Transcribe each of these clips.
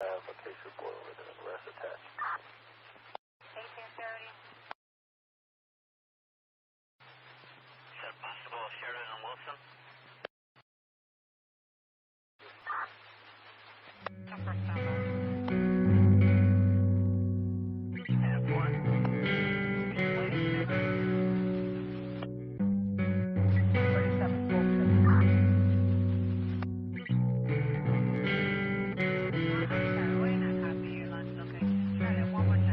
Application boiler with an arrest attached. 1830. Is that possible, Sheridan and Wilson? First number. Have one. Waiting number. 37 Fulton. Waiting on copy your lunch location. Try that one more time.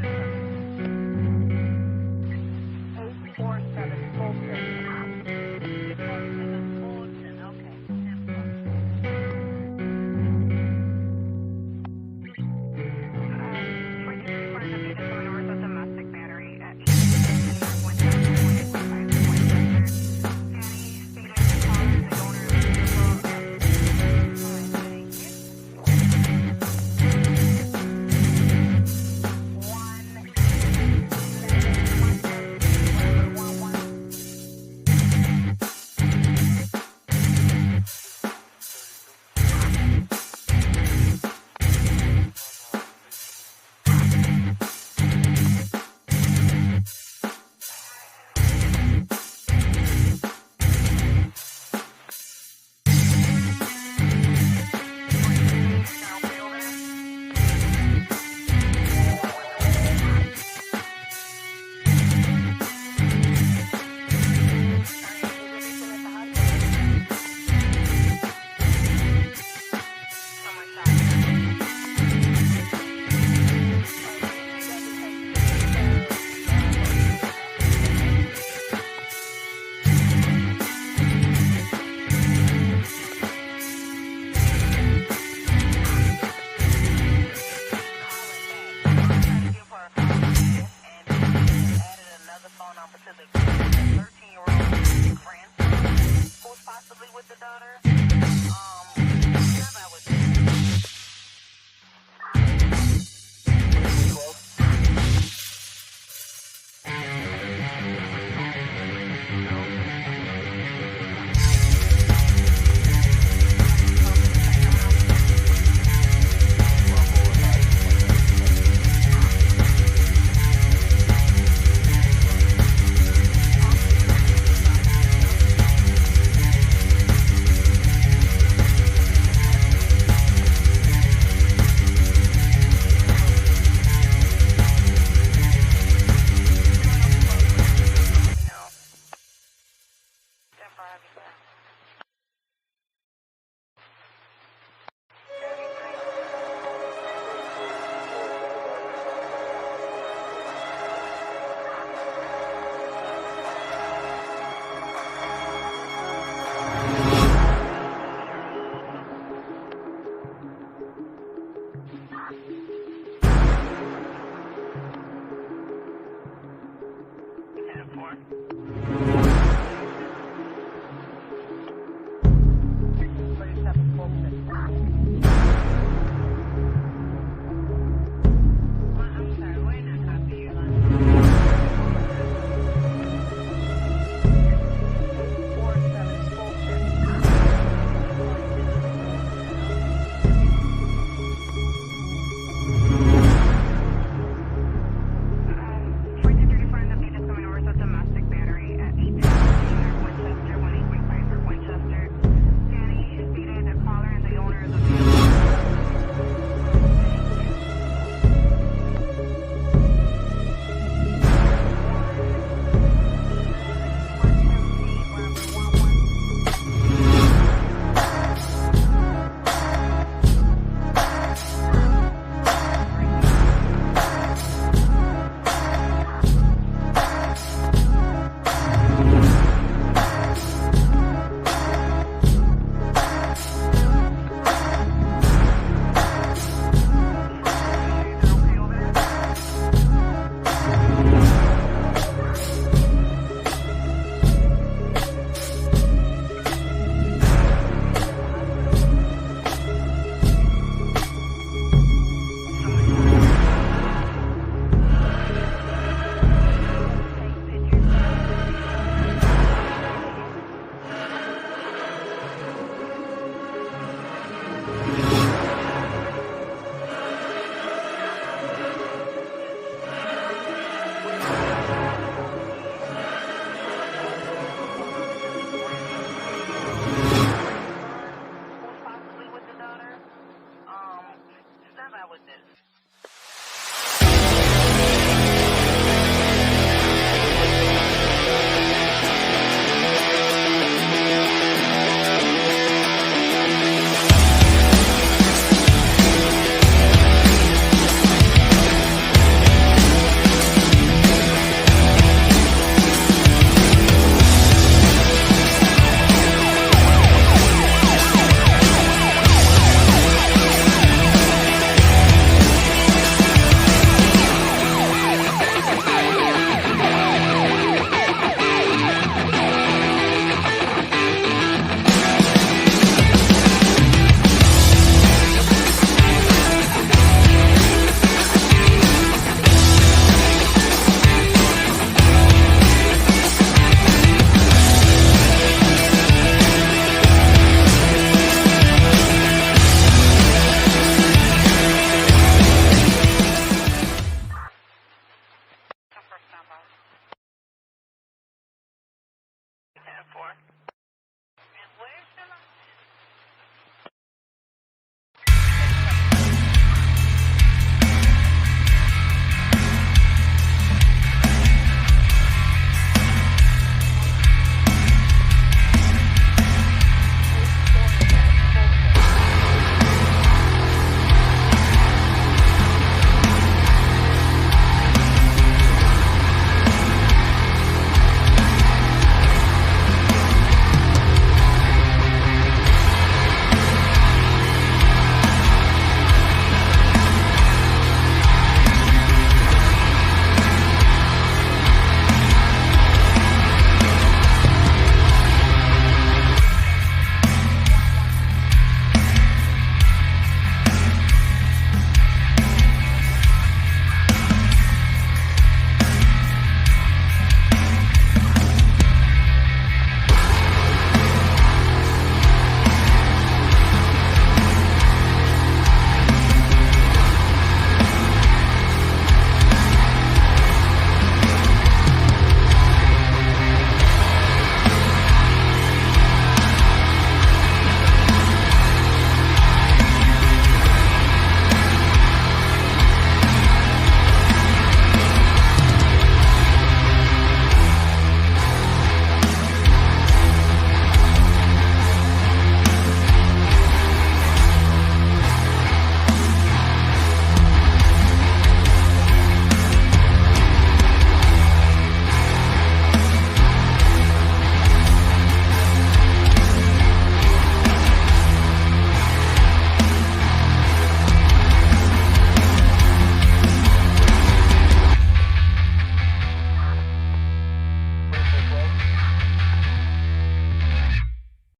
with this. Tougher standby. Ep.4. And where's the line?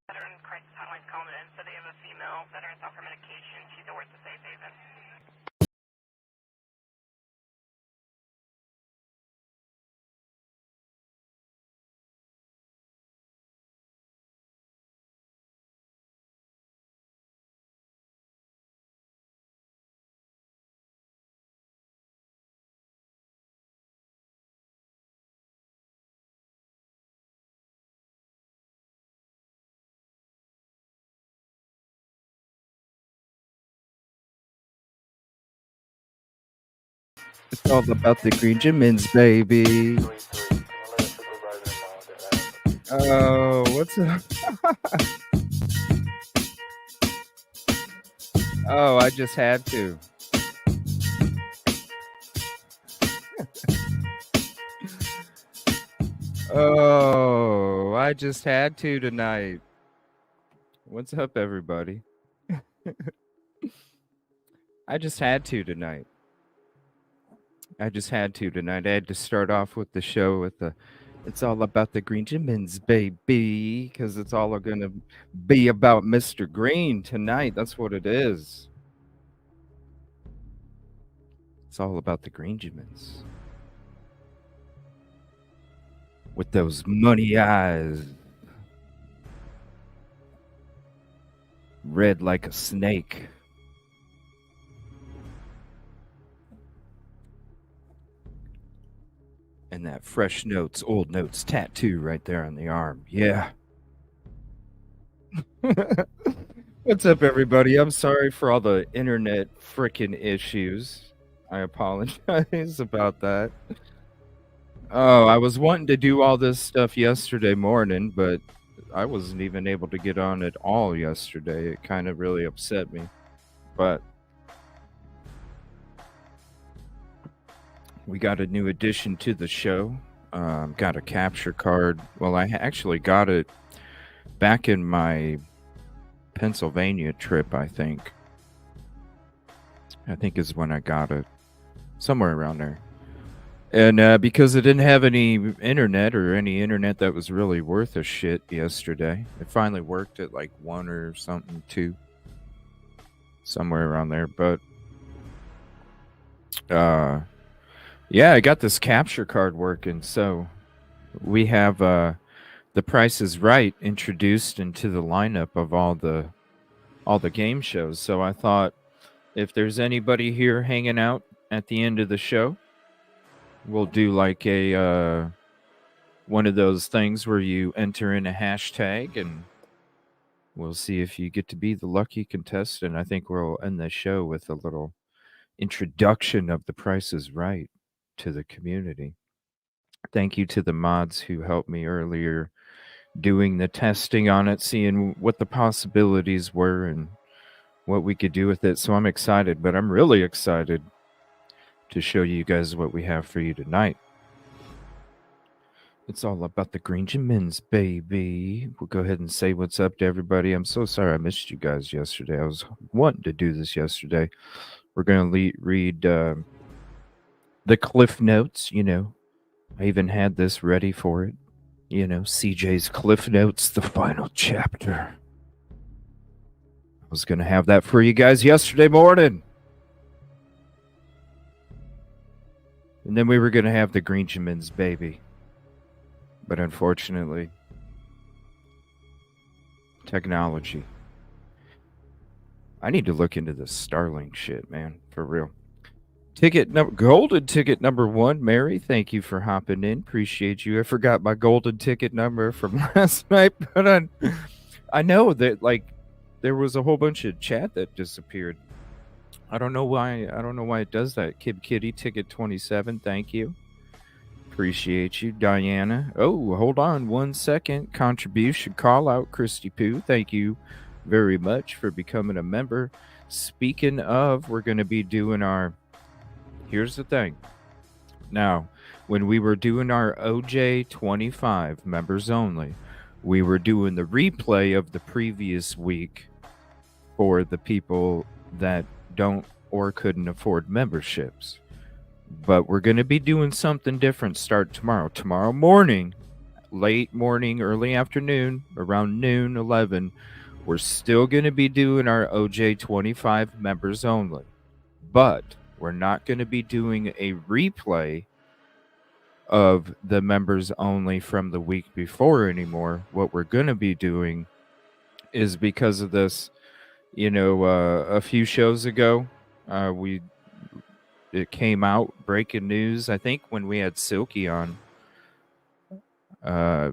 Veteran crisis hotline's calling in, so they have a female veteran off her medication. She's nowhere to safe haven. It's all about the Greenjamins, baby. 3-3. Can I let a supervisor know that Oh, what's up? Oh, I just had to. Oh, I just had to tonight. What's up, everybody? I just had to tonight. I just had to tonight. I had to start off with the show with the it's all about the Greenjamins, baby, because it's all going to be about Mr. Green tonight. That's what it is. It's all about the Greenjamins. With those money eyes. Red like a snake. And that fresh notes, old notes tattoo right there on the arm. Yeah. What's up, everybody? I'm sorry for all the internet frickin' issues. I apologize about that. Oh, I was wanting to do all this stuff yesterday morning, but I wasn't even able to get on at all yesterday. It kind of really upset me. But we got a new addition to the show. Got a capture card. Well, I actually got it back in my Pennsylvania trip, I think. I think is when I got it. Somewhere around there. And because it didn't have any internet or any internet that was really worth a shit yesterday, it finally worked at like 1 or something, 2. Somewhere around there. But yeah, I got this capture card working. So we have The Price is Right introduced into the lineup of all the game shows. So I thought if there's anybody here hanging out at the end of the show, we'll do like a one of those things where you enter in a hashtag and we'll see if you get to be the lucky contestant. I think we'll end the show with a little introduction of The Price is Right to the community. Thank you to the mods who helped me earlier doing the testing on it, seeing what the possibilities were and what we could do with it. So I'm excited, but I'm really excited to show you guys what we have for you tonight. It's all about the Greenjamins, baby. We'll go ahead and say what's up to everybody. I'm so sorry I missed you guys yesterday. I was wanting to do this yesterday. We're going to read the Cliff Notes, you know. I even had this ready for it. You know, CJ's Cliff Notes, the final chapter. I was going to have that for you guys yesterday morning. And then we were going to have the Greenjamins, baby. But unfortunately, technology. I need to look into this Starlink shit, man. For real. Golden ticket number 1, Mary. Thank you for hopping in. Appreciate you. I forgot my golden ticket number from last night, but I know that like there was a whole bunch of chat that disappeared. I don't know why. I don't know why it does that. Kib Kitty ticket 27. Thank you. Appreciate you, Diana. Oh, hold on 1 second. Contribution call out, Christy Poo. Thank you very much for becoming a member. Speaking of, we're going to be doing our. Here's the thing. Now, when we were doing our OJ25 members only, we were doing the replay of the previous week for the people that don't or couldn't afford memberships. But we're going to be doing something different start tomorrow. Tomorrow morning, late morning, early afternoon, around noon, 11, we're still going to be doing our OJ25 members only. But we're not going to be doing a replay of the members only from the week before anymore. What we're going to be doing is because of this, you know, a few shows ago, it came out, breaking news, I think when we had Silky on,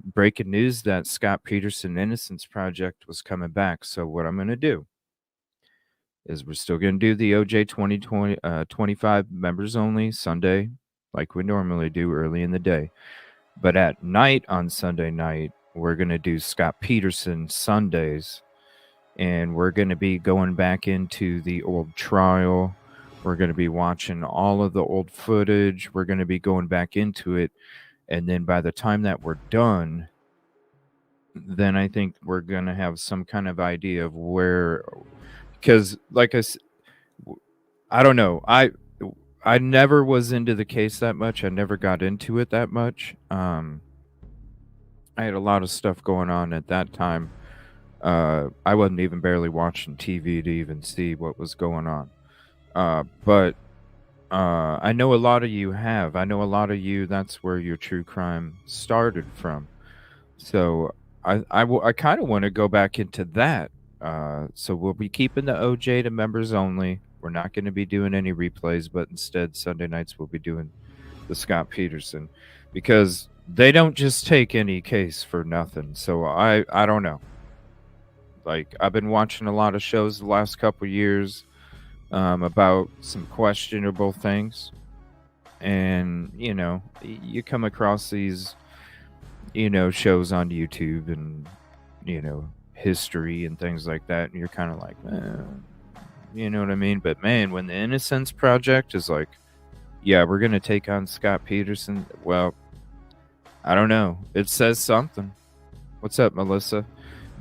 breaking news that Scott Peterson Innocence Project was coming back. So what I'm going to do is we're still going to do the OJ 25 members only Sunday, like we normally do early in the day. But at night on Sunday night, we're going to do Scott Peterson Sundays. And we're going to be going back into the old trial. We're going to be watching all of the old footage. We're going to be going back into it. And then by the time that we're done, then I think we're going to have some kind of idea of where... Because, like I don't know. I never was into the case that much. I never got into it that much. I had a lot of stuff going on at that time. I wasn't even barely watching TV to even see what was going on. But I know a lot of you have. I know a lot of you, that's where your true crime started from. So I kind of want to go back into that. So we'll be keeping the OJ to members only. We're not going to be doing any replays, but instead Sunday nights we'll be doing the Scott Peterson, because they don't just take any case for nothing. So I don't know. Like, I've been watching a lot of shows the last couple years about some questionable things. And, you come across these, shows on YouTube and, history and things like that. And you're kind of like, you know what I mean? But man, when the Innocence Project is like, yeah, we're going to take on Scott Peterson. Well, I don't know. It says something. What's up, Melissa?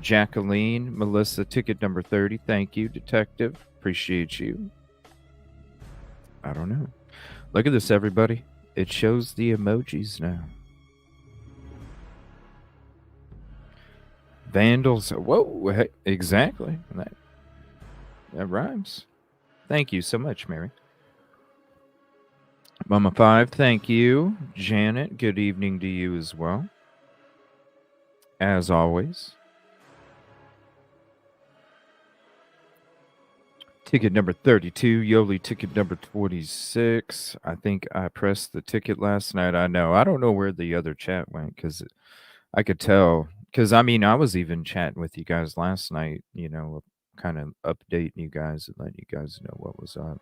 Jacqueline, Melissa, ticket number 30. Thank you, detective. Appreciate you. I don't know. Look at this, everybody. It shows the emojis now. Vandals. Whoa, hey, exactly. That rhymes. Thank you so much, Mary. Mama 5, thank you. Janet, good evening to you as well. As always. Ticket number 32. Yoli, ticket number 26. I think I pressed the ticket last night. I know. I don't know where the other chat went because I could tell. Because, I mean, I was even chatting with you guys last night, kind of updating you guys and letting you guys know what was up.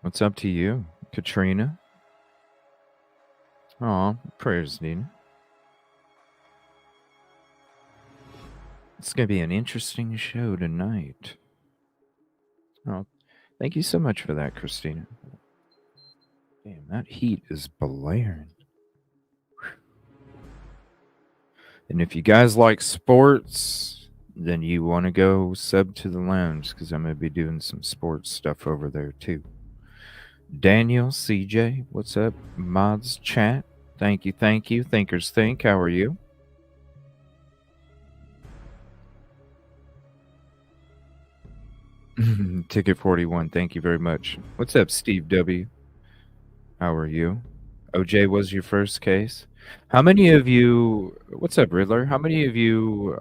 What's up to you, Katrina? Aw, prayers, Nina. It's going to be an interesting show tonight. Oh, thank you so much for that, Christina. Damn, that heat is blaring. And if you guys like sports, then you want to go sub to the lounge because I'm going to be doing some sports stuff over there too. Daniel, CJ, what's up? Mods chat, thank you. Thinkers Think, how are you? Ticket 41, thank you very much. What's up, Steve W? How are you? OJ was your first case. How many of you? What's up, Riddler? How many of you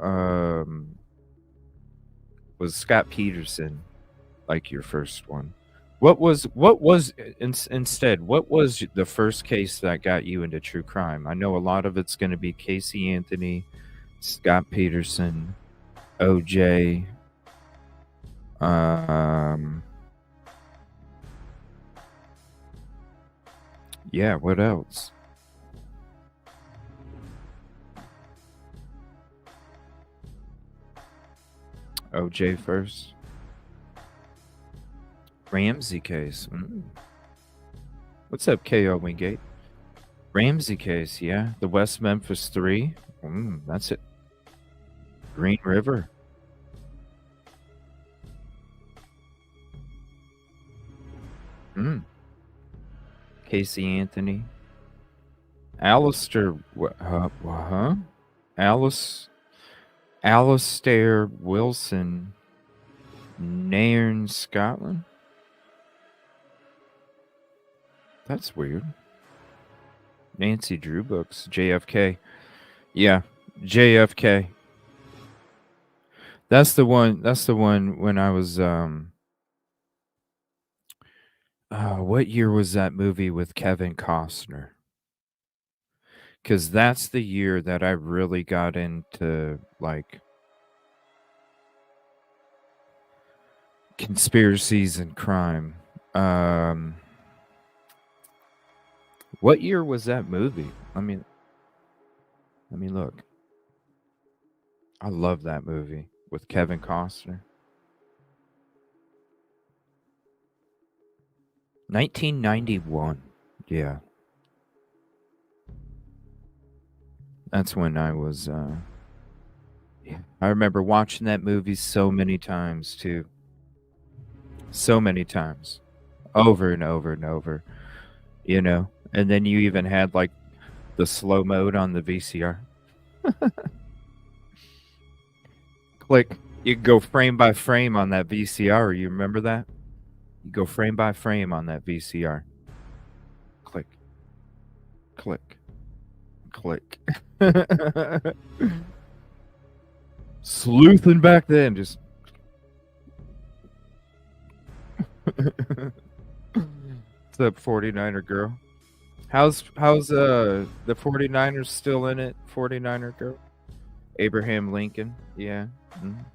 was Scott Peterson like your first one? What was instead? What was the first case that got you into true crime? I know a lot of it's going to be Casey Anthony, Scott Peterson, OJ. Yeah. What else? OJ first. Ramsey case. What's up, KO Wingate? Ramsey case, yeah. The West Memphis 3. That's it. Green River. Casey Anthony. Alistair. Alistair Wilson. Nairn, Scotland. That's weird. Nancy Drew books. JFK. Yeah, JFK. That's the one when I was what year was that movie with Kevin Costner? Cuz that's the year that I really got into like conspiracies and crime. What year was that movie? I mean, look. I love that movie with Kevin Costner. 1991. Yeah. That's when I was I remember watching that movie so many times too. So many times. Over and over and over. And then you even had like the slow mode on the VCR. Click. You can go frame by frame on that VCR. You remember that? You go frame by frame on that VCR. Click. Click. Click. Sleuthing back then, just. What's up, 49er girl? How's the 49ers still in it, 49er girl? Abraham Lincoln. Yeah. Mhm.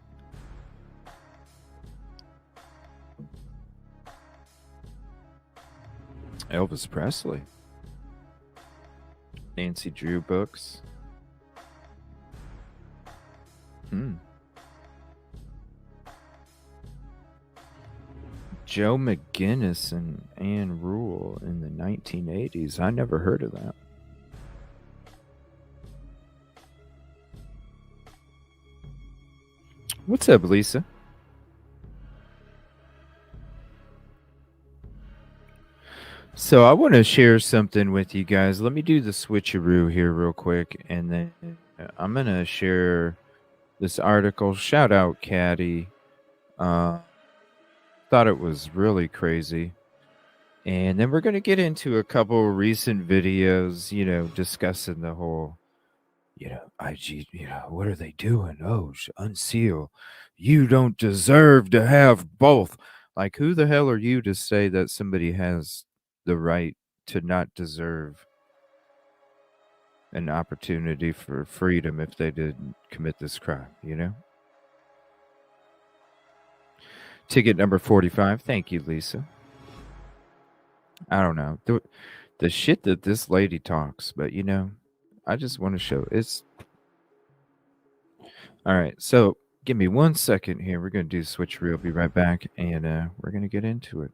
Elvis Presley. Nancy Drew books. Hmm. Joe McGinnis and Anne Rule in the 1980s. I never heard of that. What's up, Lisa? So I want to share something with you guys. Let me do the switcheroo here real quick, and then I'm gonna share this article. Shout out, Caddy. Thought it was really crazy. And then we're going to get into a couple recent videos, discussing the whole, IG, what are they doing? Oh, unseal. You don't deserve to have both. Like, who the hell are you to say that somebody has the right to not deserve an opportunity for freedom if they didn't commit this crime? Ticket number 45. Thank you, Lisa. I don't know. The shit that this lady talks, but I just want to show it's all right. So give me 1 second here. We're gonna do switcheroo. I'll be right back, and we're gonna get into it.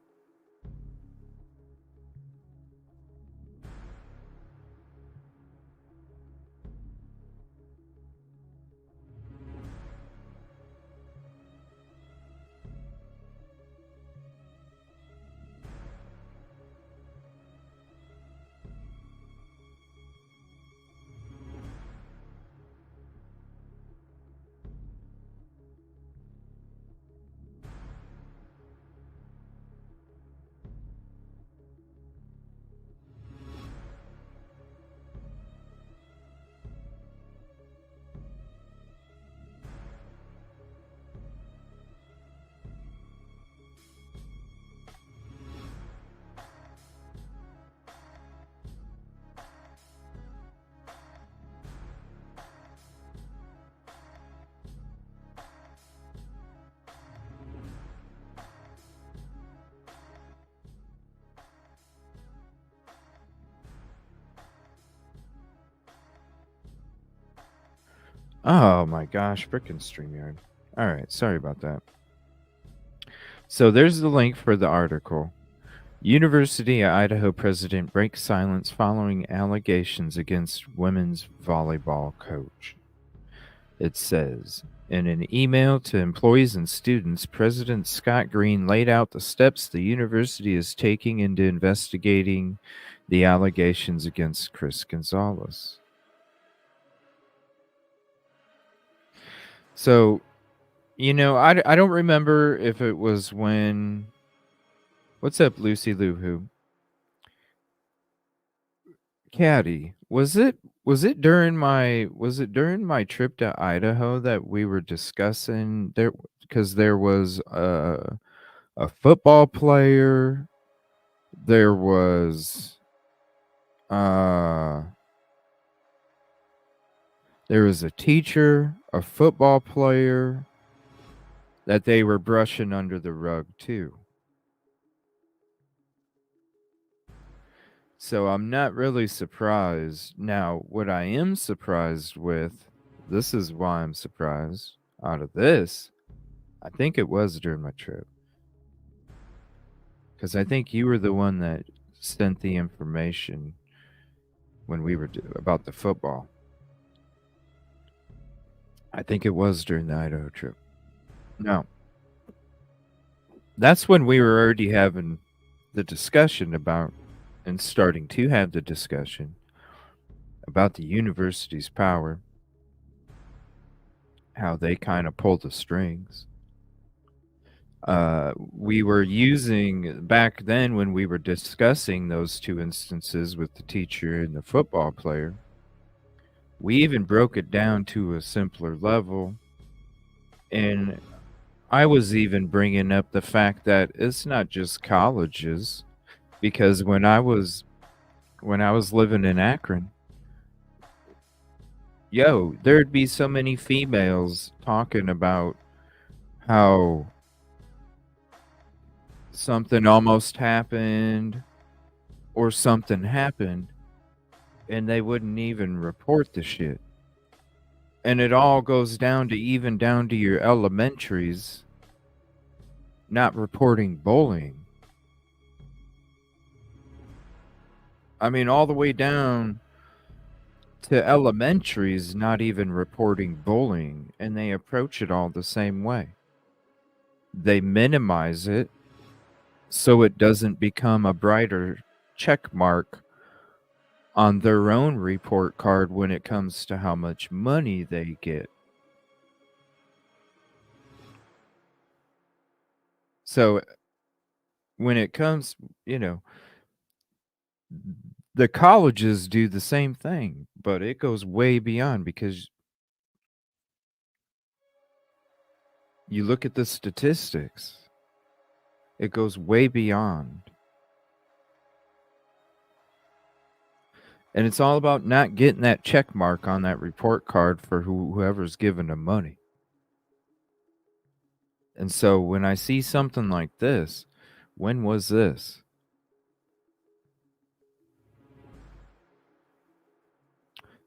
Oh my gosh, frickin' StreamYard. All right, sorry about that. So there's the link for the article. University of Idaho president breaks silence following allegations against women's volleyball coach. It says, in an email to employees and students, President Scott Green laid out the steps the university is taking into investigating the allegations against Chris Gonzalez. So, I don't remember if it was when. What's up, Lucy Lou Who? Caddy, was it during my trip to Idaho that we were discussing there, because there was a football player, there was uh there was a teacher, a football player that they were brushing under the rug too. So I'm not really surprised. Now, what I am surprised with, this is why I'm surprised out of this, I think it was during my trip. Because I think you were the one that sent the information when we were about the football. I think it was during the Idaho trip. No. That's when we were already having the discussion about, and starting to have the discussion about the university's power, how they kind of pull the strings. We were using, back then when we were discussing those two instances with the teacher and the football player, we even broke it down to a simpler level. And I was even bringing up the fact that it's not just colleges, because when I was living in Akron, Yo, there'd be so many females talking about how something almost happened or something happened, and they wouldn't even report the shit. And it all goes down to even down to your elementaries not reporting bullying. I mean, all the way down to elementaries not even reporting bullying, and they approach it all the same way. They minimize it so it doesn't become a brighter check mark on their own report card when it comes to how much money they get. So when it comes, the colleges do the same thing, but it goes way beyond because you look at the statistics, it goes way beyond. And it's all about not getting that check mark on that report card for whoever's giving them money. And so when I see something like this, when was this?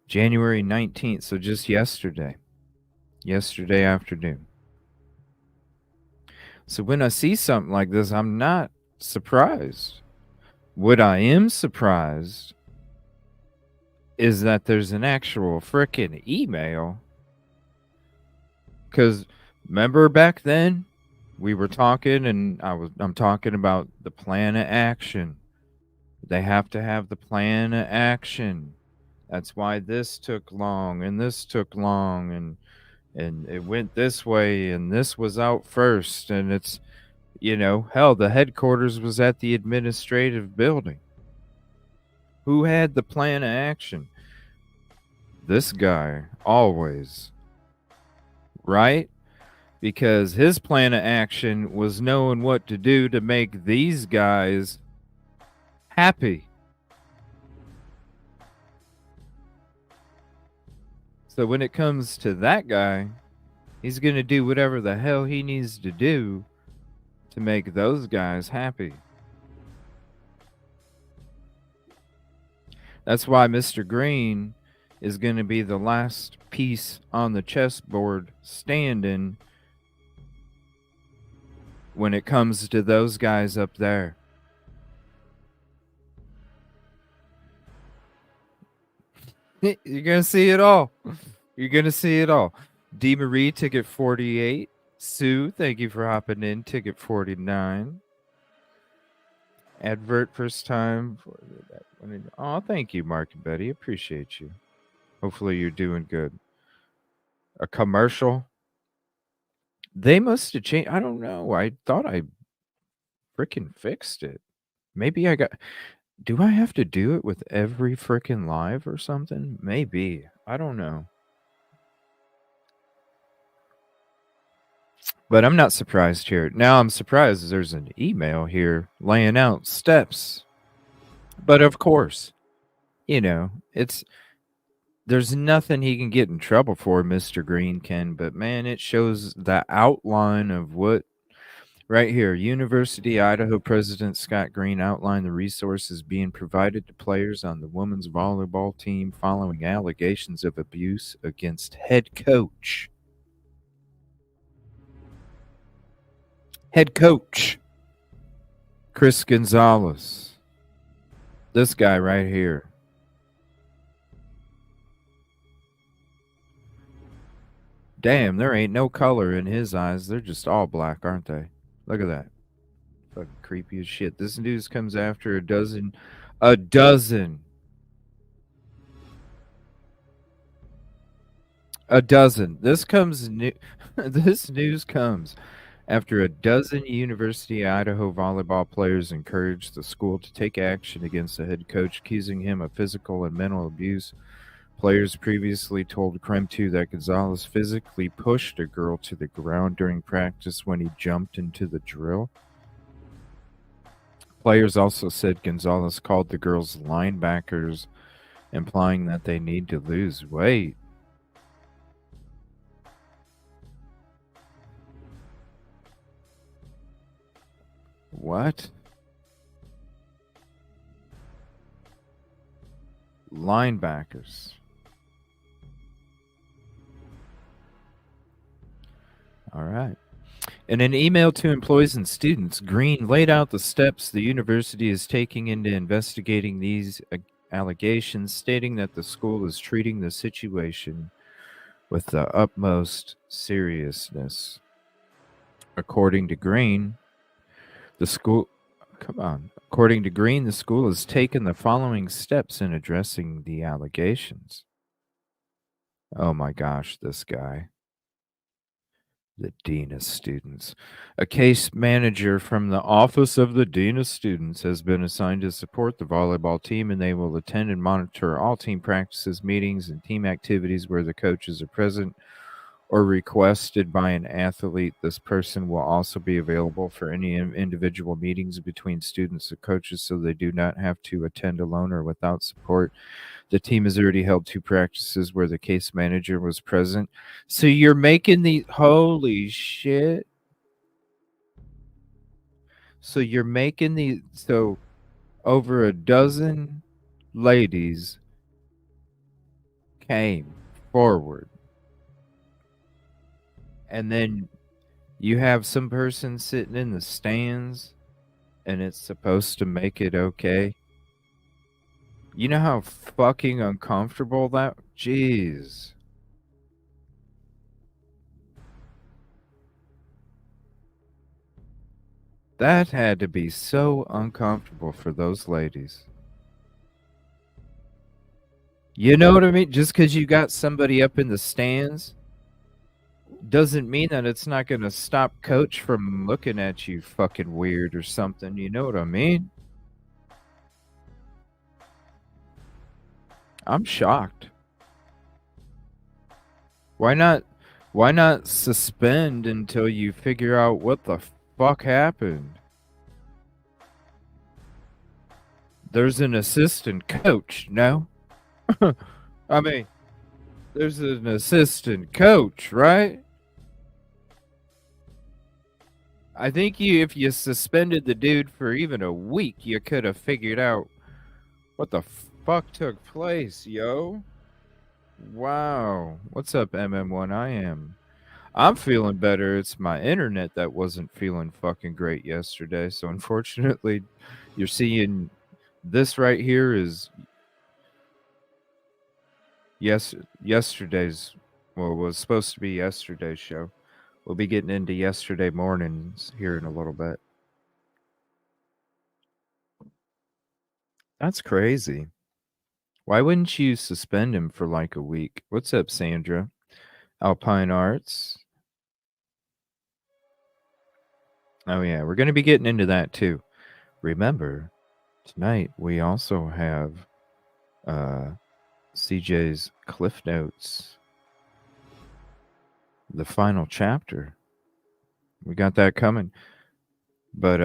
January 19th, so just yesterday afternoon. So when I see something like this, I'm not surprised. What I am surprised is that there's an actual frickin' email. Because remember back then, we were talking, and I'm talking about the plan of action. They have to have the plan of action. That's why this took long, and this took long, and it went this way, and this was out first, and it's, hell, the headquarters was at the administrative building. Who had the plan of action? This guy, always. Right? Because his plan of action was knowing what to do to make these guys happy. So when it comes to that guy, he's going to do whatever the hell he needs to do to make those guys happy. That's why Mr. Green is going to be the last piece on the chessboard standing when it comes to those guys up there. You're going to see it all. You're going to see it all. D. Marie, ticket 48. Sue, thank you for hopping in. Ticket 49. Advert first time. Oh, thank you, Mark and Betty. Appreciate you. Hopefully you're doing good. A commercial. They must have changed. I don't know. I thought I freaking fixed it. Maybe I got... Do I have to do it with every freaking live or something? Maybe. I don't know. But I'm not surprised here. Now I'm surprised there's an email here laying out steps. But of course, there's nothing he can get in trouble for, Mr. Green can, but man, it shows the outline of what right here. University Idaho President Scott Green outlined the resources being provided to players on the women's volleyball team following allegations of abuse against head coach. Head coach Chris Gonzalez. This guy right here. Damn, there ain't no color in his eyes. They're just all black, aren't they? Look at that. Fucking creepy as shit. This news comes after a dozen. This news comes after a dozen University of Idaho volleyball players encouraged the school to take action against the head coach, accusing him of physical and mental abuse. Players previously told Creme 2 that Gonzalez physically pushed a girl to the ground during practice when he jumped into the drill. Players also said Gonzalez called the girls linebackers, implying that they need to lose weight. What? Linebackers. All right. In an email to employees and students, Green laid out the steps the university is taking into investigating these allegations, stating that the school is treating the situation with the utmost seriousness. According to Green, the school According to Green, the school has taken the following steps in addressing the allegations. Oh my gosh, this guy. The Dean of Students. A case manager from the Office of the Dean of Students has been assigned to support the volleyball team, and they will attend and monitor all team practices, meetings, and team activities where the coaches are present or requested by an athlete. This person will also be available for any individual meetings between students and coaches, so they do not have to attend alone or without support. The team has already held 2 practices where the case manager was present. So you're making the holy shit. So you're making so over a dozen ladies came forward. And then you have some person sitting in the stands and it's supposed to make it okay. You know how fucking uncomfortable that? Jeez. That had to be so uncomfortable for those ladies. You know what I mean? Just because you got somebody up in the stands doesn't mean that it's not going to stop coach from looking at you fucking weird or something. You know what I mean? I'm shocked. Why not suspend until you figure out what the fuck happened? There's an assistant coach, no? I mean, there's an assistant coach, right? I think if you suspended the dude for even a week, you could have figured out what the fuck took place, yo. Wow. What's up, MM1? I'm feeling better. It's my internet that wasn't feeling fucking great yesterday. So unfortunately, you're seeing this right here is yesterday's, well, it was supposed to be yesterday's show. We'll be getting into yesterday mornings here in a little bit. That's crazy. Why wouldn't you suspend him for like a week? What's up, Sandra? Alpine Arts. Oh, yeah, we're going to be getting into that too. Remember, tonight we also have CJ's Cliff Notes, the final chapter. We got that coming. But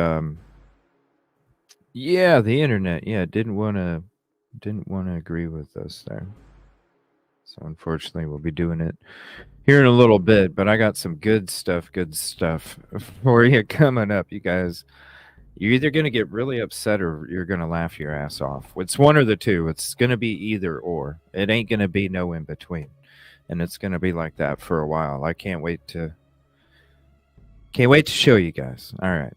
yeah, the internet, didn't want to agree with us there. So unfortunately, we'll be doing it here in a little bit, but I got some good stuff for you coming up, you guys. You're either going to get really upset or you're going to laugh your ass off. It's one or the two. It's going to be either or. It ain't going to be no in between. And it's going to be like that for a while. I can't wait to show you guys. All right.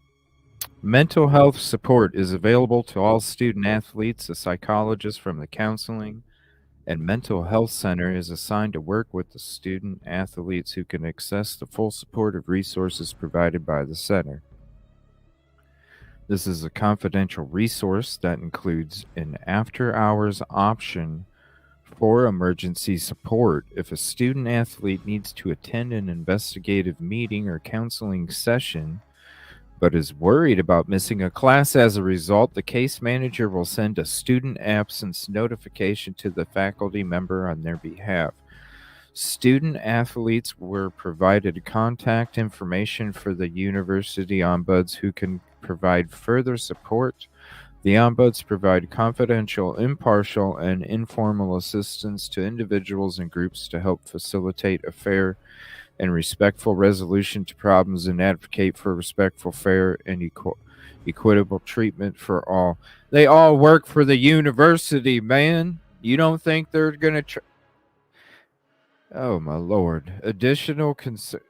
Mental health support is available to all student athletes. A psychologist from the counseling and mental health center is assigned to work with the student athletes who can access the full support of resources provided by the center. This is a confidential resource that includes an after-hours option for emergency support. If a student athlete needs to attend an investigative meeting or counseling session, but is worried about missing a class as a result, the case manager will send a student absence notification to the faculty member on their behalf. Student athletes were provided contact information for the university ombuds who can provide further support. The ombuds provide confidential, impartial, and informal assistance to individuals and groups to help facilitate a fair and respectful resolution to problems and advocate for respectful, fair, and equitable treatment for all. They all work for the university, man. You don't think they're going to Oh my lord. Additional concerns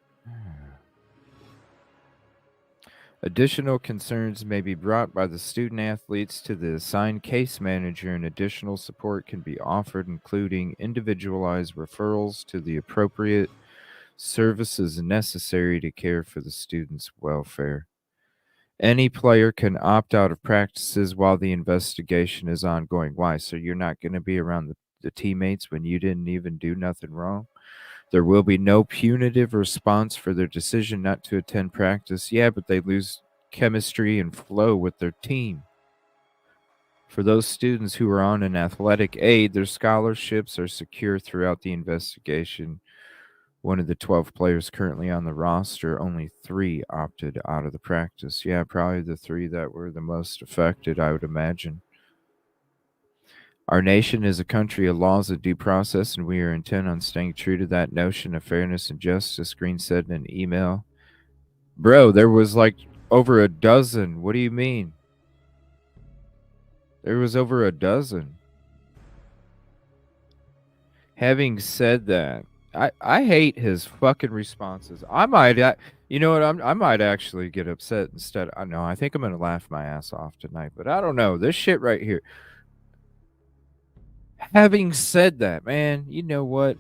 may be brought by the student athletes to the assigned case manager, and additional support can be offered, including individualized referrals to the appropriate services necessary to care for the student's welfare. Any player can opt out of practices while the investigation is ongoing. Why? So you're not going to be around the teammates when you didn't even do nothing wrong? There will be no punitive response for their decision not to attend practice. Yeah, but they lose chemistry and flow with their team. For those students who are on an athletic aid, their scholarships are secure throughout the investigation. One of the 12 players currently on the roster, only 3 opted out of the practice. Yeah, probably the 3 that were the most affected, I would imagine. Our nation is a country of laws and due process, and we are intent on staying true to that notion of fairness and justice, Green said in an email. Bro, there was like over a dozen. What do you mean? There was over a dozen. Having said that, I hate his fucking responses. I might, you know what? I might actually get upset instead. I know. I think I'm gonna laugh my ass off tonight, but I don't know this shit right here. Having said that, man, you know what?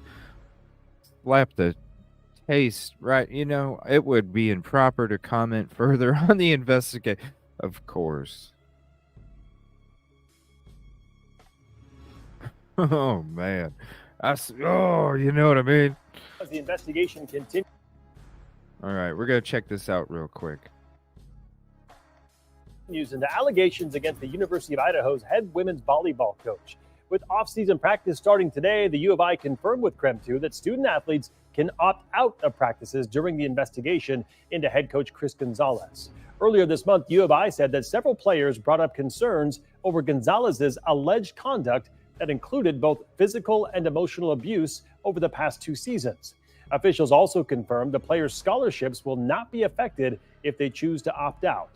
Slap the taste, right? You know, it would be improper to comment further on the investigation. Of course. Oh man, you know what I mean? As the investigation continues. All right, we're gonna check this out real quick. Into allegations against the University of Idaho's head women's volleyball coach. With off-season practice starting today, the U of I confirmed with KREM2 that student athletes can opt out of practices during the investigation into head coach Chris Gonzalez. Earlier this month, U of I said that several players brought up concerns over Gonzalez's alleged conduct that included both physical and emotional abuse over the past 2 seasons. Officials also confirmed the players' scholarships will not be affected if they choose to opt out.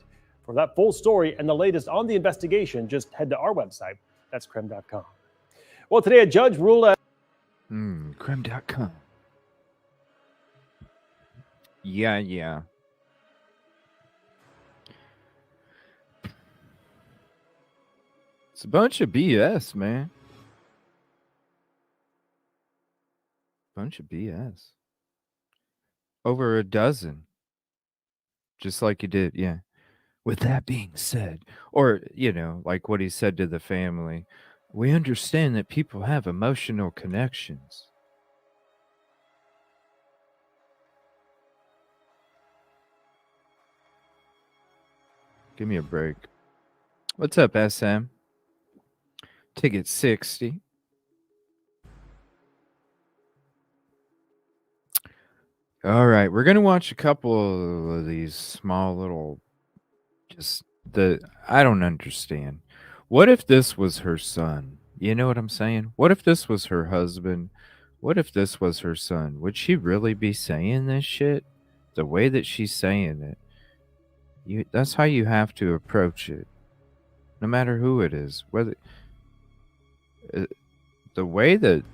For that full story and the latest on the investigation, just head to our website. That's krem.com. Well, today a judge ruled Krem.com. Yeah. It's a bunch of BS, man. Bunch of BS. Over a dozen. Just like you did, yeah. With that being said, or, you know, like what he said to the family, we understand that people have emotional connections. Give me a break. What's up, SM? Ticket 60. All right, we're going to watch a couple of these small little, I don't understand. What if this was her son? You know what I'm saying? What if this was her husband? What if this was her son? Would she really be saying this shit? The way that she's saying it. That's how you have to approach it. No matter who it is. Whether the way that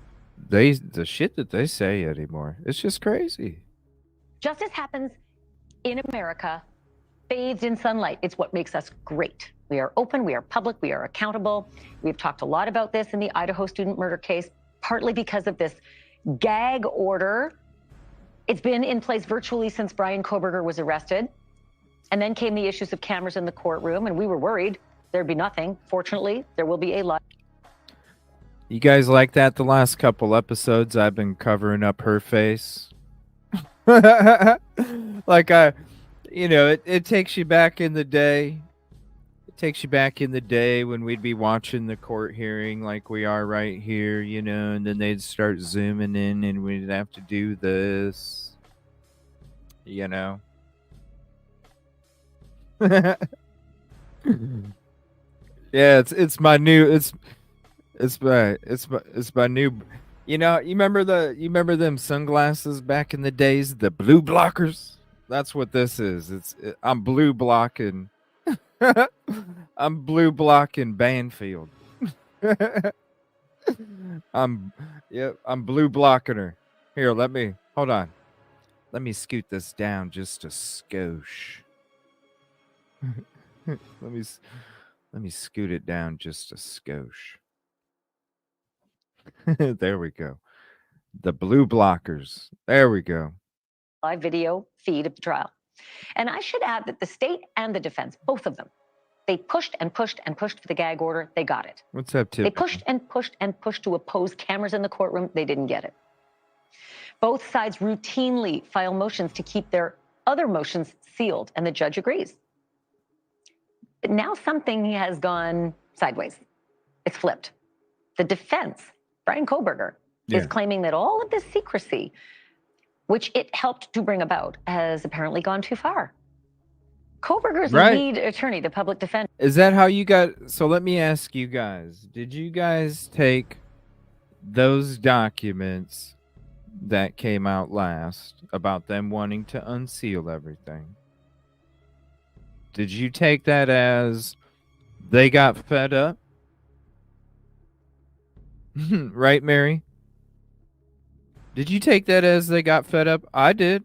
the shit that they say anymore, it's just crazy. Justice happens in America, bathed in sunlight. It's what makes us great. We are open, we are public, we are accountable. We've talked a lot about this in the Idaho student murder case, partly because of this gag order. It's been in place virtually since Brian Koberger was arrested. And then came the issues of cameras in the courtroom, and we were worried there'd be nothing. Fortunately, there will be a lot. You guys like that? The last couple episodes, I've been covering up her face. Like it takes you back in the day. It takes you back in the day when we'd be watching the court hearing like we are right here, you know, and then they'd start zooming in and we'd have to do this, you know. Yeah, it's my new you know, you remember them sunglasses back in the days, the blue blockers? That's what this is. I'm blue blocking I'm blue blocking Banfield. I'm blue blocking her. Here, hold on. Let me scoot this down just a skosh. let me scoot it down just a skosh. There we go. The blue blockers. There we go. Live video feed of the trial. And I should add that the state and the defense, both of them, they pushed and pushed and pushed for the gag order. They got it. What's up, Tip? They pushed and pushed and pushed to oppose cameras in the courtroom. They didn't get it. Both sides routinely file motions to keep their other motions sealed, and the judge agrees. But now something has gone sideways. It's flipped. The defense, Brian Kohberger, is claiming that all of this secrecy, which it helped to bring about, has apparently gone too far. Kohberger's lead attorney, the public defender. Is that how you got? So let me ask you guys, did you guys take those documents that came out last about them wanting to unseal everything? Did you take that as they got fed up? Right, Mary? Did you take that as they got fed up? I did.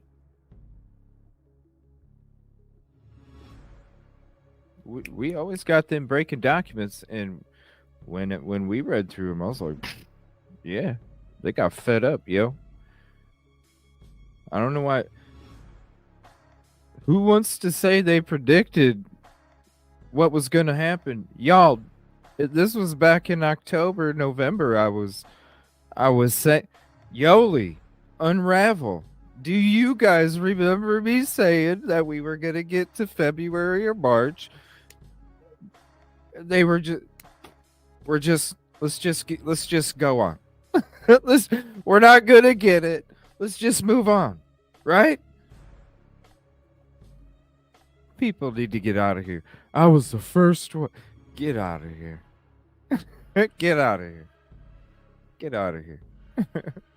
We always got them breaking documents, and when we read through them, I was like, yeah, they got fed up, yo. I don't know why. Who wants to say they predicted what was going to happen? Y'all, this was back in October, November. I was saying, Yoli, unravel. Do you guys remember me saying that we were going to get to February or March? They were let's just go on. We're not going to get it. Let's just move on. Right? People need to get out of here. I was the first one. Get out of here. Get out of here. Get out of here.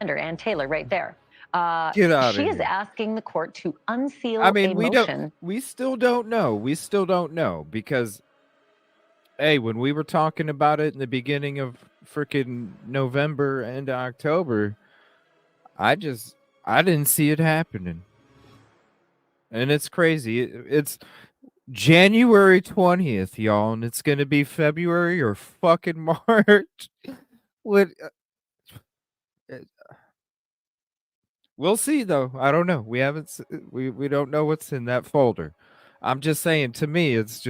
Ann Taylor right there. Get out of She here. is asking the court to unseal I mean, a motion. we still don't know. We still don't know because, hey, when we were talking about it in the beginning of freaking November and October, I didn't see it happening. And it's crazy. It's January 20th, y'all, and it's going to be February or fucking March. We'll see, though. I don't know. We don't know what's in that folder. I'm just saying, to me, it's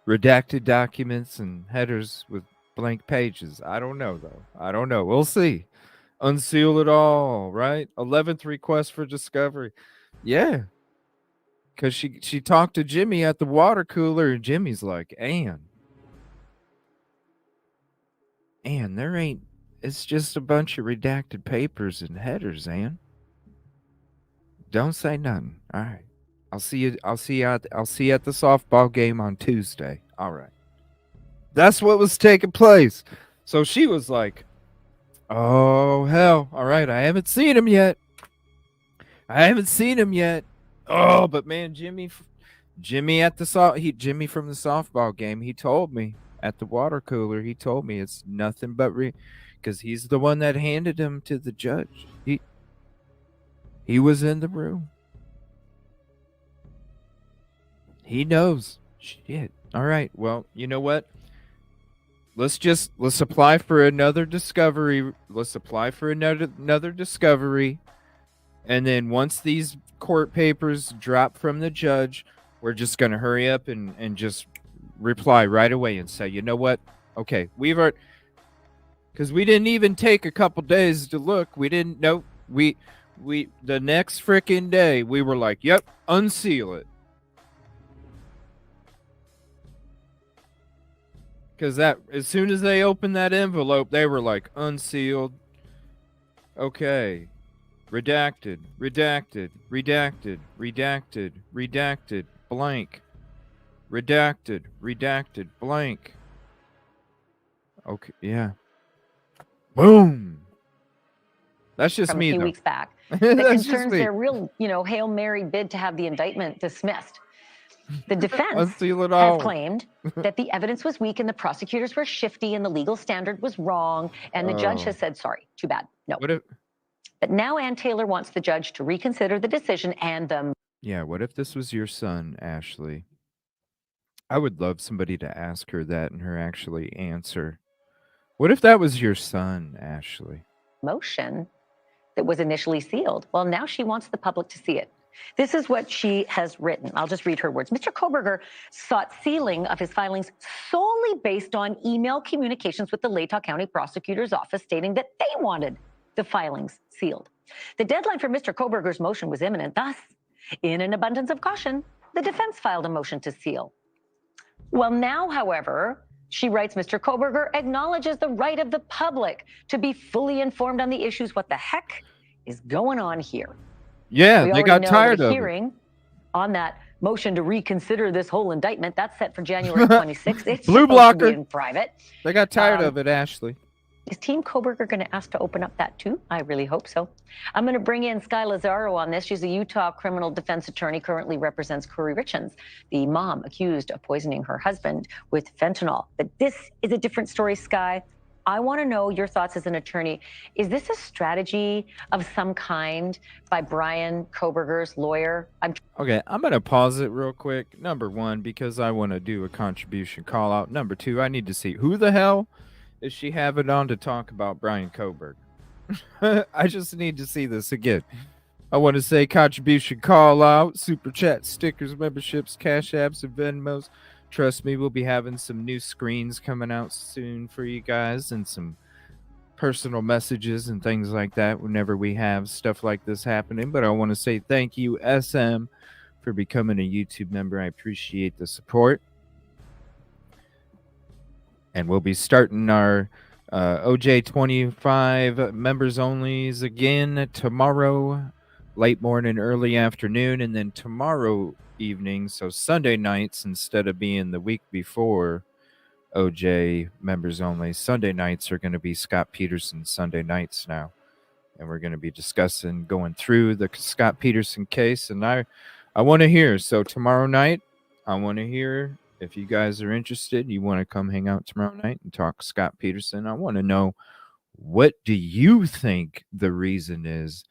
redacted documents and headers with blank pages. I don't know, though. I don't know. We'll see. Unseal it all, right? 11th request for discovery. Yeah. Because she talked to Jimmy at the water cooler, and Jimmy's like, Ann, it's just a bunch of redacted papers and headers, Ann. Don't say nothing. All right. I'll see you at the softball game on Tuesday. All right. That's what was taking place. So she was like, oh, hell. All right. I haven't seen him yet. Oh, but man, Jimmy from the softball game, he told me at the water cooler, he told me it's nothing but because he's the one that handed him to the judge. He was in the room. He knows. Shit. All right. Well, you know what? Let's apply for another discovery. Let's apply for another discovery. And then once these court papers drop from the judge, we're just going to hurry up and just reply right away and say, you know what? Okay, because we didn't even take a couple days to look. We didn't know. We the next freaking day, we were like, yep, unseal it. Because as soon as they opened that envelope, they were like, unsealed. Okay. Redacted, blank. Redacted, blank. Okay, yeah. Boom. That's just from me, a few though. weeks back That's that just concerns me. their real, Hail Mary bid to have the indictment dismissed. The defense Unseal it has all. claimed that the evidence was weak and the prosecutors were shifty and the legal standard was wrong. And the judge has said, sorry, too bad. No. What if? But now Ann Taylor wants the judge to reconsider the decision and the Yeah. What if this was your son, Ashley? I would love somebody to ask her that and her actually answer. What if that was your son, Ashley? motion that was initially sealed. Well, now she wants the public to see it. This is what she has written. I'll just read her words. Mr. Koberger sought sealing of his filings solely based on email communications with the Latah County Prosecutor's Office stating that they wanted the filings sealed. The deadline for Mr. Koberger's motion was imminent. Thus, in an abundance of caution, the defense filed a motion to seal. Well, now, however, she writes, Mr. Koberger acknowledges the right of the public to be fully informed on the issues. What the heck is going on here? Yeah, We they already got know tired the of it. hearing on that motion to reconsider this whole indictment. That's set for January 26th. It's Blue supposed blocker. to be in private. They got tired of it, Ashley. Is Team Koberger going to ask to open up that too? I really hope so. I'm going to bring in Sky Lazaro on this. She's a Utah criminal defense attorney, currently represents Corey Richens, the mom accused of poisoning her husband with fentanyl. But this is a different story, Sky. I want to know your thoughts as an attorney. Is this a strategy of some kind by Brian Koberger's lawyer? Okay, I'm going to pause it real quick. Number one, because I want to do a contribution call out. Number two, I need to see who the hell is she having on to talk about Brian Koberger. I just need to see this again. I want to say contribution call out, super chat, stickers, memberships, cash apps, and Venmos. Trust me, we'll be having some new screens coming out soon for you guys and some personal messages and things like that whenever we have stuff like this happening. But I want to say thank you, SM, for becoming a YouTube member. I appreciate the support. And we'll be starting our OJ25 members onlys again tomorrow, late morning, early afternoon, and then tomorrow evening, so Sunday nights instead of being the week before OJ members only. Sunday nights are going to be Scott Peterson Sunday nights now, and we're going to be discussing, going through the Scott Peterson case, and I want to hear. So tomorrow night, I want to hear if you guys are interested. You want to come hang out tomorrow night and talk Scott Peterson. I want to know, what do you think the reason is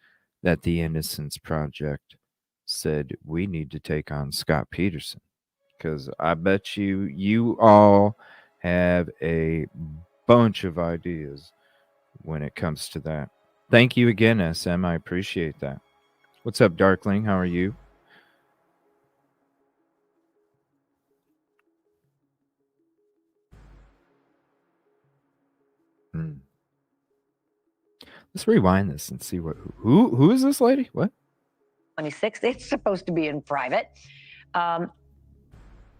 that the Innocence Project said we need to take on Scott Peterson? Because I bet you all have a bunch of ideas when it comes to that. Thank you again, SM. I appreciate that. What's up, Darkling? How are you? Let's rewind this and see what who is this lady? What? 26th. It's supposed to be in private.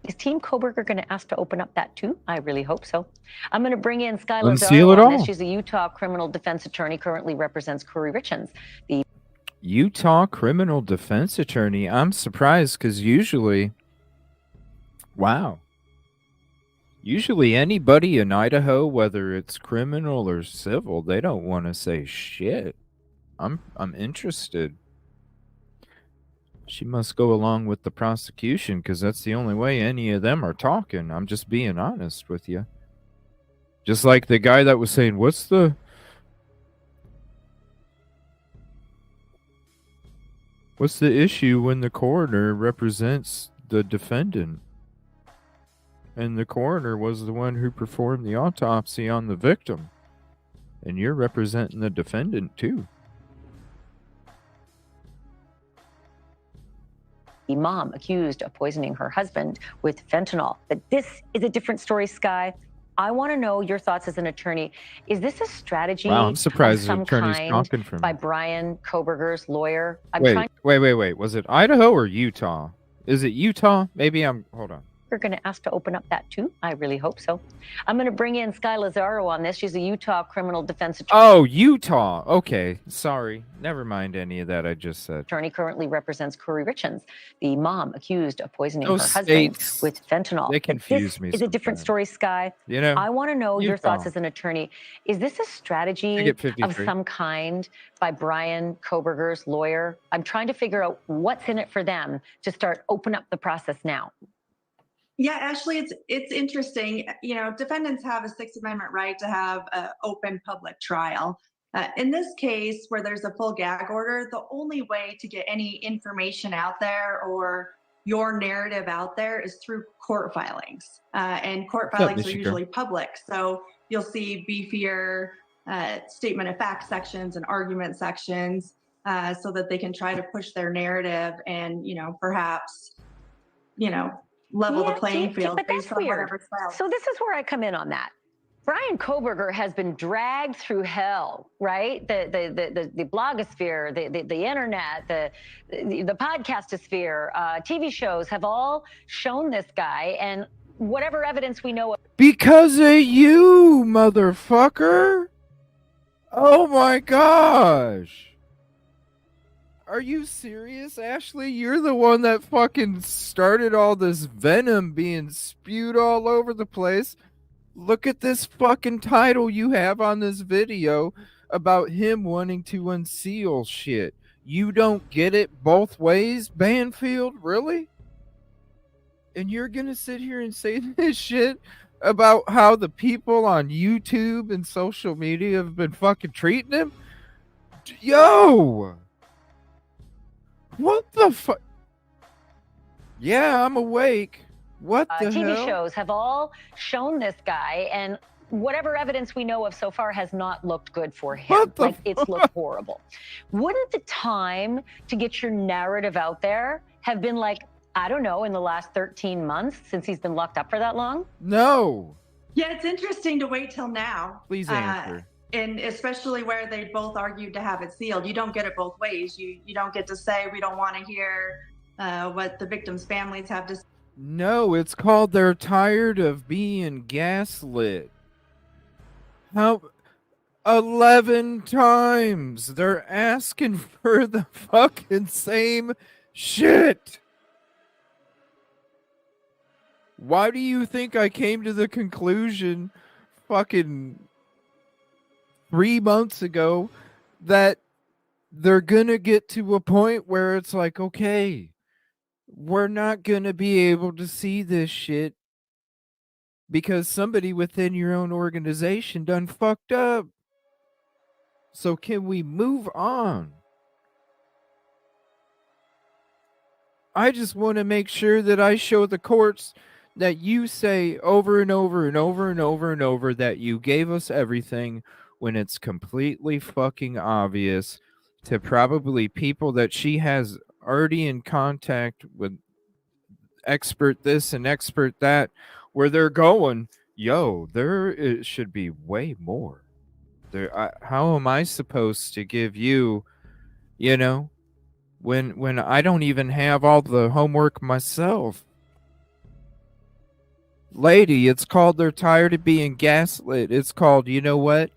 Is Team Koberger going to ask to open up that too? I really hope so. I'm going to bring in Sky Unseal it Lazaro on this. all. She's a Utah criminal defense attorney, currently represents Corey Richens, the Utah criminal defense attorney. I'm surprised because usually anybody in Idaho, whether it's criminal or civil, they don't want to say shit. I'm interested. She must go along with the prosecution because that's the only way any of them are talking. I'm just being honest with you. Just like the guy that was saying, what's the issue when the coroner represents the defendant? And the coroner was the one who performed the autopsy on the victim. And you're representing the defendant too. the mom accused of poisoning her husband with fentanyl. But this is a different story, Sky. I want to know your thoughts as an attorney. Is this a strategy Wow, I'm surprised of the some attorney's kind talking for me. by Brian Koberger's lawyer? Wait. Was it Idaho or Utah? Is it Utah? Maybe hold on. Koberger going to ask to open up that too? I really hope so. I'm going to bring in Sky Lazaro on this. She's a Utah criminal defense attorney. Oh, Utah. Okay, sorry. Never mind any of that I just said. Attorney currently represents Corey Richens, the mom accused of poisoning Those her husband states, with fentanyl. they But confuse this me is a different sometimes. story, Sky. You know, I want to know your Utah. thoughts as an attorney. Is this a I strategy get of 53. some kind by Brian Koberger's lawyer? I'm trying to figure out what's in it for them to start open up the process now. Yeah, Ashley, it's interesting. You know, defendants have a Sixth Amendment right to have an open public trial. In this case, where there's a full gag order, the only way to get any information out there or your narrative out there is through court filings. And court What's up, filings are Michigan? usually public. So you'll see beefier statement of fact sections and argument sections so that they can try to push their narrative and, you know, perhaps, you know, level the playing field But that's based on weird. whatever style. So this is where I come in on that. Brian Koberger has been dragged through hell, right? The blogosphere, the internet, the podcastosphere, TV shows have all shown this guy, and whatever evidence we know of. Because of you, motherfucker. Oh my gosh. Are you serious, Ashley? You're the one that fucking started all this venom being spewed all over the place. Look at this fucking title you have on this video about him wanting to unseal shit. You don't get it both ways, Banfield? Really? And you're gonna sit here and say this shit about how the people on YouTube and social media have been fucking treating him? Yo! What the fuck? Yeah, I'm awake. What the TV hell? shows have all shown this guy, and whatever evidence we know of so far has not looked good for him. What the Like, it's looked horrible. Wouldn't the time to get your narrative out there have been like, I don't know, in the last 13 months since he's been locked up for that long? No. Yeah, it's interesting to wait till now. Please answer. And especially where they both argued to have it sealed. You don't get it both ways. You don't get to say, we don't want to hear what the victims' families have to say. No, it's called they're tired of being gaslit. How 11 times they're asking for the fucking same shit. Why do you think I came to the conclusion fucking 3 months ago that they're gonna get to a point where it's like, okay, we're not gonna be able to see this shit because somebody within your own organization done fucked up. So can we move on? I just want to make sure that I show the courts that you say over and over and over and over and over that you gave us everything when it's completely fucking obvious to probably people that she has already in contact with, expert this and expert that, where they're going, yo, there should be way more. How am I supposed to give you, you know, when I don't even have all the homework myself? Lady, it's called they're tired of being gaslit. It's called, you know what?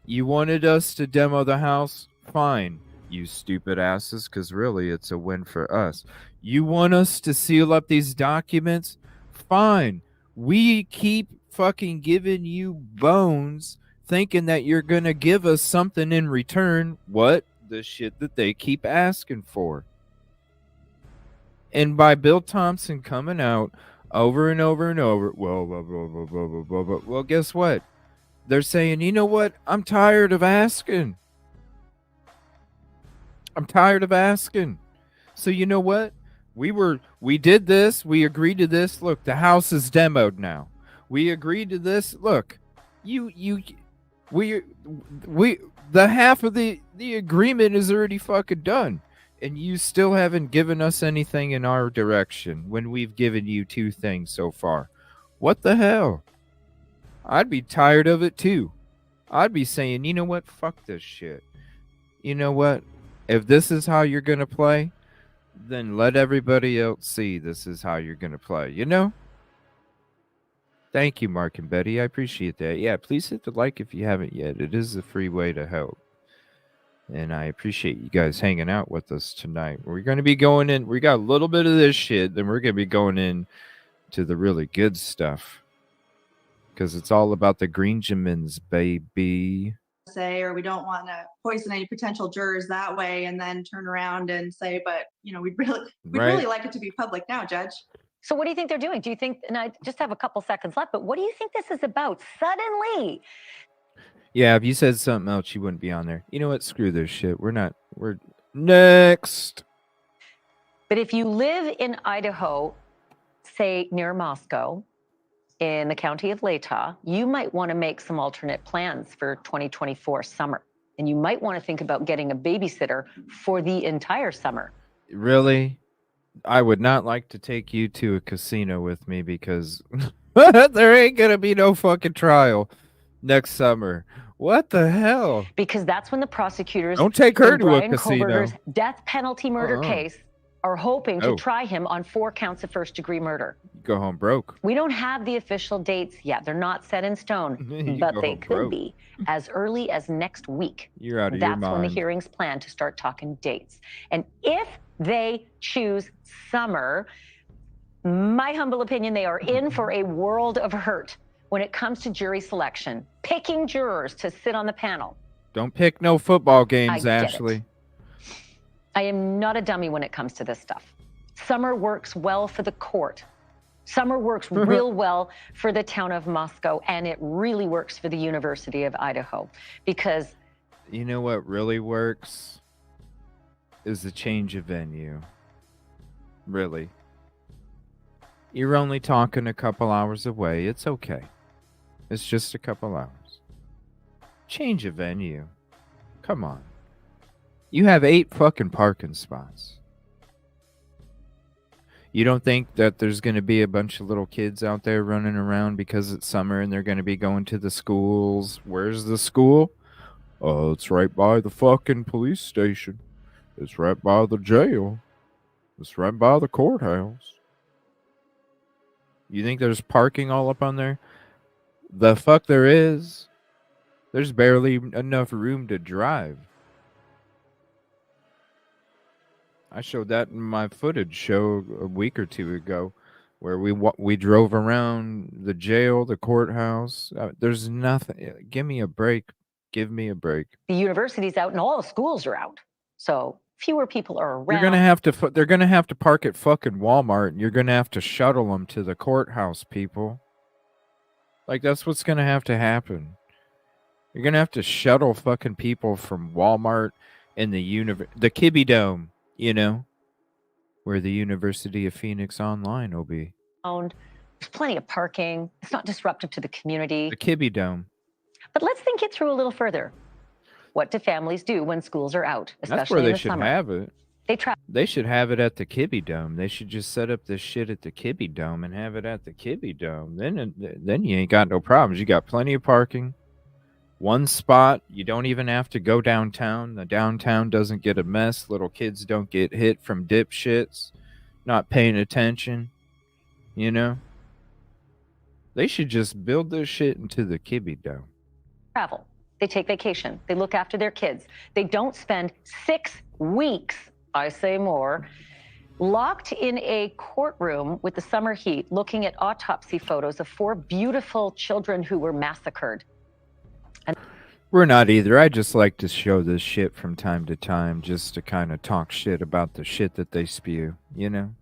You wanted us to demo the house? Fine, you stupid asses, because really it's a win for us. You want us to seal up these documents? Fine. We keep fucking giving you bones thinking that you're going to give us something in return. What? The shit that they keep asking for. And by Bill Thompson coming out over and over and over, well, guess what? They're saying, you know what? I'm tired of asking. I'm tired of asking. So you know what? We did this. We agreed to this. Look, the house is demoed now. We agreed to this. Look, we the half of the agreement is already fucking done. And you still haven't given us anything in our direction when we've given you 2 things so far. What the hell? I'd be tired of it too. I'd be saying, you know what? Fuck this shit. You know what? If this is how you're going to play, then let everybody else see this is how you're going to play, you know? Thank you, Mark and Betty. I appreciate that. Yeah, please hit the like if you haven't yet. It is a free way to help. And I appreciate you guys hanging out with us tonight. We're going to be going in. We got a little bit of this shit. Then we're going to be going in to the really good stuff. Because it's all about the Greenjamins, baby. Say, or we don't want to poison any potential jurors that way, and then turn around and say, but we'd really like it to be public now, Judge. So what do you think they're doing? Do you think, and I just have a couple seconds left, but what do you think this is about? Suddenly. Yeah, if you said something else, you wouldn't be on there. You know what? Screw this shit. We're next. But if you live in Idaho, say near Moscow, in the county of Latah, you might want to make some alternate plans for 2024 summer. And you might want to think about getting a babysitter for the entire summer. Really? I would not like to take you to a casino with me because there ain't going to be no fucking trial next summer. What the hell? Because that's when the prosecutors don't take her in to Brian a casino. Kohberger's death penalty murder case are hoping to try him on 4 counts of first-degree murder. You go home broke. We don't have the official dates yet. They're not set in stone, but they could be as early as next week. You're out of your mind. That's when the hearings plan to start talking dates. And if they choose summer, my humble opinion, they are in for a world of hurt when it comes to jury selection, picking jurors to sit on the panel. Don't pick no football games, Ashley. I am not a dummy when it comes to this stuff. Summer works well for the court. Summer works real well for the town of Moscow, and it really works for the University of Idaho because... You know what really works? Is the change of venue. Really. You're only talking a couple hours away. It's okay. It's just a couple hours. Change of venue. Come on. You have 8 fucking parking spots. You don't think that there's going to be a bunch of little kids out there running around because it's summer and they're going to be going to the schools? Where's the school? Oh, it's right by the fucking police station. It's right by the jail. It's right by the courthouse. You think there's parking all up on there? The fuck there is. There's barely enough room to drive. I showed that in my footage show a week or two ago where we drove around the jail, the courthouse. There's nothing. Give me a break. Give me a break. The university's out and all the schools are out. So fewer people are around. They're going to have to park at fucking Walmart and you're going to have to shuttle them to the courthouse, people. Like, that's what's going to have to happen. You're going to have to shuttle fucking people from Walmart and the Kibby Dome. You know, where the University of Phoenix Online will be. There's plenty of parking. It's not disruptive to the community. The Kibby Dome. But let's think it through a little further. What do families do when schools are out, especially That's where in they the should summer? have it. They should have it at the Kibby Dome. They should just set up this shit at the Kibby Dome and have it at the Kibby Dome. Then you ain't got no problems. You got plenty of parking. One spot. You don't even have to go downtown. The downtown doesn't get a mess. Little kids don't get hit from dipshits not paying attention. You know? They should just build this shit into the Kibby Dome. Travel. They take vacation. They look after their kids. They don't spend 6 weeks, I say more, locked in a courtroom with the summer heat, looking at autopsy photos of 4 beautiful children who were massacred. We're not either. I just like to show this shit from time to time just to kind of talk shit about the shit that they spew, you know?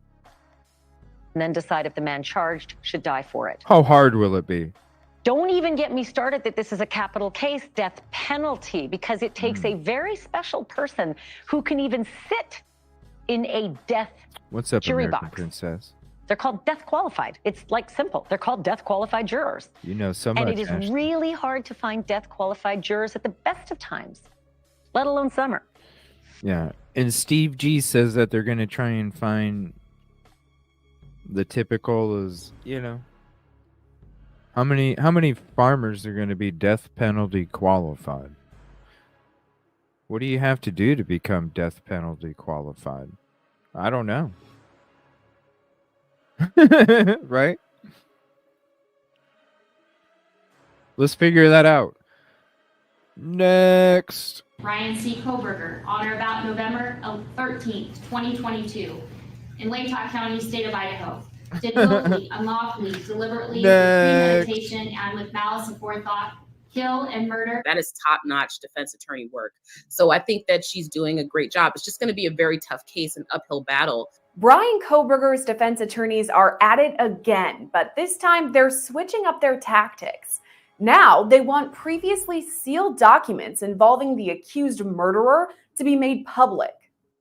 And then decide if the man charged should die for it. How hard will it be? Don't even get me started that this is a capital case, death penalty, because it takes a very special person who can even sit in a death What's up, jury American box. Princess? They're called death qualified. It's like simple. They're called death qualified jurors. You know so much, And it is Ashley. really hard to find death qualified jurors at the best of times, let alone summer. Yeah. And Steve G says that they're going to try and find the typical is, you know, how many farmers are going to be death penalty qualified? What do you have to do to become death penalty qualified? I don't know. Right? Let's figure that out. Next. Ryan C. Koberger, on or about November 13th, 2022, in Latah County, state of Idaho, did willfully, unlawfully, deliberately, with Next. premeditation, and with malice aforethought, kill and murder. That is top-notch defense attorney work. So I think that she's doing a great job. It's just going to be a very tough case, an uphill battle. Brian Koberger's defense attorneys are at it again, but this time they're switching up their tactics. Now they want previously sealed documents involving the accused murderer to be made public.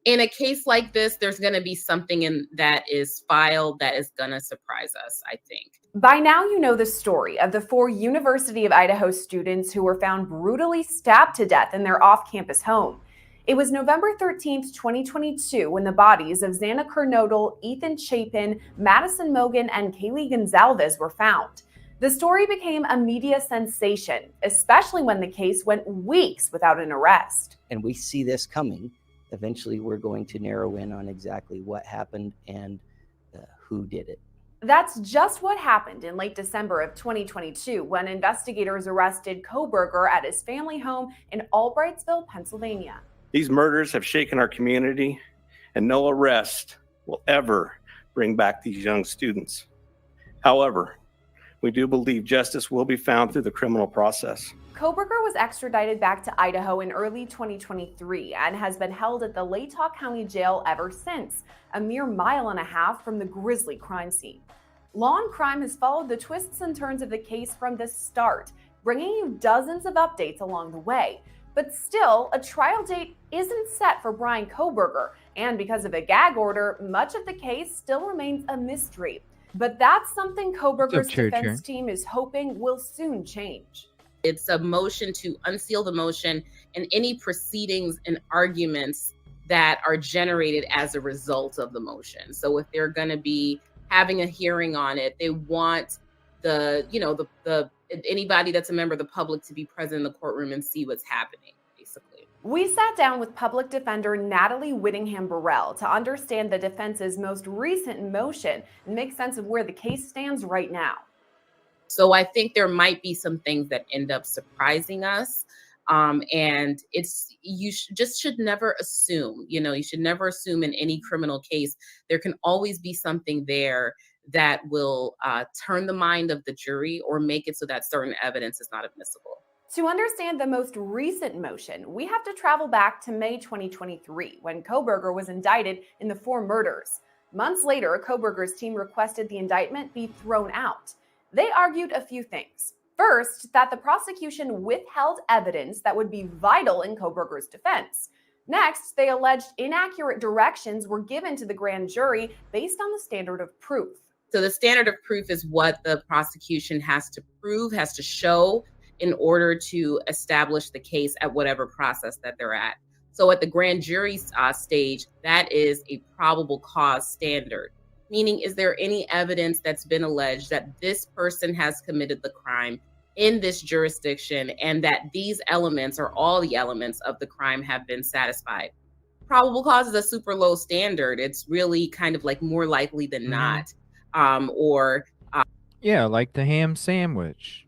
In a case like this, there's going to be something in that is filed that is going to surprise us, I think. By now, you know the story of the 4 University of Idaho students who were found brutally stabbed to death in their off-campus home. It was November 13th, 2022, when the bodies of Xana Kernodle, Ethan Chapin, Madison Mogan, and Kaylee Gonzalez were found. The story became a media sensation, especially when the case went weeks without an arrest. And we see this coming. Eventually, we're going to narrow in on exactly what happened and who did it. That's just what happened in late December of 2022 when investigators arrested Koberger at his family home in Albrightsville, Pennsylvania. These murders have shaken our community, and no arrest will ever bring back these young students. However, we do believe justice will be found through the criminal process. Koberger was extradited back to Idaho in early 2023 and has been held at the Latah County Jail ever since, a mere mile and a half from the grisly crime scene. Law and Crime has followed the twists and turns of the case from the start, bringing you dozens of updates along the way. But still, a trial date isn't set for Brian Koberger, and because of a gag order, much of the case still remains a mystery. But that's something Koberger's defense team is hoping will soon change. It's a motion to unseal the motion and any proceedings and arguments that are generated as a result of the motion. So if they're going to be having a hearing on it, they want anybody that's a member of the public to be present in the courtroom and see what's happening, basically. We sat down with public defender Natalie Whittingham-Burrell to understand the defense's most recent motion and make sense of where the case stands right now. So I think there might be some things that end up surprising us. And you should never assume, you should never assume in any criminal case. There can always be something there that will turn the mind of the jury or make it so that certain evidence is not admissible. To understand the most recent motion, we have to travel back to May 2023, when Koberger was indicted in the 4 murders. Months later, Koberger's team requested the indictment be thrown out. They argued a few things. First, that the prosecution withheld evidence that would be vital in Koberger's defense. Next, they alleged inaccurate directions were given to the grand jury based on the standard of proof. So the standard of proof is what the prosecution has to prove, has to show in order to establish the case at whatever process that they're at. So at the grand jury stage, that is a probable cause standard. Meaning, is there any evidence that's been alleged that this person has committed the crime in this jurisdiction and that these elements or all the elements of the crime have been satisfied? Probable cause is a super low standard. It's really kind of like more likely than not. Yeah, like the ham sandwich,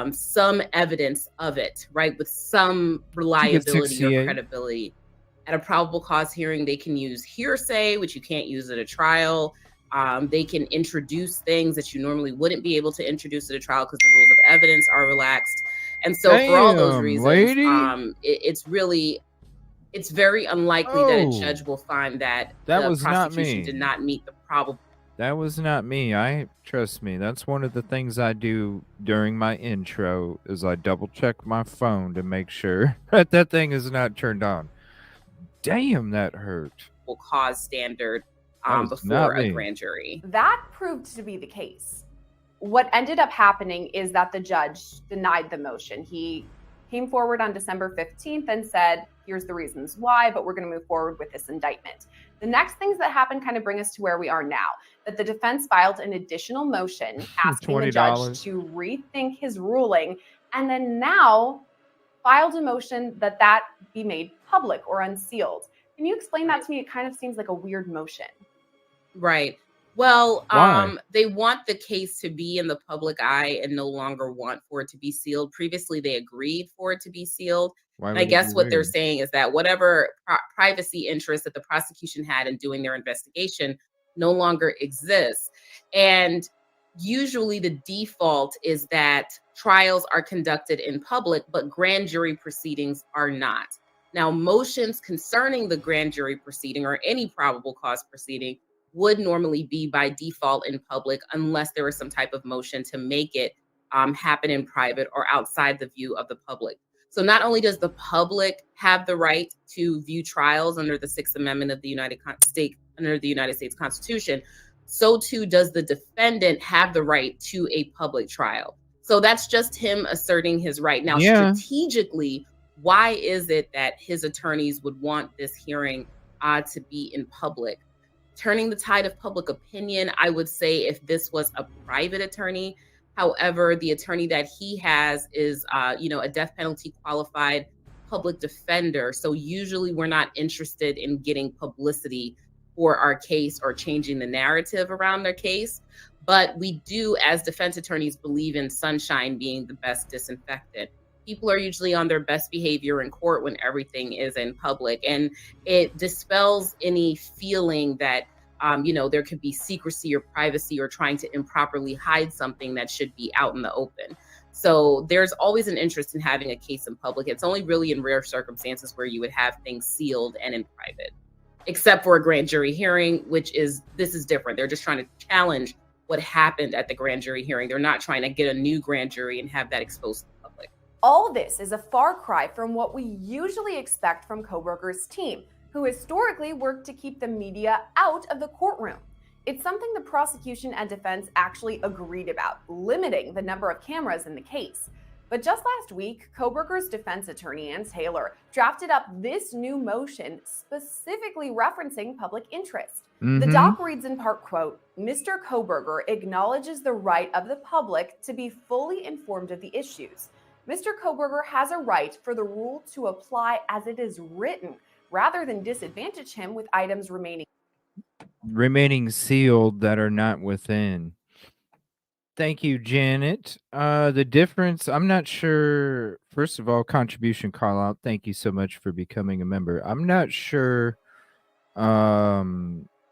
some evidence of it, right? With some reliability or credibility. At a probable cause hearing, they can use hearsay, which you can't use at a trial. They can introduce things that you normally wouldn't be able to introduce at a trial because the rules of evidence are relaxed. And so for all those reasons, it's very unlikely that a judge will find that the prosecution did not meet the probable. That was not me. Trust me, that's one of the things I do during my intro is I double check my phone to make sure that thing is not turned on. Damn, that hurt. Will cause standard before a grand jury. That proved to be the case. What ended up happening is that the judge denied the motion. He came forward on December 15th and said, here's the reasons why, but we're going to move forward with this indictment. The next things that happened kind of bring us to where we are now, that the defense filed an additional motion asking the judge to rethink his ruling, and then now filed a motion that be made public or unsealed. Can you explain that to me? It kind of seems like a weird motion. Right. Well, Why? they want the case to be in the public eye and no longer want for it to be sealed. Previously, they agreed for it to be sealed. Why And I would it be guess what they're weird? saying is that whatever privacy interest that the prosecution had in doing their investigation no longer exists. And usually the default is that trials are conducted in public, but grand jury proceedings are not. Now, motions concerning the grand jury proceeding or any probable cause proceeding would normally be by default in public unless there was some type of motion to make it happen in private or outside the view of the public. So not only does the public have the right to view trials under the Sixth Amendment of the United States Constitution, so too does the defendant have the right to a public trial. So that's just him asserting his right. Now, Yeah. strategically, why is it that his attorneys would want this hearing to be in public? Turning the tide of public opinion, I would say if this was a private attorney. However, the attorney that he has is, a death penalty qualified public defender. So usually we're not interested in getting publicity for our case or changing the narrative around their case. But we do, as defense attorneys, believe in sunshine being the best disinfectant. People are usually on their best behavior in court when everything is in public, and it dispels any feeling that there could be secrecy or privacy or trying to improperly hide something that should be out in the open. So there's always an interest in having a case in public. It's only really in rare circumstances where you would have things sealed and in private, except for a grand jury hearing, this is different. They're just trying to challenge what happened at the grand jury hearing. They're not trying to get a new grand jury and have that exposed to the public. All this is a far cry from what we usually expect from Kohberger's team, who historically worked to keep the media out of the courtroom. It's something the prosecution and defense actually agreed about, limiting the number of cameras in the case. But just last week, Kohberger's defense attorney, Ann Taylor, drafted up this new motion specifically referencing public interest. The doc reads in part, quote, "Mr. Kohberger acknowledges the right of the public to be fully informed of the issues. Mr. Kohberger has a right for the rule to apply as it is written, rather than disadvantage him with items remaining sealed that are not within." Thank you, Janet. The difference, I'm not sure. First of all, contribution call out. Thank you so much for becoming a member. I'm not sure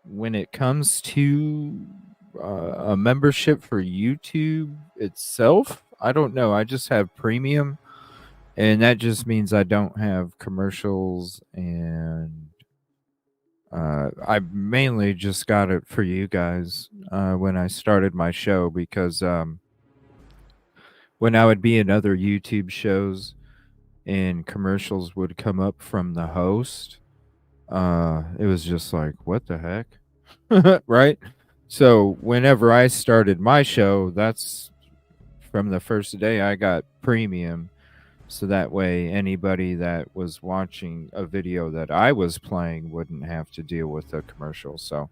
when it comes to a membership for YouTube itself. I don't know. I just have premium, and that just means I don't have commercials, and I mainly just got it for you guys when I started my show, because when I would be in other YouTube shows and commercials would come up from the host, it was just like, what the heck? Right? So whenever I started my show, that's from the first day I got premium. So that way anybody that was watching a video that I was playing wouldn't have to deal with a commercial. So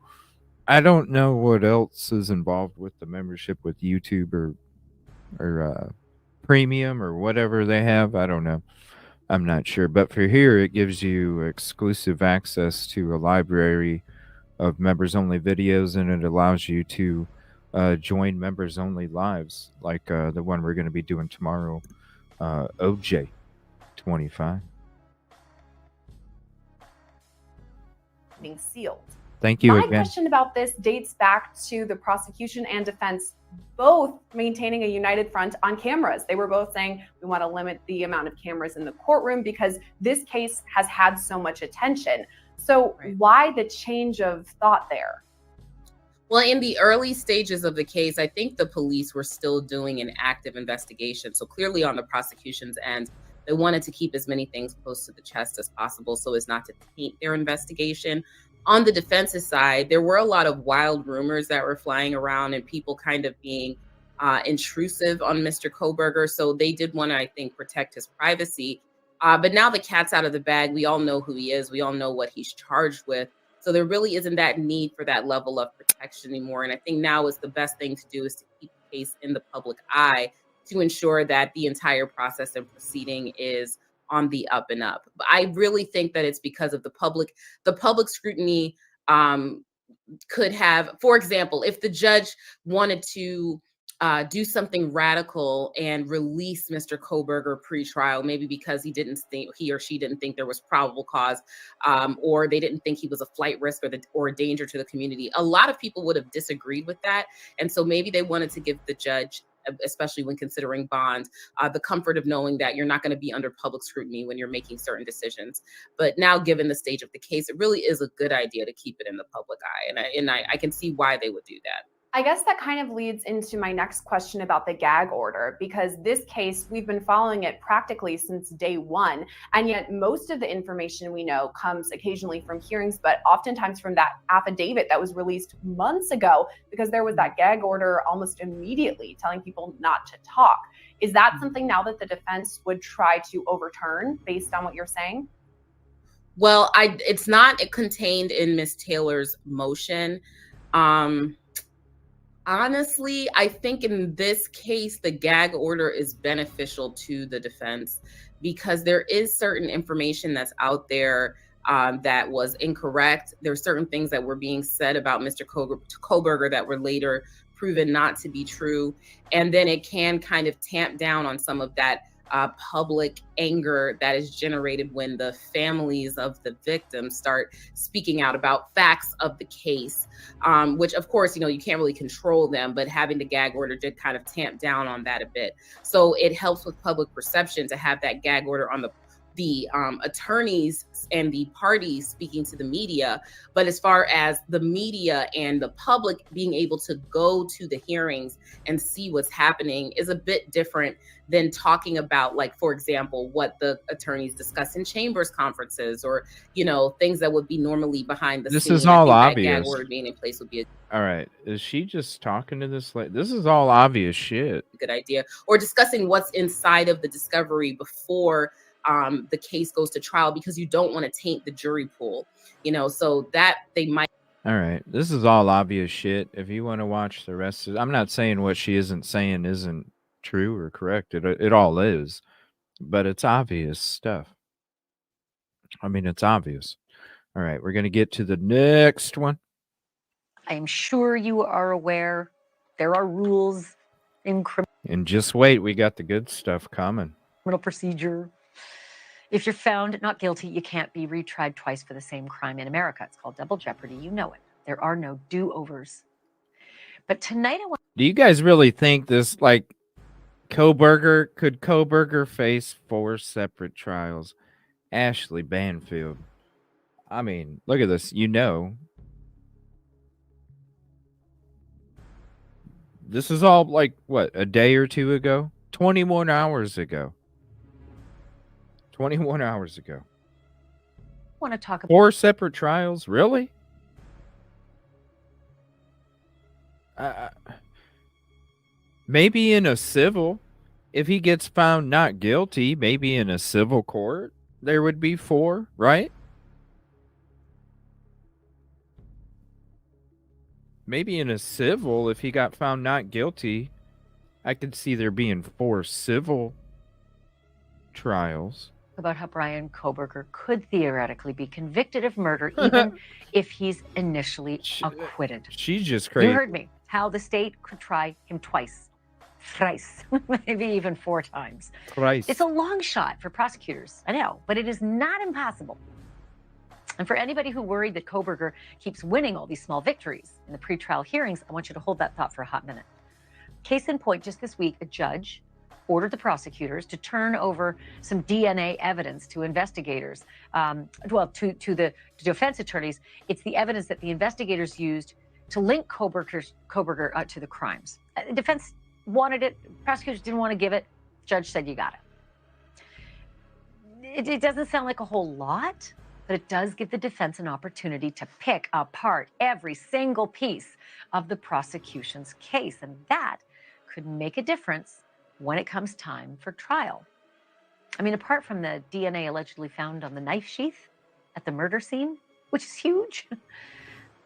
I don't know what else is involved with the membership with YouTube or premium or whatever they have. I don't know. I'm not sure. But for here, it gives you exclusive access to a library of members only videos, and it allows you to join members only lives, like the one we're going to be doing tomorrow, OJ25. being sealed. Thank you My again. question about this dates back to the prosecution and defense both maintaining a united front on cameras. They were both saying we want to limit the amount of cameras in the courtroom because this case has had so much attention. So why the change of thought there? Well, in the early stages of the case, I think the police were still doing an active investigation. So clearly on the prosecution's end, they wanted to keep as many things close to the chest as possible so as not to taint their investigation. On the defense's side, there were a lot of wild rumors that were flying around and people kind of being intrusive on Mr. Kohberger. So they did want to, I think, protect his privacy. But now the cat's out of the bag. We all know who he is. We all know what he's charged with. So there really isn't that need for that level of protection anymore. And I think now is the best thing to do is to keep the case in the public eye to ensure that the entire process and proceeding is on the up and up. But I really think that it's because of the public scrutiny could have, for example, if the judge wanted to do something radical and release Mr. Koberger pre-trial, maybe because he or she didn't think there was probable cause, or they didn't think he was a flight risk or a danger to the community. A lot of people would have disagreed with that, and so maybe they wanted to give the judge, especially when considering bond, the comfort of knowing that you're not going to be under public scrutiny when you're making certain decisions. But now, given the stage of the case, it really is a good idea to keep it in the public eye, and I can see why they would do that. I guess that kind of leads into my next question about the gag order, because this case, we've been following it practically since day one. And yet most of the information we know comes occasionally from hearings, but oftentimes from that affidavit that was released months ago, because there was that gag order almost immediately telling people not to talk. Is that something now that the defense would try to overturn based on what you're saying? Well, it's not contained in Ms. Taylor's motion. Honestly, I think in this case, the gag order is beneficial to the defense because there is certain information that's out there that was incorrect. There are certain things that were being said about Mr. Koberger that were later proven not to be true. And then it can kind of tamp down on some of that public anger that is generated when the families of the victims start speaking out about facts of the case, which of course, you can't really control them, but having the gag order did kind of tamp down on that a bit. So it helps with public perception to have that gag order on the attorneys and the parties speaking to the media. But as far as the media and the public being able to go to the hearings and see what's happening is a bit different than talking about, like, for example, what the attorneys discuss in chambers conferences or, things that would be normally behind the This scene. is all I think obvious. that gag order being in place would be All right. Is she just talking to this? This is all obvious shit. good idea. Or discussing what's inside of the discovery before the case goes to trial, because you don't want to taint the jury pool, so that they might. All right. This is all obvious shit. If you want to watch the rest of it, I'm not saying what she isn't saying isn't true or correct. It all is, but it's obvious stuff. I mean, it's obvious. All right. We're going to get to the next one. I am sure you are aware there are rules in And just wait. We got the good stuff coming. criminal procedure. If you're found not guilty, you can't be retried twice for the same crime in America. It's called double jeopardy. You know it. There are no do-overs. But tonight I want. Do you guys really think this, could Koberger face 4 separate trials? Ashley Banfield. I mean, look at this. This is all a day or two ago? 21 hours ago. 21 hours ago. I want to talk about 4 separate trials? Really? Maybe in a civil, if he gets found not guilty, maybe in a civil court, there would be 4, right? Maybe in a civil, if he got found not guilty, I could see there being 4 civil trials. About how Brian Koberger could theoretically be convicted of murder even if he's initially acquitted. She's just crazy. You heard me. How the state could try him twice, thrice, maybe even 4 times. Thrice. It's a long shot for prosecutors, I know, but it is not impossible. And for anybody who worried that Koberger keeps winning all these small victories in the pretrial hearings, I want you to hold that thought for a hot minute. Case in point, just this week, a judge ordered the prosecutors to turn over some DNA evidence to investigators, to the defense attorneys. It's the evidence that the investigators used to link Koberger to the crimes. The defense wanted it, prosecutors didn't want to give it. Judge said, you got it. It doesn't sound like a whole lot, but it does give the defense an opportunity to pick apart every single piece of the prosecution's case, and that could make a difference when it comes time for trial. I mean, apart from the DNA allegedly found on the knife sheath at the murder scene, which is huge,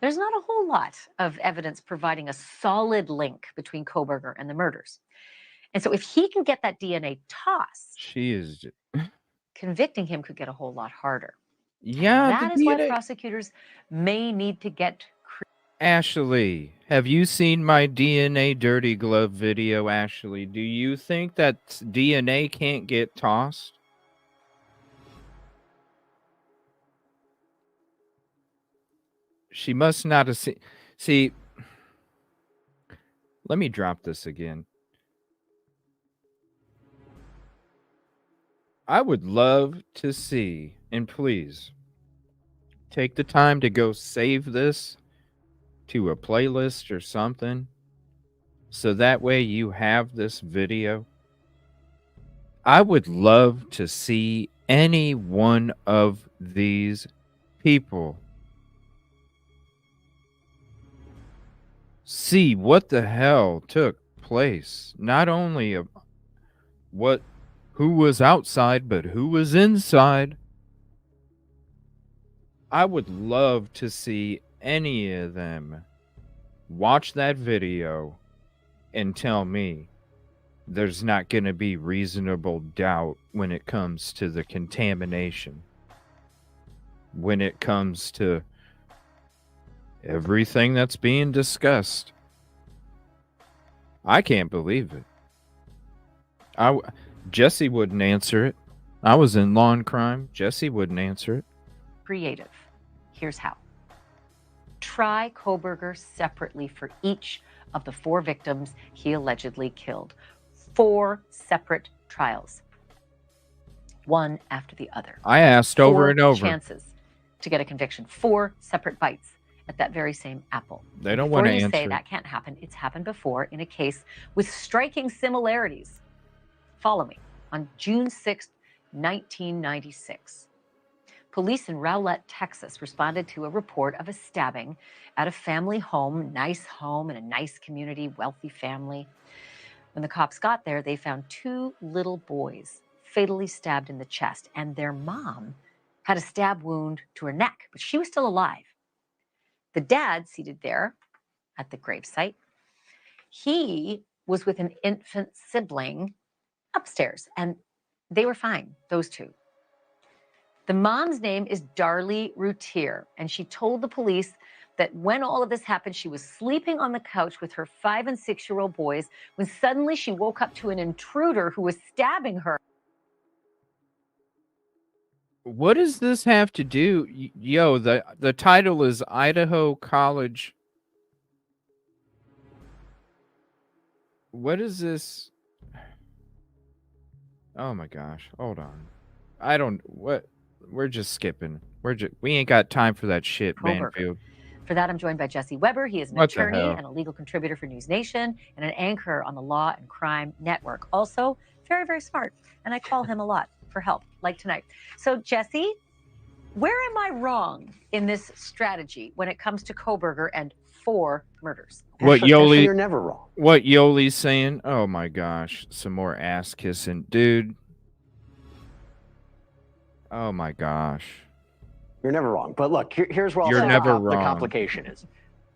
there's not a whole lot of evidence providing a solid link between Koberger and the murders. And so if he can get that DNA tossed, convicting him could get a whole lot harder. Yeah, and that is why prosecutors may need to get Ashley, have you seen my DNA dirty glove video, Ashley? Do you think that DNA can't get tossed? She must not have seen. See, let me drop this again. I would love to see, and please take the time to go save this to a playlist or something, so that way you have this video. I would love to see any one of these people see what the hell took place. Not only who was outside, but who was inside. I would love to see any of them watch that video and tell me there's not going to be reasonable doubt when it comes to the contamination, when it comes to everything that's being discussed. I can't believe it. Jesse wouldn't answer it. I was in law and crime. Jesse wouldn't answer it. Creative. Here's how. Try Koberger separately for each of the 4 victims he allegedly killed. 4 separate trials. One after the other. I asked over 4 and over. chances to get a conviction. 4 separate bites at that very same apple. They don't want to Before you say answer. that can't happen, it's happened before in a case with striking similarities. Follow me. On June 6th, 1996, police in Rowlett, Texas responded to a report of a stabbing at a family home, nice home in a nice community, wealthy family. When the cops got there, they found 2 little boys fatally stabbed in the chest, and their mom had a stab wound to her neck, but she was still alive. The dad, seated there at the gravesite, he was with an infant sibling upstairs, and they were fine, those 2. The mom's name is Darlie Routier, and she told the police that when all of this happened, she was sleeping on the couch with her 5- and 6-year-old boys when suddenly she woke up to an intruder who was stabbing her. What does this have to do? Yo, the title is Idaho College. What is this? Oh my gosh. Hold on. We're just skipping. We ain't got time for that shit, Koberger. Banfield. For that, I'm joined by Jesse Weber. He is an What the attorney hell? and a legal contributor for News Nation and an anchor on the Law and Crime Network. Also, very, very smart. And I call him a lot for help, like tonight. So, Jesse, where am I wrong in this strategy when it comes to Koberger and 4 murders? What Yoli? You're never wrong. What Yoli's saying? Oh my gosh, some more ass kissing, dude. Oh my gosh. You're never wrong. But look, here's where I'll You're say never the wrong. complication is.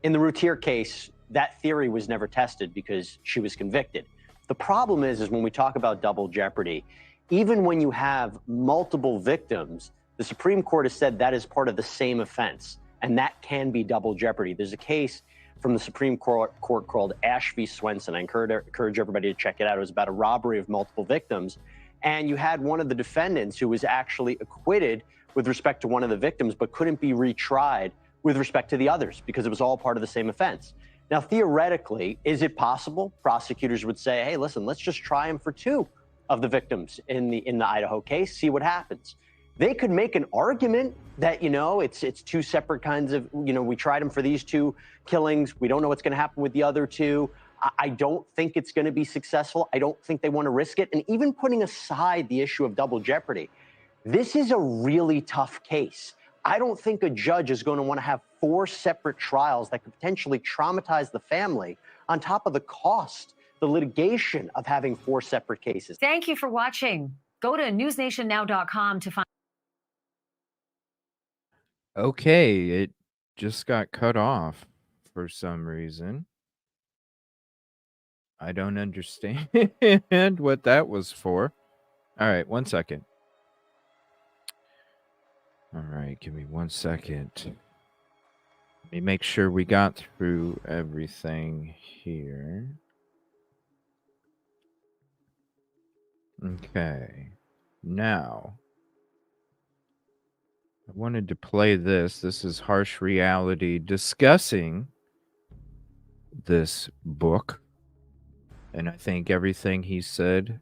In the Routier case, that theory was never tested because she was convicted. The problem is when we talk about double jeopardy, even when you have multiple victims, the Supreme Court has said that is part of the same offense, and that can be double jeopardy. There's a case from the Supreme Court called Ash v. Swenson. I encourage everybody to check it out. It was about a robbery of multiple victims, and you had one of the defendants who was actually acquitted with respect to one of the victims, but couldn't be retried with respect to the others because it was all part of the same offense. Now, theoretically, is it possible prosecutors would say, hey, listen, let's just try him for 2 of the victims in the Idaho case, see what happens. They could make an argument that, it's 2 separate kinds of, we tried him for these 2 killings. We don't know what's going to happen with the other 2. I don't think it's going to be successful. I don't think they want to risk it. And even putting aside the issue of double jeopardy, this is a really tough case. I don't think a judge is going to want to have 4 separate trials that could potentially traumatize the family on top of the cost, the litigation of having 4 separate cases. Thank you for watching. Go to newsnationnow.com to find. Okay, it just got cut off for some reason. I don't understand what that was for. All right, 1 second. All right, give me 1 second. Let me make sure we got through everything here. Okay. Now, I wanted to play this. This is Harsh Reality discussing this book. And I think everything he said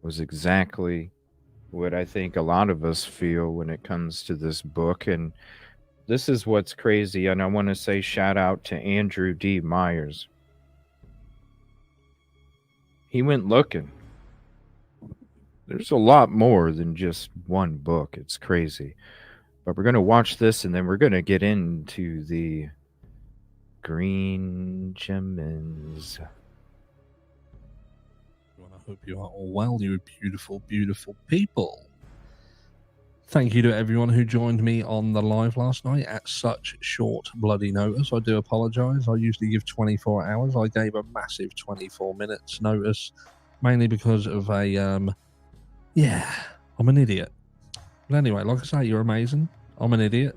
was exactly what I think a lot of us feel when it comes to this book. And this is what's crazy. And I want to say shout out to Andrew D. Myers. He went looking. There's a lot more than just one book. It's crazy. But we're going to watch this and then we're going to get into the Greenjamins. I hope you are all well, you beautiful, beautiful people. Thank you to everyone who joined me on the live last night at such short bloody notice. I do apologise. I usually give 24 hours. I gave a massive 24 minutes notice, mainly because of a, I'm an idiot. But anyway, like I say, you're amazing. I'm an idiot.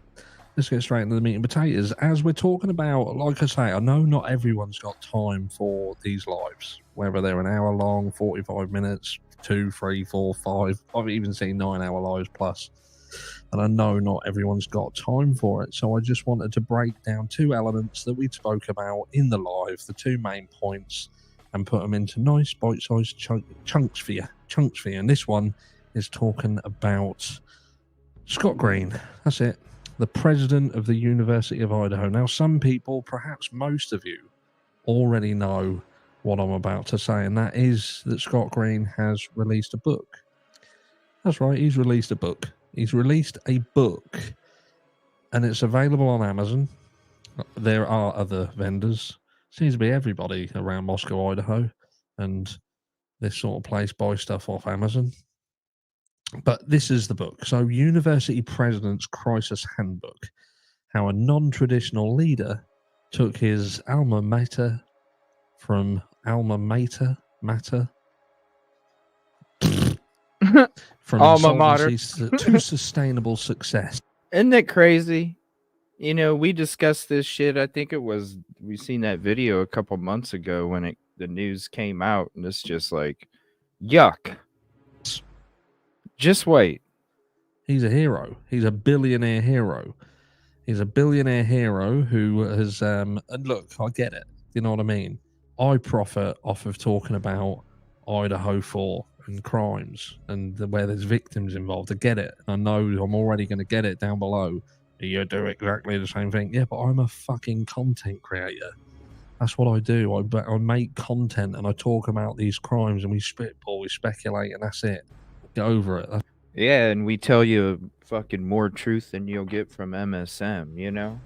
Let's get straight into the meat and potatoes. As we're talking about, like I say, I know not everyone's got time for these lives, whether they're an hour long, 45 minutes, 2, 3, 4, 5. I've even seen 9-hour lives plus. And I know not everyone's got time for it. So I just wanted to break down 2 elements that we spoke about in the live, the 2 main points, and put them into nice bite-sized chunks for you. And this one is talking about Scott Green. That's it. The president of the University of Idaho. Now, some people, perhaps most of you, already know what I'm about to say, and that is that Scott Green has released a book. That's right, he's released a book. He's released a book, and it's available on Amazon. There are other vendors. Seems to be everybody around Moscow, Idaho, and this sort of place buys stuff off Amazon. But this is the book. So, University President's Crisis Handbook. How a non-traditional leader took his alma mater from alma mater from Alma mater insolvency to sustainable success. Isn't it crazy? You know, we discussed this shit. I think it was, we seen that video a couple months ago when the news came out, and it's just like, yuck. Just wait. He's a hero. He's a billionaire hero. He's a billionaire hero who has, and look, I get it. You know what I mean? I profit off of talking about Idaho4 and crimes and where there's victims involved. I get it. I know I'm already going to get it down below. You do exactly the same thing. Yeah, but I'm a fucking content creator. That's what I do. I make content and I talk about these crimes and we spitball, we speculate, and that's it. Get over it. Yeah, and we tell you fucking more truth than you'll get from MSM, you know?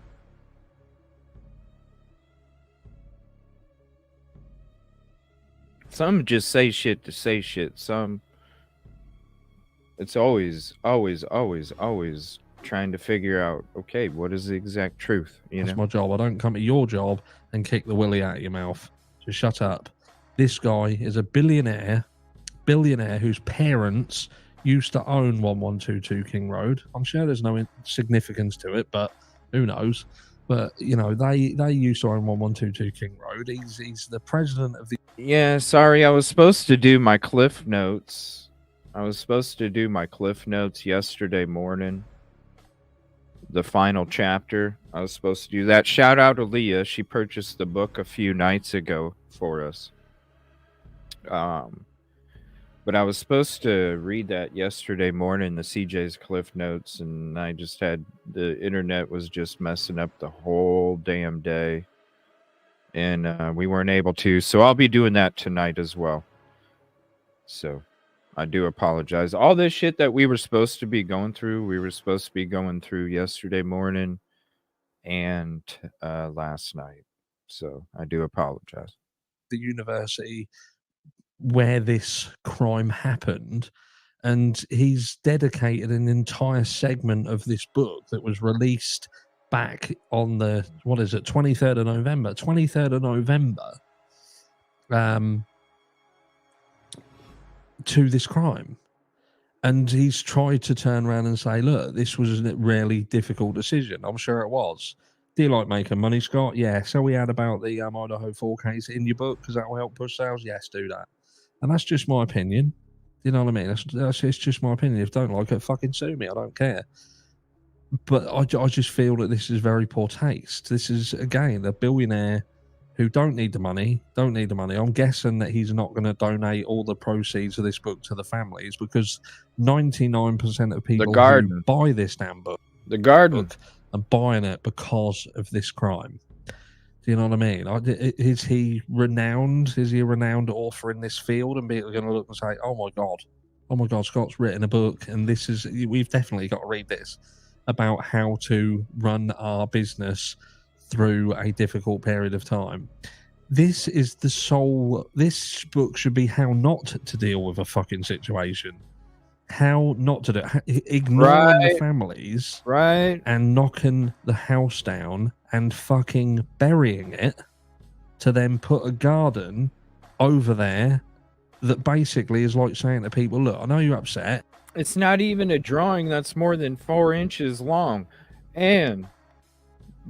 Some just say shit to say shit. Some, it's always trying to figure out, okay, what is the exact truth? That's my job. I don't come to your job and kick the willy out of your mouth. Just shut up. This guy is a billionaire whose parents used to own 1122 King Road. I'm sure there's no significance to it, but who knows? But, you know, they used to own 1122 King Road. He's the president of the... Yeah, sorry, I was supposed to do my Cliff Notes. Yesterday morning. The final chapter. I was supposed to do that. Shout out to Leah. She purchased the book a few nights ago for us. But I was supposed to read that yesterday morning, the CJ's Cliff Notes, and I just had, the internet was just messing up the whole damn day. And we weren't able to. So I'll be doing that tonight as well. So I do apologize. All this shit that we were supposed to be going through yesterday morning and last night. So I do apologize. The university where this crime happened, and he's dedicated an entire segment of this book that was released back on the 23rd of November to this crime. And he's tried to turn around and say, look, this was a really difficult decision. I'm sure it was. Do you like making money, Scott? Yeah. So we had about the Idaho4 case in your book because that will help push sales. Yes, do that. And that's just my opinion. You know what I mean? That's it's just my opinion. If you don't like it, fucking sue me. I don't care. But I just feel that this is very poor taste. This is, again, a billionaire who don't need the money. I'm guessing that he's not going to donate all the proceeds of this book to the families because 99% of people who buy this damn book, are buying it because of this crime. Do you know what I mean? Is he renowned? Is he a renowned author in this field? And people are going to look and say, oh my God, Scott's written a book, and we've definitely got to read this about how to run our business through a difficult period of time. This book should be how not to deal with a fucking situation. How not to do it. Ignoring the families. Right. And knocking the house down and fucking burying it to then put a garden over there that basically is like saying to people, look, I know you're upset. It's not even a drawing that's more than 4 inches long. And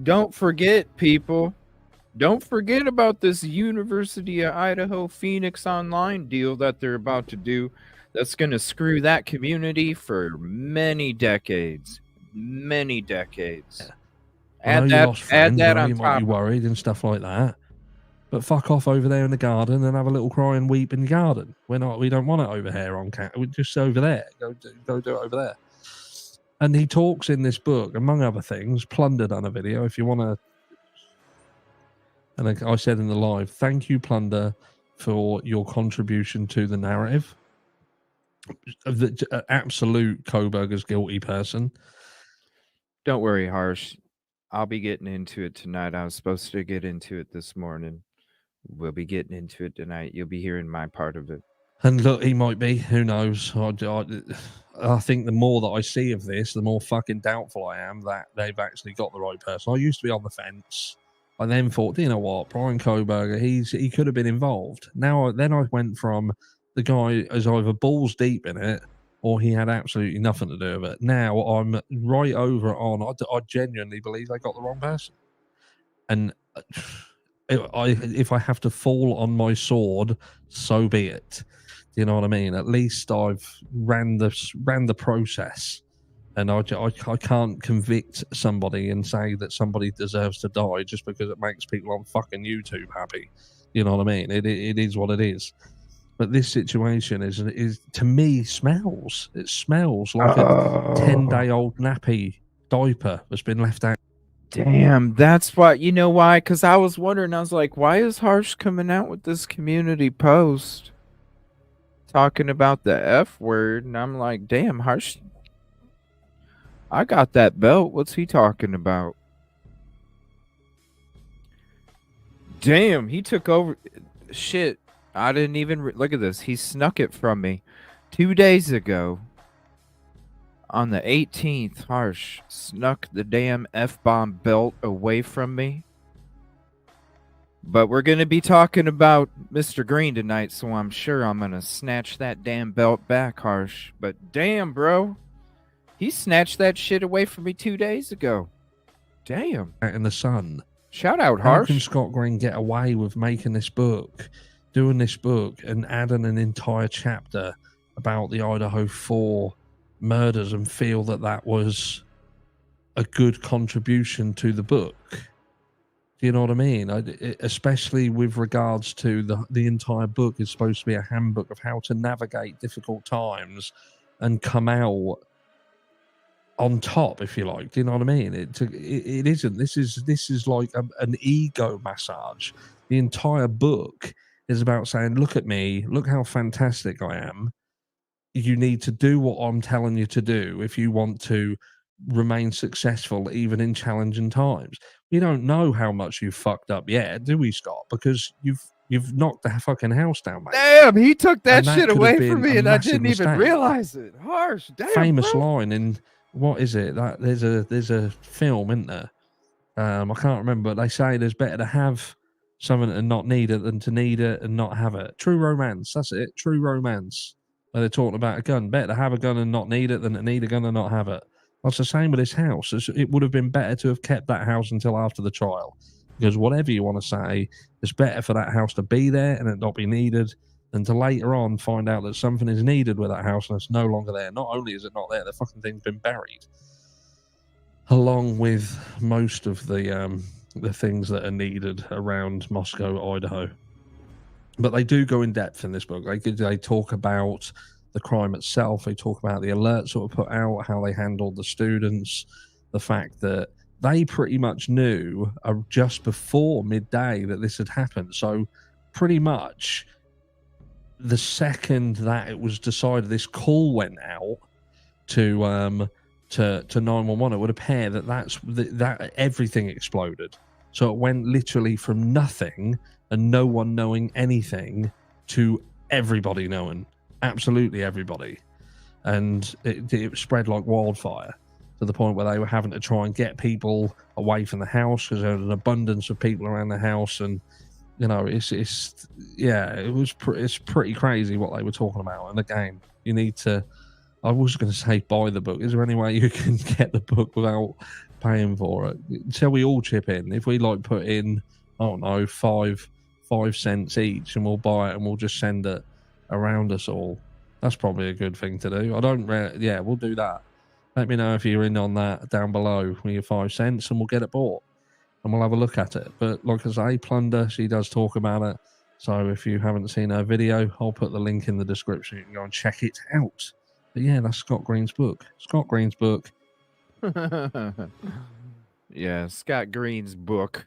don't forget, people, don't forget about this University of Idaho Phoenix Online deal that they're about to do. That's going to screw that community for many decades. Many decades. I know you lost friends, add that I know on you might top. be worried and stuff like that. But fuck off over there in the garden and have a little cry and weep in the garden. We don't want it over here on camera. We're just over there. Go do it over there. And he talks in this book, among other things, Plunder done a video. If you want to, and I said in the live, thank you, Plunder, for your contribution to the narrative. The absolute Koberger's guilty person. Don't worry, Harsh. I'll be getting into it tonight. I was supposed to get into it this morning. We'll be getting into it tonight. You'll be hearing my part of it. And look, he might be. Who knows? I think the more that I see of this, the more fucking doubtful I am that they've actually got the right person. I used to be on the fence. I then thought, you know what, Brian Koberger, he could have been involved. Then I went from the guy is either balls deep in it or he had absolutely nothing to do with it. Now I'm right over on. I genuinely believe they got the wrong person. And if I have to fall on my sword, so be it. Do you know what I mean? At least I've ran the process, and I can't convict somebody and say that somebody deserves to die just because it makes people on fucking YouTube happy. You know what I mean? It is what it is. But this situation is to me smells. It smells like a 10-day-old nappy diaper that's been left out. Damn, that's why. You know why? Because I was wondering. I was like, why is Harsh coming out with this community post talking about the F word? And I'm like, damn, Harsh, I got that belt. What's he talking about? Damn, he took over. Shit, I didn't even look at this. He snuck it from me 2 days ago. On the 18th, Harsh snuck the damn F-bomb belt away from me. But we're going to be talking about Mr. Green tonight, so I'm sure I'm going to snatch that damn belt back, Harsh. But damn, bro, he snatched that shit away from me 2 days ago. Damn. In the sun. Shout out, How Harsh. can Scott Green get away with making this book, doing this book, and adding an entire chapter about the Idaho4 murders and feel that was a good contribution to the book? Do you know what I mean? Especially with regards to the entire book is supposed to be a handbook of how to navigate difficult times and come out on top, if you like. Do you know what I mean? It isn't. This is like an ego massage. The entire book is about saying, look at me, look how fantastic I am. You need to do what I'm telling you to do if you want to remain successful even in challenging times. We don't know how much you've fucked up yet, do we, Scott? Because you've knocked the fucking house down, mate. Damn, he took that shit could away have from been me a and I massive didn't even mistake. realize it. Harsh, damn, Famous bro. line in, what is it? That there's a film, isn't there? I can't remember, but they say there's better to have something and not need it than to need it and not have it. True Romance, that's it. True Romance. where they're talking about a gun. Better to have a gun and not need it than to need a gun and not have it. That's the same with this house. It would have been better to have kept that house until after the trial. Because whatever you want to say, it's better for that house to be there and it not be needed than to later on find out that something is needed with that house and it's no longer there. Not only is it not there, the fucking thing's been buried. Along with most of the things that are needed around Moscow, Idaho. But they do go in depth in this book. They talk about the crime itself. They talk about the alerts that were put out, how they handled the students, the fact that they pretty much knew just before midday that this had happened. So pretty much the second that it was decided, this call went out to 911, it would appear that everything exploded. So it went literally from nothing and no one knowing anything to everybody knowing, absolutely everybody. And it spread like wildfire to the point where they were having to try and get people away from the house because there was an abundance of people around the house. And, you know, it's pretty crazy what they were talking about. And again, you need to, I was going to say buy the book. Is there any way you can get the book without paying for it? Shall we all chip in? If we like put in, I don't know, 5 cents each, and we'll buy it and we'll just send it around us all. That's probably a good thing to do. We'll do that. Let me know if you're in on that down below with your 5 cents, and we'll get it bought and we'll have a look at it. But like I say, Plunder, she does talk about it. So if you haven't seen her video, I'll put the link in the description. You can go and check it out. But yeah, that's Scott Green's book. Scott Green's book. Yeah, Scott Green's book.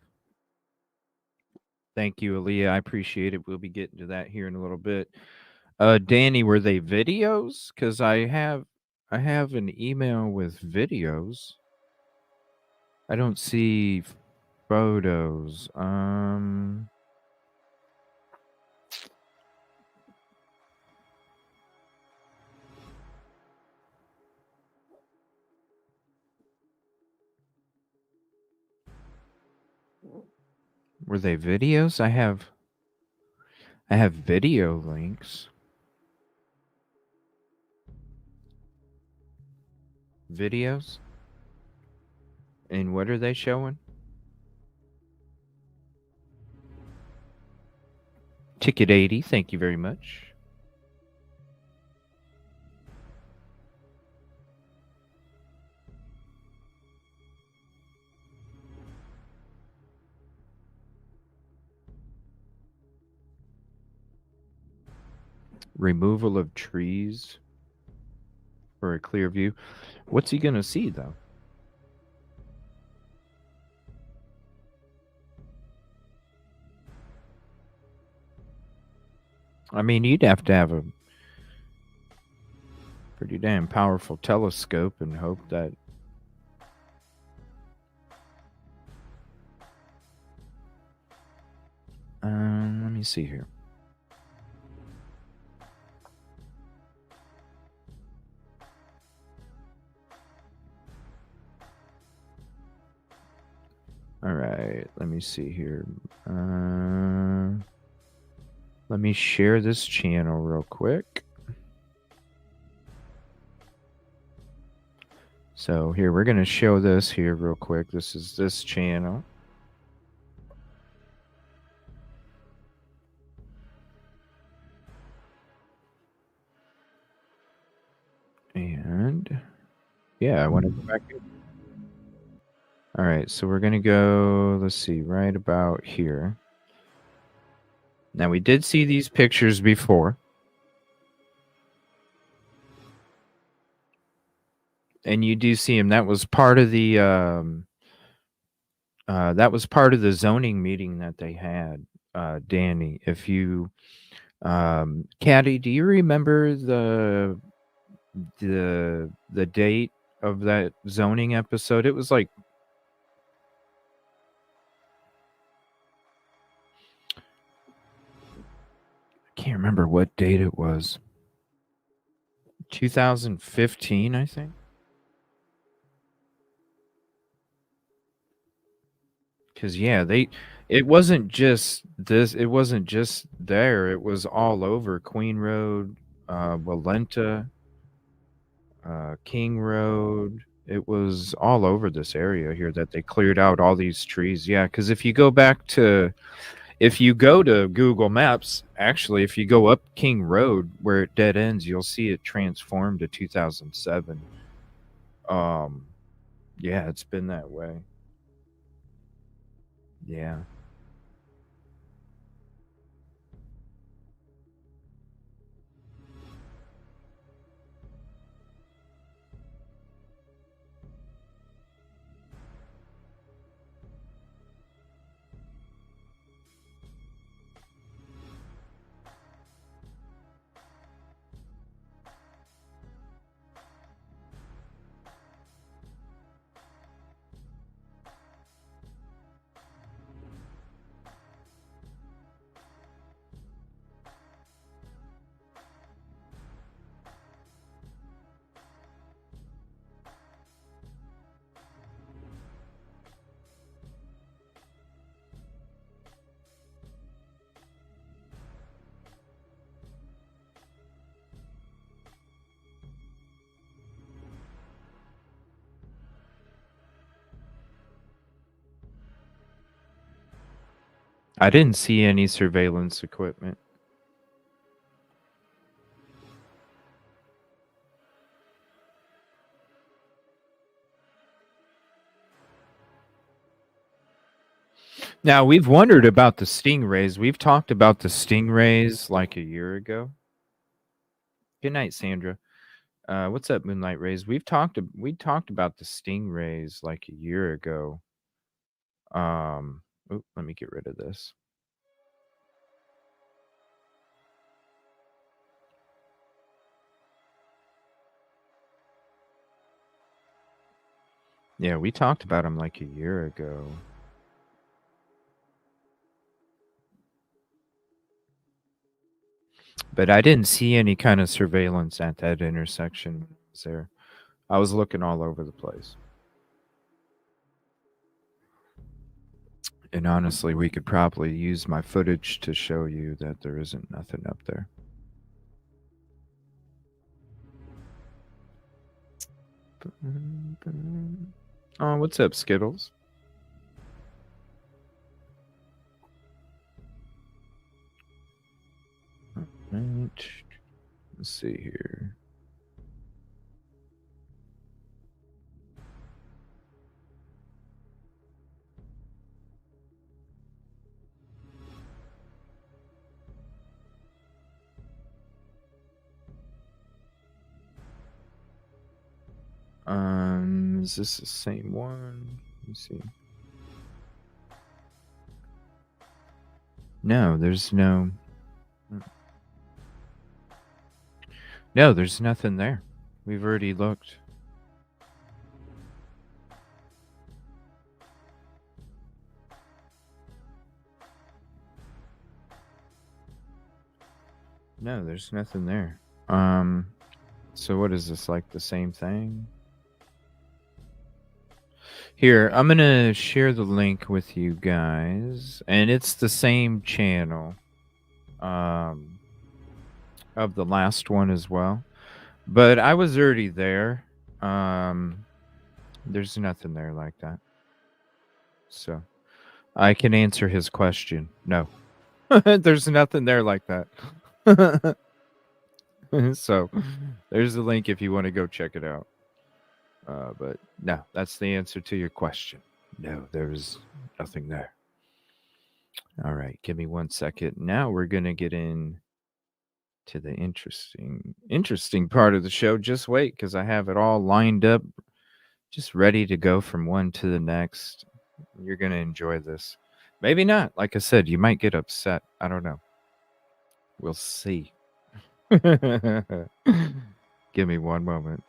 Thank you, Aaliyah. I appreciate it. We'll be getting to that here in a little bit. Danny, were they videos? Because I have an email with videos. I don't see photos. Were they videos? I have video links. Videos? And what are they showing? Ticket 80, thank you very much. Removal of trees for a clear view. What's he gonna see though? I mean, you'd have to have a pretty damn powerful telescope and hope that let me see here. All right, let me see here. Let me share this channel real quick. So here, we're going to show this here real quick. This is this channel. And yeah, I want to go back in. All right, so we're going to go, let's see, right about here. Now, we did see these pictures before. And you do see them. That was part of the zoning meeting that they had, Danny. If you Caddy, do you remember the date of that zoning episode? It was like I can't remember what date it was. 2015, I think. Because yeah, it wasn't just this, it wasn't just there, it was all over Queen Road, Walenta, King Road. It was all over this area here that they cleared out all these trees. Yeah, because if you go to Google Maps, actually, if you go up King Road where it dead ends, you'll see it transformed to 2007. Yeah, it's been that way. Yeah. I didn't see any surveillance equipment. Now, we've wondered about the stingrays. We've talked about the stingrays like a year ago. Good night, Sandra. What's up, Moonlight Rays? We talked about the stingrays like a year ago. Let me get rid of this. Yeah, we talked about them like a year ago. But I didn't see any kind of surveillance at that intersection there. I was looking all over the place. And honestly, we could probably use my footage to show you that there isn't nothing up there. Oh, what's up, Skittles? Right. Let's see here. Is this the same one? Let me see. No, there's no. No, there's nothing there. We've already looked. No, there's nothing there. So what is this, like the same thing? Here, I'm gonna share the link with you guys, and it's the same channel of the last one as well. But I was already there. There's nothing there like that. So I can answer his question. No. There's nothing there like that. So there's the link if you want to go check it out. But no, that's the answer to your question. No, there's nothing there. All right, give me 1 second. Now we're gonna get in to the interesting part of the show. Just wait, because I have it all lined up, just ready to go from one to the next. You're gonna enjoy this. Maybe not. Like I said, you might get upset. I don't know. We'll see. Give me one moment.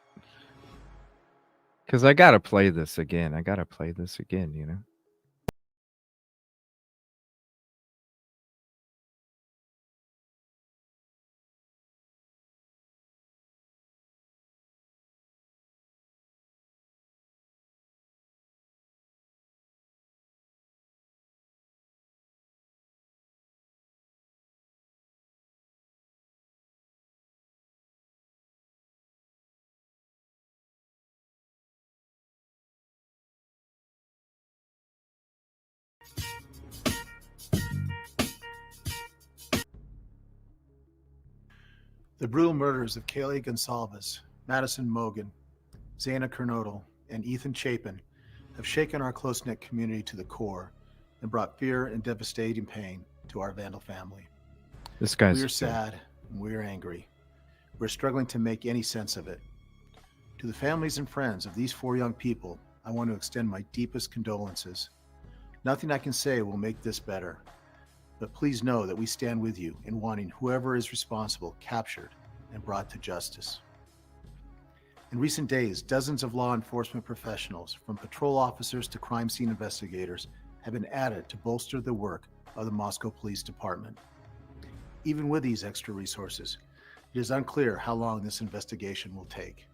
Because I got to play this again. You know? The brutal murders of Kaylee Gonsalves, Madison Mogan, Zana Kernodle, and Ethan Chapin have shaken our close-knit community to the core and brought fear and devastating pain to our Vandal family. This guy's We are sad and we are angry. We're struggling to make any sense of it. To the families and friends of these 4 young people, I want to extend my deepest condolences. Nothing I can say will make this better, but please know that we stand with you in wanting whoever is responsible captured and brought to justice. In recent days, dozens of law enforcement professionals, from patrol officers to crime scene investigators, have been added to bolster the work of the Moscow Police Department. Even with these extra resources, it is unclear how long this investigation will take.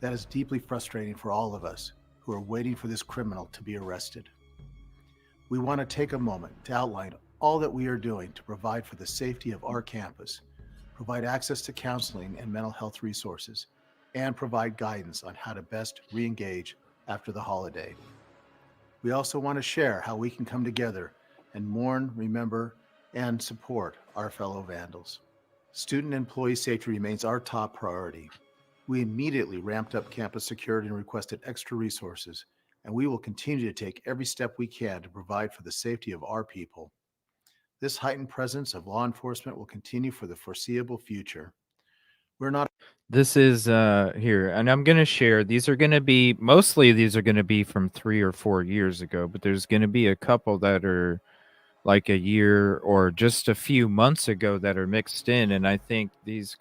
That is deeply frustrating for all of us who are waiting for this criminal to be arrested. We want to take a moment to outline all that we are doing to provide for the safety of our campus, provide access to counseling and mental health resources, and provide guidance on how to best re-engage after the holiday. We also want to share how we can come together and mourn, remember, and support our fellow Vandals. Student and employee safety remains our top priority. We immediately ramped up campus security and requested extra resources, and we will continue to take every step we can to provide for the safety of our people. This heightened presence of law enforcement will continue for the foreseeable future. We're not. This is here, and I'm gonna share. These are gonna be mostly these are gonna be from 3 or 4 years ago, but there's gonna be a couple that are like a year or just a few months ago that are mixed in, and I think these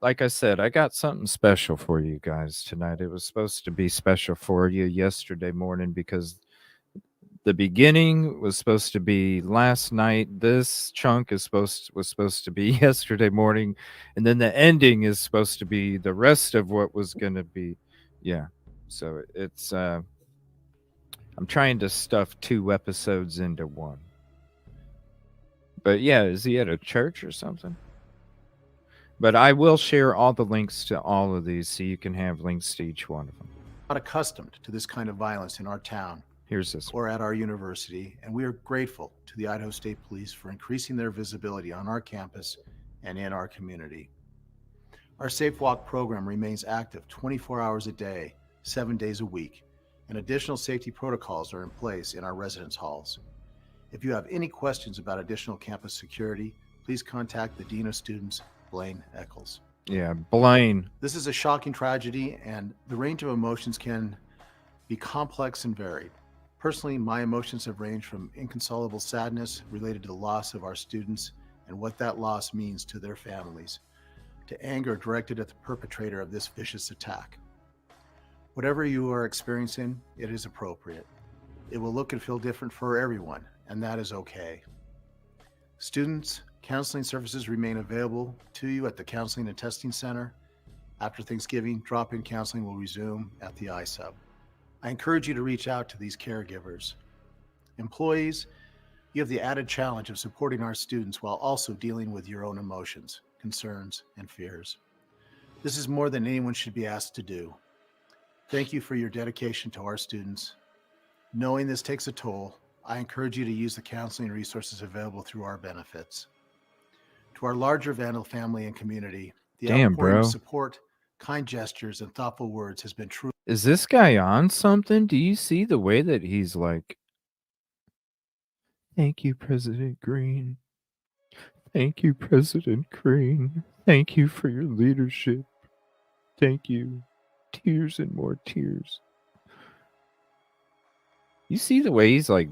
like I said, I got something special for you guys tonight. It was supposed to be special for you yesterday morning because the beginning was supposed to be last night. This chunk was supposed to be yesterday morning, and then the ending is supposed to be the rest of what was going to be. Yeah. So it's I'm trying to stuff 2 episodes into one. But yeah, is he at a church or something? But I will share all the links to all of these so you can have links to each one of them. Not accustomed to this kind of violence in our town. Here's this or at our university, and we are grateful to the Idaho State Police for increasing their visibility on our campus and in our community. Our Safe Walk program remains active 24 hours a day, 7 days a week, and additional safety protocols are in place in our residence halls. If you have any questions about additional campus security, please contact the Dean of Students, Blaine Eccles. Yeah, Blaine. This is a shocking tragedy, and the range of emotions can be complex and varied. Personally, my emotions have ranged from inconsolable sadness related to the loss of our students and what that loss means to their families, to anger directed at the perpetrator of this vicious attack. Whatever you are experiencing, it is appropriate. It will look and feel different for everyone, and that is okay. Students, counseling services remain available to you at the Counseling and Testing Center. After Thanksgiving, drop-in counseling will resume at the iSub. I encourage you to reach out to these caregivers. Employees, you have the added challenge of supporting our students while also dealing with your own emotions, concerns, and fears. This is more than anyone should be asked to do. Thank you for your dedication to our students. Knowing this takes a toll, I encourage you to use the counseling resources available through our benefits. To our larger Vandal family and community, the outpouring of support, kind gestures, and thoughtful words has been true. Is this guy on something? Do you see the way that he's like, thank you, President Green. Thank you, President Green. Thank you for your leadership. Thank you. Tears and more tears. You see the way he's like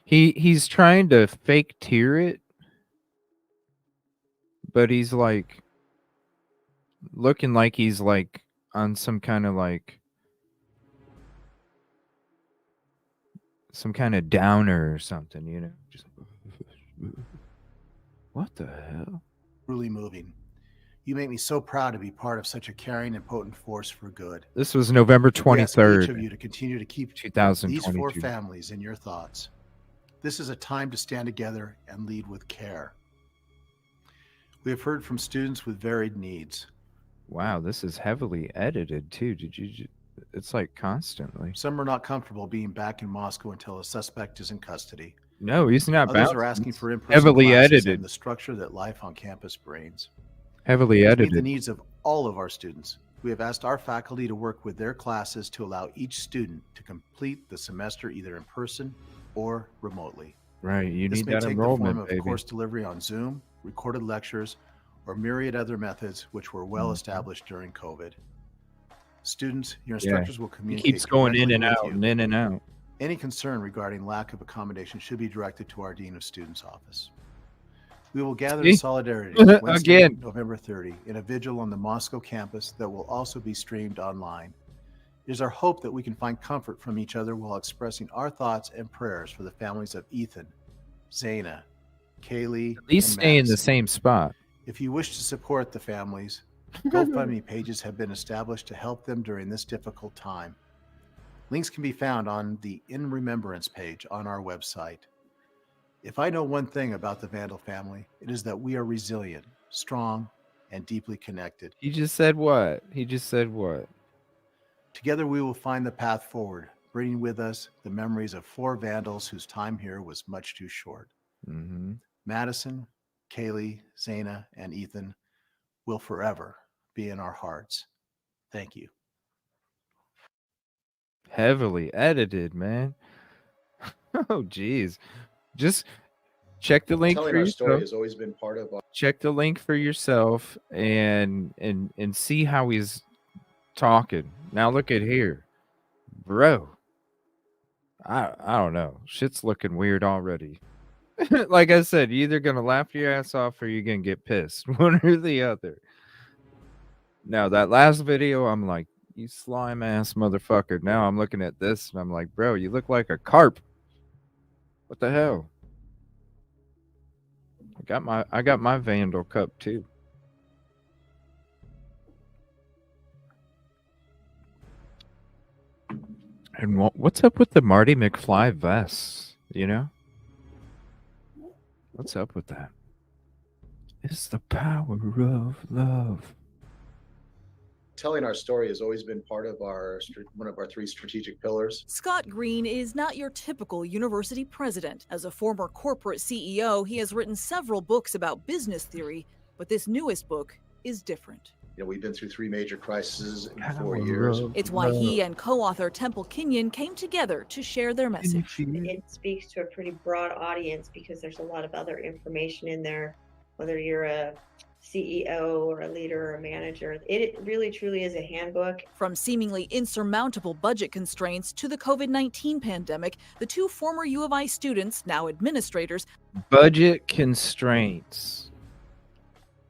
he's trying to fake tear it, but he's like looking like he's like on some kind of like some kind of downer or something, you know? Just what the hell? Truly moving. You make me so proud to be part of such a caring and potent force for good. This was November 23rd. We ask each of you to continue to keep 2022. these 4 families in your thoughts. This is a time to stand together and lead with care. We have heard from students with varied needs. Wow, this is heavily edited too. It's like constantly. Some are not comfortable being back in Moscow until a suspect is in custody. No, he's not Others bouncing. are asking for in-person Heavily classes edited. and the structure that life on campus brings. Heavily To meet the edited. needs of all of our students, we have asked our faculty to work with their classes to allow each student to complete the semester either in person or remotely. Right, you This need may that take the form enrollment, of baby. course delivery on Zoom, recorded lectures, or myriad other methods which were well established during COVID. Students, your Yeah, instructors will he communicate keeps going in directly and with out you. and in and out. Any concern regarding lack of accommodation should be directed to our Dean of Students office. We will gather in See? solidarity Wednesday, Again. November 30, in a vigil on the Moscow campus that will also be streamed online. It is our hope that we can find comfort from each other while expressing our thoughts and prayers for the families of Ethan, Zaina, Kaylee, At least and stay in the Madison. same spot. If you wish to support the families, GoFundMe pages have been established to help them during this difficult time. Links can be found on the In Remembrance page on our website. If I know one thing about the Vandal family, it is that we are resilient, strong, and deeply connected. He just said what? He just said what? Together we will find the path forward, bringing with us the memories of 4 Vandals whose time here was much too short. Mm-hmm. Madison, Kaylee, Zaina, and Ethan will forever be in our hearts. Thank you. Heavily edited, man. Oh, geez. Just check the link Telling for our story yourself. has always been part of our... Check the link for yourself and see how he's talking. Now look at here. Bro. I don't know. Shit's looking weird already. Like I said, you're either gonna laugh your ass off or you're gonna get pissed. One or the other. Now that last video, I'm like, you slime ass motherfucker. Now I'm looking at this and I'm like, bro, you look like a carp. What the hell? I got my Vandal cup too. And what's up with the Marty McFly vests? You know? What's up with that? It's the power of love. Telling our story has always been part of our one of our 3 strategic pillars. Scott Green is not your typical university president. As a former corporate CEO, he has written several books about business theory, but this newest book is different. You know, we've been through 3 major crises in 4 years. It's why he and co-author Temple Kenyon came together to share their message. It speaks to a pretty broad audience because there's a lot of other information in there, whether you're a CEO or a leader or a manager. It really truly is a handbook. From seemingly insurmountable budget constraints to the COVID-19 pandemic, the 2 former U of I students, now administrators, Budget constraints.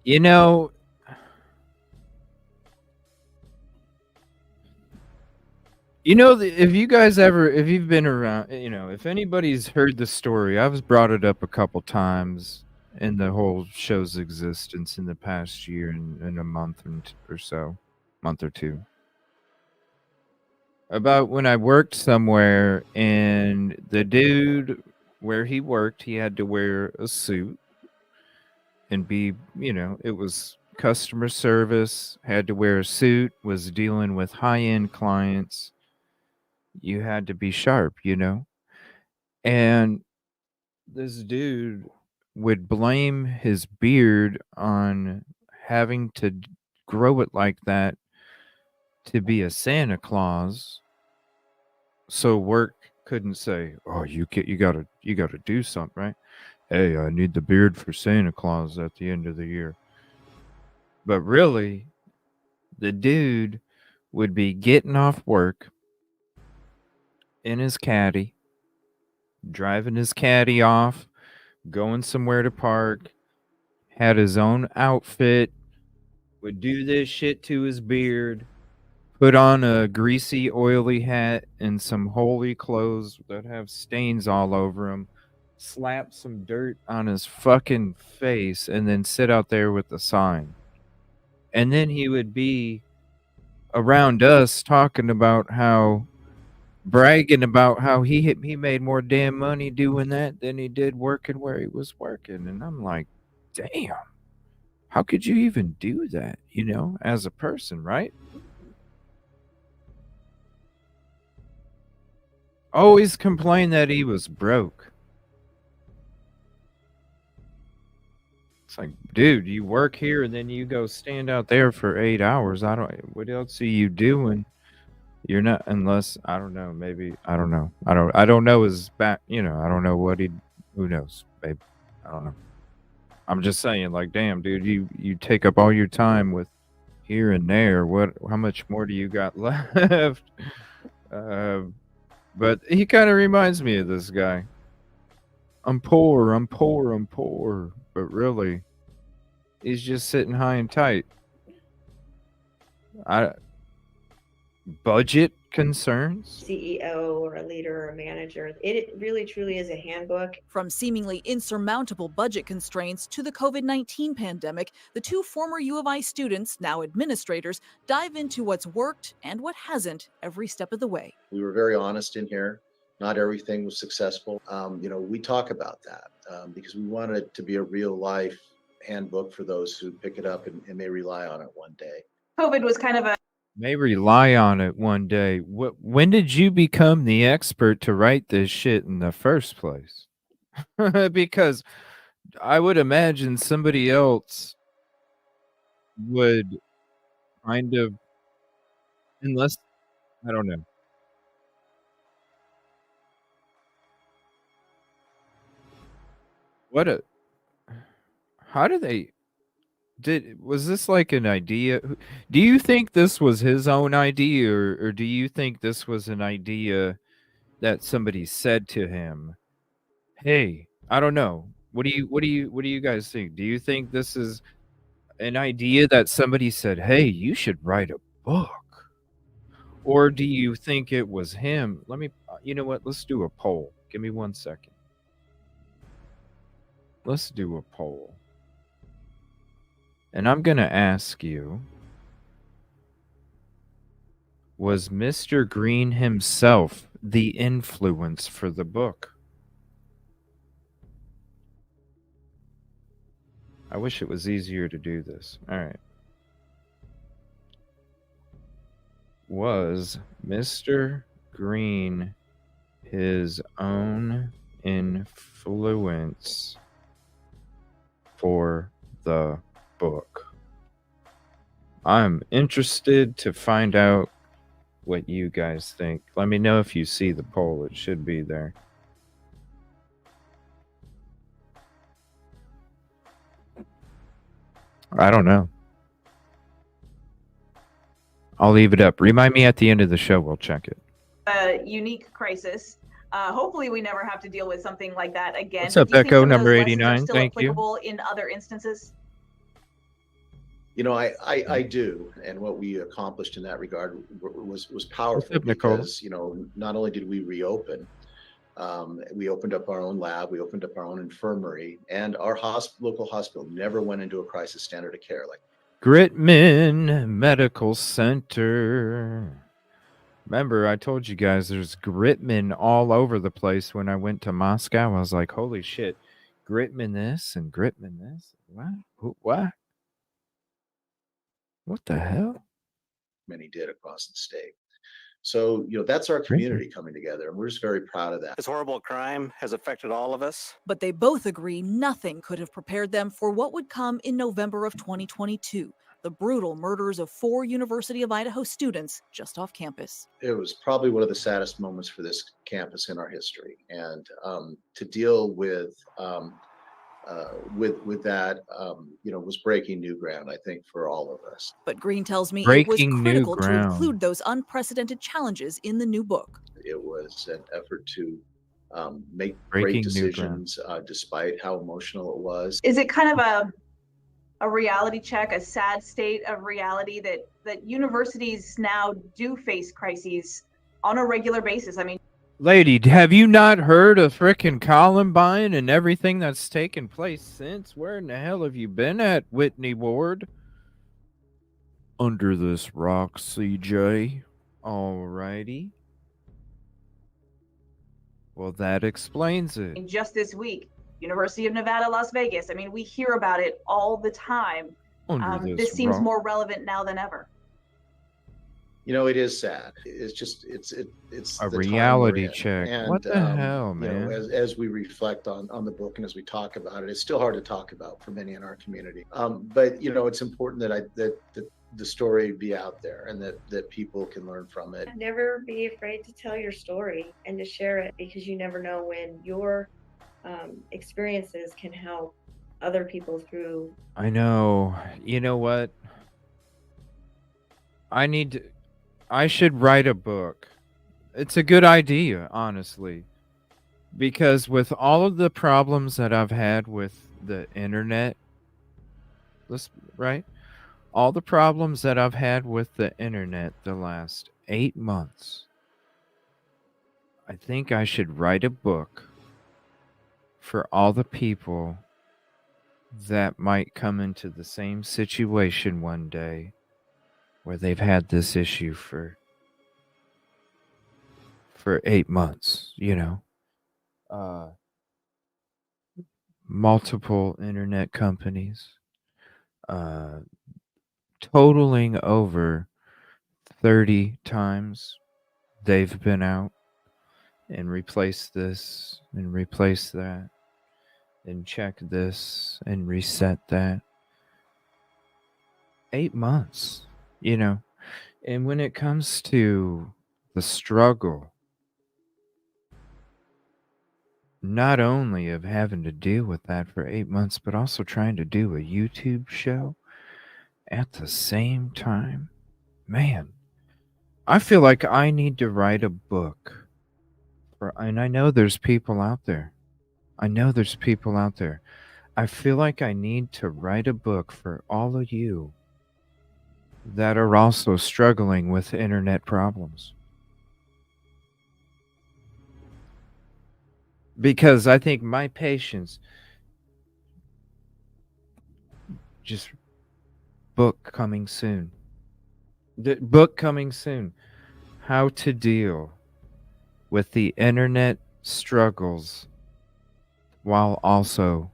You know, if you've been around, if anybody's heard the story, I've brought it up a couple times in the whole show's existence in the past year and a month or two. About when I worked somewhere and the dude where he worked, he had to wear a suit and be, it was customer service, had to wear a suit, was dealing with high-end clients. You had to be sharp, And this dude would blame his beard on having to grow it like that to be a Santa Claus. So work couldn't say, "Oh, you gotta do something, right? Hey, I need the beard for Santa Claus at the end of the year." But really, the dude would be getting off work in his caddy, driving his caddy off, going somewhere to park, had his own outfit, would do this shit to his beard, put on a greasy, oily hat and some holy clothes that have stains all over him, slap some dirt on his fucking face, and then sit out there with the sign. And then he would be around us talking about bragging about how he made more damn money doing that than he did working where he was working. And I'm like, damn, how could you even do that, as a person, right? Always complained that he was broke. It's like, dude, you work here and then you go stand out there for 8 hours. What else are you doing? You're not, unless, I don't know, maybe, I don't know. I don't know his back, I don't know who knows, babe. I don't know. I'm just saying, like, damn, dude, you take up all your time with here and there. How much more do you got left? But he kind of reminds me of this guy. I'm poor. But really, he's just sitting high and tight. Budget concerns? CEO or a leader or a manager. It really truly is a handbook. From seemingly insurmountable budget constraints to the COVID-19 pandemic, the two former U of I students, now administrators, dive into what's worked and what hasn't every step of the way. We were very honest in here. Not everything was successful. We talk about that because we wanted it to be a real life handbook for those who pick it up and may rely on it one day. COVID was kind of a May rely on it one day. When did you become the expert to write this shit in the first place? Because I would imagine somebody else would kind of, unless, I don't know. How do they, was this like an idea? Do you think this was his own idea, or do you think this was an idea that somebody said to him? Hey, I don't know. What do you guys think? Do you think this is an idea that somebody said, "Hey, you should write a book"? Or do you think it was him? You know what? Let's do a poll. Give me 1 second. Let's do a poll. And I'm going to ask you, was Mr. Green himself the influence for the book? I wish it was easier to do this. All right. Was Mr. Green his own influence for the book? I'm interested to find out what you guys think. Let me know if you see the poll. It should be there. I don't know. I'll leave it up. Remind me at the end of the show. We'll check it. a unique crisis. Hopefully we never have to deal with something like that again. What's up, Do you think Echo some of those number lessons are 89? still Thank you. applicable in other instances? I do, and what we accomplished in that regard was powerful up, Nicole? because not only did we reopen, we opened up our own lab, we opened up our own infirmary, and our local hospital never went into a crisis standard of care. Like Gritman Medical Center. Remember, I told you guys there's Gritman all over the place when I went to Moscow. I was like, holy shit, Gritman this and Gritman this. What? What? What the hell? many did across the state. So, that's our community coming together, and we're just very proud of that. This horrible crime has affected all of us. But they both agree nothing could have prepared them for what would come in November of 2022, the brutal murders of 4 University of Idaho students just off campus. It was probably one of the saddest moments for this campus in our history, and to deal with that, was breaking new ground, I think, for all of us. But Green tells me it Breaking was new critical to ground. include those unprecedented challenges in the new book. It was an effort to make Breaking great new ground. decisions despite how emotional it was. Is it kind of a reality check, a sad state of reality that universities now do face crises on a regular basis? I mean, Lady, have you not heard of frickin' Columbine and everything that's taken place since? Where in the hell have you been at, Whitney Ward? Under this rock, CJ. Alrighty. Well, that explains it. just this week, University of Nevada, Las Vegas. I mean, we hear about it all the time. Under This seems rock. more relevant now than ever. it is sad. It's just it's A the time we're reality in. check. And What the hell, you know, man? as we reflect on the book and as we talk about it, it's still hard to talk about for many in our community. But it's important that the story be out there and that people can learn from it. Never be afraid to tell your story and to share it, because you never know when your experiences can help other people through. I know. You know what? I should write a book. It's a good idea, honestly. Because with all of the problems that I've had with the internet, right? All the problems that I've had with the internet the last 8 months, I think I should write a book for all the people that might come into the same situation one day where they've had this issue for 8 months, multiple internet companies, totaling over 30 times they've been out and replaced this and replaced that and checked this and reset that. 8 months, And when it comes to the struggle, not only of having to deal with that for 8 months, but also trying to do a YouTube show at the same time, man, I feel like I need to write a book and I know there's people out there. I feel like I need to write a book for all of you that are also struggling with internet problems. Because I think my patience, just book coming soon. The book coming soon. How to deal with the internet struggles while also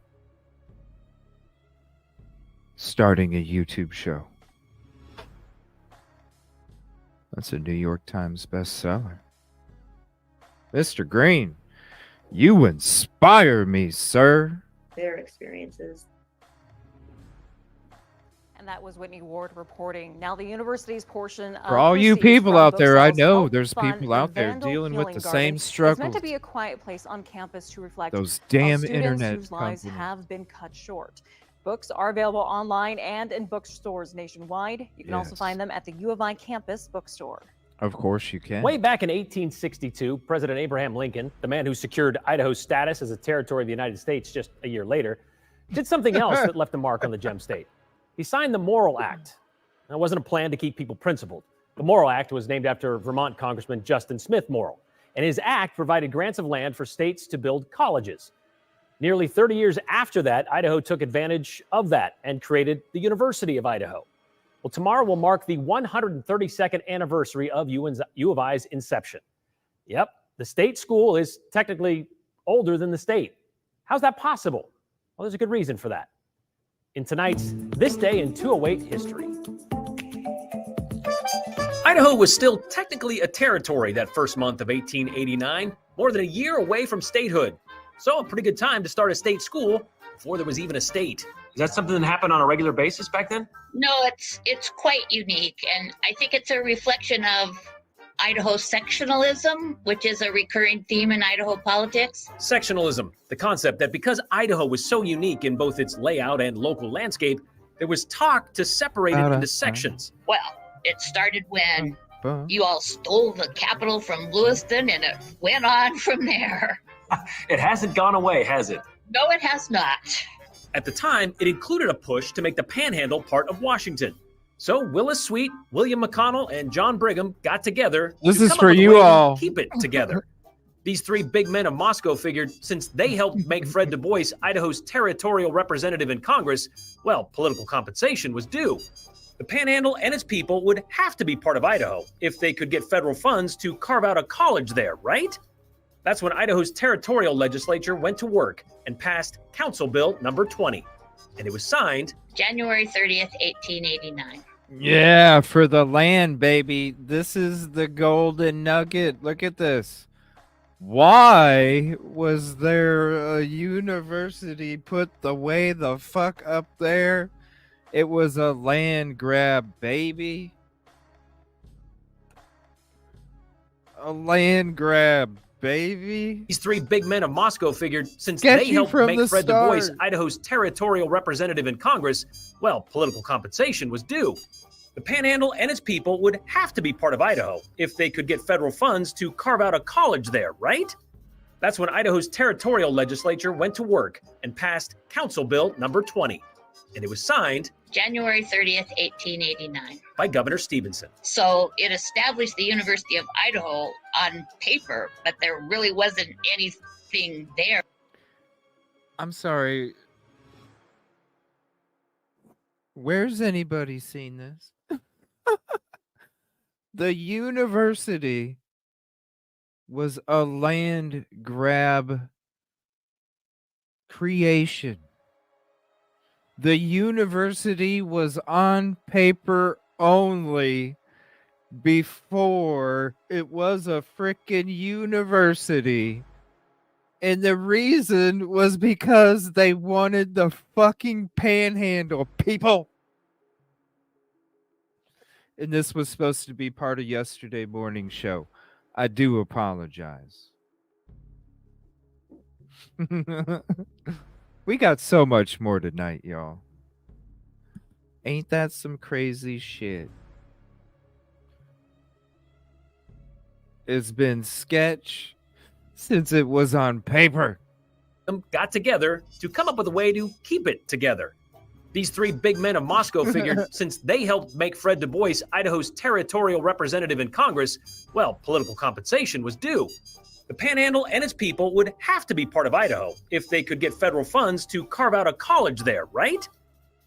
starting a YouTube show. That's a New York Times bestseller. Mr. Green, you inspire me, sir. Their experiences. And that was Whitney Ward reporting. Now the university's portion of For all you proceeds people from out book there, I sales know helped there's fund people a out there Vandal dealing with healing the garden. same It's struggles. meant to be a quiet place on campus to reflect Those how damn students internet whose lives companies. have been cut short. Books are available online and in bookstores nationwide. You can also Yes. find them at the U of I campus bookstore. Of course you can. Way back in 1862, President Abraham Lincoln, the man who secured Idaho's status as a territory of the United States just a year later, did something else that left a mark on the Gem State. He signed the Morrill Act. Now, it wasn't a plan to keep people principled. The Morrill Act was named after Vermont Congressman Justin Smith Morrill, and his act provided grants of land for states to build colleges. Nearly 30 years after that, Idaho took advantage of that and created the University of Idaho. Well, tomorrow will mark the 132nd anniversary of U of I's inception. Yep, the state school is technically older than the state. How's that possible? Well, there's a good reason for that. In tonight's This Day in 208 History. Idaho was still technically a territory that first month of 1889, more than a year away from statehood. So a pretty good time to start a state school before there was even a state. Is that something that happened on a regular basis back then? No, it's quite unique, and I think it's a reflection of Idaho sectionalism, which is a recurring theme in Idaho politics. Sectionalism, the concept that because Idaho was so unique in both its layout and local landscape, there was talk to separate it into sections. Well, it started when you all stole the capital from Lewiston, and it went on from there. It hasn't gone away, has it? No, it has not. At the time, it included a push to make the Panhandle part of Washington. So Willis Sweet, William McConnell, and John Brigham got together. This to is come for up with a you way to all. Keep it together. These three big men of Moscow figured since they helped make Fred Du Bois Idaho's territorial representative in Congress, well, political compensation was due. The Panhandle and its people would have to be part of Idaho if they could get federal funds to carve out a college there, right? That's when Idaho's territorial legislature went to work and passed Council Bill number 20. And it was signed January 30th, 1889. Yeah, for the land, baby. This is the golden nugget. Look at this. Why was there a university put the way the fuck up there? It was a land grab, baby. A land grab, baby. These three big men of Moscow figured since Get they you helped from make the Fred Du Bois start. Idaho's territorial representative in Congress, well, political compensation was due. The Panhandle and its people would have to be part of Idaho if they could get federal funds to carve out a college there, right? That's when Idaho's territorial legislature went to work and passed Council Bill number 20. And it was signed January 30th, 1889. by Governor Stevenson. So it established the University of Idaho on paper, but there really wasn't anything there. I'm sorry. Where's anybody seen this? The university was a land grab creation. The university was on paper only before it was a frickin' university. And the reason was because they wanted the fucking panhandle, people. And this was supposed to be part of yesterday morning's show. I do apologize. We got so much more tonight, y'all. Ain't that some crazy shit? It's been sketch since it was on paper. Got together to come up with a way to keep it together. These three big men of Moscow figured since they helped make Fred Du Bois Idaho's territorial representative in Congress, well, political compensation was due. The Panhandle and its people would have to be part of Idaho if they could get federal funds to carve out a college there, right?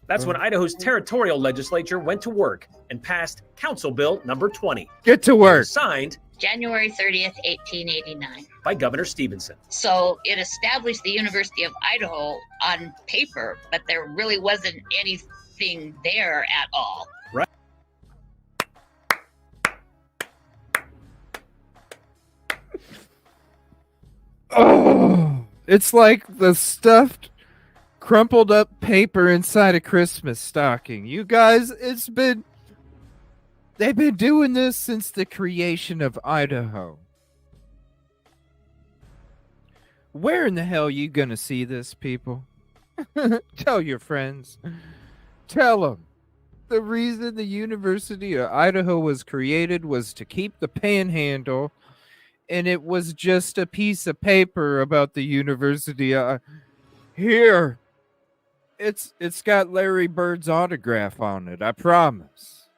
That's when Idaho's territorial legislature went to work and passed Council Bill number 20. Get to work. Signed January 30th, 1889. by Governor Stevenson. So it established the University of Idaho on paper, but there really wasn't anything there at all. Right. Oh, it's like the stuffed, crumpled up paper inside a Christmas stocking. You guys, they've been doing this since the creation of Idaho. Where in the hell are you gonna see this, people? Tell your friends. Tell them. The reason the University of Idaho was created was to keep the panhandle, and it was just a piece of paper about the university. Here, it's got Larry Bird's autograph on it, I promise.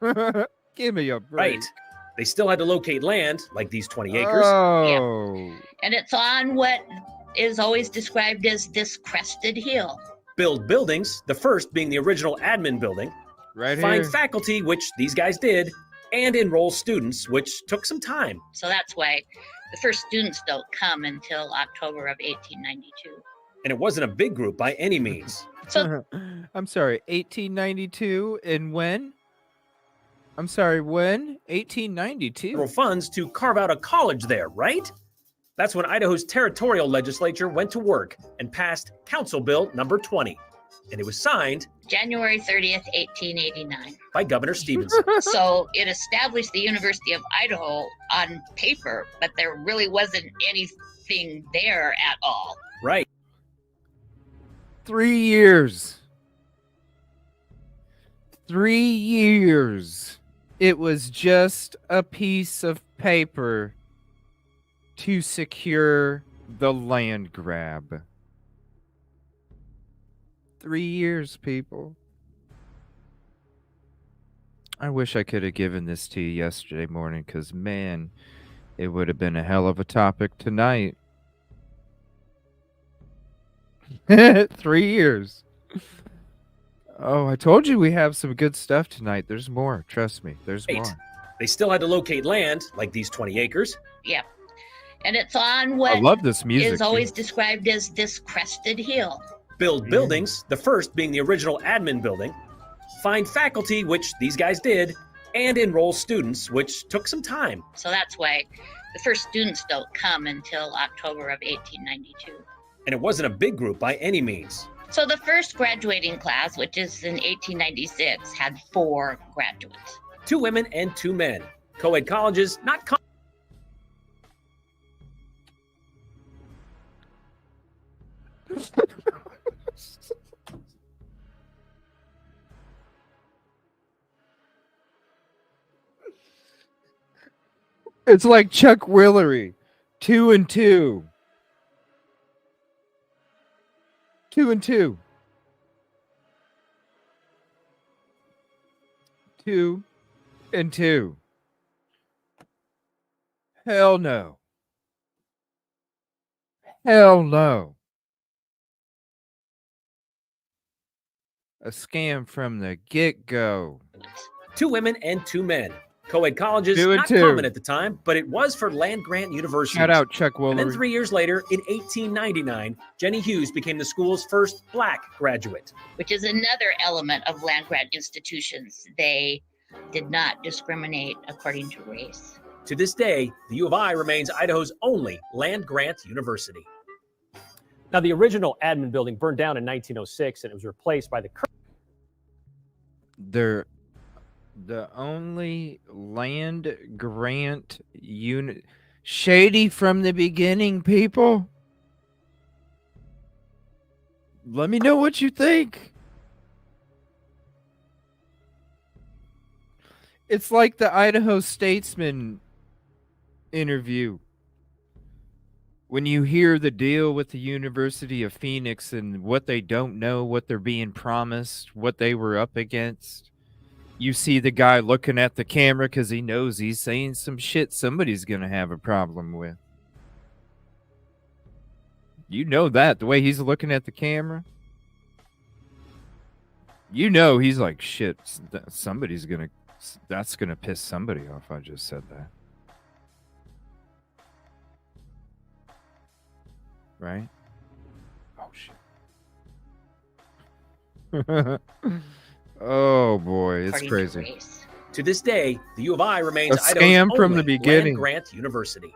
Give me a break. Right. They still had to locate land, like these 20 acres. Oh. And it's on what is always described as this crested hill. Build buildings, the first being the original admin building. Right Find here. faculty, which these guys did, and enroll students, which took some time. So that's why the first students don't come until October of 1892. And it wasn't a big group by any means. So I'm sorry, 1892, and when? I'm sorry, when? 1892. Federal funds to carve out a college there, right? That's when Idaho's territorial legislature went to work and passed Council Bill number 20. And it was signed January 30th, 1889. by Governor Stevenson. So it established the University of Idaho on paper, but there really wasn't anything there at all. Right. 3 years. 3 years. It was just a piece of paper to secure the land grab. 3 years, people. I wish I could have given this to you yesterday morning, because, man, it would have been a hell of a topic tonight. 3 years. Oh, I told you we have some good stuff tonight. There's more. Trust me. There's Right. more. They still had to locate land, like these 20 acres. Yeah. And it's on what I love this music, is always described as this crested hill. Build buildings, the first being the original admin building. find faculty, which these guys did, and enroll students, which took some time. So that's why the first students don't come until October of 1892. And it wasn't a big group by any means. So the first graduating class, which is in 1896, had 4 graduates. 2 women and 2 men. Co-ed colleges, not It's like Chuck Willery. 2 and 2. 2 and 2. 2 and 2. Hell no. Hell no. A scam from the get-go. 2 women and 2 men. Co-ed colleges, 2 and not 2. common at the time, but it was for land-grant universities. Shout out Chuck And then Willery. 3 years later, in 1899, Jenny Hughes became the school's first Black graduate. Which is another element of land-grant institutions. They did not discriminate according to race. To this day, the U of I remains Idaho's only land-grant university. Now, the original admin building burned down in 1906, and it was replaced by the current. They're the only land grant unit. Shady from the beginning, people. Let me know what you think. It's like the Idaho Statesman interview. When you hear the deal with the University of Phoenix and what they don't know, what they're being promised, what they were up against, you see the guy looking at the camera because he knows he's saying some shit somebody's going to have a problem with. You know that, the way he's looking at the camera. You know he's like, shit, somebody's going to, that's going to piss somebody off. I just said that. Right? Oh, shit. Oh, boy. It's crazy. To this day, the U of I remains A Idaho's scam from only the beginning. land-grant university.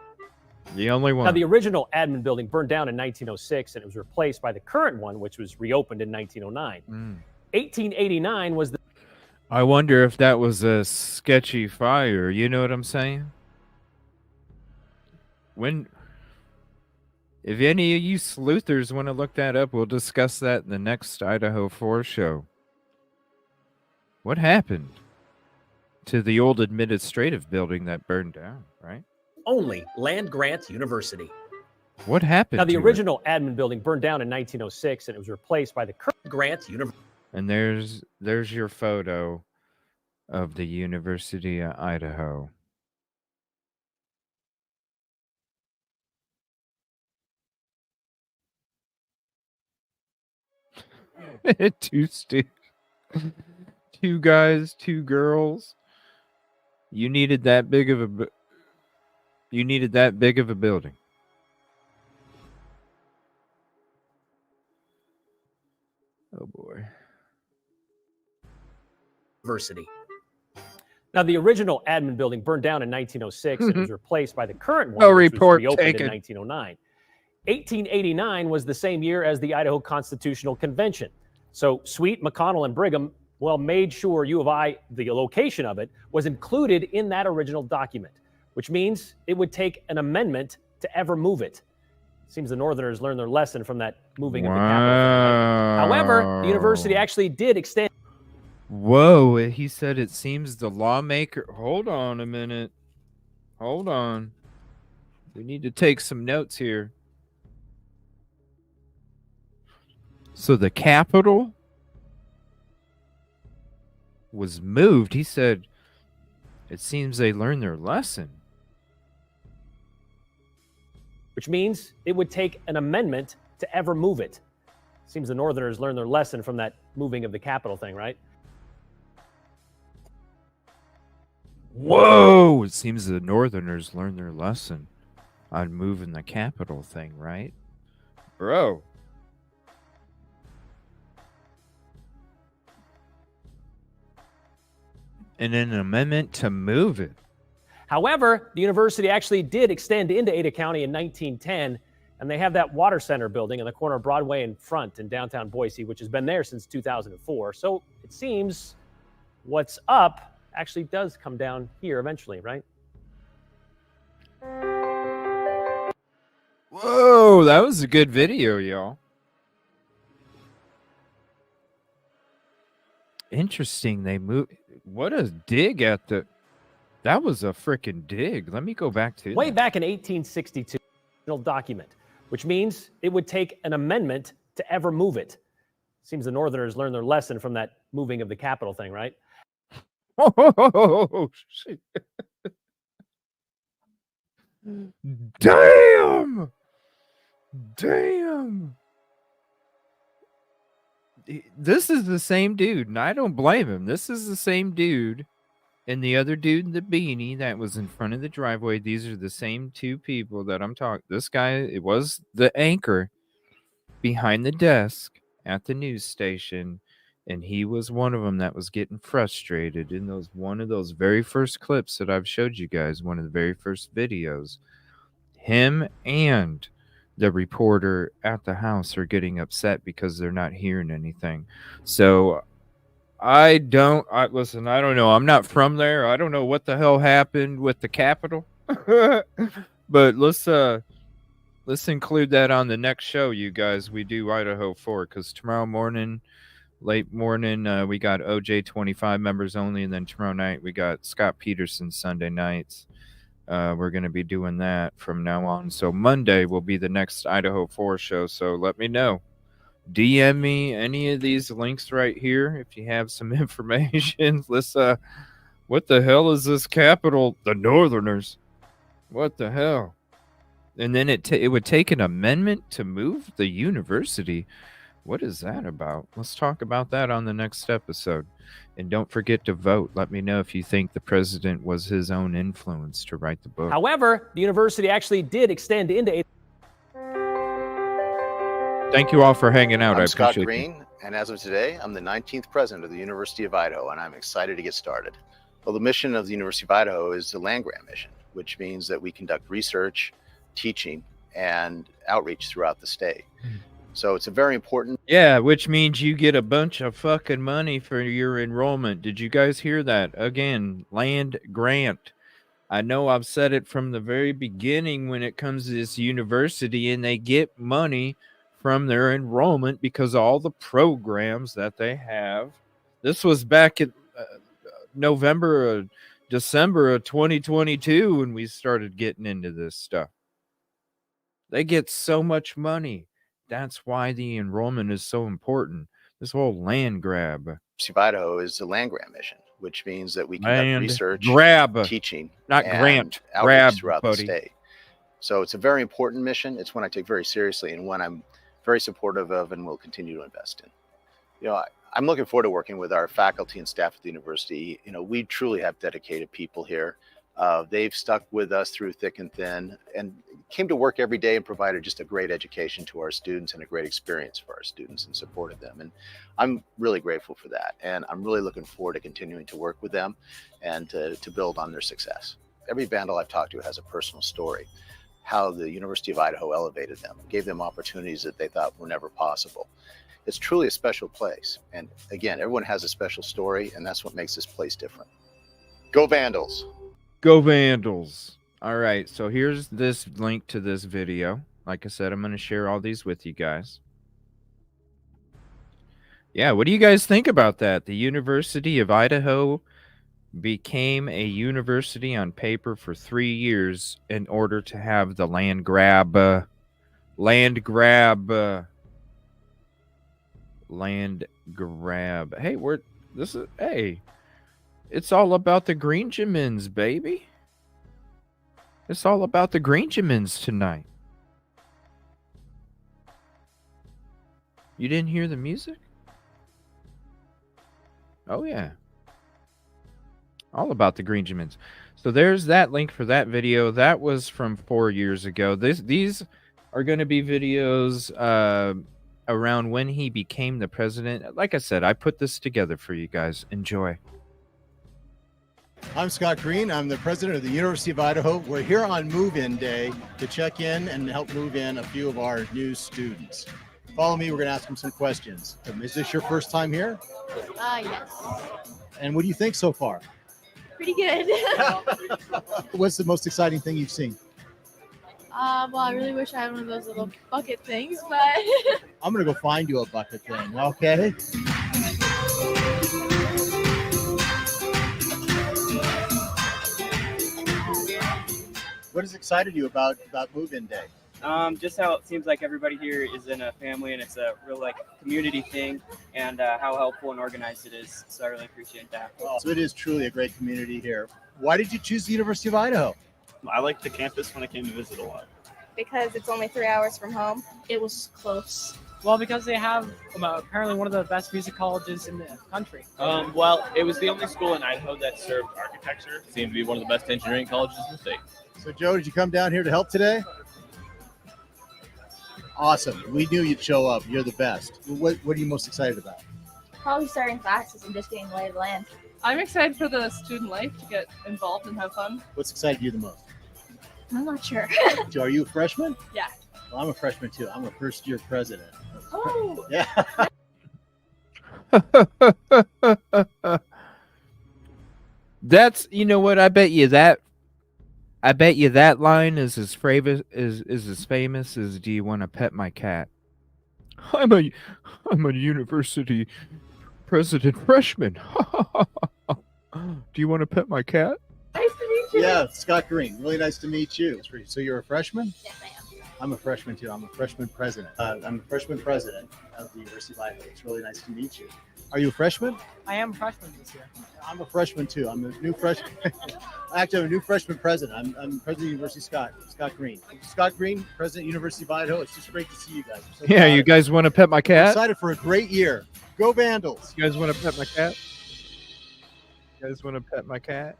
The only one. Now, the original admin building burned down in 1906, and it was replaced by the current one, which was reopened in 1909. 1889 was the. I wonder if that was a sketchy fire. You know what I'm saying? If any of you sleuthers want to look that up, we'll discuss that in the next Idaho4 show. What happened to the old administrative building that burned down, right? Only land-grant university. What happened Now, the to it? original admin building burned down in 1906, and it was replaced by the current. Grant University. And there's your photo of the University of Idaho. Two guys, 2 girls. You needed that big of a building. Oh boy. University. Now, the original admin building burned down in 1906, and it was replaced by the current one, No which was report reopened taken. in 1909. 1889 was the same year as the Idaho Constitutional Convention. So Sweet, McConnell, and Brigham, made sure U of I, the location of it, was included in that original document, which means it would take an amendment to ever move it. Seems the Northerners learned their lesson from that moving of the capital. However, the university actually did extend. Whoa, he said it seems the lawmaker. Hold on a minute. Hold on. We need to take some notes here. So the capital was moved. He said it seems they learned their lesson. Which means it would take an amendment to ever move it. Seems the Northerners learned their lesson from that moving of the capital thing, right? Whoa! It seems the Northerners learned their lesson on moving the capital thing, right? Bro. And an amendment to move it. However, the university actually did extend into Ada County in 1910, and they have that water center building in the corner of Broadway and Front in downtown Boise, which has been there since 2004. So it seems what's up actually does come down here eventually, right? Whoa, that was a good video, y'all. Interesting. They moved. What a dig at the. That was a freaking dig. Let me go back to Way that. back in 1862, document, which means it would take an amendment to ever move it. Seems the Northerners learned their lesson from that moving of the capital thing, right? Oh, shit. Damn! Damn! This is the same dude, and I don't blame him. This is the same dude and the other dude in the beanie that was in front of the driveway. These are the same two people that I'm talking. This guy, it was the anchor behind the desk at the news station, and he was one of them that was getting frustrated in one of those very first clips that I've showed you guys, one of the very first videos. Him and the reporter at the house are getting upset because they're not hearing anything. So I don't know. I'm not from there. I don't know what the hell happened with the Capitol. But let's include that on the next show, you guys. We do Idaho4, because tomorrow morning, late morning, we got OJ 25 members only, and then tomorrow night we got Scott Peterson Sunday nights. We're going to be doing that from now on. So Monday will be the next Idaho4 show. So let me know. DM me any of these links right here if you have some information. Let's what the hell is this capital? The Northerners. What the hell? And then it would take an amendment to move the university. What is that about? Let's talk about that on the next episode. And don't forget to vote. Let me know if you think the president was his own influence to write the book. However, the university actually did extend into Ada. Thank you all for hanging out. I'm I Scott appreciate Green, and as of today, I'm the 19th president of the University of Idaho, and I'm excited to get started. Well, the mission of the University of Idaho is the land-grant mission, which means that we conduct research, teaching, and outreach throughout the state. So it's a very important. Yeah, which means you get a bunch of fucking money for your enrollment. Did you guys hear that? Again, land grant. I know I've said it from the very beginning when it comes to this university, and they get money from their enrollment because of all the programs that they have. This was back in December of 2022 when we started getting into this stuff. They get so much money. That's why the enrollment is so important. This whole land grab. University of Idaho is the land-grant mission, which means that we conduct Land research, grab. teaching, Not and grant. outreach Grab, throughout buddy. the state. So it's a very important mission. It's one I take very seriously and one I'm very supportive of and will continue to invest in. You know, I'm looking forward to working with our faculty and staff at the university. You know, we truly have dedicated people here. They've stuck with us through thick and thin and came to work every day and provided just a great education to our students and a great experience for our students and supported them. And I'm really grateful for that. And I'm really looking forward to continuing to work with them and to build on their success. Every Vandal I've talked to has a personal story, how the University of Idaho elevated them, gave them opportunities that they thought were never possible. It's truly a special place. And again, everyone has a special story, and that's what makes this place different. Go Vandals! Go Vandals. All right, so here's this link to this video. Like I said, I'm going to share all these with you guys. Yeah, what do you guys think about that? The University of Idaho became a university on paper for 3 years in order to have the land grab. Hey, hey, it's all about the Greenjamins, baby. It's all about the Greenjamins tonight. You didn't hear the music? Oh, yeah. All about the Greenjamins. So there's that link for that video. That was from 4 years ago. These are going to be videos around when he became the president. Like I said, I put this together for you guys. Enjoy. I'm Scott Green. I'm the president of the University of Idaho. We're here on move-in day to check in and help move in a few of our new students. Follow me, we're going to ask them some questions. Is this your first time here? Yes. And what do you think so far? Pretty good. What's the most exciting thing you've seen? Well, I really wish I had one of those little bucket things, but I'm going to go find you a bucket thing, okay? What has excited you about move-in day? Just how it seems like everybody here is in a family and it's a real like community thing, and how helpful and organized it is. So I really appreciate that. So it is truly a great community here. Why did you choose the University of Idaho? I liked the campus when I came to visit a lot. because it's only 3 hours from home, it was close. Well, because they have apparently one of the best music colleges in the country. Well, it was the only school in Idaho that served architecture. It seemed to be one of the best engineering colleges in the state. So, Joe, did you come down here to help today? Awesome. We knew you'd show up. You're the best. What are you most excited about? Probably starting classes and just getting the lay of the land. I'm excited for the student life to get involved and have fun. What's excited you the most? I'm not sure. Joe, are you a freshman? Yeah. Well, I'm a freshman too. I'm a first-year president. Oh. Yeah. That's, you know what, I bet you that line is as famous as "Do you want to pet my cat?" I'm a university president freshman. Do you want to pet my cat? Nice to meet you. Yeah, Scott Green. Really nice to meet you. So you're a freshman? Yes, I am. I'm a freshman too. I'm a freshman president. I'm a freshman president of the University of Idaho. It's really nice to meet you. Are you a freshman? I am a freshman this year. I'm a freshman too. I'm a new freshman. Actually, I'm a new freshman president. I'm president of the University Scott Green. Scott Green, president, University of Idaho. It's just great to see you guys. So Yeah, you guys want to pet my I'm cat? excited for a great year. Go Vandals. You guys want to pet my cat? You guys want to pet my cat?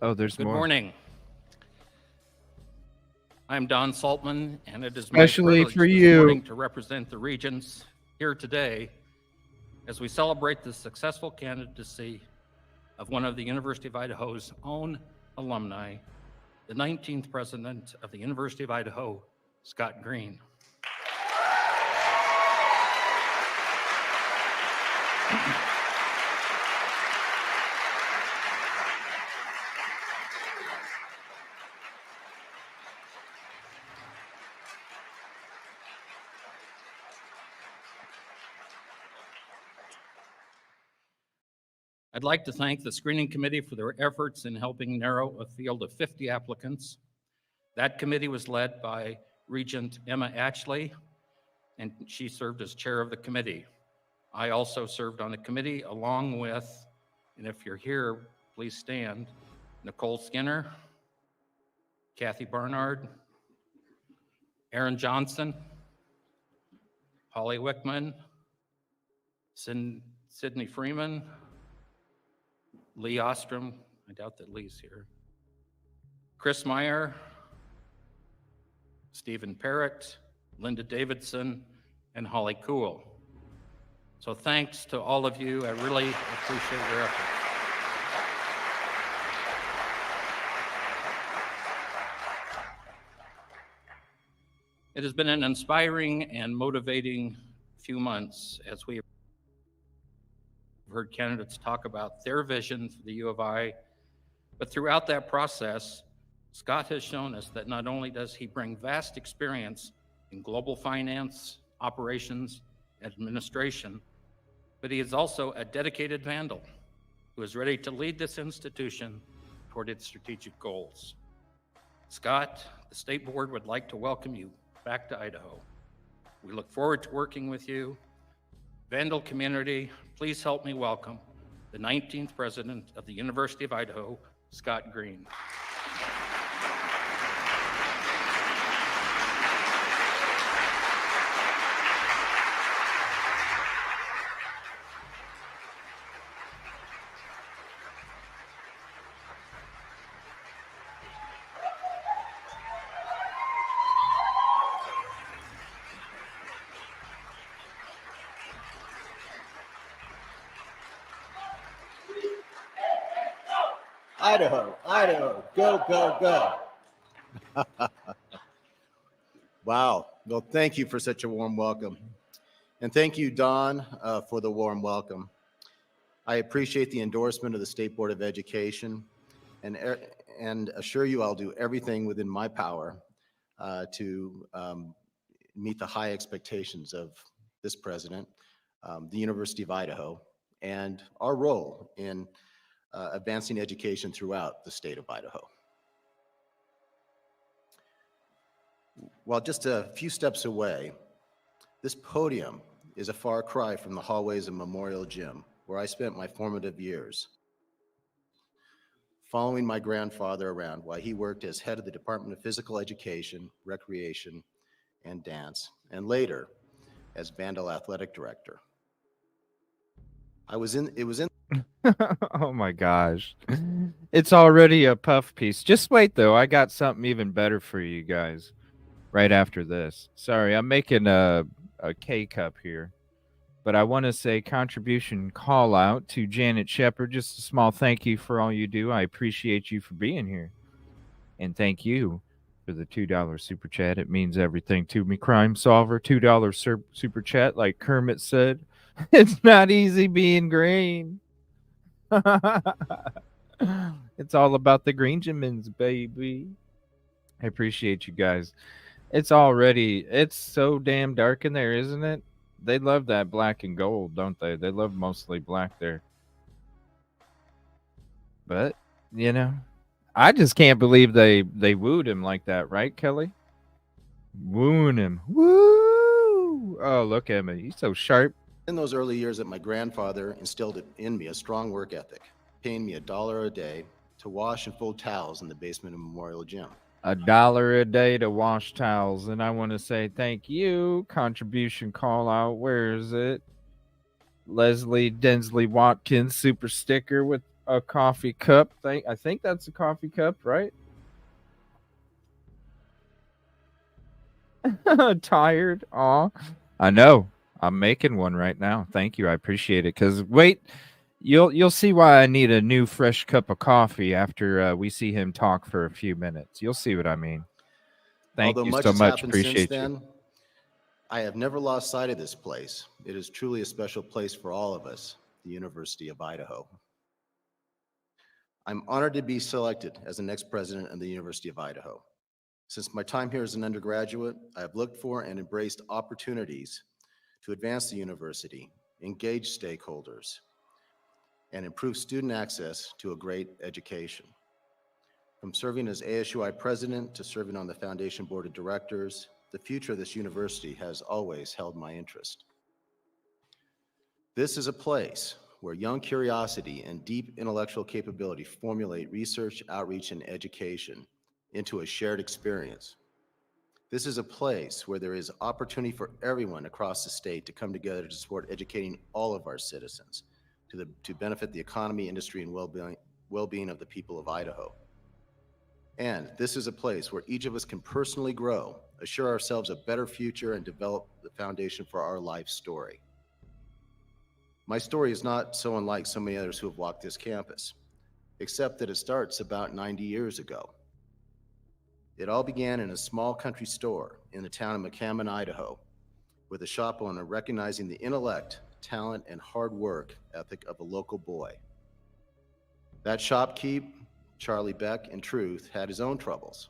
Oh, there's Good more. morning. I'm Don Saltman, and it is Especially my for privilege this you. morning to represent the Regents here today as we celebrate the successful candidacy of one of the University of Idaho's own alumni, the 19th president of the University of Idaho, Scott Green. I'd like to thank the screening committee for their efforts in helping narrow a field of 50 applicants. That committee was led by Regent Emma Ashley, and she served as chair of the committee. I also served on the committee along with, and if you're here, please stand, Nicole Skinner, Kathy Barnard, Aaron Johnson, Holly Wickman, Sydney Freeman, Lee Ostrom, I doubt that Lee's here, Chris Meyer, Stephen Parrott, Linda Davidson, and Holly Cool. So thanks to all of you. I really appreciate your efforts. It has been an inspiring and motivating few months as we heard candidates talk about their vision for the U of I, but throughout that process, Scott has shown us that not only does he bring vast experience in global finance, operations, and administration, but he is also a dedicated Vandal who is ready to lead this institution toward its strategic goals. Scott, the State Board would like to welcome you back to Idaho. We look forward to working with you. Vandal community, please help me welcome the 19th president of the University of Idaho, Scott Green. Idaho, Idaho, go, go, go. Wow. Well, thank you for such a warm welcome. And thank you, Don, for the warm welcome. I appreciate the endorsement of the State Board of Education and assure you I'll do everything within my power to meet the high expectations of this president, the University of Idaho, and our role in advancing education throughout the state of Idaho. While just a few steps away, this podium is a far cry from the hallways of Memorial Gym, where I spent my formative years, following my grandfather around while he worked as head of the Department of Physical Education, Recreation, and Dance, and later as Vandal Athletic Director. It was in Oh my gosh. It's already a puff piece. Just wait though. I got something even better for you guys right after this. Sorry, I'm making a K cup here. But I want to say contribution call out to Janet Shepard. Just a small thank you for all you do. I appreciate you for being here. And thank you for the $2 super chat. It means everything to me. Crime Solver, $2 super chat. Like Kermit said, it's not easy being green. It's all about the Greenjamins, baby. I appreciate you guys. It's so damn dark in there, isn't it? They love that black and gold, don't they? They love mostly black there. But, I just can't believe they wooed him like that, right, Kelly? Wooing him. Woo! Oh, look at me. He's so sharp. In those early years that my grandfather instilled in me a strong work ethic, paying me $1 a day to wash and fold towels in the basement of Memorial Gym. $1 a day to wash towels. And I want to say thank you. Contribution call out. Where is it? Leslie Densley Watkins super sticker with a coffee cup. I think that's a coffee cup, right? Tired. Aw. I know. I'm making one right now. Thank you. I appreciate it. Because wait, you'll see why I need a new fresh cup of coffee after we see him talk for a few minutes. You'll see what I mean. Thank Although you much so has much. happened Appreciate since you. then, I have never lost sight of this place. It is truly a special place for all of us, the University of Idaho. I'm honored to be selected as the next president of the University of Idaho. Since my time here as an undergraduate, I have looked for and embraced opportunities to advance the university, engage stakeholders, and improve student access to a great education. From serving as ASUI president to serving on the foundation board of directors, the future of this university has always held my interest. This is a place where young curiosity and deep intellectual capability formulate research, outreach, and education into a shared experience. This is a place where there is opportunity for everyone across the state to come together to support educating all of our citizens to benefit the economy, industry, and well-being of the people of Idaho. And this is a place where each of us can personally grow, assure ourselves a better future, and develop the foundation for our life story. My story is not so unlike so many others who have walked this campus, except that it starts about 90 years ago. It all began in a small country store in the town of McCammon, Idaho, with a shop owner recognizing the intellect, talent, and hard work ethic of a local boy. That shopkeep, Charlie Beck, in truth, had his own troubles.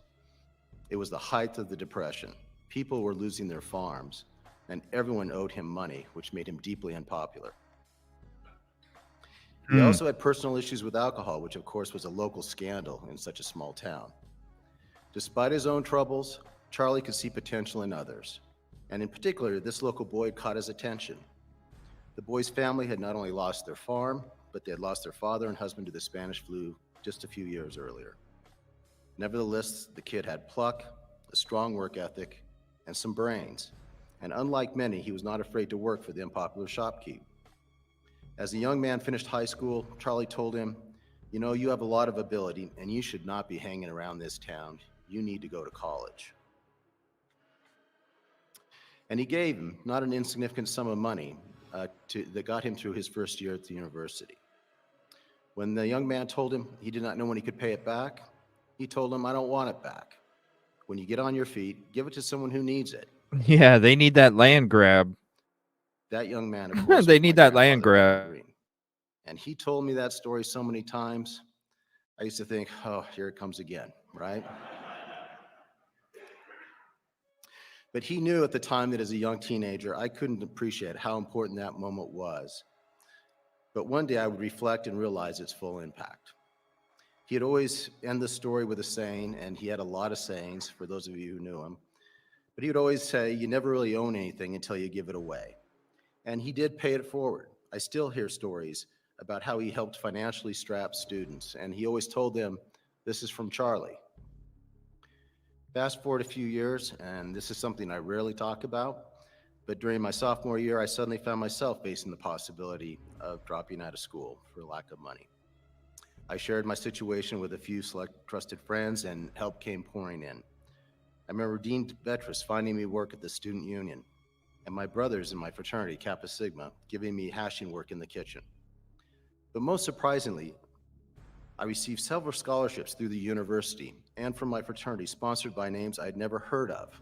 It was the height of the Depression. People were losing their farms, and everyone owed him money, which made him deeply unpopular. He also had personal issues with alcohol, which of course was a local scandal in such a small town. Despite his own troubles, Charlie could see potential in others. And in particular, this local boy caught his attention. The boy's family had not only lost their farm, but they had lost their father and husband to the Spanish flu just a few years earlier. Nevertheless, the kid had pluck, a strong work ethic, and some brains. And unlike many, he was not afraid to work for the unpopular shopkeep. As the young man finished high school, Charlie told him, "You know, you have a lot of ability, and you should not be hanging around this town. You need to go to college." And he gave him not an insignificant sum of money that got him through his first year at the university. When the young man told him he did not know when he could pay it back, he told him, "I don't want it back. When you get on your feet, give it to someone who needs it." Yeah, they need that land grab. That young man, of course, They was need my that land grandfather, William grab. Green. And he told me that story so many times, I used to think, oh, here it comes again, right? But he knew at the time that as a young teenager, I couldn't appreciate how important that moment was. But one day I would reflect and realize its full impact. He'd always end the story with a saying, and he had a lot of sayings for those of you who knew him. But he would always say, you never really own anything until you give it away. And he did pay it forward. I still hear stories about how he helped financially strapped students, and he always told them, this is from Charlie. Fast forward a few years, and this is something I rarely talk about, but during my sophomore year, I suddenly found myself facing the possibility of dropping out of school for lack of money. I shared my situation with a few select trusted friends, and help came pouring in. I remember Dean Vetras finding me work at the student union, and my brothers in my fraternity, Kappa Sigma, giving me hashing work in the kitchen. But most surprisingly, I received several scholarships through the university and from my fraternity sponsored by names I'd never heard of.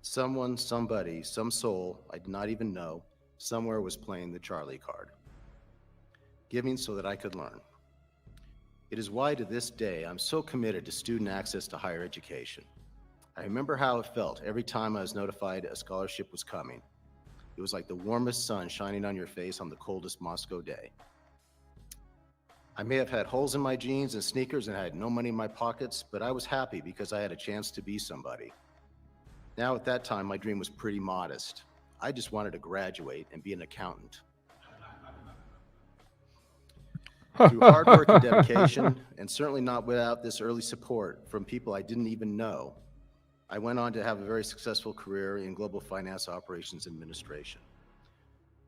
Someone, somebody, some soul I did not even know somewhere was playing the Charlie card, giving so that I could learn. It is why to this day I'm so committed to student access to higher education. I remember how it felt every time I was notified a scholarship was coming. It was like the warmest sun shining on your face on the coldest Moscow day. I may have had holes in my jeans and sneakers and had no money in my pockets, but I was happy because I had a chance to be somebody. Now at that time, my dream was pretty modest. I just wanted to graduate and be an accountant. Through hard work and dedication, and certainly not without this early support from people I didn't even know, I went on to have a very successful career in global finance operations administration.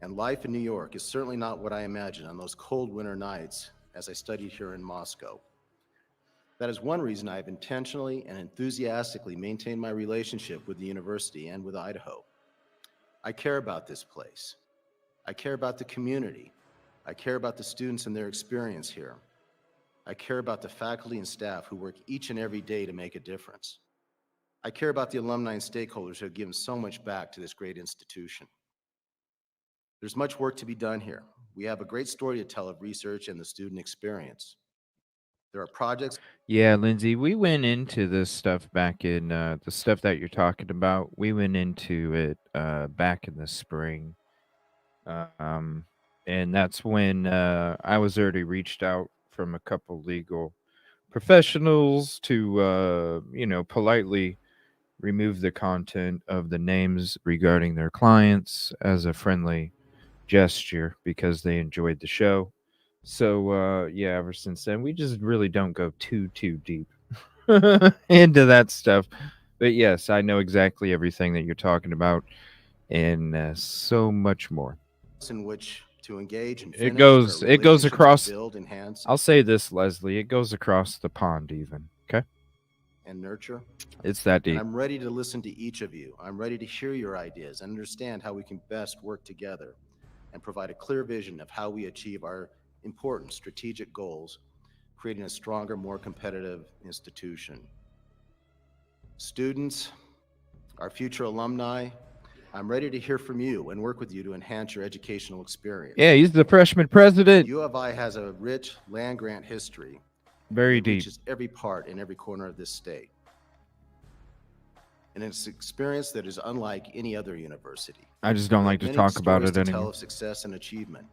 And life in New York is certainly not what I imagined on those cold winter nights as I studied here in Moscow. That is one reason I have intentionally and enthusiastically maintained my relationship with the university and with Idaho. I care about this place. I care about the community. I care about the students and their experience here. I care about the faculty and staff who work each and every day to make a difference. I care about the alumni and stakeholders who have given so much back to this great institution. There's much work to be done here. We have a great story to tell of research and the student experience. There are projects. Yeah, Lindsay, we went into this stuff back in the stuff that you're talking about. We went into it back in the spring. And that's when I was already reached out from a couple legal professionals to, politely remove the content of the names regarding their clients as a friendly gesture because they enjoyed the show. So yeah, ever since then we just really don't go too deep into that stuff. But yes, I know exactly everything that you're talking about and so much more. In which to engage and It goes across. build, enhance, I'll say this, Leslie, it goes across the pond even. Okay. and nurture. It's that deep. And I'm ready to listen to each of you. I'm ready to hear your ideas and understand how we can best work together and provide a clear vision of how we achieve our important strategic goals, creating a stronger, more competitive institution. Students, our future alumni, I'm ready to hear from you and work with you to enhance your educational experience. Yeah, he's the freshman president. U of I has a rich land grant history. Very that deep. reaches every part and every corner of this state. And it's an experience that is unlike any other university. I just don't We like have to many talk about stories it to tell anymore. of success and achievement.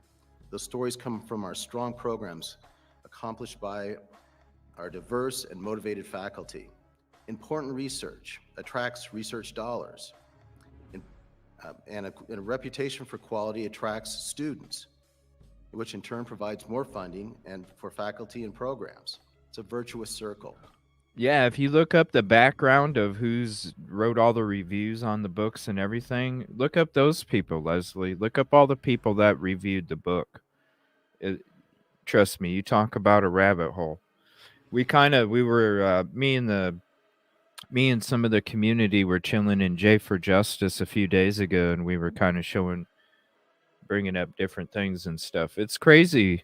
Those stories come from our strong programs accomplished by our diverse and motivated faculty. Important research attracts research dollars, and a reputation for quality attracts students, which in turn provides more funding and for faculty and programs. It's a virtuous circle. Yeah, if you look up the background of who's wrote all the reviews on the books and everything, look up those people, Leslie. Look up all the people that reviewed the book. Trust me, you talk about a rabbit hole. Me and some of the community were chilling in J for Justice a few days ago, and we were kind of bringing up different things and stuff. It's crazy.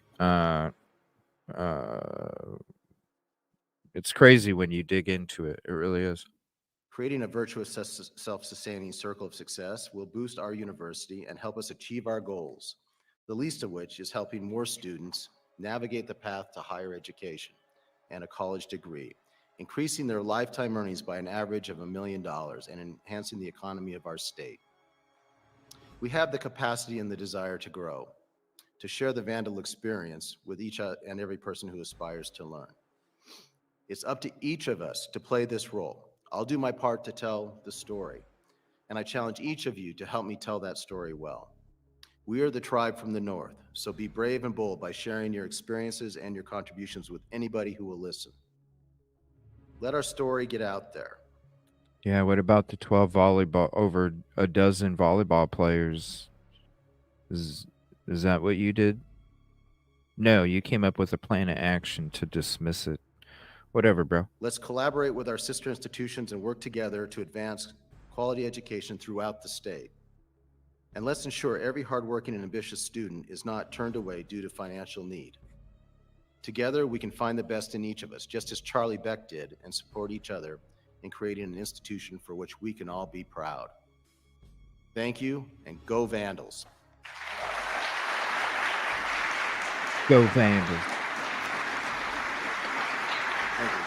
It's crazy when you dig into it. It really is. Creating a virtuous self-sustaining circle of success will boost our university and help us achieve our goals, the least of which is helping more students navigate the path to higher education and a college degree, increasing their lifetime earnings by an average of $1 million and enhancing the economy of our state. We have the capacity and the desire to grow, to share the Vandal experience with each and every person who aspires to learn. It's up to each of us to play this role. I'll do my part to tell the story, and I challenge each of you to help me tell that story well. We are the tribe from the north, so be brave and bold by sharing your experiences and your contributions with anybody who will listen. Let our story get out there. Yeah, what about the 12 volleyball, over a dozen volleyball players? Is that what you did? No, you came up with a plan of action to dismiss it. Whatever, bro. Let's collaborate with our sister institutions and work together to advance quality education throughout the state. And let's ensure every hardworking and ambitious student is not turned away due to financial need. Together, we can find the best in each of us, just as Charlie Beck did, and support each other in creating an institution for which we can all be proud. Thank you, and go Vandals. Go Vandals. Thank you.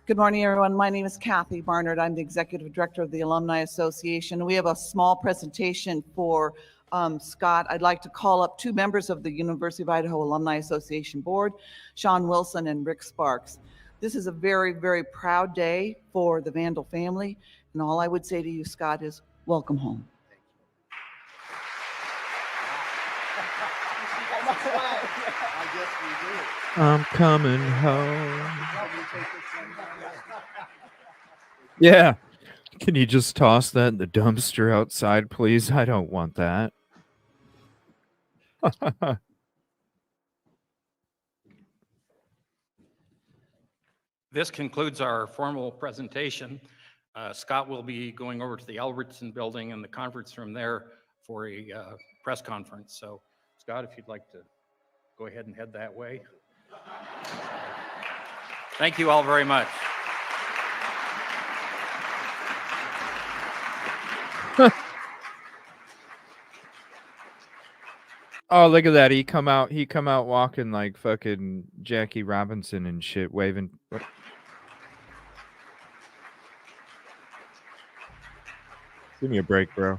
Good morning, everyone. My name is Kathy Barnard. I'm the Executive Director of the Alumni Association. We have a small presentation for Scott. I'd like to call up two members of the University of Idaho Alumni Association Board, Sean Wilson and Rick Sparks. This is a very, very proud day for the Vandal family, and all I would say to you, Scott, is welcome home. I'm coming home. Yeah. Can you just toss that in the dumpster outside, please? I don't want that. This concludes our formal presentation. Scott will be going over to the Albertson building and the conference room there for a press conference. So, Scott, if you'd like to go ahead and head that way. Thank you all very much. Oh, look at that. He come out walking like fucking Jackie Robinson and shit, waving. Give me a break, bro.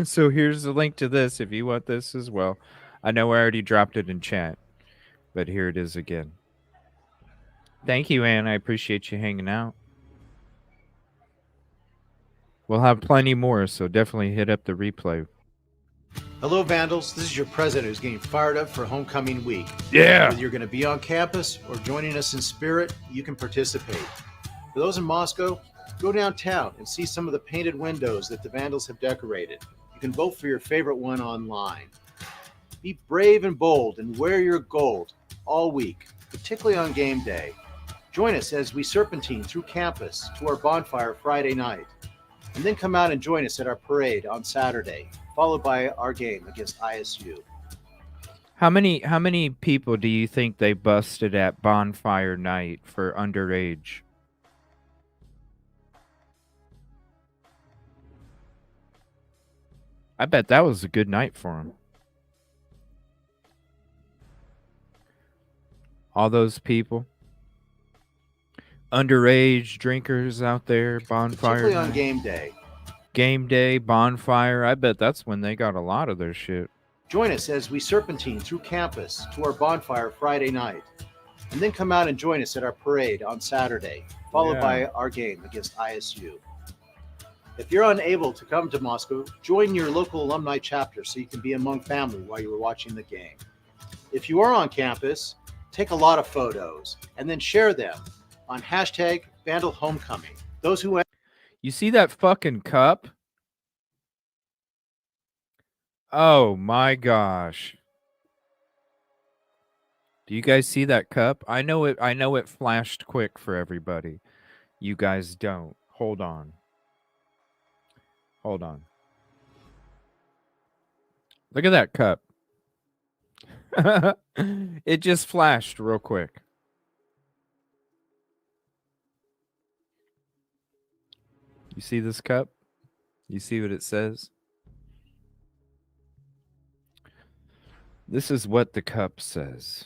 So here's the link to this if you want this as well. I know I already dropped it in chat, but here it is again. Thank you, Ann. I appreciate you hanging out. We'll have plenty more, so definitely hit up the replay. Hello, Vandals. This is your president who's getting fired up for homecoming week. Yeah. Whether you're going to be on campus or joining us in spirit, you can participate. For those in Moscow, go downtown and see some of the painted windows that the Vandals have decorated. You can vote for your favorite one online. Be brave and bold and wear your gold all week, particularly on game day. Join us as we serpentine through campus to our bonfire Friday night, and then come out and join us at our parade on Saturday, followed by our game against ISU. How many people do you think they busted at bonfire night for underage? I bet that was a good night for him. All those people. Underage drinkers out there, bonfire. Particularly on game day. Game day, bonfire. I bet that's when they got a lot of their shit. Join us as we serpentine through campus to our bonfire Friday night, and then come out and join us at our parade on Saturday, followed by our game against ISU. If you're unable to come to Moscow, join your local alumni chapter so you can be among family while you are watching the game. If you are on campus, take a lot of photos and then share them on #VandalHomecoming. Those who You see that fucking cup? Oh my gosh. Do you guys see that cup? I know it flashed quick for everybody. You guys don't. Hold on. Hold on. Look at that cup. It just flashed real quick. You see this cup? You see what it says? This is what the cup says.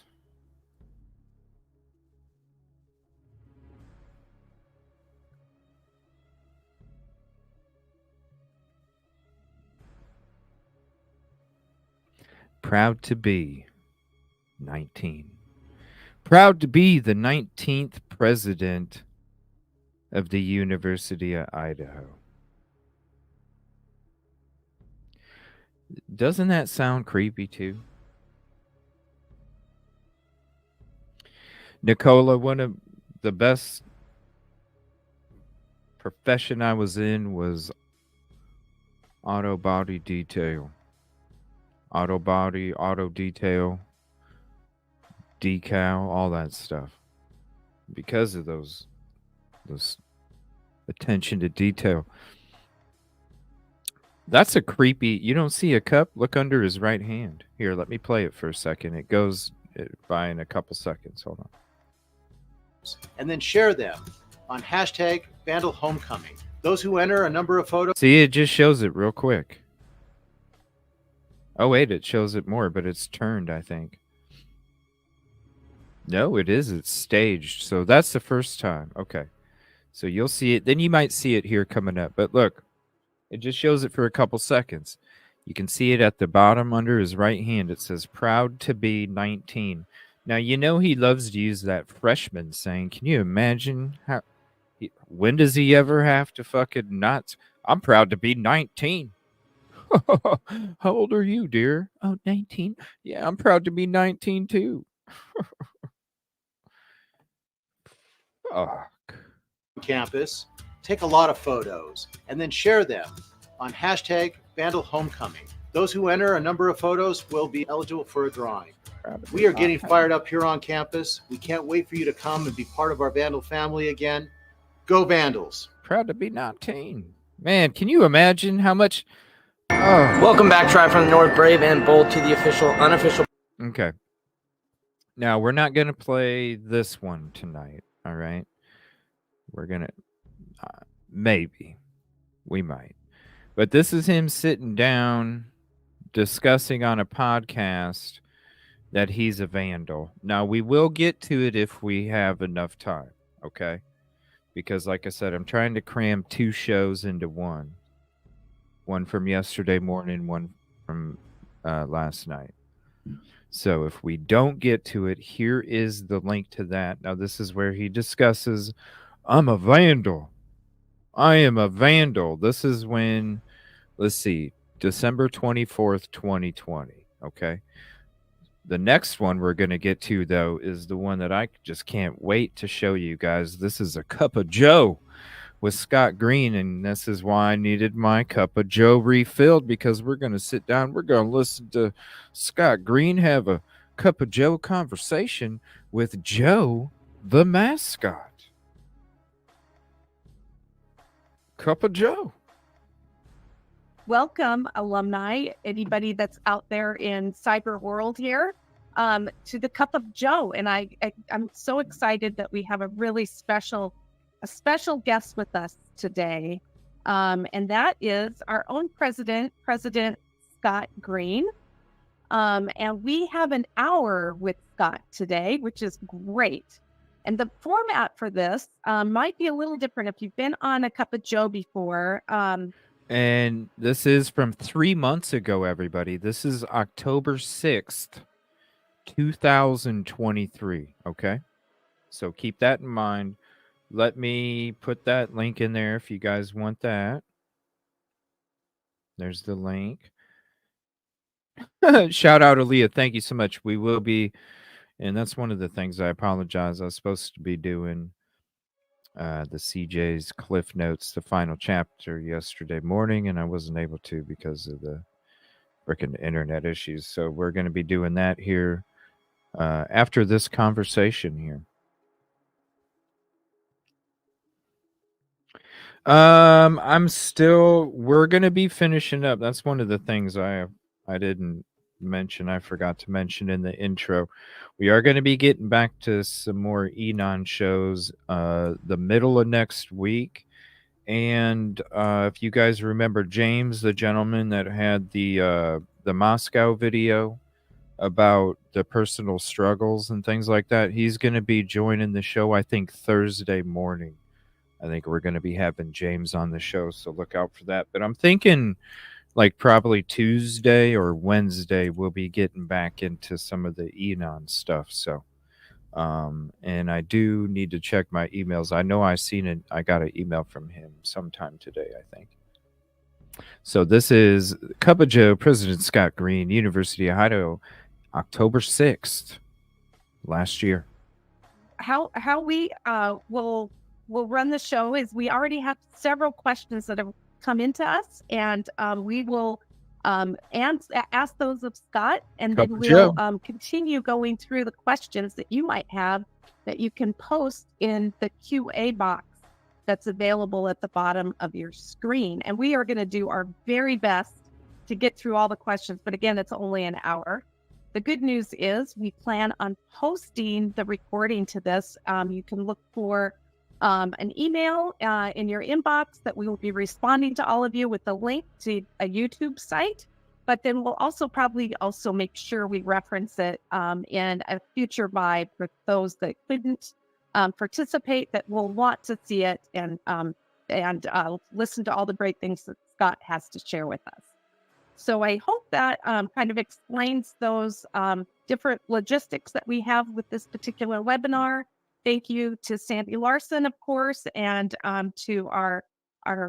Proud to be 19. Proud to be the 19th president of the University of Idaho. Doesn't that sound creepy too? Nicola, one of the best profession I was in was auto body detail. Auto body, auto detail, decal, all that stuff. Because of those attention to detail. That's a creepy. You don't see a cup? Look under his right hand. Here, let me play it for a second. It goes by in a couple seconds. Hold on. And then share them on hashtag Vandal Homecoming. Those who enter a number of photos. See, it just shows it real quick. Oh, wait, it shows it more, but it's turned, I think. No, it is. It's staged. So that's the first time. Okay. So you'll see it. Then you might see it here coming up. But look, it just shows it for a couple seconds. You can see it at the bottom under his right hand. It says, proud to be 19. Now, you know he loves to use that freshman saying. Can you imagine how... when does he ever have to fucking not... I'm proud to be 19. How old are you, dear? Oh, 19. Yeah, I'm proud to be 19 too. Campus, take a lot of photos, and then share them on hashtag Vandal Homecoming. Those who enter a number of photos will be eligible for a drawing. We are getting fired up here on campus. We can't wait for you to come and be part of our Vandal family again. Go Vandals. Proud to be 19. Man, can you imagine how much... Welcome back, Tribe from the North, brave and bold, to the official, unofficial. Okay. Now, we're not going to play this one tonight, all right? We're going to... maybe. We might. But this is him sitting down, discussing on a podcast that he's a vandal. Now, we will get to it if we have enough time, okay? Because, like I said, I'm trying to cram 2 shows into one. One from yesterday morning, one from last night. So if we don't get to it, here is the link to that. Now, this is where he discusses, I'm a vandal. I am a vandal. This is when, let's see, December 24th, 2020. Okay. The next one we're going to get to, though, is the one that I just can't wait to show you guys. This is a Cup of Joe with Scott Green, and this is why I needed my Cup of Joe refilled, because we're going to sit down. We're going to listen to Scott Green have a Cup of Joe conversation with Joe, the mascot. Cup of Joe. Welcome, alumni, anybody that's out there in cyber world here, to the Cup of Joe. And I'm so excited that we have a really special guest with us today. And that is our own President Scott Green. And we have an hour with Scott today, which is great. And the format for this might be a little different if you've been on a Cup of Joe before. And this is from 3 months ago, everybody. This is October 6th, 2023. Okay. So keep that in mind. Let me put that link in there if you guys want that. There's the link. Shout out Aaliyah. Thank you so much. We will be, and that's one of the things I apologize. I was supposed to be doing the CJ's Cliff Notes, the final chapter yesterday morning, and I wasn't able to because of the Freaking internet issues. So we're going to be doing that here after this conversation here. We're going to be finishing up. That's one of the things I didn't mention. I forgot to mention in the intro. We are going to be getting back to some more Enon shows the middle of next week. And if you guys remember James, the gentleman that had the Moscow video about the personal struggles and things like that, he's going to be joining the show, I think, Thursday morning. I think we're going to be having James on the show, so look out for that. But I'm thinking like probably Tuesday or Wednesday we'll be getting back into some of the Enon stuff. So and I do need to check my emails. I know I got an email from him sometime today, I think. So this is Cup of Joe, President Scott Green, University of Idaho, October 6th, last year. How we will run the show is we already have several questions that have come into us, and we will ask those of Scott, and then we'll continue going through the questions that you might have that you can post in the QA box that's available at the bottom of your screen. And we are going to do our very best to get through all the questions, but again, it's only an hour. The good news is we plan on posting the recording to this. You can look for an email in your inbox that we will be responding to all of you with a link to a YouTube site. But then we'll also probably make sure we reference it in a future buy for those that couldn't participate, that will want to see it and listen to all the great things that Scott has to share with us. So I hope that kind of explains those different logistics that we have with this particular webinar. Thank you to Sandy Larson, of course, and to our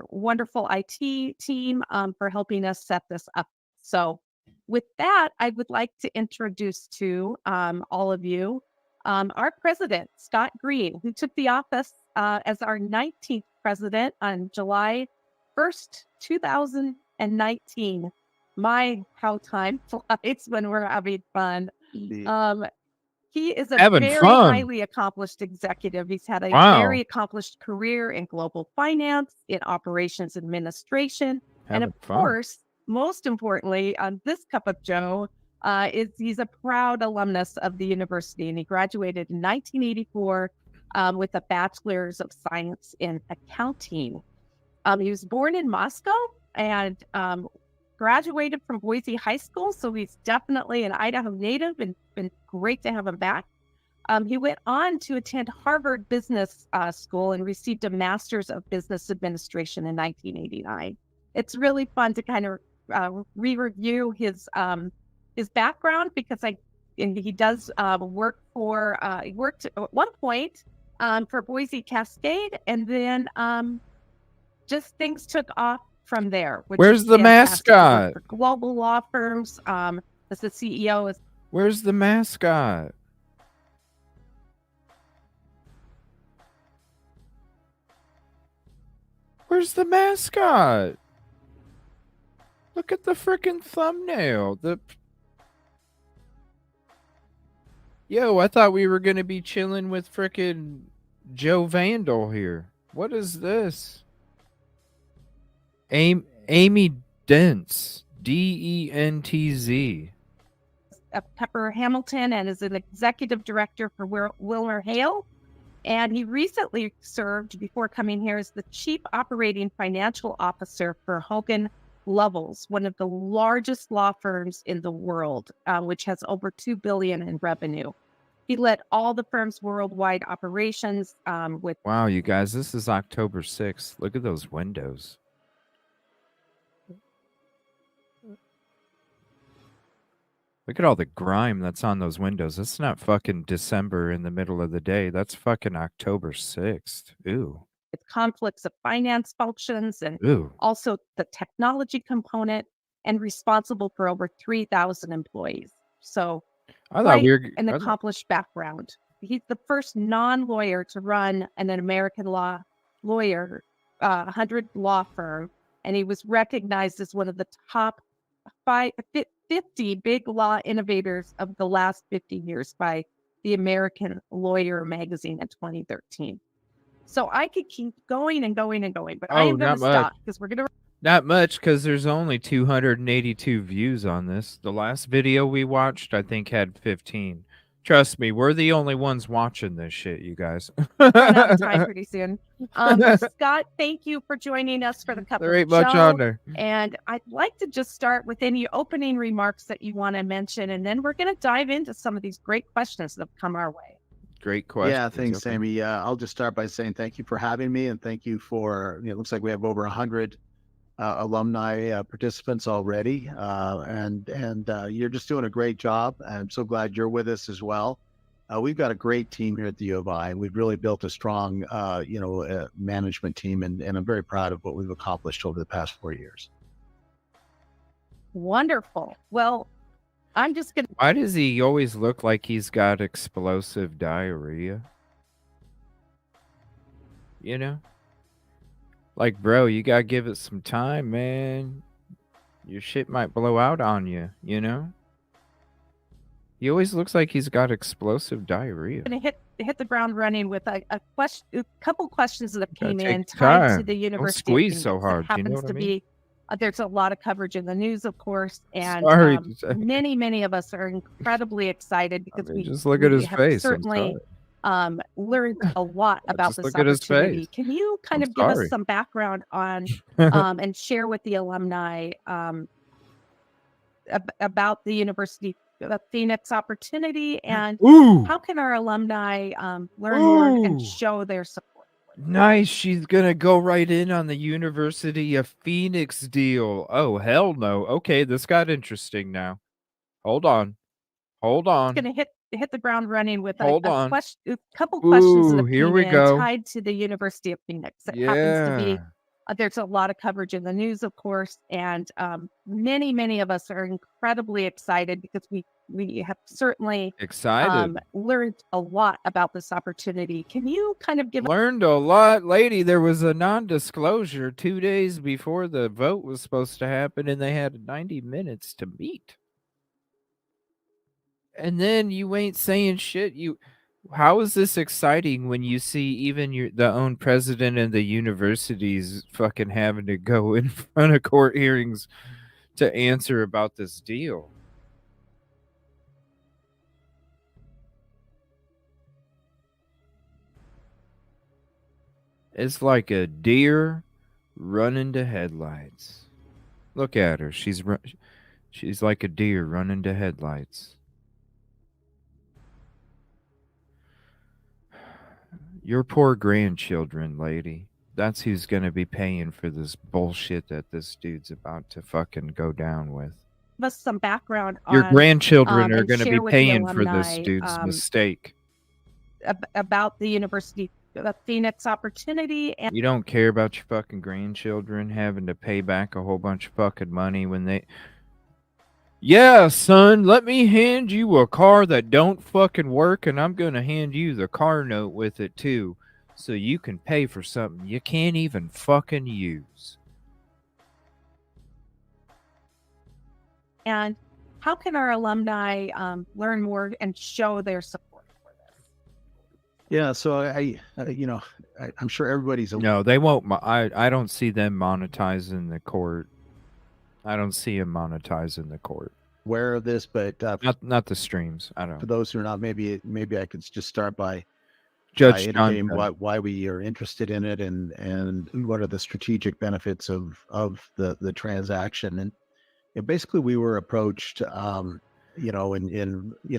wonderful IT team for helping us set this up. So with that, I would like to introduce to all of you our president, Scott Green, who took the office as our 19th president on July 1st, 2019. How time flies when we're having fun. He is a very highly accomplished executive. He's had a very accomplished career in global finance, in operations administration, and of course, most importantly, on this Cup of Joe, he's a proud alumnus of the university, and he graduated in 1984 with a bachelor's of science in accounting. He was born in Moscow and graduated from Boise High School, so he's definitely an Idaho native, and been great to have him back. He went on to attend Harvard Business School and received a Master's of Business Administration in 1989. It's really fun to kind of re-review his background, because he does work for he worked at one point for Boise Cascade, and then just things took off from there. Where's the mascot? For global law firms, as the CEO. Where's the mascot? Where's the mascot? Look at the freaking thumbnail. Yo, I thought we were going to be chilling with freaking Joe Vandal here. What is this? Amy Dentz, Dentz. Pepper Hamilton, and is an executive director for Wilmer Hale. And he recently served, before coming here, as the chief operating financial officer for Hogan Lovells, one of the largest law firms in the world, which has over $2 billion in revenue. He led all the firm's worldwide operations with. Wow, you guys, this is October 6th. Look at those windows. Look at all the grime that's on those windows. That's not fucking December in the middle of the day. That's fucking October 6th. Ooh. With conflicts of finance functions and also the technology component, and responsible for over 3,000 employees. So an accomplished background. He's the first non-lawyer to run an American 100 law firm, and he was recognized as one of the top 50 big law innovators of the last 50 years by the American Lawyer magazine in 2013. So I could keep going and going and going, but I am going to stop because we're going to. Not much, because there's only 282 views on this. The last video we watched, I think, had 15. Trust me, we're the only ones watching this shit, you guys. Run out of time pretty soon. Scott, thank you for joining us for the Cup There of ain't much Joe. on there. And I'd like to just start with any opening remarks that you want to mention, and then we're going to dive into some of these great questions that have come our way. Great question. Yeah, thanks, Sammy. I'll just start by saying thank you for having me, and thank you for, it looks like we have over 100 alumni participants already, and you're just doing a great job. I'm so glad you're with us as well. We've got a great team here at the U of I. We've really built a strong, management team, and I'm very proud of what we've accomplished over the past 4 years. Wonderful. Well, I'm just going to. Why does he always look like he's got explosive diarrhea? You know? Like, bro, you gotta give it some time, man. Your shit might blow out on you, you know? He always looks like he's got explosive diarrhea. I'm going to hit the ground running with a couple questions that came Gotta in take tied to time. the Don't University. squeeze of so Phoenix. It hard. Do you know happens what I to mean? be there's a lot of coverage in the news, of course, and Sorry to say. many of us are incredibly excited because just look at his have face. I'm certainly learned a lot about Just this look at his opportunity. face. Can you kind I'm of give us sorry. some background on and share with the alumni about the University of Phoenix opportunity, and Ooh. how can our alumni learn more and Ooh. show their support? Nice. She's gonna go right in on the University of Phoenix deal. Oh, hell no. Okay, this got interesting now. Hold on. Hold on. Going to hit the ground running with a couple Ooh, questions that have here came we in go. tied to the University of Phoenix. It happens to be Yeah. there's a lot of coverage in the news, of course, and many of us are incredibly excited because we have certainly Excited. learned a lot about this opportunity. Can you kind of give Learned a lot, lady. There was a non-disclosure 2 days before the vote was supposed to happen, and they had 90 minutes to meet. And then you ain't saying shit. How is this exciting when you see even the own president and the universities fucking having to go in front of court hearings to answer about this deal? It's like a deer running to headlights. Look at her. She's like a deer running to headlights. Your poor grandchildren, lady. That's who's going to be paying for this bullshit that this dude's about to fucking go down with. us some background Your on grandchildren are and going to share be with the paying for this alumni, dude's mistake. About the University of Phoenix opportunity? And You don't care about your fucking grandchildren having to pay back a whole bunch of fucking money when they... Yeah, son, let me hand you a car that don't fucking work, and I'm going to hand you the car note with it too, so you can pay for something you can't even fucking use. And how can our alumni learn more and show their support for this? Yeah, so I'm sure everybody's No, they won't. I don't see them monetizing the court. I don't see them monetizing the court. aware of this, but Not the streams. I don't. for those who are not, maybe I could just start by Judge indicating Johnson. why we are interested in it and what are the strategic benefits of the transaction. And basically we were approached in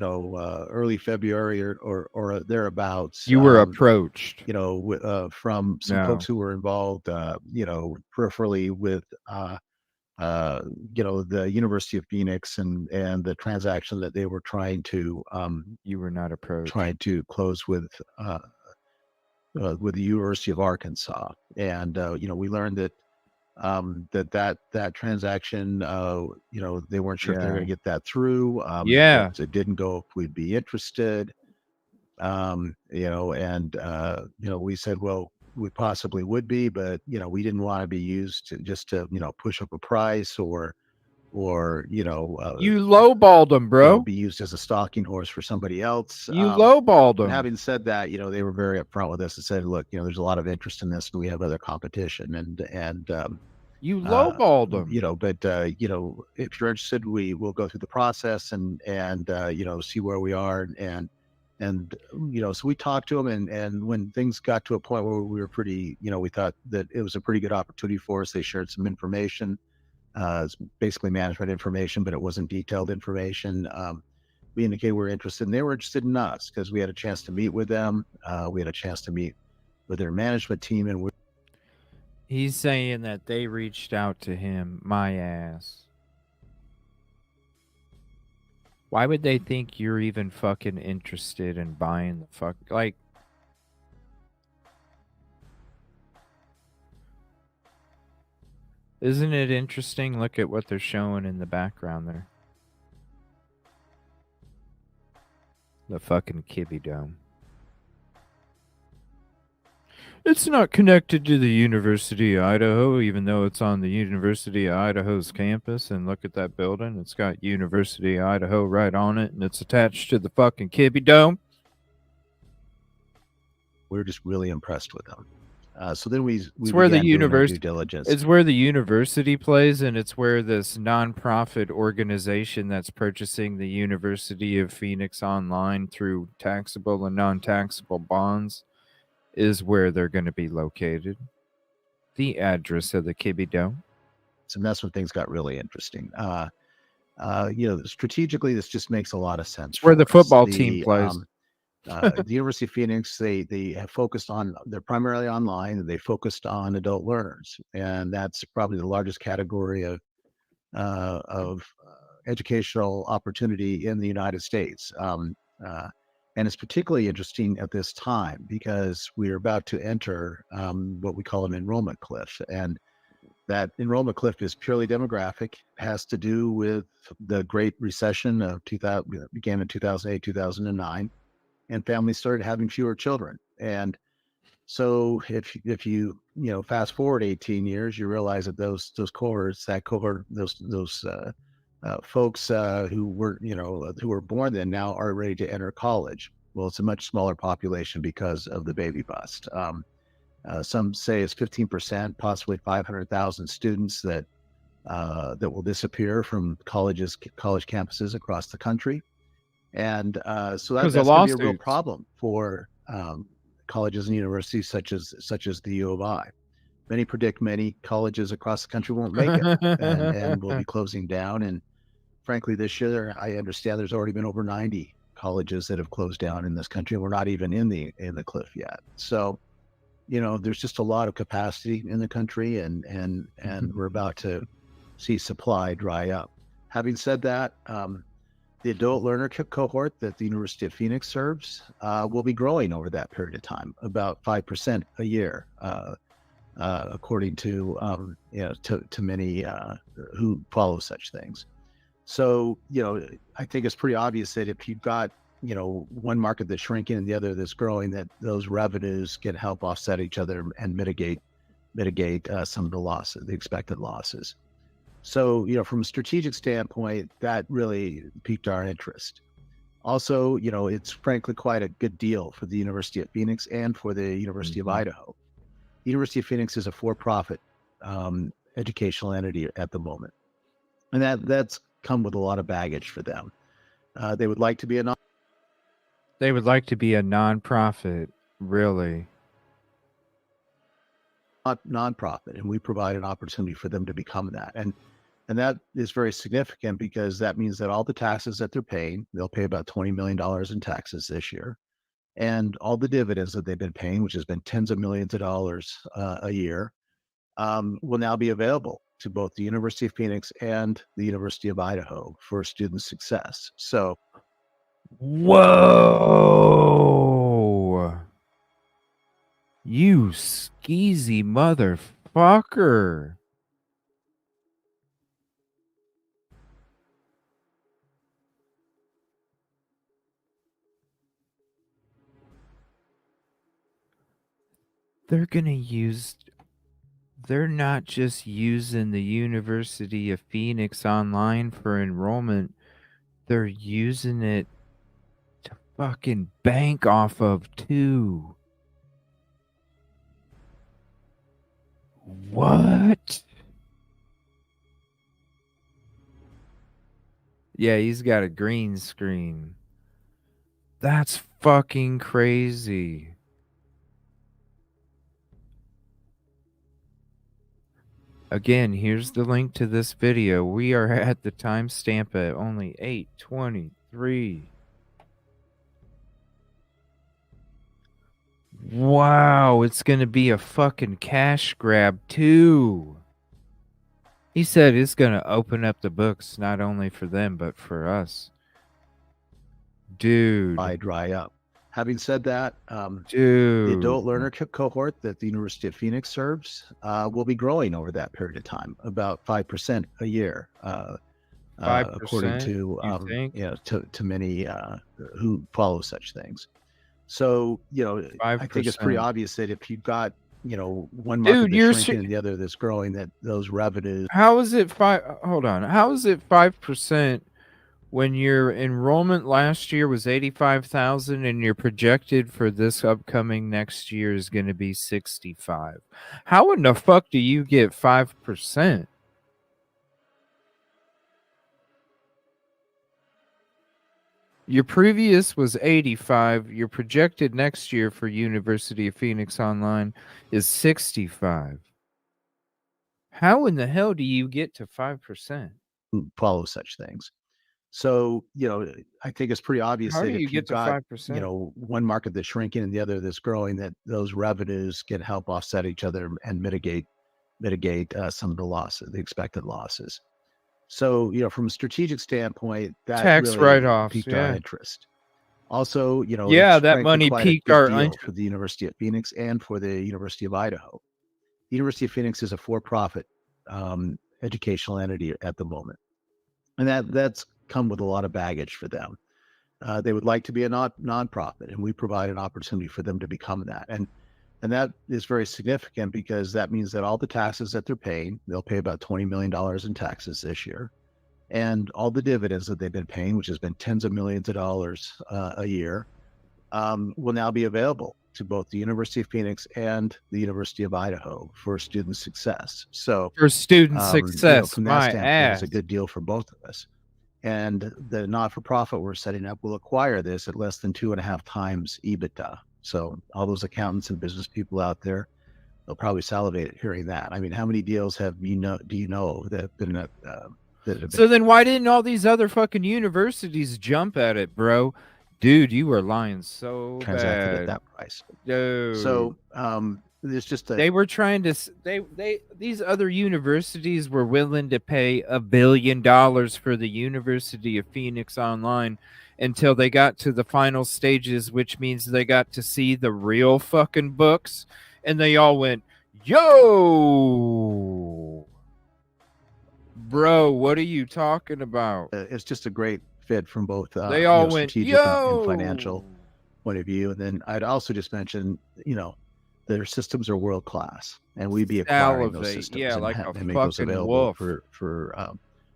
early February or thereabouts. You were approached. From some No. folks who were involved peripherally with the University of Phoenix and the transaction that they were trying to You were not approached. trying to close with the University of Arkansas. And we learned that that transaction, they weren't sure if they were Yeah. going to get that through. Yeah. If it didn't go, if we'd be interested. We said, well, we possibly would be, but we didn't want to be used to push up a price or or You lowballed them, bro. be used as a stalking horse for somebody else. You lowballed And them. having said that, they were very upfront with us and said, look, there's a lot of interest in this, and we have other competition, and you lowballed them. But if you're interested, we will go through the process and see where we are, and so we talked to them, and when things got to a point where we were pretty, we thought that it was a pretty good opportunity for us. They shared some information. It's basically management information, but it wasn't detailed information. We indicated we were interested, and they were interested in us because we had a chance to meet with them. We had a chance to meet with their management team, and He's saying that they reached out to him. My ass. Why would they think you're even fucking interested in buying the fuck? Like, isn't it interesting? Look at what they're showing in the background there. The fucking Kibby Dome. It's not connected to the University of Idaho, even though it's on the University of Idaho's campus. And look at that building. It's got University of Idaho right on it, and it's attached to the fucking Kibby Dome. we were just really impressed with them. So then we It's where the began doing our due university diligence. It's where the university plays, and it's where this nonprofit organization that's purchasing the University of Phoenix online through taxable and non-taxable bonds is where they're going to be located. The address of the Kibby Dome. So that's when things got really interesting. Strategically, this just makes a lot of sense. Where the for us. football team plays. The University of Phoenix, they have focused on, they're primarily online. They focused on adult learners, and that's probably the largest category of educational opportunity in the United States. And it's particularly interesting at this time because we're about to enter what we call an enrollment cliff. And that enrollment cliff is purely demographic, has to do with the Great Recession of 2000, began in 2008, 2009, and families started having fewer children. And so if you fast forward 18 years, you realize that those cohorts, those folks who were born then now are ready to enter college. Well, it's a much smaller population because of the baby bust. Some say it's 15%, possibly 500,000 students that will disappear from college campuses across the country, and so that's going to be a real problem for colleges and universities such as the U of I. Many predict many colleges across the country won't make it, and will be closing down. And frankly, this year, I understand there's already been over 90 colleges that have closed down in this country, and we're not even in the cliff yet. So, there's just a lot of capacity in the country, and we're about to see supply dry up. Having said that, the adult learner cohort that the University of Phoenix serves will be growing over that period of time, about 5% a year, according to to many who follow such things. So I think it's pretty obvious that if you've got one market that's shrinking and the other that's growing, that those revenues can help offset each other and mitigate some of the losses, the expected losses. So, from a strategic standpoint, that really piqued our interest. Also, it's frankly quite a good deal for the University of Phoenix and for the University of Idaho. The University of Phoenix is a for-profit educational entity at the moment, and that's come with a lot of baggage for them. They would like to be a nonprofit, really. Nonprofit, and we provide an opportunity for them to become that. And that is very significant because that means that all the taxes that they're paying, they'll pay about $20 million in taxes this year. And all the dividends that they've been paying, which has been tens of millions of dollars a year, will now be available to both the University of Phoenix and the University of Idaho for student success. So, whoa, you skeezy motherfucker. They're going to use they're not just using the University of Phoenix online for enrollment. They're using it to fucking bank off of too. What? Yeah, he's got a green screen. That's fucking crazy. Again, here's the link to this video. We are at the timestamp at only 8:23. Wow, it's going to be a fucking cash grab too. He said it's going to open up the books not only for them, but for us. Dude. I dry up. Having said that, dude, the adult learner cohort that the University of Phoenix serves will be growing over that period of time, about 5% a year, 5%, according to to many who follow such things. So I think it's pretty 5%. obvious that if you've got one market that's shrinking and the other that's growing, that those revenues. How is it hold on. How is it 5% when your enrollment last year was 85,000 and your projected for this upcoming next year is going to be 65? How in the fuck do you get 5%? Your previous was 85. Your projected next year for University of Phoenix Online is 65. How in the hell do you get to 5%? Who follow such things. So, I think it's pretty obvious that if you've got, 5%? one market that's shrinking and the other that's growing, that those revenues can help offset each other and mitigate some of the losses, the expected losses. So, from a strategic standpoint, that Tax really write-offs, piqued yeah. our interest. Also, Yeah, that money piqued our interest for the University of Phoenix and for the University of Idaho. The University of Phoenix is a for-profit educational entity at the moment, and that's come with a lot of baggage for them. They would like to be a nonprofit, and we provide an opportunity for them to become that. And that is very significant because that means that all the taxes that they're paying, they'll pay about $20 million in taxes this year. And all the dividends that they've been paying, which has been tens of millions of dollars a year, will now be available to both the University of Phoenix and the University of Idaho for student success. So for student success, from that my standpoint, ass. it's a good deal for both of us. And the not-for-profit we're setting up will acquire this at less than 2.5 times EBITDA. So all those accountants and business people out there, they'll probably salivate at hearing that. I mean, how many deals do you know that have been that have been? So then why didn't all these other fucking universities jump at it, bro? Dude, you were lying so transacted bad. at that price? Dude. So there's just they were trying to these other universities were willing to pay $1 billion for the University of Phoenix Online until they got to the final stages, which means they got to see the real fucking books, and they all went, yo, bro, what are you talking about? It's just a great fit from both they all went, strategic and financial point of view. And then I'd also just mention, their systems are world class, and we'd be acquiring those systems and make those available for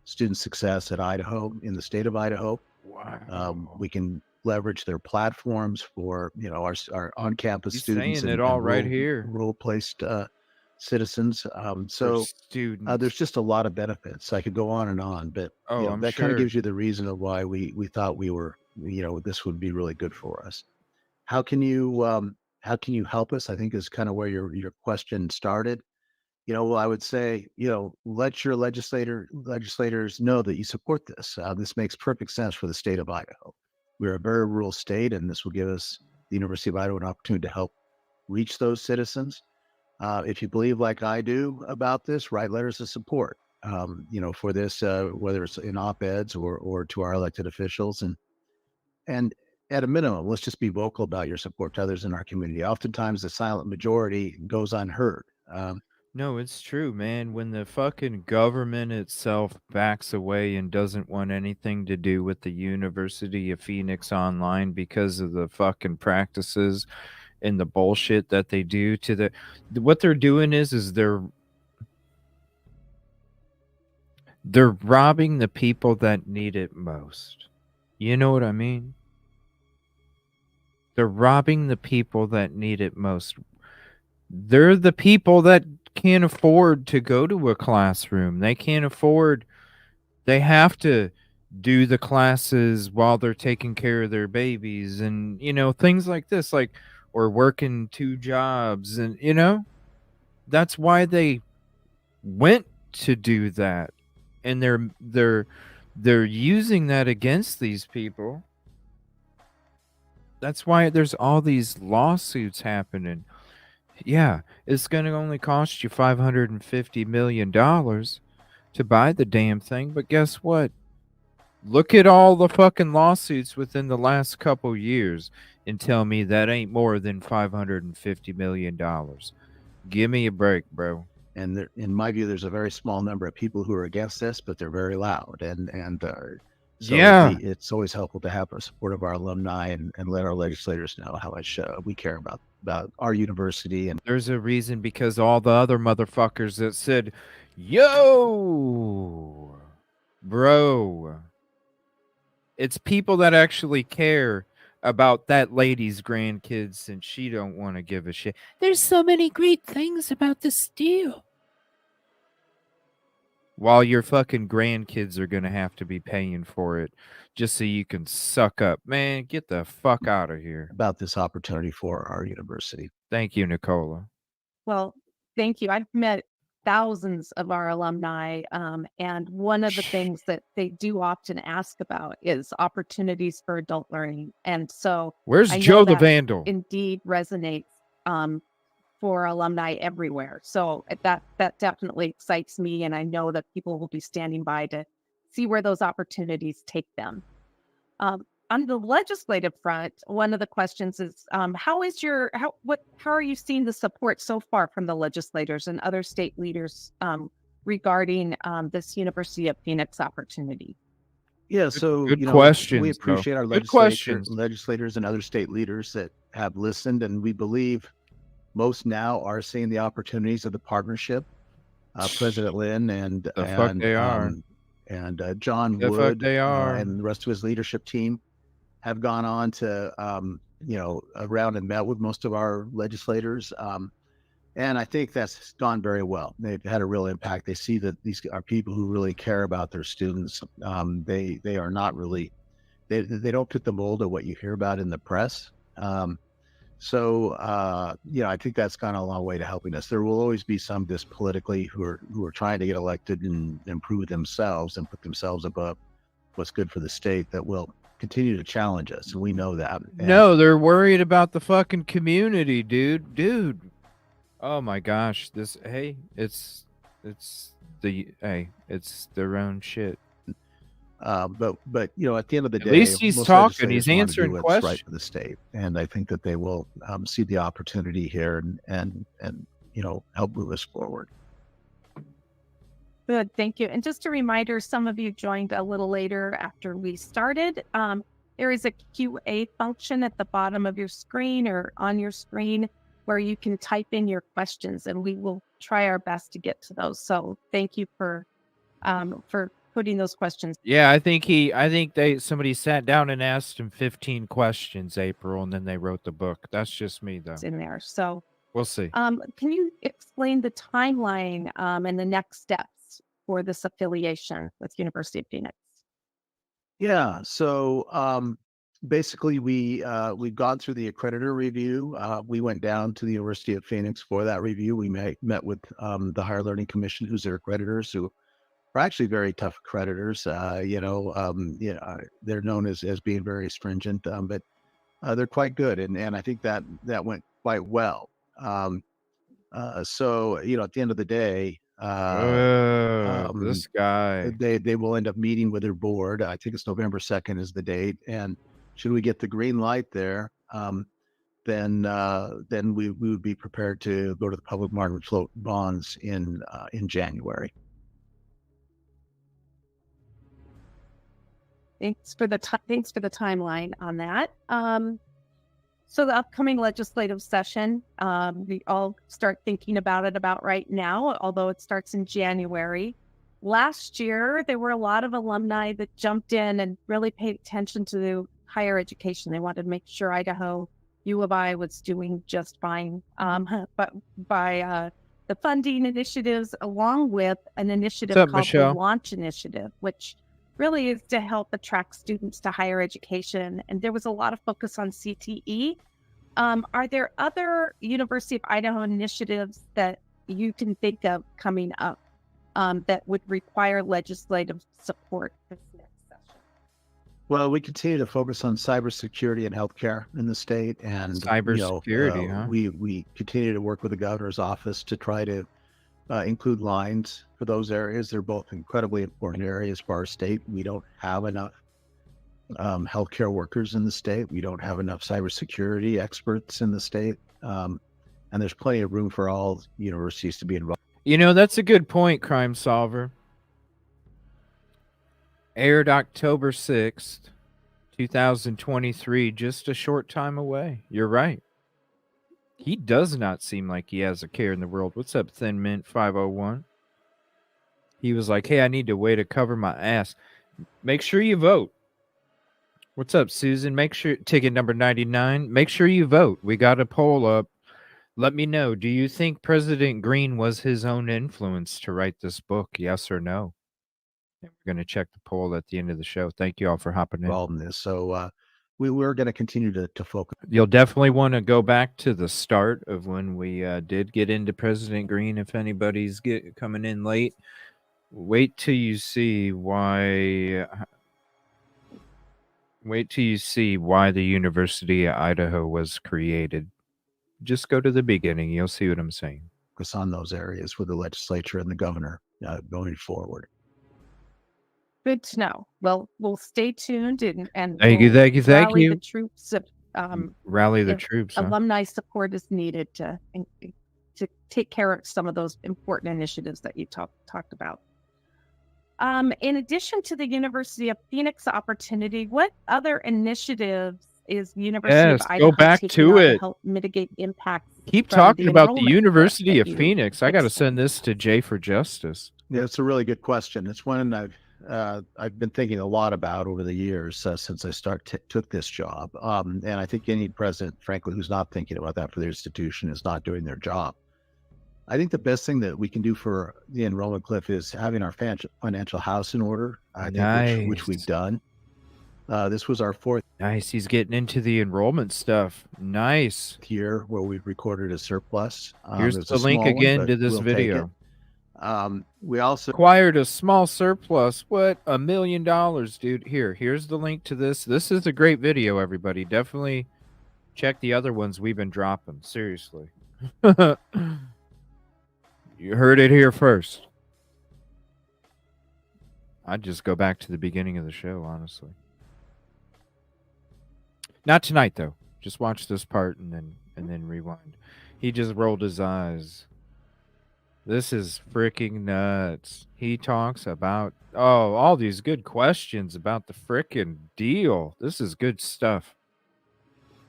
student success at Idaho, in the state of Idaho. Wow. We can leverage their platforms for our on-campus students and all right here, rural-placed citizens. So there's just a lot of benefits. I could go on and on, but that kind of gives you the reason of why we thought we were this would be really good for us. How can you help us? I think is kind of where your question started. Well, I would say, let your legislators know that you support this. This makes perfect sense for the state of Idaho. We're a very rural state, and this will give us, the University of Idaho, an opportunity to help reach those citizens. If you believe like I do about this, write letters of support, for this, whether it's in op-eds or to our elected officials. And at a minimum, let's just be vocal about your support to others in our community. Oftentimes, the silent majority goes unheard. No, it's true, man. When the fucking government itself backs away and doesn't want anything to do with the University of Phoenix Online because of the fucking practices and the bullshit that they do to what they're doing is they're They're robbing the people that need it most. You know what I mean? They're robbing the people that need it most. They're the people that can't afford to go to a classroom. They can't afford, they have to do the classes while they're taking care of their babies and, things like this, like, or working 2 jobs. And, that's why they went to do that. And they're using that against these people. That's why there's all these lawsuits happening. Yeah, it's going to only cost you $550 million to buy the damn thing. But guess what? Look at all the fucking lawsuits within the last couple years and tell me that ain't more than $550 million. Give me a break, bro. And there, in my view, there's a very small number of people who are against this, but they're very loud. So Yeah. it's always helpful to have a support of our alumni and let our legislators know how much we care about our university. And there's a reason, because all the other motherfuckers that said, yo, bro, it's people that actually care about that lady's grandkids, and she don't want to give a shit. There's so many great things about this deal. While your fucking grandkids are going to have to be paying for it just so you can suck up. Man, get the fuck out of here. About this opportunity for our university. Thank you, Nicola. Well, thank you. I've met thousands of our alumni, and one of the things that they do often ask about is opportunities for adult learning. And so where's I know Joe the that Vandal? Indeed resonates for alumni everywhere. So that definitely excites me, and I know that people will be standing by to see where those opportunities take them. On the legislative front, one of the questions is, how are you seeing the support so far from the legislators and other state leaders regarding this University of Phoenix opportunity? Yeah, so good questions, we appreciate our good questions. legislators and other state leaders that have listened, and we believe most now are seeing the opportunities of the partnership. President Lynn and John Wood and the rest of his leadership team have gone on to around and met with most of our legislators, and I think that's gone very well. They've had a real impact. They see that these are people who really care about their students. They are not really they don't fit the mold of what you hear about in the press. I think that's gone a long way to helping us. There will always be some just politically who are trying to get elected and improve themselves and put themselves above what's good for the state that will continue to challenge us, and we know that. No, they're worried about the fucking community, dude. Oh my gosh, it's their own shit. But at the end of the day, at least he's talking. He's answering questions right for the state, and I think that they will see the opportunity here and help move us forward. Good, thank you. And just a reminder, some of you joined a little later after we started. There is a QA function at the bottom of your screen or on your screen where you can type in your questions, and we will try our best to get to those. So thank you for putting those questions. Yeah, I think somebody sat down and asked him 15 questions, April, and then they wrote the book. That's just me, though. It's in there. So we'll see. Can you explain the timeline and the next steps for this affiliation with University of Phoenix? Yeah. So basically, we've gone through the accreditor review. We went down to the University of Phoenix for that review. We met with the Higher Learning Commission, who's their accreditors, who are actually very tough accreditors. They're known as being very stringent, but they're quite good, and I think that went quite well. So at the end of the day, this guy, they will end up meeting with their board. I think it's November 2nd is the date, and should we get the green light there, then we would be prepared to go to the public market float bonds in January. Thanks for the timeline on that. So the upcoming legislative session, we all start thinking about it about right now, although it starts in January. last year, there were a lot of alumni that jumped in and really paid attention to higher education. They wanted to make sure Idaho U of I was doing just fine. But by the funding initiatives, along with an initiative What's up, called Michelle? the Launch Initiative, which really is to help attract students to higher education. And there was a lot of focus on CTE. Are there other University of Idaho initiatives that you can think of coming up that would require legislative support this next session? Well, we continue to focus on cybersecurity and healthcare in the state, and Cybersecurity, huh? we continue to work with the governor's office to try to include lines for those areas. They're both incredibly important areas for our state. We don't have enough healthcare workers in the state. We don't have enough cybersecurity experts in the state, and there's plenty of room for all universities to be involved. That's a good point, Crime Solver. Aired October 6th, 2023, just a short time away. You're right. He does not seem like he has a care in the world. What's up, Thin Mint 501? He was like, hey, I need a way to cover my ass. Make sure you vote. What's up, Susan? Make sure, ticket number 99, make sure you vote. We got a poll up. Let me know. Do you think President Green was his own influence to write this book? Yes or no? And we're going to check the poll at the end of the show. Thank you all for hopping in. Involved in this. So we're going to continue to focus. You'll definitely want to go back to the start of when we did get into President Green. If anybody's coming in late, wait till you see why. Wait till you see why the University of Idaho was created. Just go to the beginning. You'll see what I'm saying. Focus on those areas with the legislature and the governor going forward. Good to know. Well, we'll stay tuned and Thank you. rally the troops. Rally the if troops. Huh? Alumni support is needed to take care of some of those important initiatives that you talked about. In addition to the University of Phoenix opportunity, what other initiatives is University of Idaho go back taking to on it. to help mitigate impacts? Keep from talking about the enrollment University cliff of that you Phoenix. I got to send this to Jay for Justice. Yeah, it's a really good question. It's one I've been thinking a lot about over the years since I took this job. And I think any president, frankly, who's not thinking about that for their institution is not doing their job. I think the best thing that we can do for the enrollment cliff is having our financial house in order. I think which we've done. This was our fourth. Nice. He's getting into the enrollment stuff. Nice. Year where we've recorded a surplus. Here's the link again to this video. We also acquired a small surplus. What? $1 million, dude. Here's the link to this. This is a great video, everybody. Definitely check the other ones we've been dropping. Seriously. You heard it here first. I'd just go back to the beginning of the show, honestly. Not tonight, though. Just watch this part and then rewind. He just rolled his eyes. This is freaking nuts. He talks about all these good questions about the freaking deal. This is good stuff.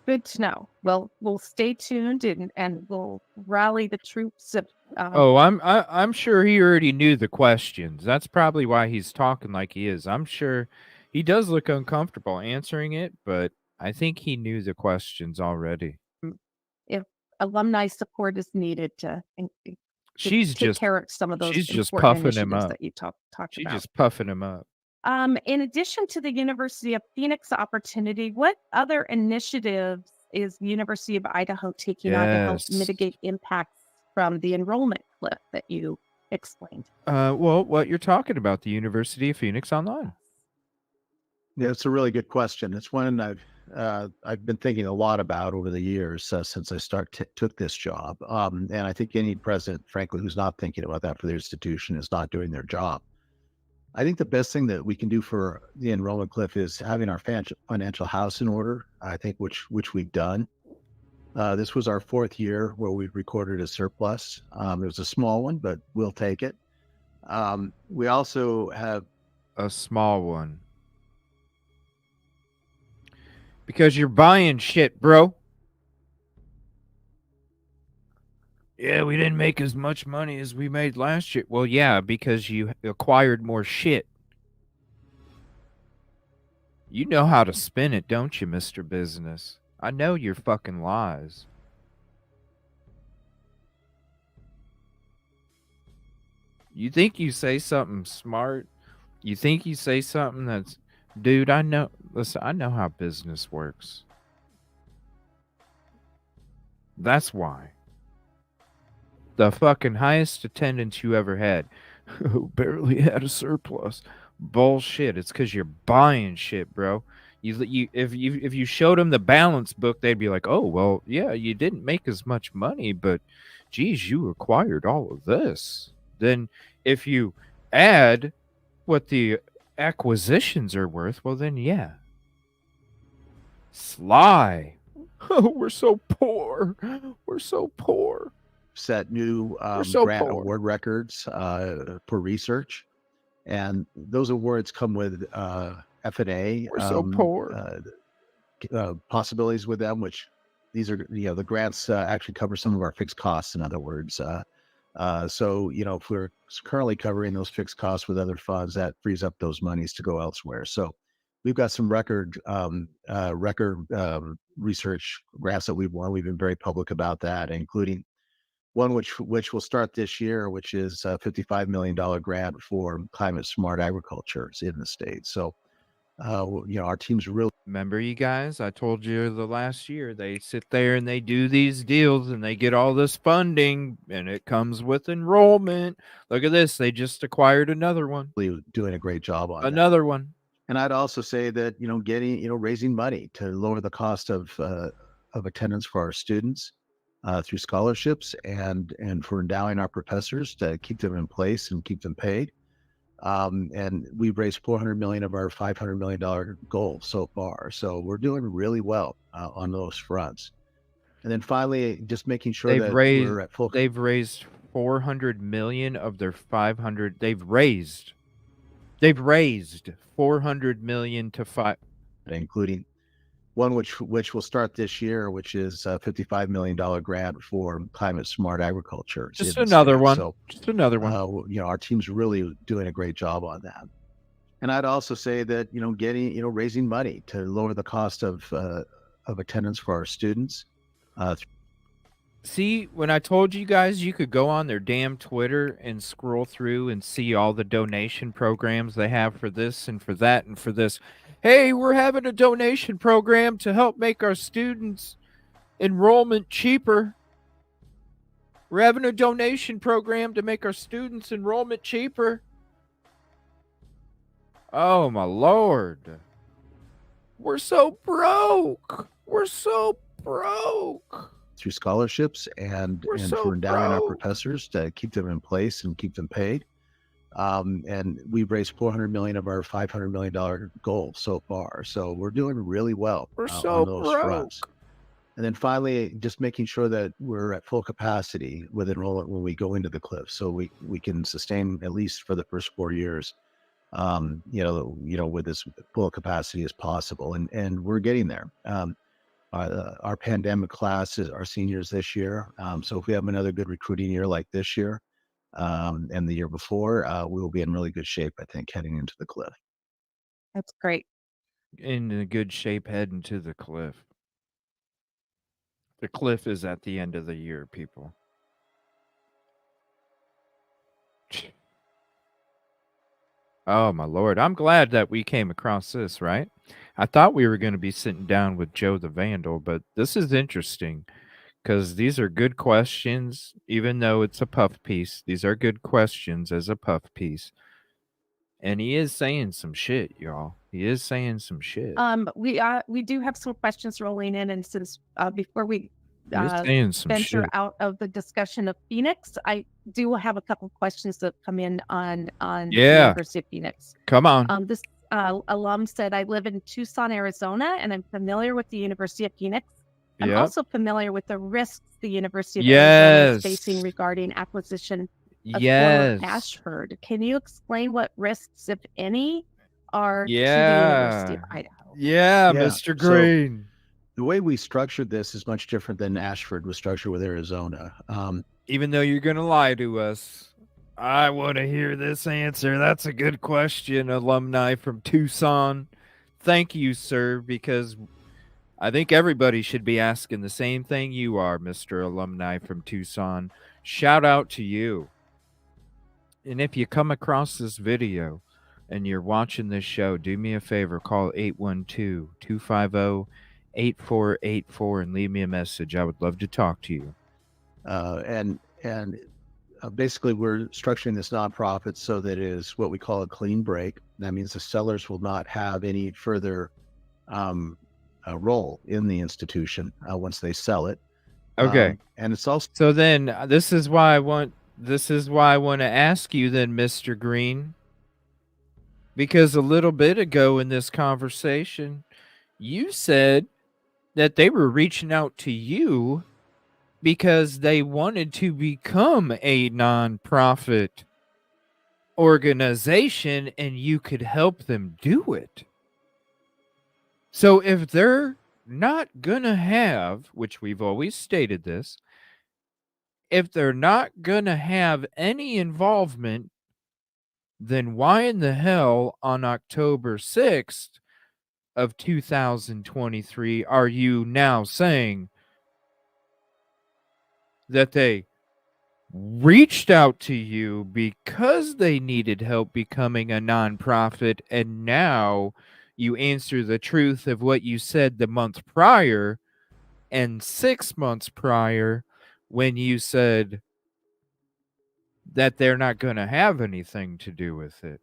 Good to know. Well, we'll stay tuned and we'll rally the troops. I'm sure he already knew the questions. That's probably why he's talking like he is. I'm sure he does look uncomfortable answering it, but I think he knew the questions already. If alumni support is needed to she's take just care of some of those she's just important puffing him initiatives up. that you talked She's about. just puffing him up. In addition to the University of Phoenix opportunity, what other initiatives is University of Idaho taking on to help mitigate impacts from the enrollment cliff that you explained? Well, what you're talking about, the University of Phoenix Online. Yeah, it's a really good question. It's one I've been thinking a lot about over the years since I took this job. And I think any president, frankly, who's not thinking about that for their institution is not doing their job. I think the best thing that we can do for the enrollment cliff is having our financial house in order. I think which we've done. This was our fourth year where we've recorded a surplus. It was a small one, but we'll take it. We also have a small one. Because you're buying shit, bro. Yeah, we didn't make as much money as we made last year. Well, yeah, because you acquired more shit. You know how to spin it, don't you, Mr. Business? I know your fucking lies. You think you say something smart? You think you say something that's... Dude, I know... Listen, I know how business works. That's why. The fucking highest attendance you ever had. Barely had a surplus. Bullshit. It's because you're buying shit, bro. If you showed them the balance book, they'd be like, oh, well, yeah, you didn't make as much money, but geez, you acquired all of this. Then if you add what the acquisitions are worth, well, then yeah. Sly. Oh, we're so poor. We're so poor. Set new so grant poor. award records for research, and those awards come with F&A. We're so poor. Possibilities with them, which these are, the grants actually cover some of our fixed costs. In other words, so if we're currently covering those fixed costs with other funds, that frees up those monies to go elsewhere. So we've got some record research grants that we've won. We've been very public about that, including one which will start this year, which is a $55 million grant for climate smart agriculture in the state. So, our team's really... Remember, you guys, I told you the last year, they sit there and they do these deals and they get all this funding and it comes with enrollment. Look at this. They just acquired another one. Doing a great job on another one. And I'd also say that, raising money to lower the cost of attendance for our students through scholarships and for endowing our professors to keep them in place and keep them paid. And we've raised $400 million of our $500 million goal so far. So we're doing really well on those fronts. And then finally, just making sure we're at full... They've raised 400 million of their 500. They've raised 400 million to 5, including one which will start this year, which is a $55 million grant for climate smart agriculture. Just another one. So, just another one. Our team's really doing a great job on that. And I'd also say that, raising money to lower the cost of attendance for our students. See, when I told you guys you could go on their damn Twitter and scroll through and see all the donation programs they have for this and for that and for this. Hey, we're having a donation program to help make our students' enrollment cheaper. We're having a donation program to make our students' enrollment cheaper. Oh, my Lord. We're so broke. We're so broke. Through scholarships and for endowing our professors to keep them in place and keep them paid. And we've raised $400 million of our $500 million goal so far. So we're doing really well on those fronts. And then finally, just making sure that we're at full capacity with enrollment when we go into the cliff. So we can sustain at least for the first 4 years, with as full capacity as possible. And we're getting there. Our pandemic class is our seniors this year. So if we have another good recruiting year like this year and the year before, we will be in really good shape, I think, heading into the cliff. That's great. In a good shape heading to the cliff. The cliff is at the end of the year, people. Oh, my Lord. I'm glad that we came across this, right? I thought we were going to be sitting down with Joe the Vandal, but this is interesting because these are good questions, even though it's a puff piece. These are good questions as a puff piece. And he is saying some shit, y'all. He is saying some shit. We do have some questions rolling in, and since before we venture out of the discussion of Phoenix, I do have a couple questions that come in on the University of Phoenix. Come on. This alum said, I live in Tucson, Arizona, and I'm familiar with the University of Phoenix. I'm also familiar with the risks the University of Arizona is facing regarding acquisition of former Ashford. Can you explain what risks, if any, are to the University of Idaho? Yeah, Mr. Green. So, the way we structured this is much different than Ashford was structured with Arizona. Even though you're going to lie to us, I want to hear this answer. That's a good question, alumni from Tucson. Thank you, sir, because I think everybody should be asking the same thing you are, Mr. Alumni from Tucson. Shout out to you. And if you come across this video and you're watching this show, do me a favor, call 812-250-8484 and leave me a message. I would love to talk to you. Basically, we're structuring this nonprofit so that it is what we call a clean break. That means the sellers will not have any further role in the institution once they sell it. Okay. And it's also so then this is why I want to ask you then, Mr. Green, because a little bit ago in this conversation, you said that they were reaching out to you because they wanted to become a nonprofit organization and you could help them do it. So if they're not gonna have, which we've always stated this, if they're not gonna have any involvement, then why in the hell on October 6th of 2023 are you now saying that they reached out to you because they needed help becoming a nonprofit, and now you answer the truth of what you said the month prior and 6 months prior when you said that they're not going to have anything to do with it?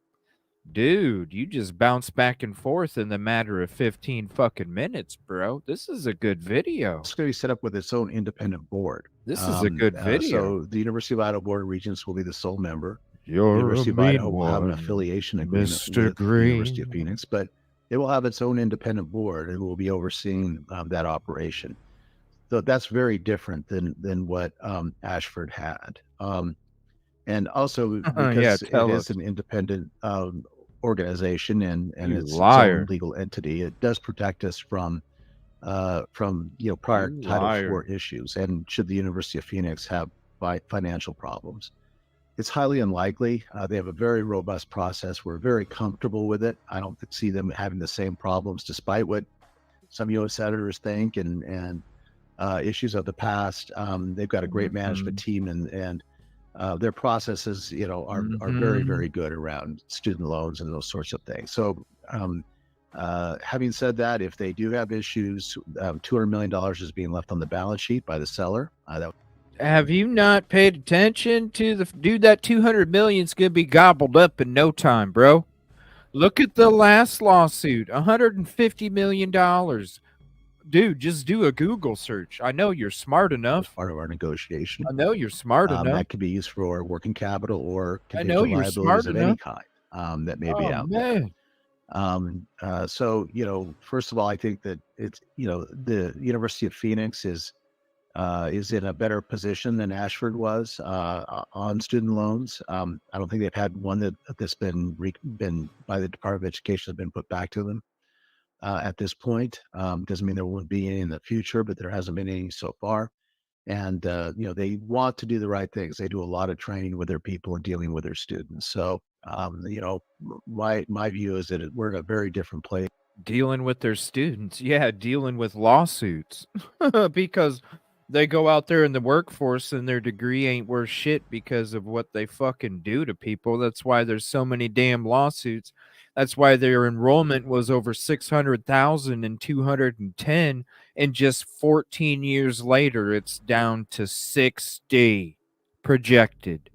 Dude, you just bounce back and forth in the matter of 15 fucking minutes, bro. This is a good video. It's going to be set up with its own independent board. This is a good video. So the University of Idaho Board of Regents will be the sole member. You're the University of Idaho will have an one, affiliation agreement Mr. with Green. the University of Phoenix, but it will have its own independent board and will be overseeing that operation. So that's very different than what Ashford had. And also because it is an independent organization and it's its own legal entity, it does protect us from prior Title IV issues. And should the University of Phoenix have financial problems, it's highly unlikely. They have a very robust process. We're very comfortable with it. I don't see them having the same problems, despite what some U.S. senators think and issues of the past. They've got a great management team and their processes, are very, very good around student loans and those sorts of things. So, having said that, if they do have issues, $200 million is being left on the balance sheet by the seller. Have you not paid attention to the dude? That 200 million is gonna be gobbled up in no time, bro. Look at the last lawsuit, $150 million. Dude, just do a Google search. I know you're smart enough. Part of our negotiation. I know you're smart enough. That could be used for working capital or I know contingent you're liabilities smart of enough. any kind that may be out there. So, first of all, I think that it's, the University of Phoenix is in a better position than Ashford was on student loans. I don't think they've had one that's been by the Department of Education has been put back to them at this point. Doesn't mean there won't be any in the future, but there hasn't been any so far. And they want to do the right things. They do a lot of training with their people and dealing with their students. So my view is that we're in a very different place. Dealing with their students, yeah, dealing with lawsuits because they go out there in the workforce and their degree ain't worth shit because of what they fucking do to people. That's why there's so many damn lawsuits. That's why their enrollment was over 600,000 and 210, and just 14 years later, it's down to 60 projected.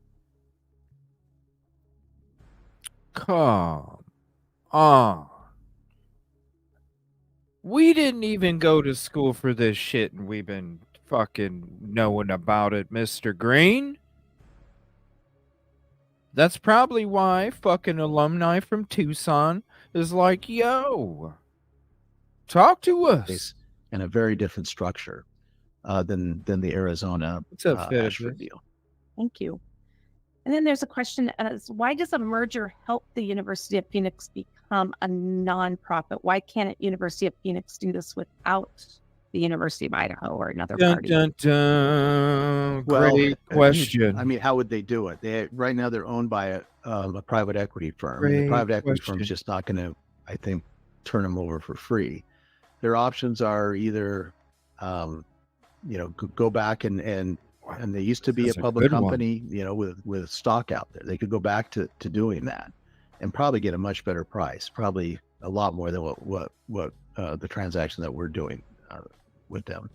Come on. We didn't even go to school for this shit, and we've been fucking knowing about it, Mr. Green. That's probably why fucking alumni from Tucson is like, yo, talk to us. And a very different structure than the Arizona Ashford deal. Thank you. And then there's a question as why does a merger help the University of Phoenix become a nonprofit? Why can't University of Phoenix do this without the University of Idaho or another Dun, party? dun, dun. Well, Great question. I mean, how would they do it? Right now they're owned by a private equity firm, and the Great private equity firm's question. just not going to, I think, turn them over for free. Their options are either, go back and they used to be That's a a public good one. company, with stock out there. They could go back to doing that and probably get a much better price, probably a lot more than what the transaction that we're doing with them.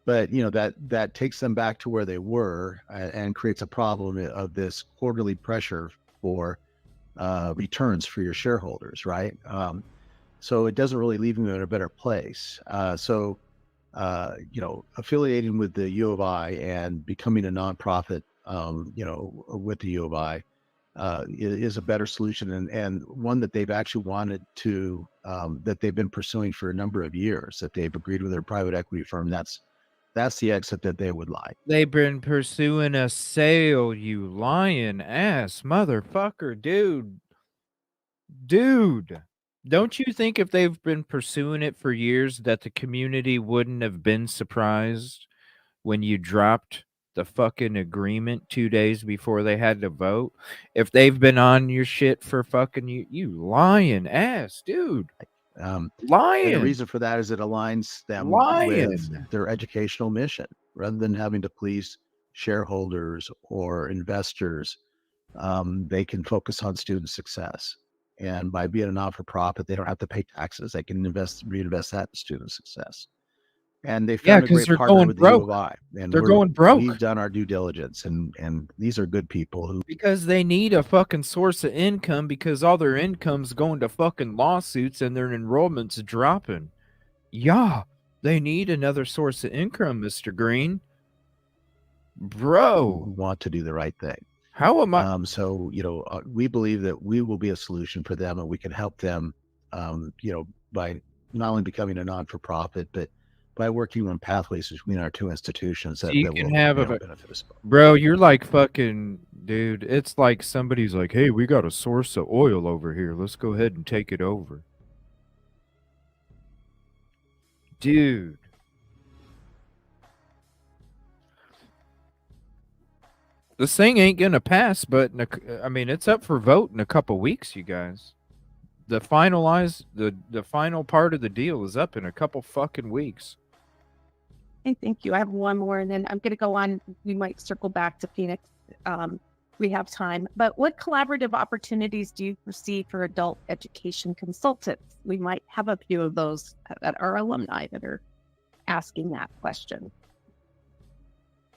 But that takes them back to where they were and creates a problem of this quarterly pressure for returns for your shareholders, right? So it doesn't really leave them in a better place. Affiliating with the U of I and becoming a nonprofit, with the U of I is a better solution, and one that they've actually wanted to, that they've been pursuing for a number of years, that they've agreed with their private equity firm. That's the exit that they would like. They've been pursuing a sale, you lying ass motherfucker, dude. Dude, don't you think if they've been pursuing it for years that the community wouldn't have been surprised when you dropped the fucking agreement 2 days before they had to vote? If they've been on your shit for fucking you lying ass, dude. And Lying. the reason for that is it aligns them Lying. with their educational mission. Rather than having to please shareholders or investors, they can focus on student success. And by being a not-for-profit, they don't have to pay taxes. They can reinvest that in student success. And they found a 'cause great they're partner going with the U broke. of I. And They're going broke. We've done our due diligence, and these are good people who. Because they need a fucking source of income, because all their income's going to fucking lawsuits and their enrollment's dropping. Yeah, they need another source of income, Mr. Green. Bro. Who want to do the right thing. How am I? So, we believe that we will be a solution for them, and we can help them, by not only becoming a non-for-profit, but by working on pathways between our two institutions So that, you that can will have a benefit us both. bro, you're like fucking dude. It's like somebody's like, hey, we got a source of oil over here. Let's go ahead and take it over. Dude. This thing ain't gonna pass, but it's up for vote in a couple weeks, you guys. The final part of the deal is up in a couple fucking weeks. Hey, thank you. I have one more, and then I'm going to go on. We might circle back to Phoenix. We have time. But what collaborative opportunities do you foresee for adult education consultants? We might have a few of those at our alumni that are asking that question.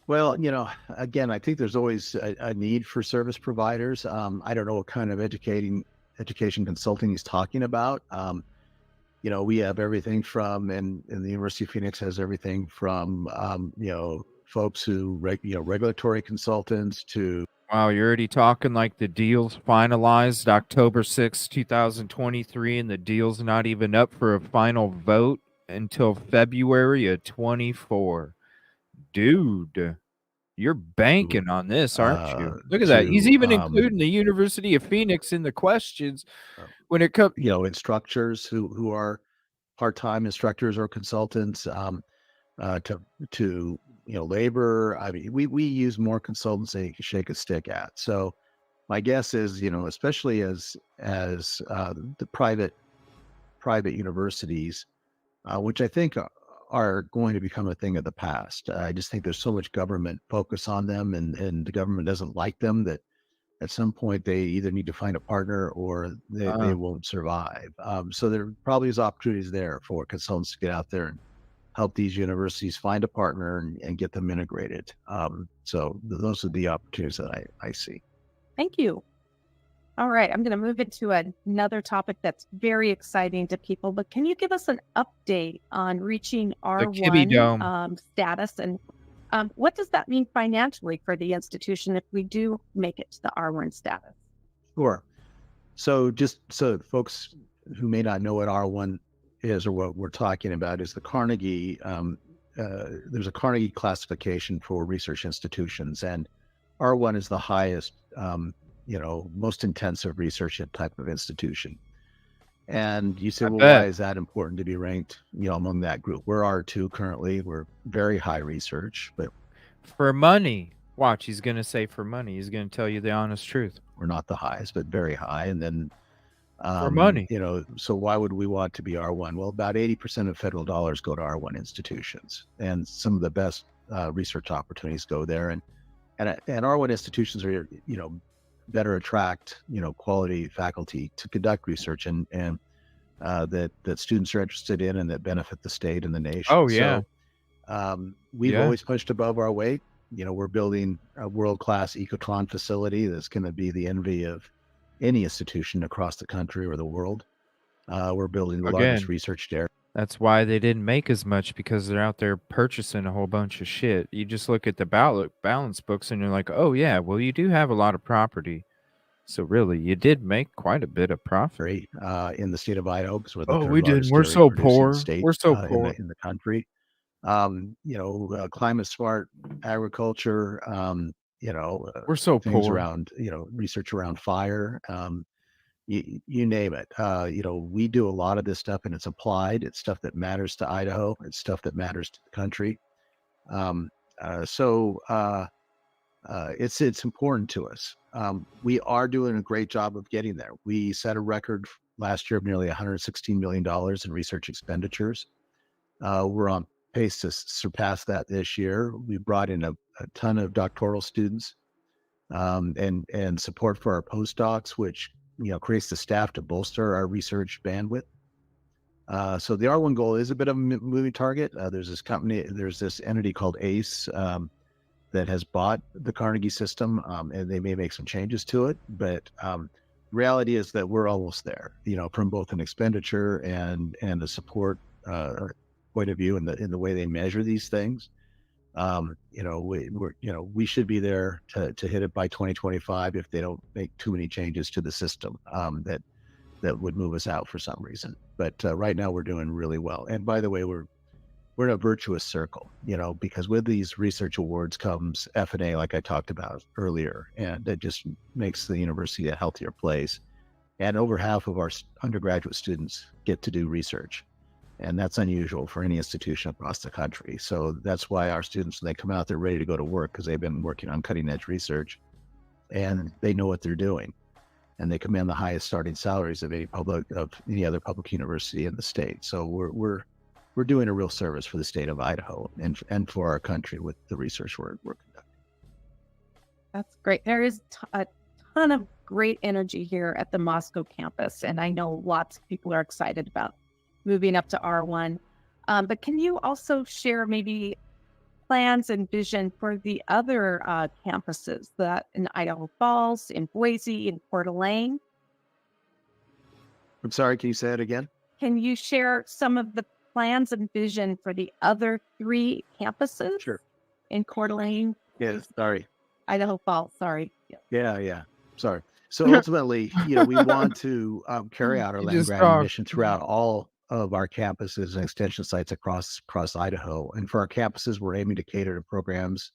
Well, again, I think there's always a need for service providers. I don't know what kind of education consulting he's talking about. We have everything from, and the University of Phoenix has everything from, folks who, regulatory consultants to. Wow, you're already talking like the deal's finalized October 6, 2023, and the deal's not even up for a final vote until February of 24. Dude, you're banking on this, aren't you? Look at that. He's even including the University of Phoenix in the questions when it comes. Instructors who are part-time instructors or consultants, to labor. I mean, we use more consultants than you can shake a stick at. So my guess is, especially as the private universities, which I think are going to become a thing of the past. I just think there's so much government focus on them, and the government doesn't like them, that at some point they either need to find a partner or they won't survive. So there probably is opportunities there for consultants to get out there and help these universities find a partner and get them integrated. So those are the opportunities that I see. Thank you. All right, I'm going to move into another topic that's very exciting to people, but can you give us an update on reaching R1 status, and what does that mean financially for the institution if we do make it to the R1 status? Sure. So just so folks who may not know what R1 is or what we're talking about, is the Carnegie, there's a Carnegie classification for research institutions, and R1 is the highest most intensive research type of institution. And you say, I well, bet. why is that important to be ranked, among that group? We're R2 currently. We're very high research, but For money. Watch, he's going to say for money. He's going to tell you the honest truth. we're not the highest, but very high. And then, For money. so why would we want to be R1? Well, about 80% of federal dollars go to R1 institutions, and some of the best research opportunities go there. And R1 institutions are, better attract, quality faculty to conduct research and that students are interested in and that benefit the state and the nation. Oh, yeah. So we've Yeah. always punched above our weight. We're building a world-class ecotron facility that's going to be the envy of any institution across the country or the world. We're building the largest Again, research area. that's why they didn't make as much, because they're out there purchasing a whole bunch of shit. You just look at the balance books and you're like, oh, yeah, well, you do have a lot of property. So really, you did make quite a bit of profit. In the state of Idaho, because we're the Oh, third we did. largest We're dairy so producing poor. state We're so in poor. the country. Climate smart agriculture, We're so things poor. around, research around fire, you name it. We do a lot of this stuff and it's applied. It's stuff that matters to Idaho. It's stuff that matters to the country. It's important to us. We are doing a great job of getting there. We set a record last year of nearly $116 million in research expenditures. We're on pace to surpass that this year. We brought in a ton of doctoral students and support for our postdocs, which creates the staff to bolster our research bandwidth. So the R1 goal is a bit of a moving target. There's this entity called ACE that has bought the Carnegie system, and they may make some changes to it. But reality is that we're almost there, from both an expenditure and a support point of view in the way they measure these things. We should be there to hit it by 2025 if they don't make too many changes to the system that would move us out for some reason. But right now we're doing really well. And by the way, we're in a virtuous circle, because with these research awards comes F&A, like I talked about earlier, and it just makes the university a healthier place. And over half of our undergraduate students get to do research. And that's unusual for any institution across the country. So that's why our students, when they come out, they're ready to go to work because they've been working on cutting edge research and they know what they're doing. And they command the highest starting salaries of any other public university in the state. So we're doing a real service for the state of Idaho and for our country with the research we're conducting. That's great. There is a ton of great energy here at the Moscow campus, and I know lots of people are excited about moving up to R1. But can you also share maybe plans and vision for the other campuses, that in Idaho Falls, in Boise, in Coeur d'Alene? I'm sorry, can you say it again? Can you share some of the plans and vision for the other 3 campuses? Sure. In Coeur d'Alene? Yeah, sorry. Idaho Falls, sorry. Yeah. Sorry. So ultimately, we want to carry out our land grant mission throughout all of our campuses and extension sites across Idaho. And for our campuses, we're aiming to cater to programs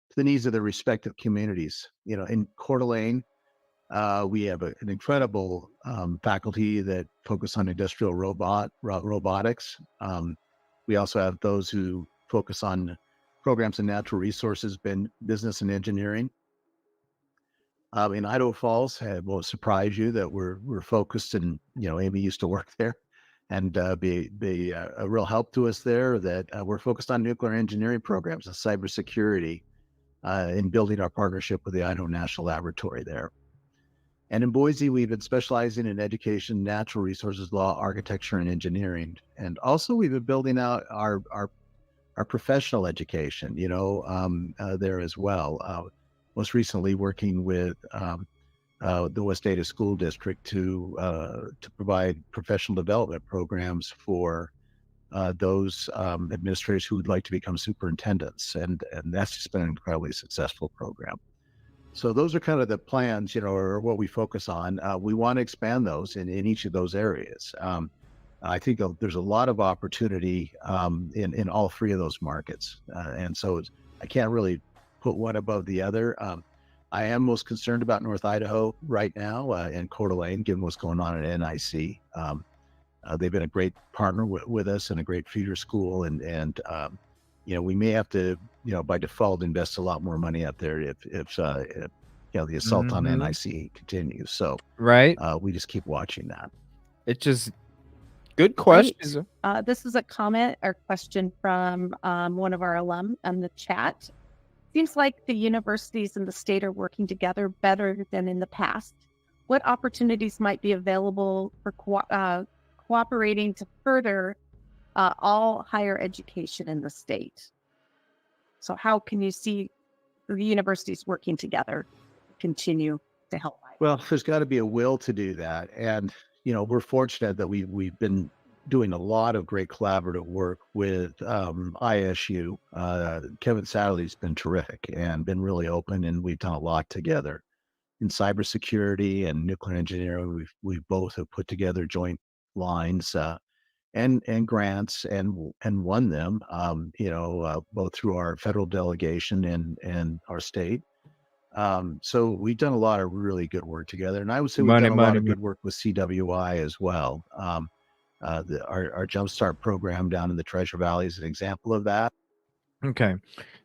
to the needs of the respective communities. In Coeur d'Alene, we have an incredible faculty that focus on industrial robotics. We also have those who focus on programs in natural resources, business and engineering. In Idaho Falls, it won't surprise you that we're focused, and Amy used to work there, and be a real help to us there. That we're focused on nuclear engineering programs and cybersecurity, in building our partnership with the Idaho National Laboratory there. And in Boise, we've been specializing in education, natural resources law, architecture, and engineering. And also, we've been building out our professional education, there as well. Most recently, working with the West Ada School District to provide professional development programs for those administrators who would like to become superintendents, and that's just been an incredibly successful program. So those are kind of the plans, or what we focus on. We want to expand those in each of those areas. I think there's a lot of opportunity in all 3 of those markets, and so I can't really put one above the other. I am most concerned about North Idaho right now and Coeur d'Alene, given what's going on at NIC. they've been a great partner with us and a great feeder school. And we may have to, by default, invest a lot more money out there if the assault on NIC continues. So right, we just keep watching that. It just good questions. This is a comment or question from one of our alum on the chat. Seems like the universities in the state are working together better than in the past. What opportunities might be available for cooperating to further all higher education in the state? So how can you see the universities working together continue to help? Well, there's got to be a will to do that. And, we're fortunate that we've been doing a lot of great collaborative work with ISU. Kevin Satterley's been terrific and been really open, and we've done a lot together in cybersecurity and nuclear engineering. We've both have put together joint lines and grants and won them, both through our federal delegation and our state. So we've done a lot of really good work together, and I would say we've done a lot of good work with CWI as well. Our Jumpstart program down in the Treasure Valley is an example of that. Okay,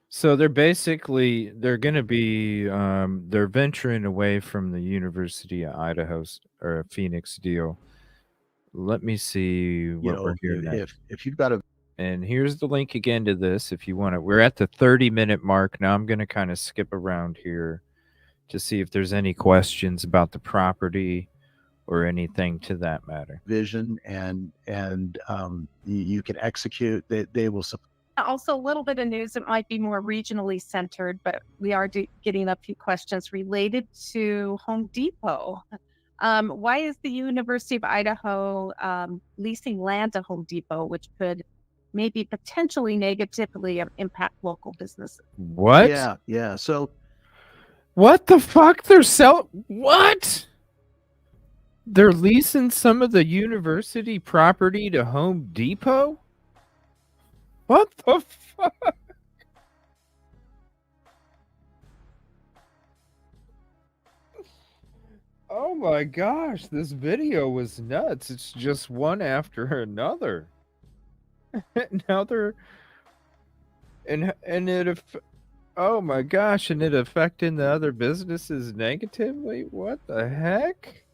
so they're going to be they're venturing away from the University of Idaho or Phoenix deal. Let me see what we're hearing. If you've got and here's the link again to this if you want it. We're at the 30-minute mark now. I'm going to kind of skip around here to see if there's any questions about the property or anything to that matter. Vision and you can execute. They will support. Also, a little bit of news. It might be more regionally centered, but we are getting a few questions related to Home Depot. Why is the University of Idaho leasing land to Home Depot, which could maybe potentially negatively impact local businesses? What? Yeah. So, what the fuck? What? They're leasing some of the university property to Home Depot? What the fuck? Oh my gosh, this video was nuts. It's just one after another. Now they're oh my gosh, and it affecting the other businesses negatively? What the heck?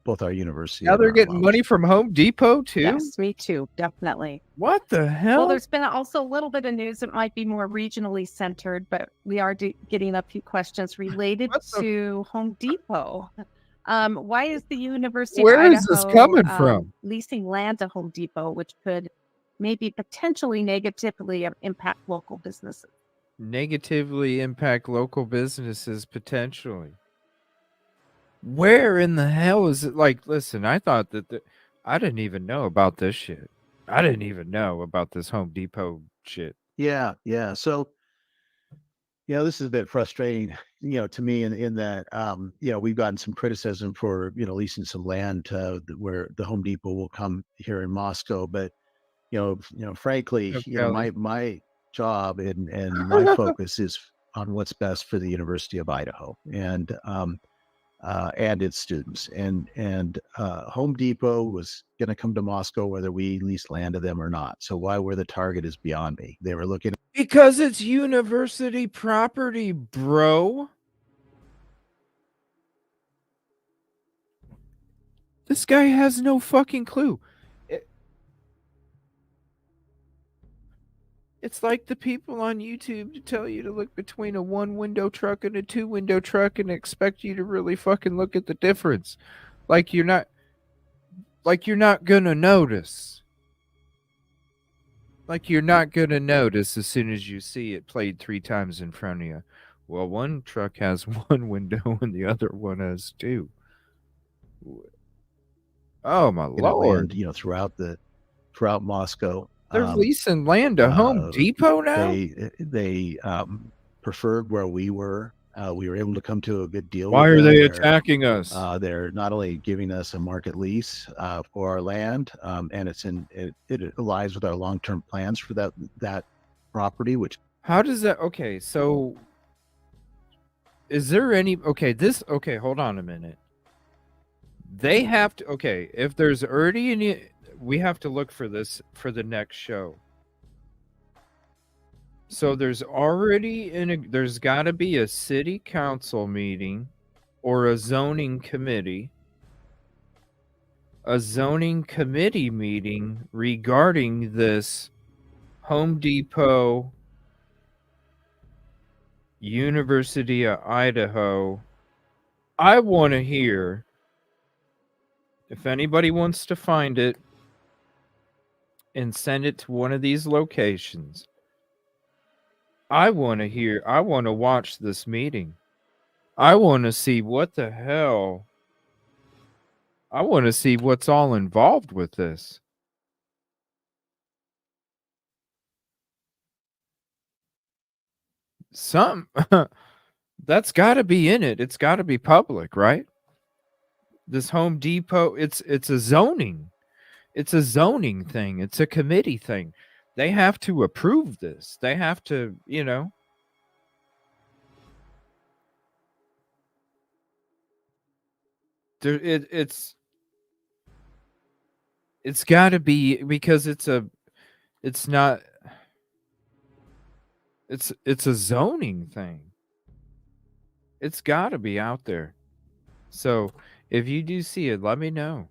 Both our university. Now they're getting money from Home Depot too? Yes, me too, definitely. What the hell? Well, there's been also a little bit of news. It might be more regionally centered, but we are getting a few questions related to Home Depot. Why is the University of Idaho is this coming from? Leasing land to Home Depot, which could maybe potentially negatively impact local businesses? Negatively impact local businesses potentially. Where in the hell is it? Like, listen, I thought that I didn't even know about this shit. I didn't even know about this Home Depot shit. Yeah. So, this is a bit frustrating, to me in that, we've gotten some criticism for, leasing some land where the Home Depot will come here in Moscow. But, frankly, my job and my focus is on what's best for the University of Idaho and its students. And Home Depot was going to come to Moscow whether we leased land to them or not. So why we're the target is beyond me. They were looking. Because it's university property, bro. This guy has no fucking clue. It's like the people on YouTube to tell you to look between a one-window truck and a two-window truck and expect you to really fucking look at the difference. Like you're not gonna notice. Like you're not gonna notice as soon as you see it played 3 times in front of you. Well, one truck has one window and the other one has 2. Oh my Lord! Land, throughout Moscow. They're leasing land to Home Depot now? They preferred where we were. We were able to come to a good deal. Why are they attacking us? They're not only giving us a market lease for our land, and it aligns with our long-term plans for that property. Which how does that? Okay, so is there any? Okay, hold on a minute. They have to. Okay, if there's already we have to look for this for the next show. So there's got to be a city council meeting or a zoning committee meeting regarding this Home Depot, University of Idaho. I want to hear, if anybody wants to find it and send it to one of these locations, I want to watch this meeting. I want to see what the hell. I want to see what's all involved with this. That's got to be in it. It's got to be public, right? This Home Depot, it's a zoning. It's a zoning thing. It's a committee thing. They have to approve this. They have to, it's got to be, because it's a zoning thing. It's got to be out there. So if you do see it, let me know.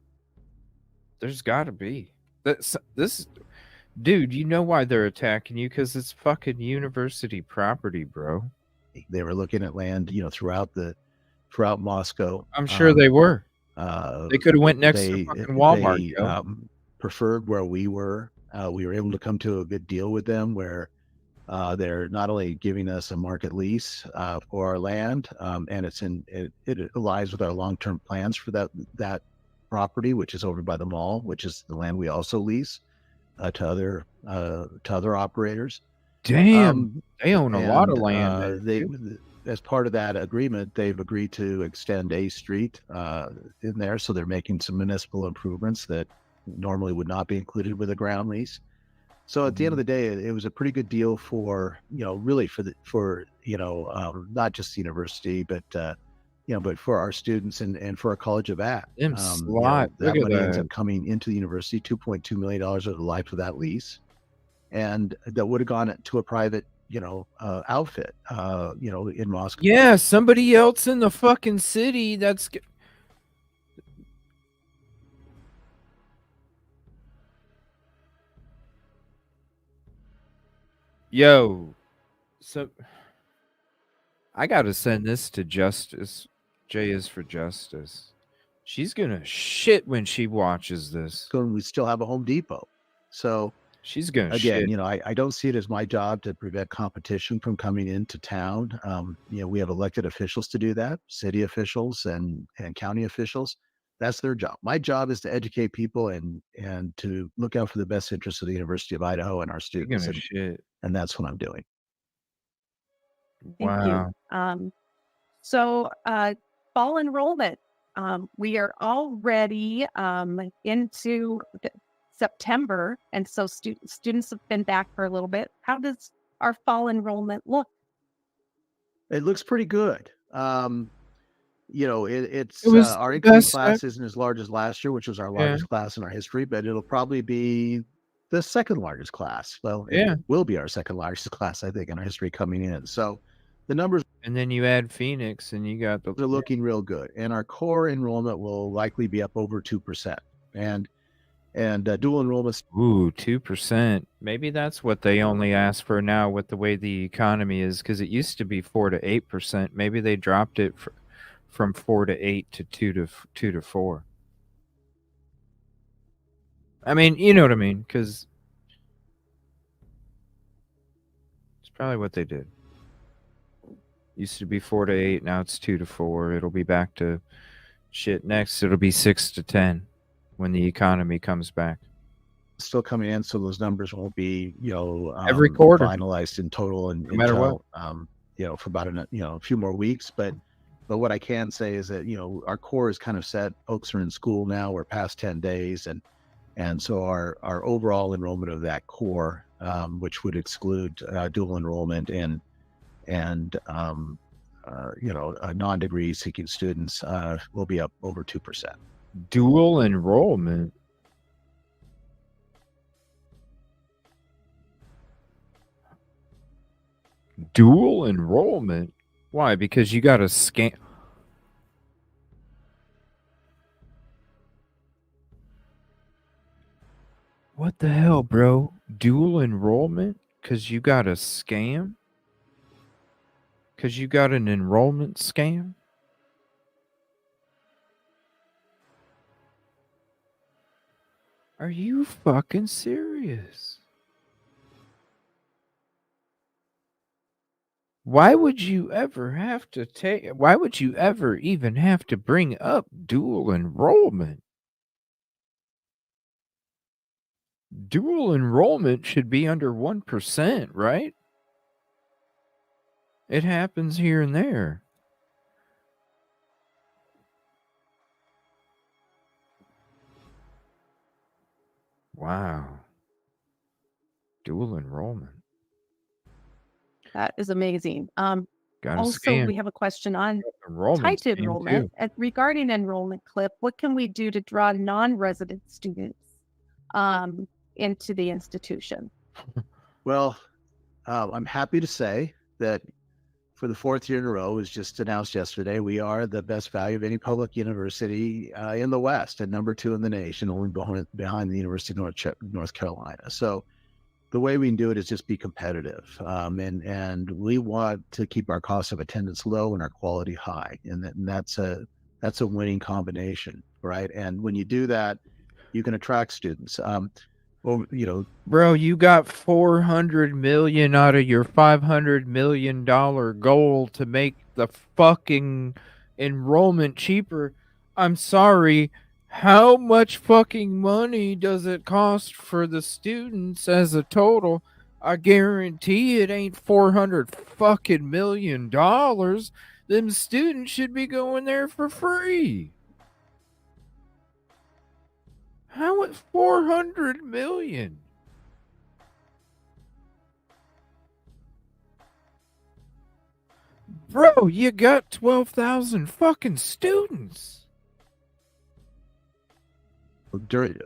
There's got to be. This dude, you know why they're attacking you? Because it's fucking university property, bro. They were looking at land, throughout Moscow. I'm sure they were. They could have went next to fucking Walmart. They preferred where we were. We were able to come to a good deal with them where they're not only giving us a market lease for our land, and it aligns with our long-term plans for that property, which is over by the mall, which is the land we also lease to other operators. Damn, they own a lot of land. As part of that agreement, they've agreed to extend A Street in there, so they're making some municipal improvements that normally would not be included with a ground lease. So at the end of the day, it was a pretty good deal for really for not just the university, but but for our students and for our College of Ag. That money ends up coming into the university, $2.2 million over the life of that lease, and that would have gone to a private outfit in Moscow. Yeah, somebody else in the fucking city. That's yo. So I gotta send this to Justice. J is for Justice. She's gonna shit when she watches this. We still have a Home Depot, so she's gonna again. shit. I don't see it as my job to prevent competition from coming into town. We have elected officials to do that, city officials and county officials. That's their job. My job is to educate people and to look out for the best interests of the University of Idaho and our students. And that's what I'm doing. Thank you. So fall enrollment. We are already into September, and so students have been back for a little bit. How does our fall enrollment look? It looks pretty good. It's our incoming class isn't as large as last year, which was our largest class in our history, but it'll probably be the second largest class. Well, it will be our second largest class, I think, in our history coming in. So the numbers, and then you add Phoenix, and you got they're looking real good. And our core enrollment will likely be up over 2%. And dual enrollment. Ooh, 2%. Maybe that's what they only ask for now with the way the economy is, because it used to be 4 to 8%. Maybe they dropped it from 4 to 8 to 2 to 4. I mean, you know what I mean, because it's probably what they did. Used to be 4 to 8, now it's 2 to 4. It'll be back to shit next. It'll be 6 to 10 when the economy comes back. Still coming in, so those numbers won't be every quarter finalized in total and no matter what. For about a few more weeks. But what I can say is that our core is kind of set. Folks are in school now. We're past 10 days, and so our overall enrollment of that core, which would exclude dual enrollment and non-degree seeking students, will be up over 2%. Dual enrollment. Dual enrollment? Why? Because you got to scan. What the hell, bro? Dual enrollment? Because you got a scam? Because you got an enrollment scam? Are you fucking serious? Why would you ever have to take, why would you ever even have to bring up dual enrollment? Dual enrollment should be under 1%, right? It happens here and there. Wow. Dual enrollment. That is amazing. Got a Also, scam. we have a question on Enrollment typed scam, enrollment. too. And regarding enrollment clip, what can we do to draw non-resident students into the institution? Well, I'm happy to say that for the fourth year in a row, was just announced yesterday, we are the best value of any public university in the West and number 2 in the nation, only behind the University of North Carolina. So the way we can do it is just be competitive. And we want to keep our cost of attendance low and our quality high. And that's a winning combination, right? And when you do that, you can attract students. Well, bro, you got 400 million out of your $500 million goal to make the fucking enrollment cheaper. I'm sorry. How much fucking money does it cost for the students as a total? I guarantee it ain't 400 fucking million dollars. Them students should be going there for free. How at 400 million? Bro, you got 12,000 fucking students. During,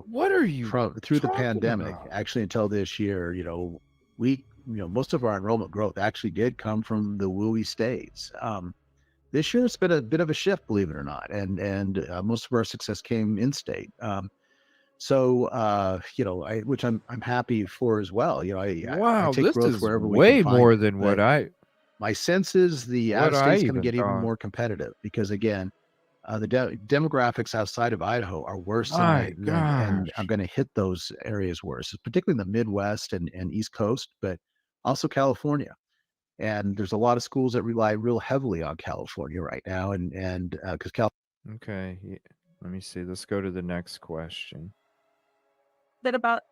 what are you through the talking pandemic, about? actually until this year, most of our enrollment growth actually did come from the WUI states. This year it's been a bit of a shift, believe it or not, and most of our success came in state. Which I'm happy for as well. I Wow, take this growth is wherever we can way find more it, than what but my sense is the out of I state's going to even get even thought. more competitive because again, the demographics outside of Idaho are worse My and I'm gosh. going to hit those areas worse, particularly in the Midwest and East Coast, but also California. And there's a lot of schools that rely real heavily on California right now, and because Okay, let me see. Let's go to the next question. Bit about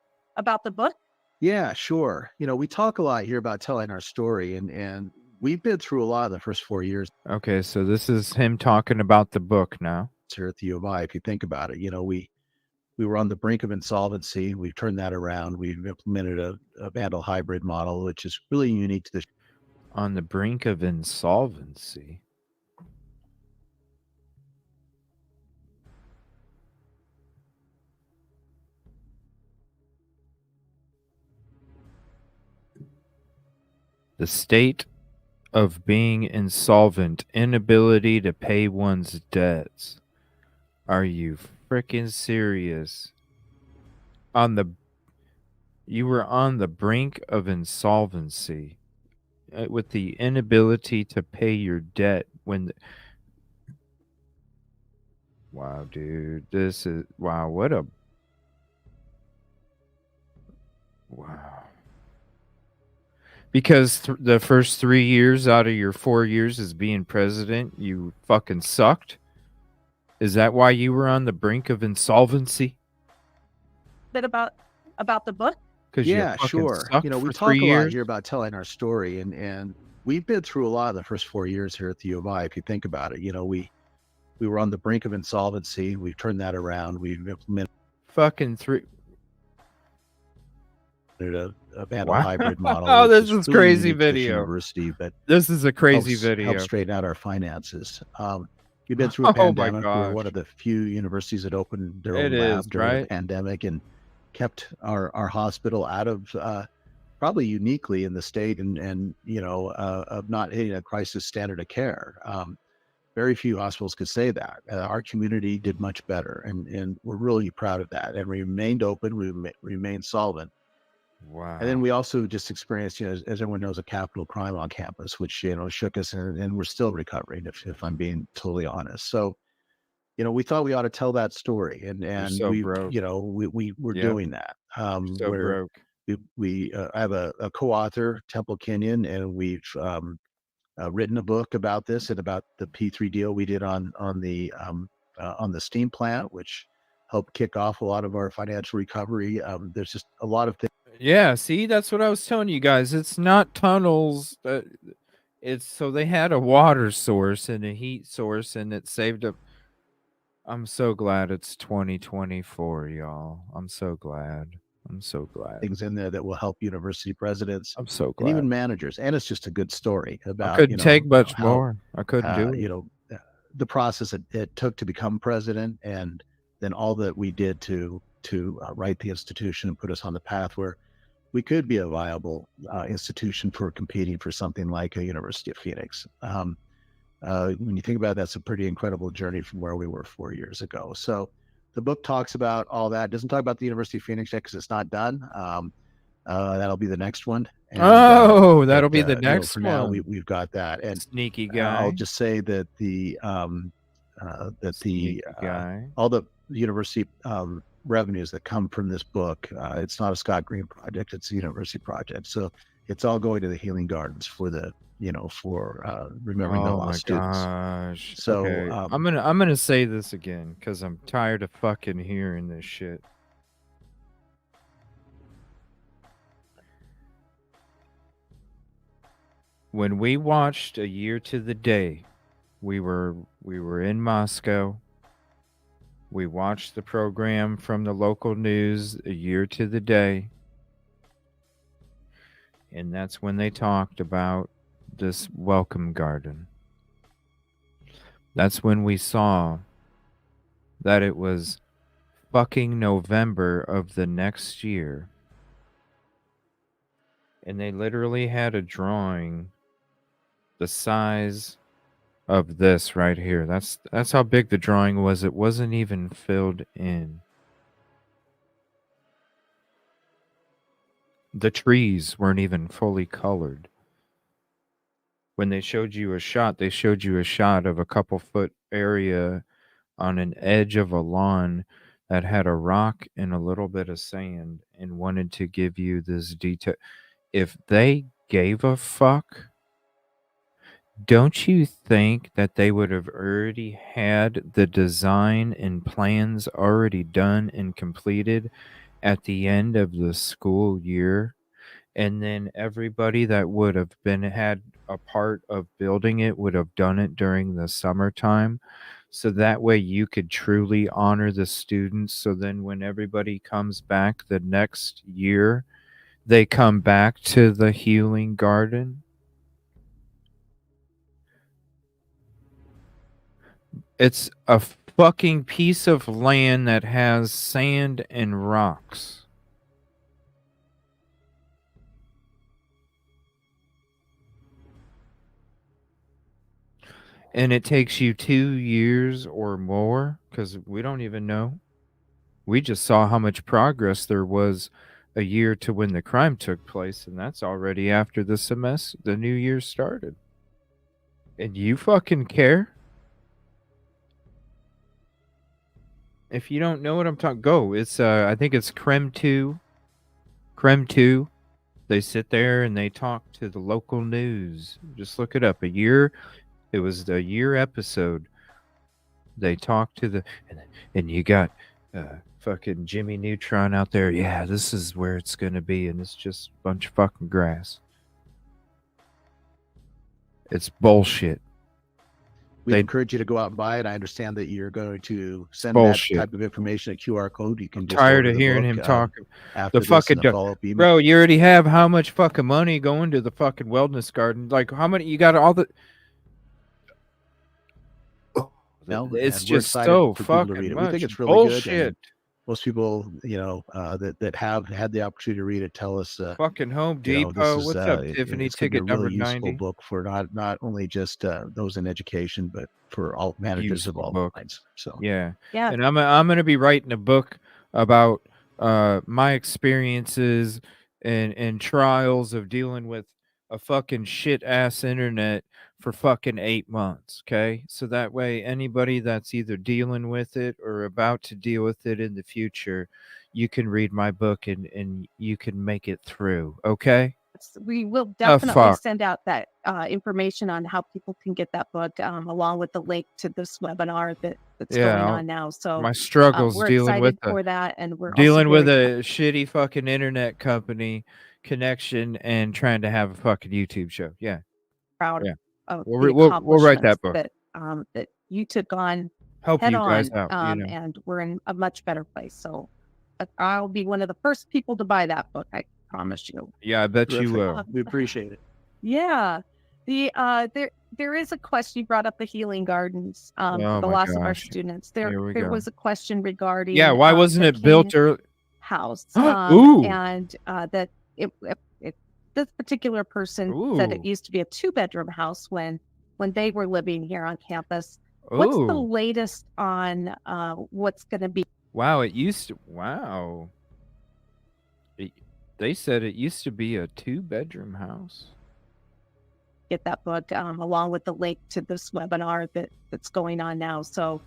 the book? Yeah, sure. We talk a lot here about telling our story, and we've been through a lot of the first 4 years. Okay, so this is him talking about the book now. Here at the U of I, if you think about it, we were on the brink of insolvency. We've turned that around. We've implemented a Vandal hybrid model, which is really unique to this. On the brink of insolvency. The state of being insolvent, inability to pay one's debts. Are you freaking serious? You were on the brink of insolvency with the inability to pay your debt wow, dude, wow, wow. Because the first 3 years out of your 4 years as being president, you fucking sucked? Is that why you were on the brink of insolvency? Bit about the book? Yeah, sure. We talk a lot here about telling our story, and we've been through a lot of the first 4 years here at the U of I. If you think about it, we were on the brink of insolvency. We've turned that around. We've implemented a Vandal hybrid model. Oh, this is crazy video. University, but this is a crazy video. Help straighten out our finances. We've been through a pandemic. We're one of the few universities that opened their own lab during the pandemic and kept our hospital out of probably uniquely in the state, and of not hitting a crisis standard of care. Very few hospitals could say that. Our community did much better, and we're really proud of that. And we remained open, we remained solvent. Wow. And then we also just experienced, as everyone knows, a capital crime on campus, which shook us, and we're still recovering, if I'm being totally honest. So, we thought we ought to tell that story, and so we, broke. we're Yep. doing that. So Where broke. we I have a co-author, Temple Kenyon, and we've written a book about this and about the P3 deal we did on the steam plant, which helped kick off a lot of our financial recovery. There's just a lot of things. Yeah, see, that's what I was telling you guys. It's not tunnels. It's so they had a water source and a heat source, and it saved up. I'm so glad it's 2024, y'all. I'm so glad. I'm so glad. Things in there that will help university presidents. I'm so and even glad. managers. And it's just a good story about. I couldn't take much how, more. I couldn't do it. The process it took to become president, and then all that we did to write the institution and put us on the path where we could be a viable institution for competing for something like a University of Phoenix. When you think about it, that's a pretty incredible journey from where we were 4 years ago. So the book talks about all that. It doesn't talk about the University of Phoenix yet because it's not done. That'll be the next one. And, that'll be the next for now, one. we've got that. And Sneaky guy. I'll just say that all the university revenues that come from this book, it's not a Scott Green project, it's a university project. So it's all going to the Healing Gardens for the for remembering the lost students. Gosh. So Okay. I'm gonna say this again because I'm tired of fucking hearing this shit. When we watched A Year to the Day, we were in Moscow. We watched the program from the local news, A Year to the Day. And that's when they talked about this welcome garden. That's when we saw that it was fucking November of the next year. And they literally had a drawing the size of this right here. That's how big the drawing was. It wasn't even filled in. The trees weren't even fully colored. When they showed you a shot, they showed you a shot of a couple foot area on an edge of a lawn that had a rock and a little bit of sand and wanted to give you this detail. If they gave a fuck, don't you think that they would have already had the design and plans already done and completed at the end of the school year? And then everybody that would have had a part of building it would have done it during the summertime. So that way you could truly honor the students. So then when everybody comes back the next year, they come back to the Healing Garden. It's a fucking piece of land that has sand and rocks. And it takes you 2 years or more, because we don't even know. We just saw how much progress there was a year to when the crime took place, and that's already after the new year started. And you fucking care? If you don't know what I'm talking, go. It's I think it's Creme 2. Creme 2. They sit there and they talk to the local news. Just look it up. It was the year episode. They talked to and you got fucking Jimmy Neutron out there. Yeah, this is where it's gonna be, and it's just a bunch of fucking grass. It's bullshit. We encourage you to go out and buy it. I understand that you're going to send bullshit. That type of information, a QR code. You can I'm just tired order of the hearing book, him talk. after The fucking follow-up email. bro, you already have how much fucking money going to the fucking wellness garden? Like how many you got all the No, it's and we're just excited so for people to fucking read it. much We think it's really bullshit. good. most people, that have had the opportunity to read it tell us, Fucking Home this Depot. is What's up, it's Tiffany? going to be a Ticket number really useful 90. book for not only just those in education, but for all managers of Useful all book. kinds. So Yeah. Yeah. And I'm gonna be writing a book about my experiences and trials of dealing with a fucking shit ass internet for fucking 8 months. Okay. So that way anybody that's either dealing with it or about to deal with it in the future, you can read my book and you can make it through. Okay. We will The definitely fuck. send out that information on how people can get that book, along with the link to this webinar that's Yeah, going on now. So my struggles we're dealing with excited for that, and we're also dealing with very a shitty fucking internet company connection and trying to have a fucking YouTube show. Yeah. proud Yeah. of We'll the we'll write accomplishments that book. that you took on Help head you guys on, out, and we're in a much better place. So I'll be one of the first people to buy that book. I promise you. Yeah, I bet you terrific. will. We appreciate it. Yeah. There is a question. You brought up the healing gardens, Oh the my loss of our gosh. students. Here we There go. was a question regarding Yeah, why wasn't the it built King early? house, Ooh. and that this particular person said it Ooh. used to be a 2-bedroom house when they were living here on campus. What's the Ooh. latest on what's going to be? Wow, it used to wow. They said it used to be a 2-bedroom house. Get that book, along with the link to this webinar that's going on now. So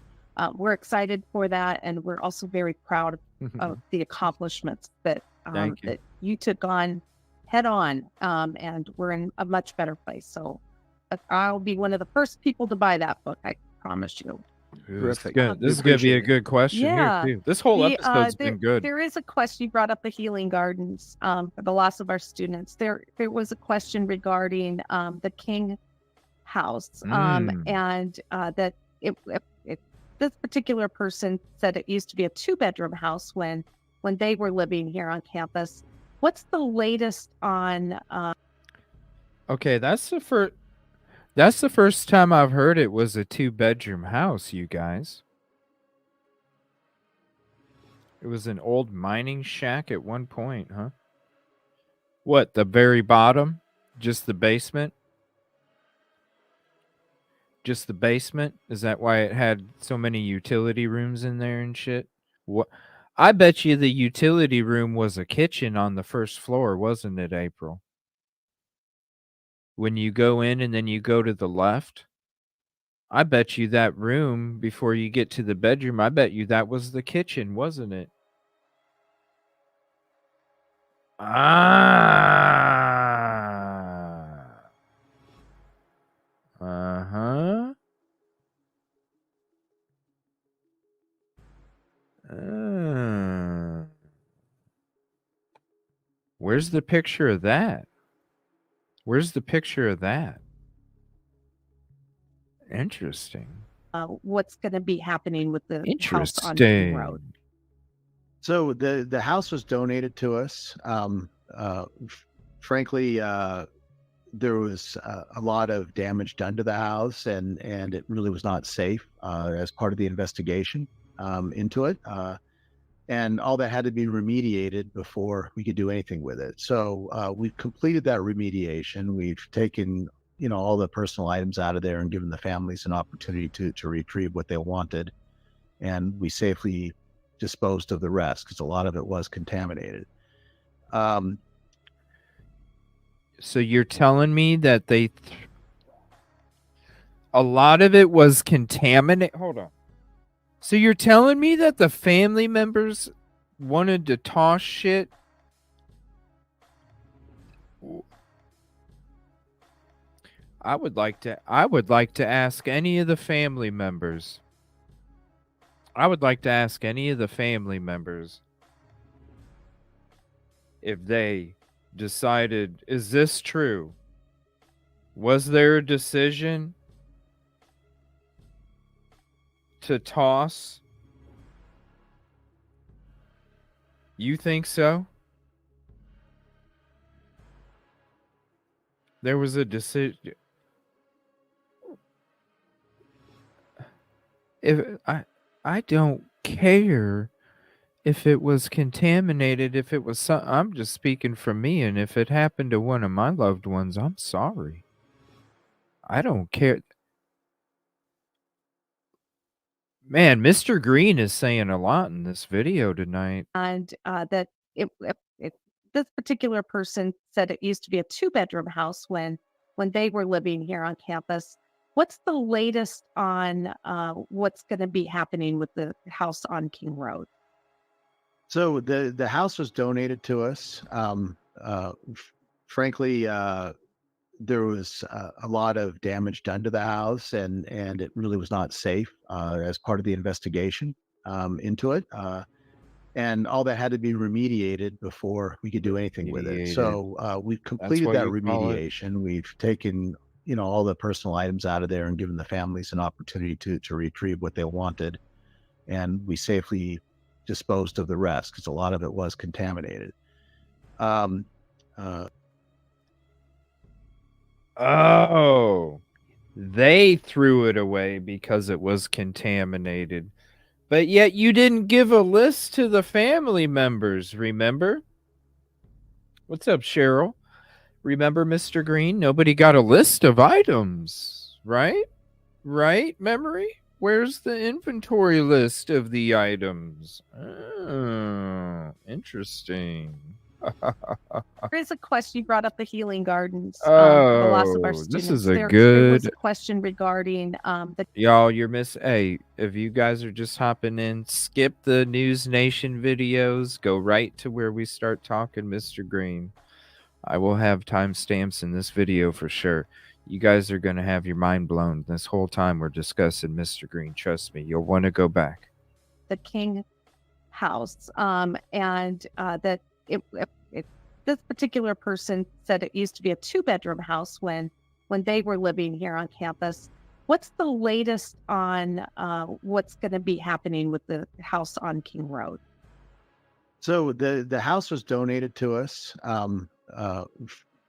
we're excited for that, and we're also very proud of the accomplishments that Thank you. that you took on head on, and we're in a much better place. So I'll be one of the first people to buy that book. I promise you. Terrific. This is gonna be a good question Yeah. here too. This whole episode's been good. There is a question. You brought up the healing gardens, for the loss of our students. There was a question regarding the King house, and that this particular person said it used to be a 2-bedroom house when they were living here on campus. What's the latest on? Okay, that's the first time I've heard it was a 2-bedroom house, you guys. It was an old mining shack at one point, huh? What, the very bottom? Just the basement? Just the basement? Is that why it had so many utility rooms in there and shit? What? I bet you the utility room was a kitchen on the first floor, wasn't it, April? When you go in and then you go to the left, I bet you that room before you get to the bedroom, I bet you that was the kitchen, wasn't it? Ah. Uh-huh. Where's the picture of that? Where's the picture of that? Interesting. What's going to be happening with the house on King Road? So the house was donated to us. Frankly, there was a lot of damage done to the house, and it really was not safe as part of the investigation into it. And all that had to be remediated before we could do anything with it. So we've completed that remediation. We've taken all the personal items out of there and given the families an opportunity to retrieve what they wanted, and we safely disposed of the rest because a lot of it was contaminated. So you're telling me that a lot of it was contaminated? Hold on. So you're telling me that the family members wanted to toss shit? I would like to ask any of the family members. If they decided, is this true? Was there a decision to toss? You think so? There was a decision. If I don't care If it was contaminated, if it was I'm just speaking for me, and if it happened to one of my loved ones, I'm sorry. I don't care. Man, Mr. Green is saying a lot in this video tonight. And that this particular person said it used to be a 2-bedroom house when they were living here on campus. What's the latest on what's going to be happening with the house on King Road? So the house was donated to us. Frankly, there was a lot of damage done to the house, and it really was not safe as part of the investigation into it. And all that had to be remediated before we could do anything with it. So we've completed what that you call it? remediation. We've taken, all the personal items out of there and given the families an opportunity to retrieve what they wanted. And we safely disposed of the rest because a lot of it was contaminated. Oh, they threw it away because it was contaminated. But yet you didn't give a list to the family members, remember? What's up, Cheryl? Remember, Mr. Green? Nobody got a list of items, right? Right, Memory? Where's the inventory list of the items? Oh, interesting. There is a question. You brought up the healing gardens for the loss of our Oh, students. this is a There was good... a question regarding the Y'all, you're hey, if you guys are just hopping in, skip the News Nation videos, go right to where we start talking Mr. Green. I will have timestamps in this video for sure. You guys are going to have your mind blown this whole time we're discussing Mr. Green. Trust me, you'll want to go back. the King house, and that this particular person said it used to be a 2-bedroom house when they were living here on campus. What's the latest on what's going to be happening with the house on King Road? So the house was donated to us.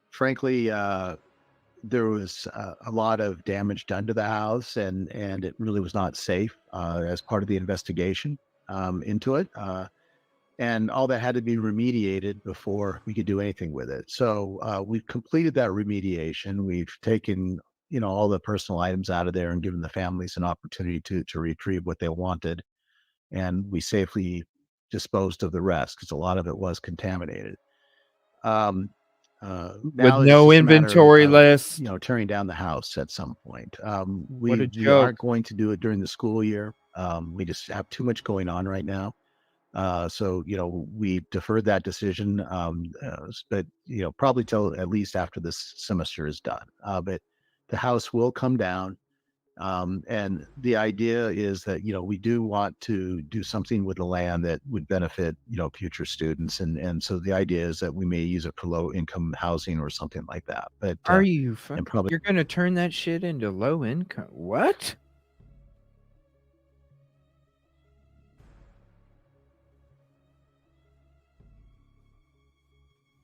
Frankly, there was a lot of damage done to the house, and it really was not safe as part of the investigation into it. And all that had to be remediated before we could do anything with it. So we've completed that remediation. We've taken, all the personal items out of there and given the families an opportunity to retrieve what they wanted. And we safely disposed of the rest because a lot of it was contaminated. With Now it's no just a matter inventory list. tearing down the house at some point. What a We joke. aren't going to do it during the school year. We just have too much going on right now. So, we deferred that decision, but, probably till at least after this semester is done. But the house will come down. And the idea is that, we do want to do something with the land that would benefit, future students. And so the idea is that we may use it for low income housing or something like that. But Are you and probably you're going to turn that shit into low income? What?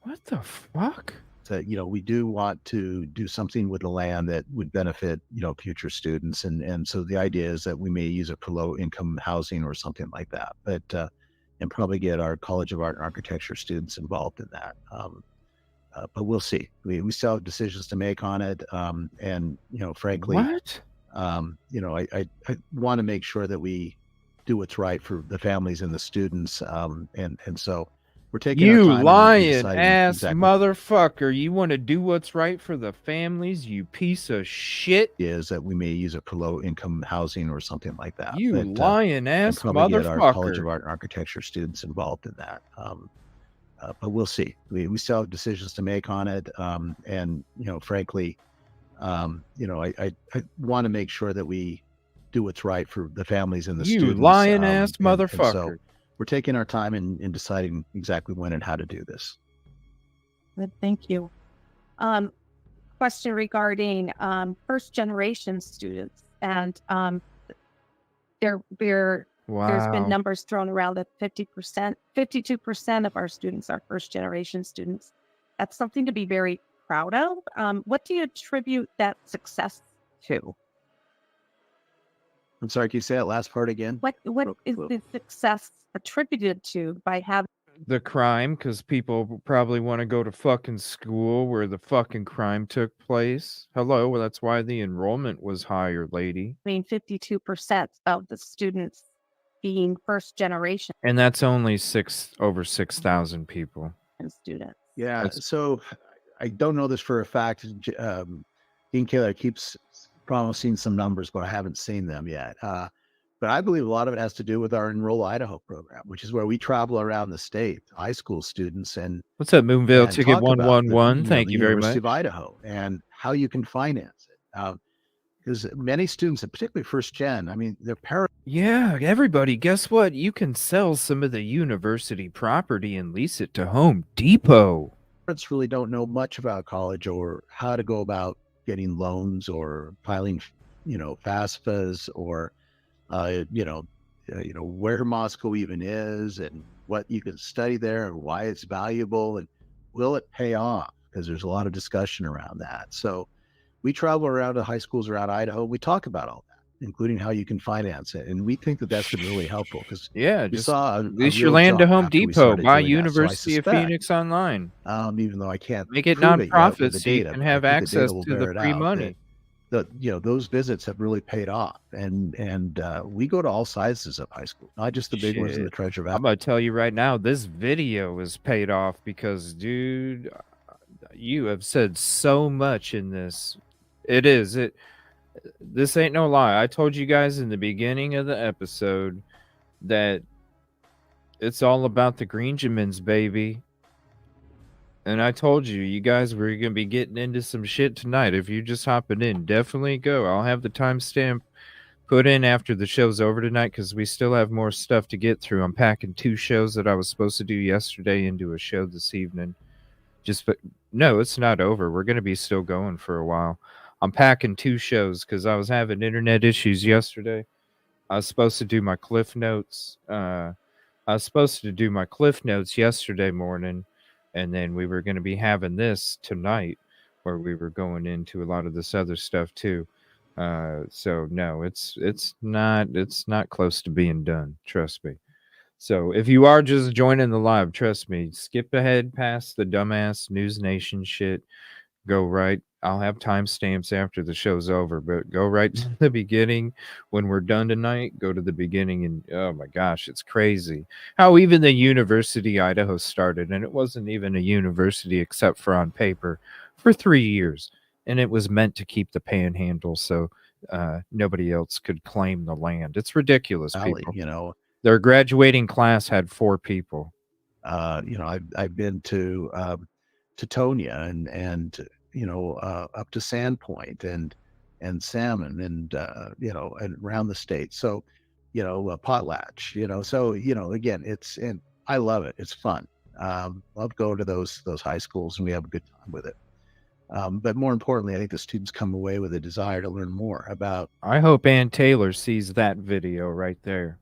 What the fuck? that, we do want to do something with the land that would benefit, future students. And so the idea is that we may use it for low income housing or something like that. But and probably get our College of Art and Architecture students involved in that. But we'll see. We still have decisions to make on it. And, frankly, What? I want to make sure that we do what's right for the families and the students. And so we're taking our You time and lying deciding ass exactly motherfucker. You want to do what's right for the families, you piece of shit. is that we may use it for low income housing or something like that. You But, lying and ass probably get our College of motherfucker. Art and Architecture students involved in that. But we'll see. We still have decisions to make on it. And, frankly, I want to make sure that we do what's right for the families and the You students. lying ass And so motherfucker. we're taking our time in deciding exactly when and how to do this. Good, thank you. Question regarding first generation students, and there's been Wow. numbers thrown around that 50%, 52% of our students are first generation students. That's something to be very proud of. What do you attribute that success to? I'm sorry, can you say that last part again? What is the success attributed to by having The crime, because people probably want to go to fucking school where the fucking crime took place. Hello, well, that's why the enrollment was higher, lady. 52% of the students being first generation And that's only over 6,000 people. students? Yeah. That's- So I don't know this for a fact. Dean Kaler keeps promising some numbers, but I haven't seen them yet. But I believe a lot of it has to do with our Enroll Idaho program, which is where we travel around the state, high school students, and What's up, Moonville and Ticket talk about 111? Thank the you very University much. of Idaho and how you can finance it. Because many students, and particularly first gen, I mean, their parents. Yeah, everybody, guess what? You can sell some of the university property and lease it to Home Depot. Parents really don't know much about college or how to go about getting loans or filing, FAFSAs or, where Moscow even is and what you can study there and why it's valuable and will it pay off? Because there's a lot of discussion around that. So we travel around to high schools around Idaho. We talk about all that, including how you can finance it. And we think that that's been really helpful because Yeah, we just saw lease your land to Home Depot, buy University of Phoenix online. Even though I can't make it prove it yet nonprofit with the so you data, can but I have think the access data will to bear the it free out money. those visits have really paid off, and we go to all sizes of high school, not just the big ones in the Shit. Treasure Valley. I'm gonna tell you right now, this video is paid off because, dude, you have said so much in this. This ain't no lie. I told you guys in the beginning of the episode that it's all about the Greenjamins, baby. And I told you, you guys were going to be getting into some shit tonight. If you're just hopping in, definitely go. I'll have the timestamp put in after the show's over tonight because we still have more stuff to get through. I'm packing 2 shows that I was supposed to do yesterday into a show this evening. No, it's not over. We're going to be still going for a while. I'm packing 2 shows because I was having internet issues yesterday. I was supposed to do my Cliff Notes. I was supposed to do my Cliff Notes yesterday morning. And then we were going to be having this tonight where we were going into a lot of this other stuff too. So no, it's not close to being done. Trust me. So if you are just joining the live, trust me, skip ahead past the dumbass News Nation shit. Go right. I'll have timestamps after the show's over, but go right to the beginning. When we're done tonight, go to the beginning, and oh my gosh, it's crazy how even the University Idaho started, and it wasn't even a university except for on paper for 3 years, and it was meant to keep the panhandle so nobody else could claim the land. It's ridiculous, people. Their graduating class had 4 people. I've been to Tonia and up to Sandpoint and Salmon and and around the state. So Potlatch. So again, and I love it. It's fun. Love going to those high schools and we have a good time with it. But more importantly, I think the students come away with a desire to learn more about. I hope Ann Taylor sees that video right there.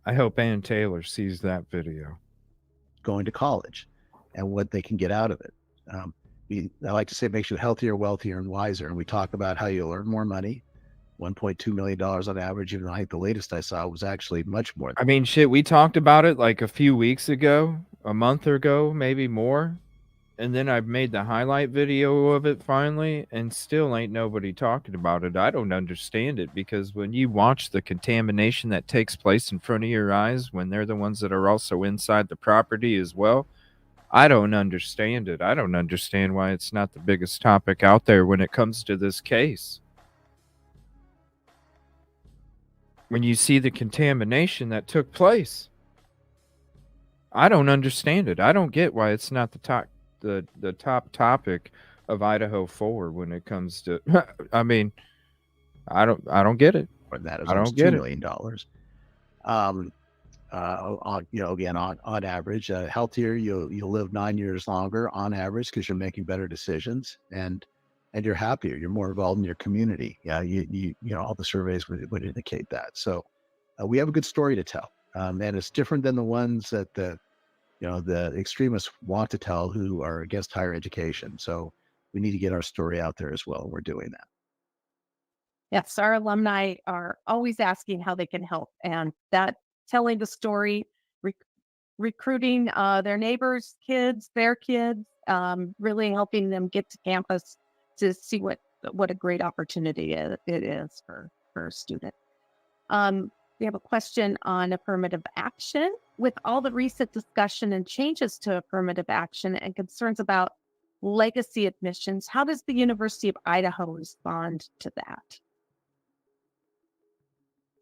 I hope Ann Taylor sees that video. Going to college and what they can get out of it. I like to say it makes you healthier, wealthier, and wiser. And we talk about how you earn more money, $1.2 million on average. Even I think the latest I saw was actually much more. I mean, shit, we talked about it like a few weeks ago, a month ago, maybe more. And then I've made the highlight video of it finally, and still ain't nobody talking about it. I don't understand it because when you watch the contamination that takes place in front of your eyes, when they're the ones that are also inside the property as well, I don't understand it. I don't understand why it's not the biggest topic out there when it comes to this case. When you see the contamination that took place, I don't understand it. I don't get why it's not the top topic of Idaho4 when it comes to I mean, I don't get it. That is I almost don't get $2 it. million. Again, on average, healthier, you'll live 9 years longer on average because you're making better decisions and you're happier. You're more involved in your community. Yeah, all the surveys would indicate that. So we have a good story to tell, and it's different than the ones that the extremists want to tell who are against higher education. So we need to get our story out there as well. We're doing that. Yes, our alumni are always asking how they can help, and that telling the story, recruiting their neighbors' kids, their kids, really helping them get to campus to see what a great opportunity it is for a student. We have a question on affirmative action. With all the recent discussion and changes to affirmative action and concerns about legacy admissions, how does the University of Idaho respond to that?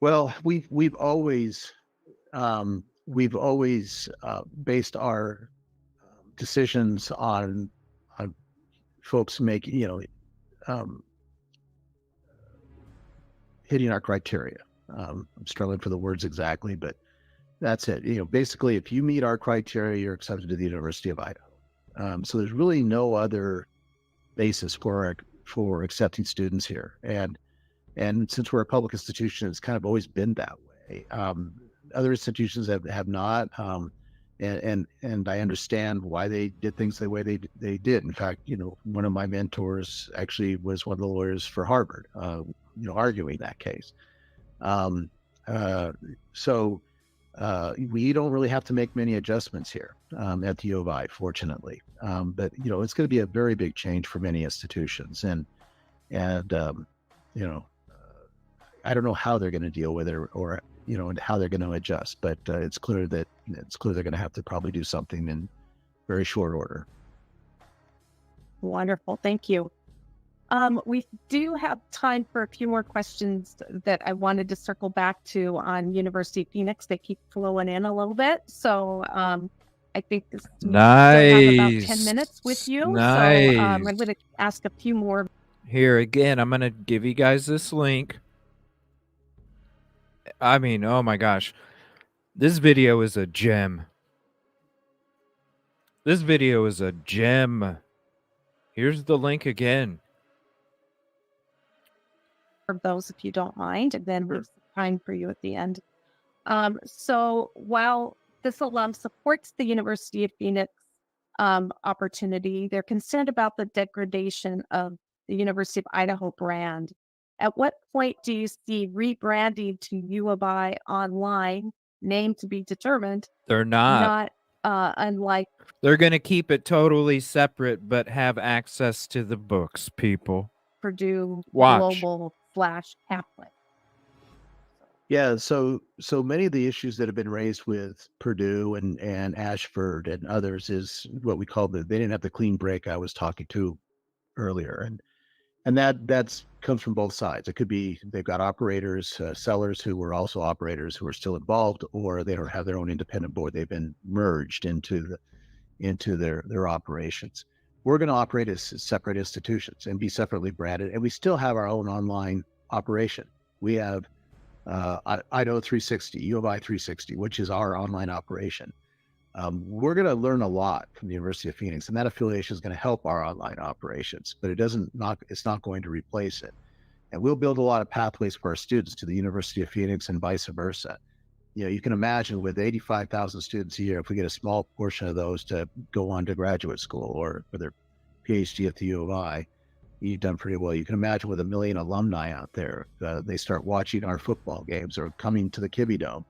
Well, we've always based our decisions on folks making hitting our criteria. I'm struggling for the words exactly, but that's it. Basically, if you meet our criteria, you're accepted to the University of Idaho. So there's really no other basis for accepting students here. And since we're a public institution, it's kind of always been that way. Other institutions have not, and I understand why they did things the way they did. In fact, one of my mentors actually was one of the lawyers for Harvard, arguing that case. So we don't really have to make many adjustments here at the U of I, fortunately. But it's going to be a very big change for many institutions, and I don't know how they're going to deal with it or and how they're going to adjust, but it's clear they're going to have to probably do something in very short order. Wonderful. Thank you. We do have time for a few more questions that I wanted to circle back to on University of Phoenix. They keep flowing in a little bit. So I think we still have about 10 minutes with you. Nice. So I'm going to ask a few more. Here again, I'm going to give you guys this link. I mean, oh my gosh. This video is a gem. This video is a gem. Here's the link again. For those, if you don't mind, and then leave some time for you at the end. So while this alum supports the University of Phoenix opportunity, they're concerned about the degradation of the University of Idaho brand. At what point do you see rebranding to U of I online, name to be determined? They're not. Unlike. They're going to keep it totally separate, but have access to the books, people. Purdue Watch. Global / Catholic. Yeah, so many of the issues that have been raised with Purdue and Ashford and others is what we call they didn't have the clean break I was talking to earlier, and that's comes from both sides. It could be they've got operators, sellers who were also operators who are still involved, or they don't have their own independent board. They've been merged into their operations. We're going to operate as separate institutions and be separately branded, and we still have our own online operation. We have Idaho4, U of I 360, which is our online operation. We're going to learn a lot from the University of Phoenix, and that affiliation is going to help our online operations, but it's not going to replace it. And we'll build a lot of pathways for our students to the University of Phoenix and vice versa. You can imagine with 85,000 students a year, if we get a small portion of those to go on to graduate school or for their PhD at the U of I, you've done pretty well. You can imagine with 1 million alumni out there, they start watching our football games or coming to the Kibbe Dome.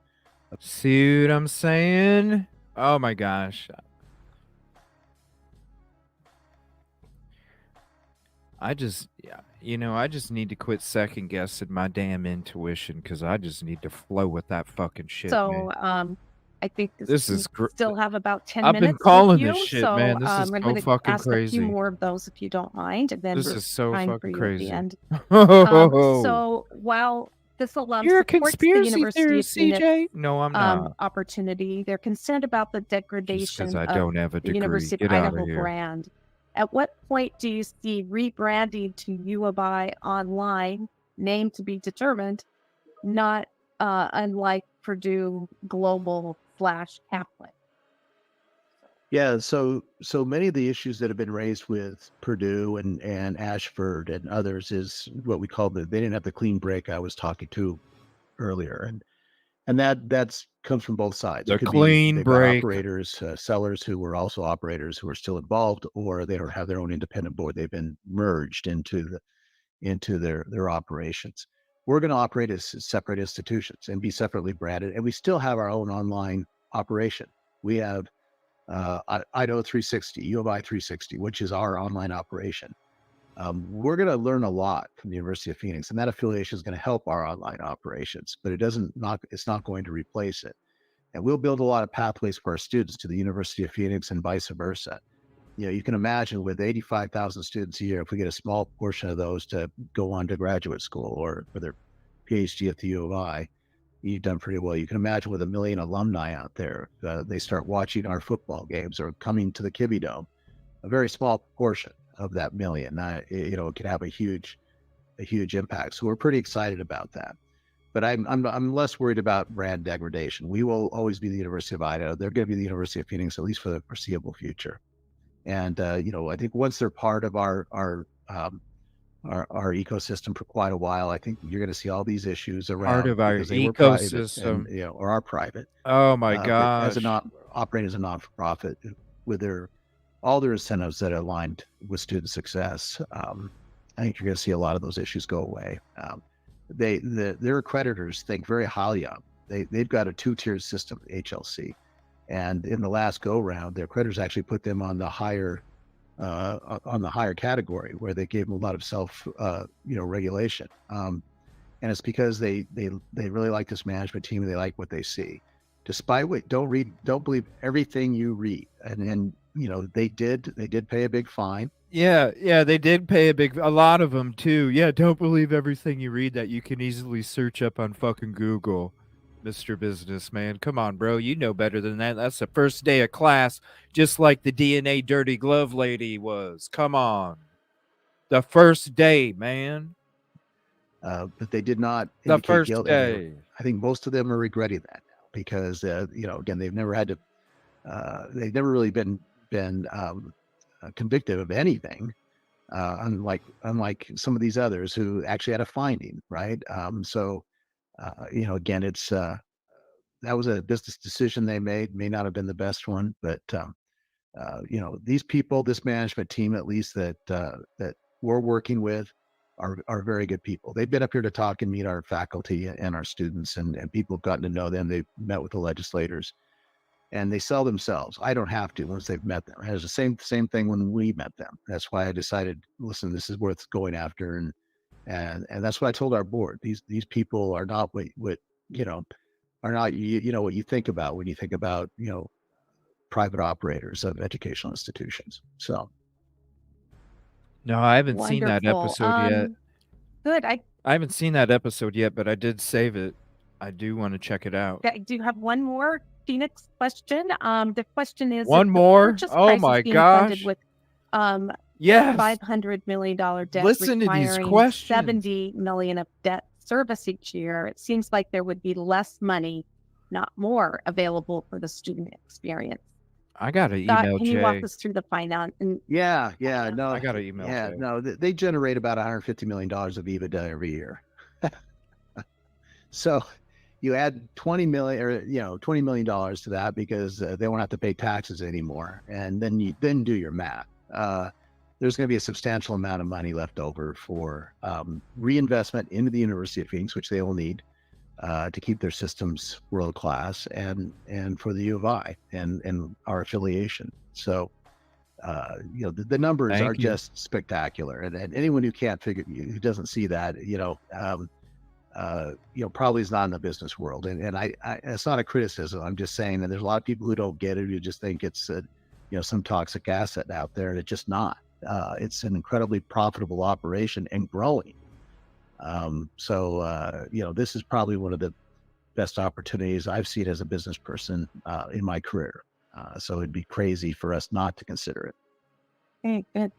See what I'm saying? Oh my gosh. I just need to quit second guessing my damn intuition because I just need to flow with that fucking shit. So, man. I think This is still have about 10 I've minutes. been calling with this you, shit, so, man. This is I'm so gonna fucking ask a crazy. few more of those if you don't mind, and then This is so time for fucking you crazy. at the end. Oh. So while this alum You're a supports the conspiracy University of theorist, Phoenix CJ? No, I'm not. opportunity, they're concerned about the Just degradation because I of don't have a the degree. University of Get out Idaho of here. brand. At what point do you see rebranding to U of I online, name to be determined, not unlike Purdue Global / Catholic? Yeah, so many of the issues that have been raised with Purdue and Ashford and others is what we call they didn't have the clean break I was talking to earlier, and that's comes from both sides. The It could clean be they've got break. operators, sellers who were also operators who are still involved, or they don't have their own independent board. They've been merged into into their operations. We're going to operate as separate institutions and be separately branded, and we still have our own online operation. We have Idaho4, U of I 360, which is our online operation. We're going to learn a lot from the University of Phoenix, and that affiliation is going to help our online operations, but it's not going to replace it. And we'll build a lot of pathways for our students to the University of Phoenix and vice versa. You can imagine with 85,000 students a year, if we get a small portion of those to go on to graduate school or for their PhD at the U of I, you've done pretty well. You can imagine with 1 million alumni out there, they start watching our football games or coming to the Kibbe Dome. A very small portion of that million, it could have a huge impact. So we're pretty excited about that. But I'm less worried about brand degradation. We will always be the University of Idaho. They're going to be the University of Phoenix, at least for the foreseeable future. And I think once they're part of our ecosystem for quite a while, I think you're going to see all these issues around Part of our because they were private ecosystem. and, or are private. Oh my But gosh. operating as a non-for-profit with all their incentives that are aligned with student success, I think you're going to see a lot of those issues go away. Their accreditors think very highly of them. They've got a 2-tiered system, HLC. And in the last go round, their creditors actually put them on the higher category where they gave them a lot of self regulation. And it's because they really like this management team and they like what they see. Despite what, don't believe everything you read. And they did pay a big fine. Yeah, they did pay a lot of them too. Yeah, don't believe everything you read that you can easily search up on fucking Google. Mr. Businessman, come on, bro. You know better than that. That's the first day of class, just like the DNA dirty glove lady was. Come on. The first day, man. But they did not the indicate first guilt. day. I think most of them are regretting that now because, again, they've never had to, they've never really been convicted of anything, unlike some of these others who actually had a finding, right? Again, it's that was a business decision they made. May not have been the best one, but these people, this management team, at least that we're working with, are very good people. They've been up here to talk and meet our faculty and our students, and people have gotten to know them. They've met with the legislators, and they sell themselves. I don't have to once they've met them. It was the same thing when we met them. That's why I decided, listen, this is worth going after, and that's what I told our board. These people are not what are not what you think about when you think about private operators of educational institutions. So no, I haven't seen that episode yet. Good. I haven't seen that episode yet, but I did save it. I do want to check it out. I do have one more Phoenix question. The question is one more. Oh my gosh! With yes, $500 million debt. Listen to these questions. $70 million of debt service each year. It seems like there would be less money, not more, available for the student experience. I got to email Can Jay. you walk us through the finance? Yeah, no, I got to email. Yeah, Jay. no, they generate about $150 million of EBITDA every year. So you add $20 million to that because they won't have to pay taxes anymore, and then do your math. There's going to be a substantial amount of money left over for reinvestment into the University of Phoenix, which they will need to keep their systems world class, and for the U of I and our affiliation. So, the numbers are just spectacular, and anyone who can't who doesn't see that, probably is not in the business world. And I it's not a criticism. I'm just saying that there's a lot of people who don't get it, who just think it's some toxic asset out there, and it's just not. It's an incredibly profitable operation and growing. This is probably one of the best opportunities I've seen as a business person in my career. So it'd be crazy for us not to consider it. Okay, good.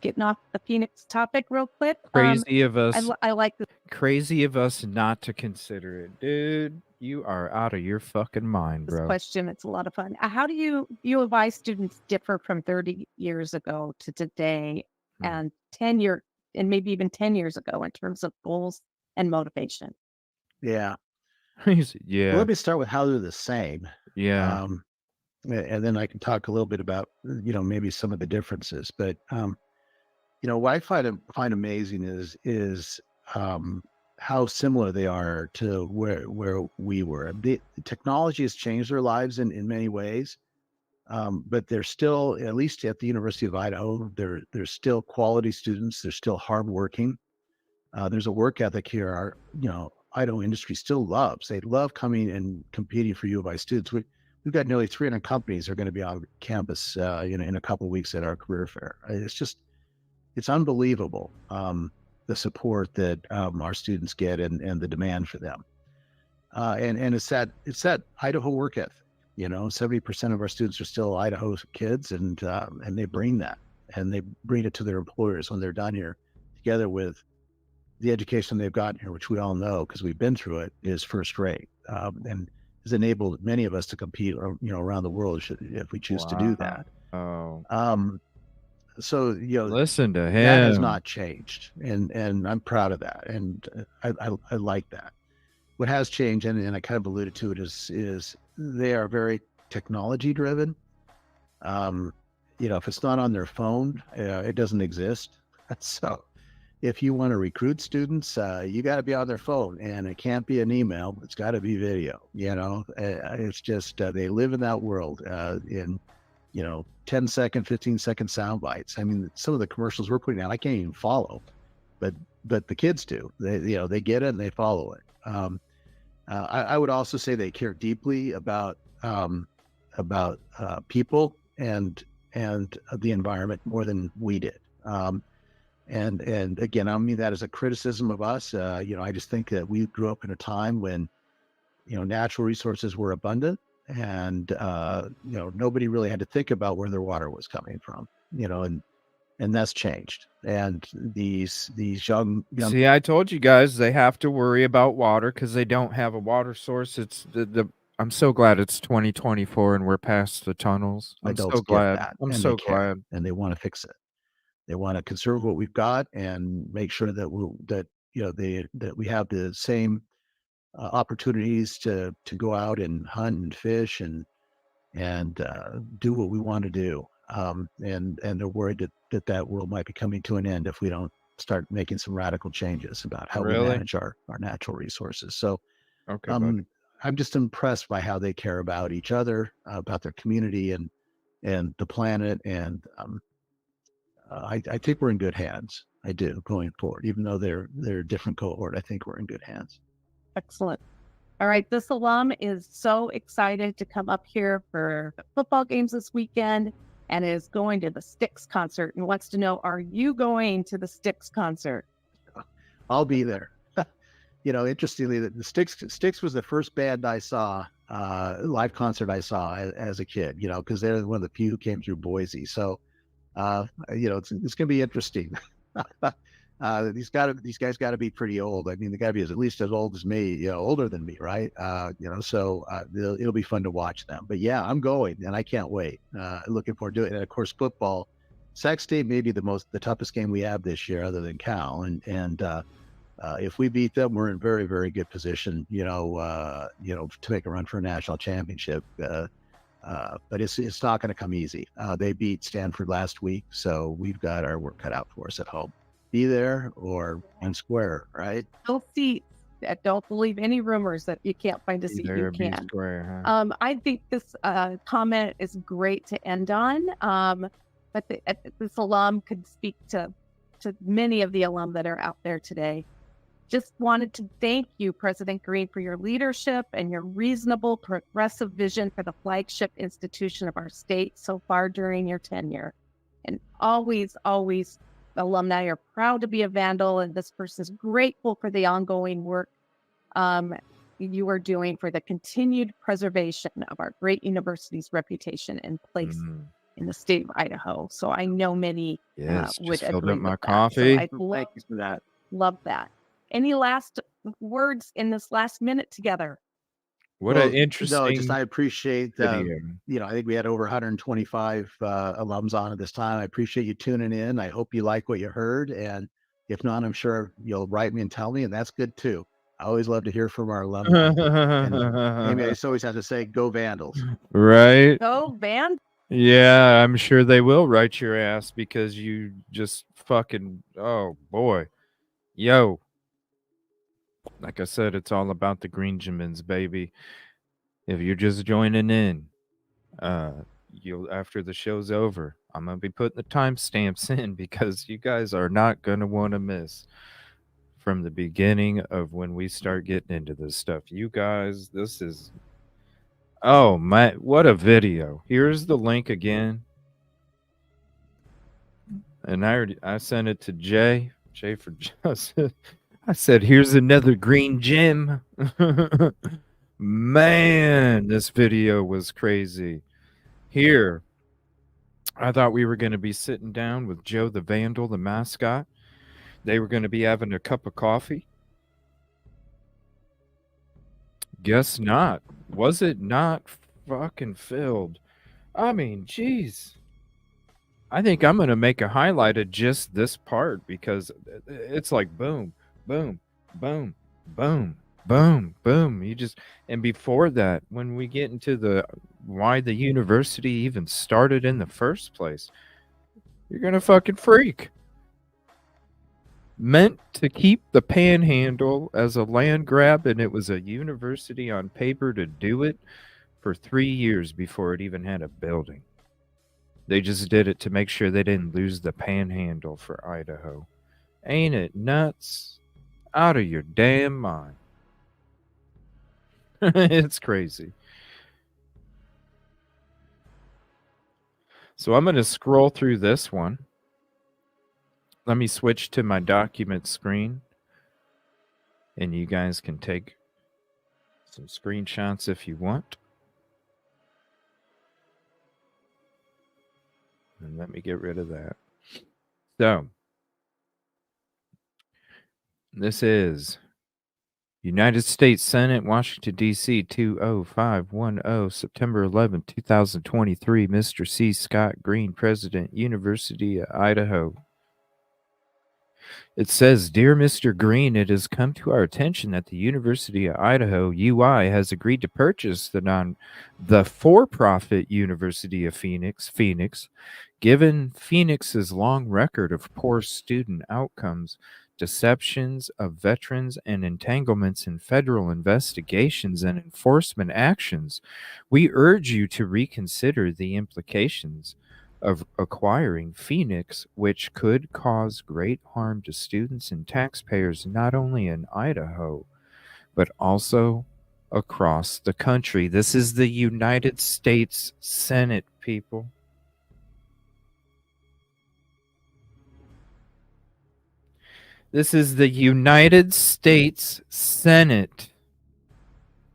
Getting off the Phoenix topic real quick. Crazy of us. I like this. Crazy of us not to consider it, dude. You are out of your fucking mind, bro. This question, it's a lot of fun. How do U of I students differ from 30 years ago to today, and 10 years, and maybe even 10 years ago in terms of goals and motivation? Yeah. Yeah. Well, let me start with how they're the same. Yeah. And then I can talk a little bit about, maybe some of the differences. But what I find amazing is how similar they are to where we were. The technology has changed their lives in many ways, but they're still, at least at the University of Idaho, they're still quality students. They're still hardworking. There's a work ethic here. Our Idaho industry still loves. They love coming and competing for U of I students. We've got nearly 300 companies that are going to be on campus in a couple of weeks at our career fair. It's unbelievable, the support that our students get and the demand for them. And it's that Idaho work ethic. 70% of our students are still Idaho kids, and they bring that, and they bring it to their employers when they're done here, together with the education they've gotten here, which we all know because we've been through it, is first rate, and has enabled many of us to compete, around the world if we choose to do that. So listen to him. That has not changed, and I'm proud of that, and I like that. What has changed, and I kind of alluded to it, is they are very technology driven. If it's not on their phone, it doesn't exist. So if you want to recruit students, you got to be on their phone, and it can't be an email. It's got to be video. It's just they live in that world in 10-second, 15-second sound bites. I mean, some of the commercials we're putting out, I can't even follow, but the kids do. They get it and they follow it. I would also say they care deeply about people and the environment more than we did. And again, I don't mean that as a criticism of us. I just think that we grew up in a time when, natural resources were abundant, and nobody really had to think about where their water was coming from. And that's changed. And these young See, I told you guys they have to worry about water because they don't have a water source. It's I'm so glad it's 2024 and we're past the tunnels. I'm so glad. That, I'm and so they care, glad. and they want to fix it. They want to conserve what we've got and make sure that we have the same opportunities to go out and hunt and fish and do what we want to do. And they're worried that world might be coming to an end if we don't start making some radical changes about how we manage our natural resources. So buddy. I'm just impressed by how they care about each other, about their community and the planet. And I think we're in good hands. I do, going forward, even though they're a different cohort. I think we're in good hands. Excellent. All right, this alum is so excited to come up here for football games this weekend and is going to the Styx concert and wants to know, are you going to the Styx concert? I'll be there. Interestingly, the Styx was the first band I saw, live concert I saw as a kid, because they're one of the few who came through Boise. So, it's going to be interesting. These guys got to be pretty old. I mean, they got to be at least as old as me, older than me, right? So it'll be fun to watch them. But yeah, I'm going, and I can't wait. Looking forward to it. And of course, football, Sac State may be the toughest game we have this year, other than Cal. And if we beat them, we're in very, very good position, to make a run for a national championship. But it's not going to come easy. They beat Stanford last week, so we've got our work cut out for us at home. Be there or in square, right? No seats. Don't believe any rumors that you can't find a seat. You can. Square, huh? I think this comment is great to end on. But this alum could speak to many of the alum that are out there today. Just wanted to thank you, President Green, for your leadership and your reasonable, progressive vision for the flagship institution of our state so far during your tenure. And always, always, alumni are proud to be a Vandal, and this person is grateful for the ongoing work you are doing for the continued preservation of our great university's reputation and place in the state of Idaho. So I know many would filled agree up my with coffee. that. So thank you for that. Love that. Any last words in this last minute together? What an interesting. I appreciate video. I think we had over 125 alums on at this time. I appreciate you tuning in. I hope you like what you heard, and if not, I'm sure you'll write me and tell me, and that's good too. I always love to hear from our alumni. And maybe I always have to say, go Vandals. Right. Go Vandals. Yeah, I'm sure they will write your ass because you just fucking, oh boy. Yo. Like I said, it's all about the Greenjamins, baby. If you're just joining in, you'll after the show's over, I'm gonna be putting the timestamps in because you guys are not gonna want to miss from the beginning of when we start getting into this stuff. You guys, this is oh my, what a video. Here's the link again. And I sent it to Jay for Justice. I said, here's another green gem. Man, this video was crazy. Here, I thought we were going to be sitting down with Joe the Vandal, the mascot. They were going to be having a cup of coffee. Guess not. Was it not fucking filled? I mean, geez. I think I'm going to make a highlight of just this part because it's like boom, boom, boom, boom, boom, boom. You just, and before that, when we get into the why the university even started in the first place, you're going to fucking freak. Meant to keep the panhandle as a land grab, and it was a university on paper to do it for 3 years before it even had a building. They just did it to make sure they didn't lose the panhandle for Idaho. Ain't it nuts? Out of your damn mind. It's crazy. So I'm going to scroll through this one. Let me switch to my document screen. And you guys can take some screenshots if you want. And let me get rid of that. So, this is United States Senate, Washington, D.C., 20510, September 11, 2023. Mr. C. Scott Green, President, University of Idaho. It says, Dear Mr. Green, it has come to our attention that the University of Idaho, UI, has agreed to purchase the for-profit University of Phoenix, given Phoenix's long record of poor student outcomes, deceptions of veterans, and entanglements in federal investigations and enforcement actions. We urge you to reconsider the implications of acquiring Phoenix, which could cause great harm to students and taxpayers not only in Idaho, but also across the country. This is the United States Senate, people. This is the United States Senate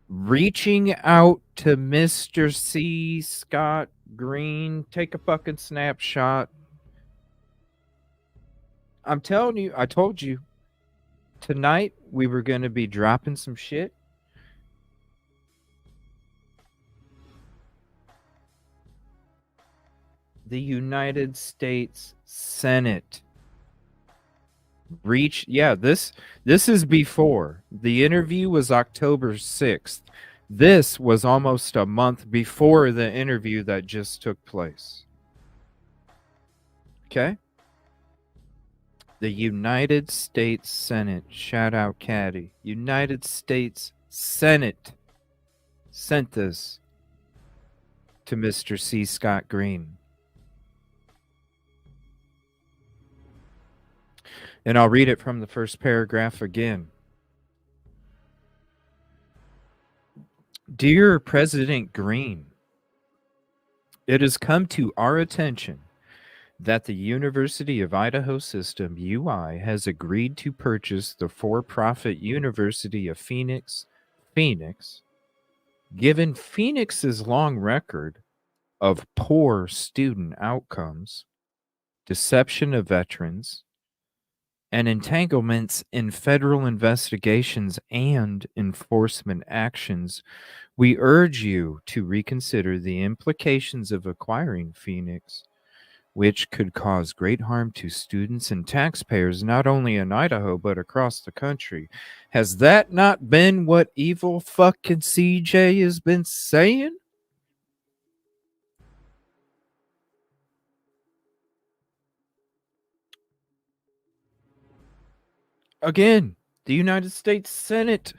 reaching out to Mr. C. Scott Green. Take a fucking snapshot. I'm telling you, I told you, tonight we were going to be dropping some shit. The United States Senate. This is before. The interview was October 6th. This was almost a month before the interview that just took place. Okay? The United States Senate, shout out Caddy. United States Senate sent this to Mr. C. Scott Green. And I'll read it from the first paragraph again. Dear President Green, it has come to our attention that the University of Idaho System, UI, has agreed to purchase the for-profit University of Phoenix, given Phoenix's long record of poor student outcomes, deception of veterans, and entanglements in federal investigations and enforcement actions, we urge you to reconsider the implications of acquiring Phoenix, which could cause great harm to students and taxpayers not only in Idaho but across the country. Has that not been what evil fucking CJ has been saying? Again, the United States Senate.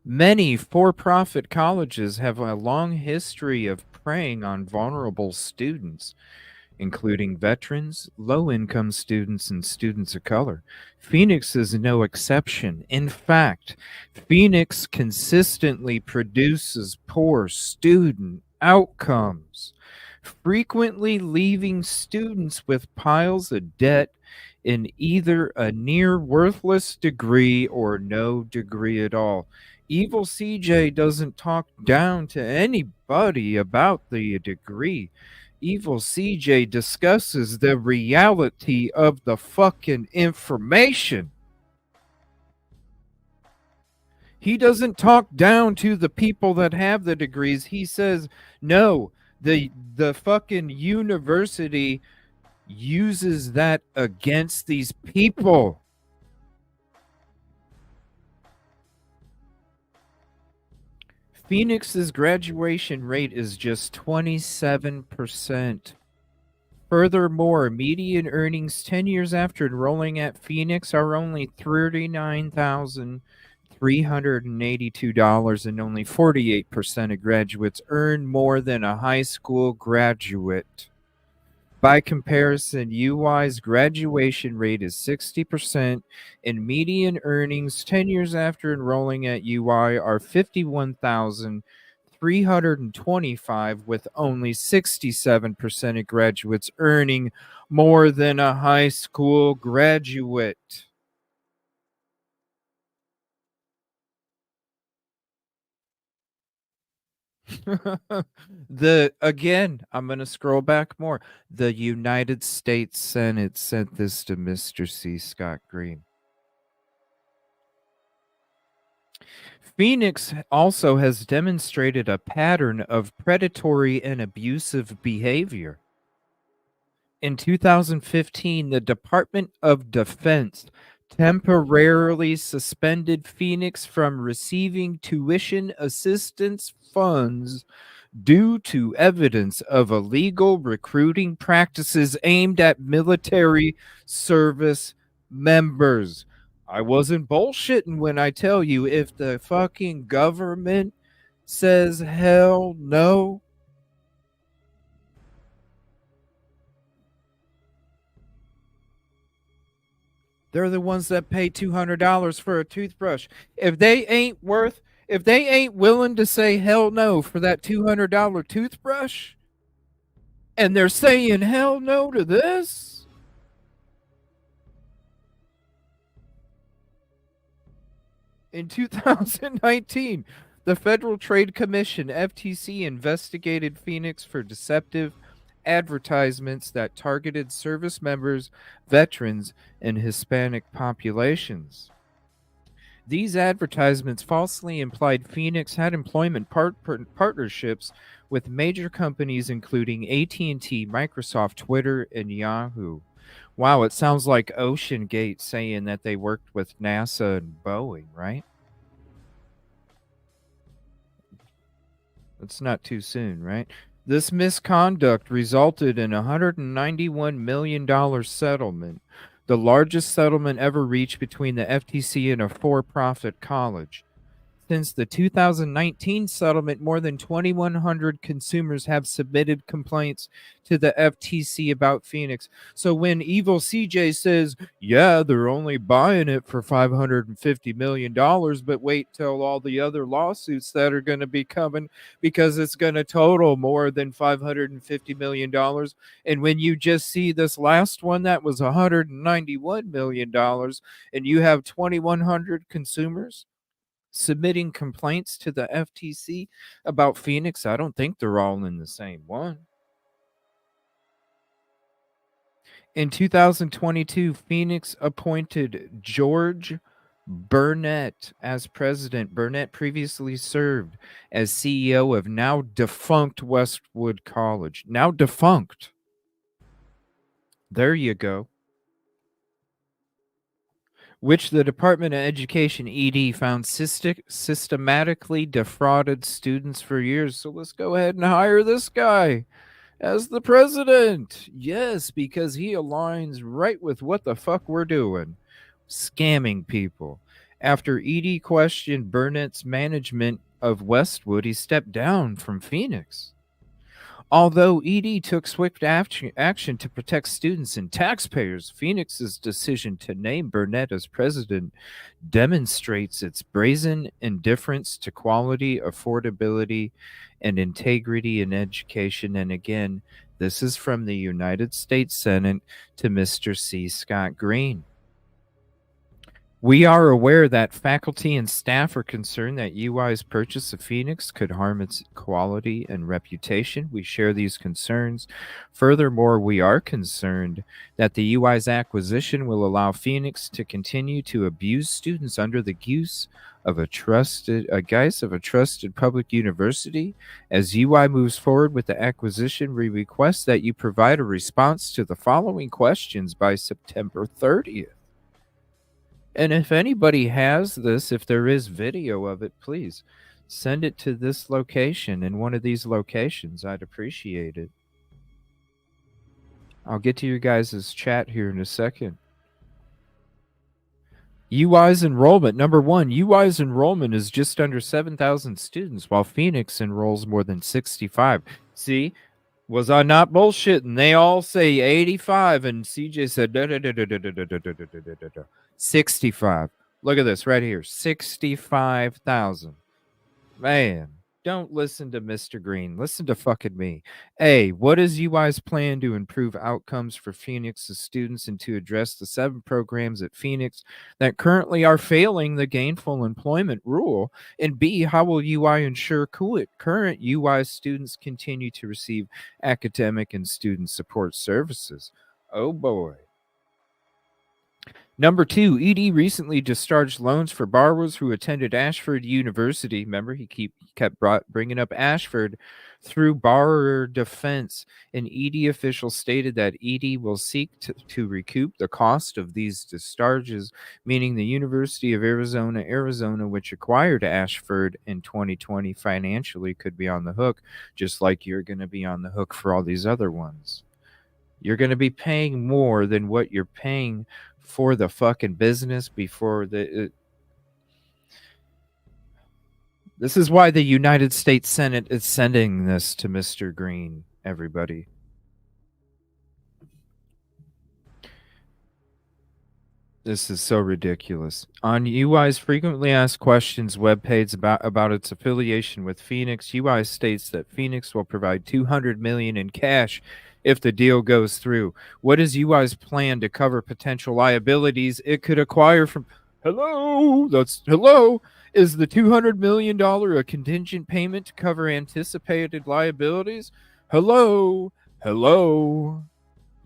Many for-profit colleges have a long history of preying on vulnerable students, including veterans, low-income students, and students of color. Phoenix is no exception. In fact, Phoenix consistently produces poor student outcomes, frequently leaving students with piles of debt in either a near worthless degree or no degree at all. Evil CJ doesn't talk down to anybody about the degree. Evil CJ discusses the reality of the fucking information. He doesn't talk down to the people that have the degrees. He says, no, the fucking university uses that against these people. Phoenix's graduation rate is just 27%. Furthermore, median earnings 10 years after enrolling at Phoenix are only $39,382, and only 48% of graduates earn more than a high school graduate. By comparison, UI's graduation rate is 60%, and median earnings 10 years after enrolling at UI are $51,325, with only 67% of graduates earning more than a high school graduate. Again, I'm going to scroll back more. The United States Senate sent this to Mr. C. Scott Green. Phoenix also has demonstrated a pattern of predatory and abusive behavior. In 2015, the Department of Defense temporarily suspended Phoenix from receiving tuition assistance funds due to evidence of illegal recruiting practices aimed at military service members. I wasn't bullshitting when I tell you, if the fucking government says hell no, they're the ones that pay $200 for a toothbrush. If they ain't willing to say hell no for that $200 toothbrush, and they're saying hell no to this, in 2019, the Federal Trade Commission, FTC, investigated Phoenix for deceptive advertisements that targeted service members, veterans, and Hispanic populations. These advertisements falsely implied Phoenix had employment partnerships with major companies including AT&T, Microsoft, Twitter, and Yahoo. Wow, it sounds like OceanGate saying that they worked with NASA and Boeing, right? That's not too soon, right? This misconduct resulted in a $191 million settlement, the largest settlement ever reached between the FTC and a for-profit college. Since the 2019 settlement, more than 2,100 consumers have submitted complaints to the FTC about Phoenix. So when Evil CJ says, yeah, they're only buying it for $550 million, but wait till all the other lawsuits that are going to be coming, because it's going to total more than $550 million. And when you just see this last one that was $191 million, and you have 2,100 consumers submitting complaints to the FTC about Phoenix, I don't think they're all in the same one. In 2022, Phoenix appointed George Burnett as president. Burnett previously served as CEO of now defunct Westwood College. Now defunct. There you go. Which the Department of Education, ED, found systematically defrauded students for years. So let's go ahead and hire this guy as the president. Yes, because he aligns right with what the fuck we're doing. Scamming people. After Edie questioned Burnett's management of Westwood, he stepped down from Phoenix. Although ED took swift action to protect students and taxpayers, Phoenix's decision to name Burnett as president demonstrates its brazen indifference to quality, affordability, and integrity in education. And again, this is from the United States Senate to Mr. C. Scott Green. We are aware that faculty and staff are concerned that UI's purchase of Phoenix could harm its quality and reputation. We share these concerns. Furthermore, we are concerned that the UI's acquisition will allow Phoenix to continue to abuse students under the guise of a trusted public university. As UI moves forward with the acquisition, we request that you provide a response to the following questions by September 30th. And if anybody has this, if there is video of it, please send it to this location, in one of these locations. I'd appreciate it. I'll get to your guys' chat here in a second. UI's enrollment. Number one, UI's enrollment is just under 7,000 students, while Phoenix enrolls more than 65. See? Was I not bullshitting? They all say 85, and CJ said 65. Look at this right here. 65,000. Man, don't listen to Mr. Green. Listen to fucking me. A, what is UI's plan to improve outcomes for Phoenix's students and to address the 7 programs at Phoenix that currently are failing the gainful employment rule? And B, how will UI ensure current UI students continue to receive academic and student support services? Oh boy. Number 2, ED recently discharged loans for borrowers who attended Ashford University. Remember, he kept bringing up Ashford through borrower defense. An ED official stated that ED will seek to recoup the cost of these discharges, meaning the University of Arizona, which acquired Ashford in 2020, financially could be on the hook, just like you're going to be on the hook for all these other ones. You're going to be paying more than what you're paying for the fucking business before the... This is why the United States Senate is sending this to Mr. Green, everybody. This is so ridiculous. On UI's frequently asked questions webpage about its affiliation with Phoenix, UI states that Phoenix will provide $200 million in cash if the deal goes through. What is UI's plan to cover potential liabilities it could acquire from... Hello? Hello? Is the $200 million a contingent payment to cover anticipated liabilities? Hello? Hello?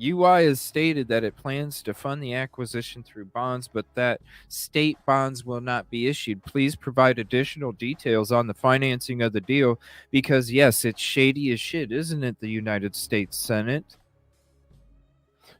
UI has stated that it plans to fund the acquisition through bonds, but that state bonds will not be issued. Please provide additional details on the financing of the deal, because yes, it's shady as shit, isn't it, the United States Senate?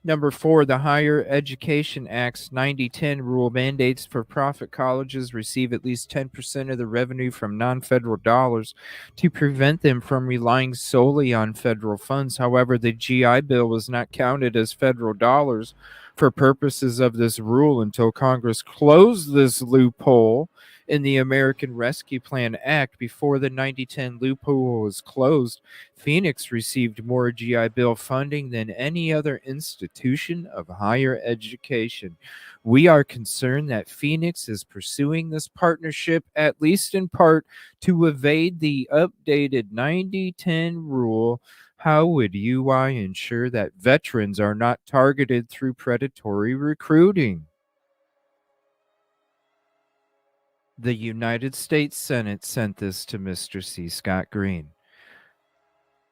Number 4, the Higher Education Act's 90-10 rule mandates for-profit colleges receive at least 10% of the revenue from non-federal dollars to prevent them from relying solely on federal funds. However, the GI Bill was not counted as federal dollars for purposes of this rule until Congress closed this loophole in the American Rescue Plan Act. Before the 90-10 loophole was closed, Phoenix received more GI Bill funding than any other institution of higher education. We are concerned that Phoenix is pursuing this partnership, at least in part, to evade the updated 90-10 rule. How would UI ensure that veterans are not targeted through predatory recruiting? The United States Senate sent this to Mr. C. Scott Green.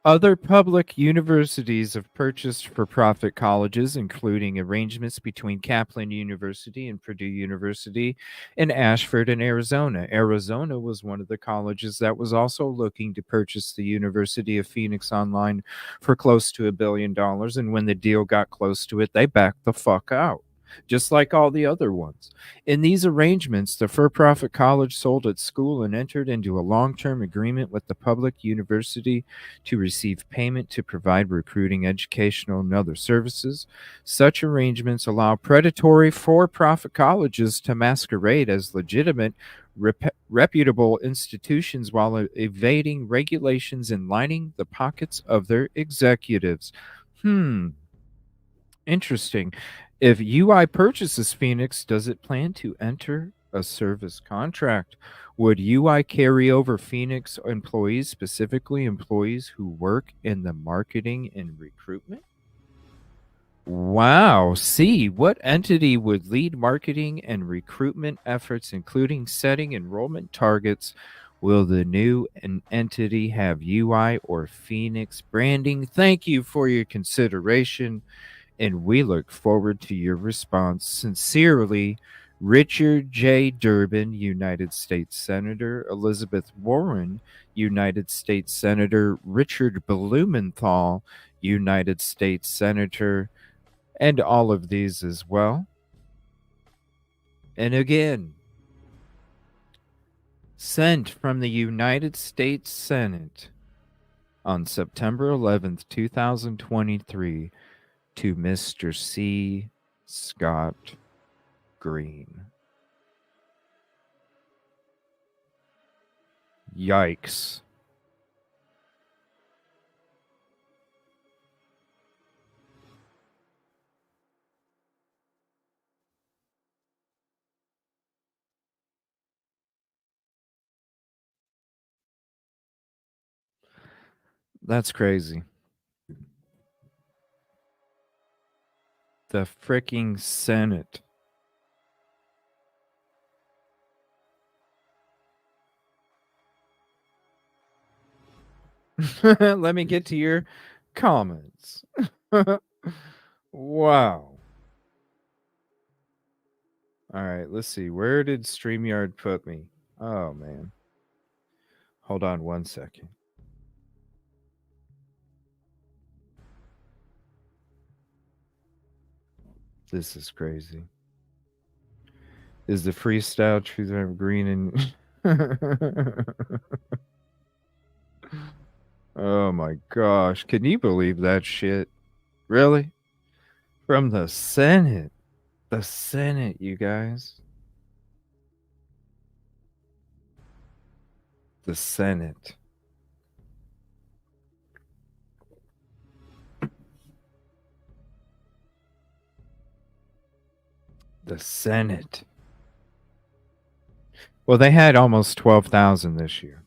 Other public universities have purchased for-profit colleges, including arrangements between Kaplan University and Purdue University in Ashford in Arizona. Arizona was one of the colleges that was also looking to purchase the University of Phoenix Online for close to $1 billion, and when the deal got close to it, they backed the fuck out. just like all the other ones. In these arrangements, the for-profit college sold its school and entered into a long-term agreement with the public university to receive payment to provide recruiting, educational, and other services. Such arrangements allow predatory for-profit colleges to masquerade as legitimate, reputable institutions while evading regulations and lining the pockets of their executives. Interesting. If UI purchases Phoenix, does it plan to enter a service contract? Would UI carry over Phoenix employees, specifically employees who work in the marketing and recruitment? Wow. C. What entity would lead marketing and recruitment efforts, including setting enrollment targets? Will the new entity have UI or Phoenix branding? Thank you for your consideration, and we look forward to your response. Sincerely, Richard J. Durbin, United States Senator; Elizabeth Warren, United States Senator; Richard Blumenthal, United States Senator, and all of these as well. And again, sent from the United States Senate on September 11th, 2023, to Mr. C. Scott Green. Yikes. That's crazy. The freaking Senate. Let me get to your comments. Wow. All right, let's see. Where did StreamYard put me? Oh, man. Hold on one second. This is crazy. Is the freestyle truth of green and... Oh my gosh. Can you believe that shit? Really? From the Senate. The Senate, you guys. The Senate. The Senate. Well, they had almost 12,000 this year.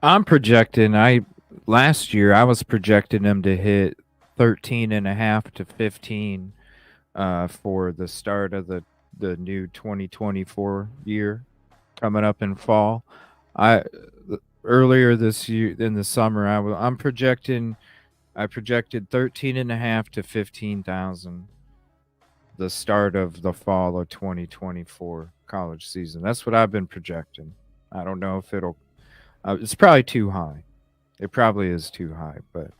I'm projecting, last year I was projecting them to hit 13.5 to 15 for the start of the new 2024 year coming up in fall. Earlier this year in the summer, I projected 13.5 to 15,000 the start of the fall of 2024 college season. That's what I've been projecting. I don't know if it'll it's probably too high. It probably is too high, but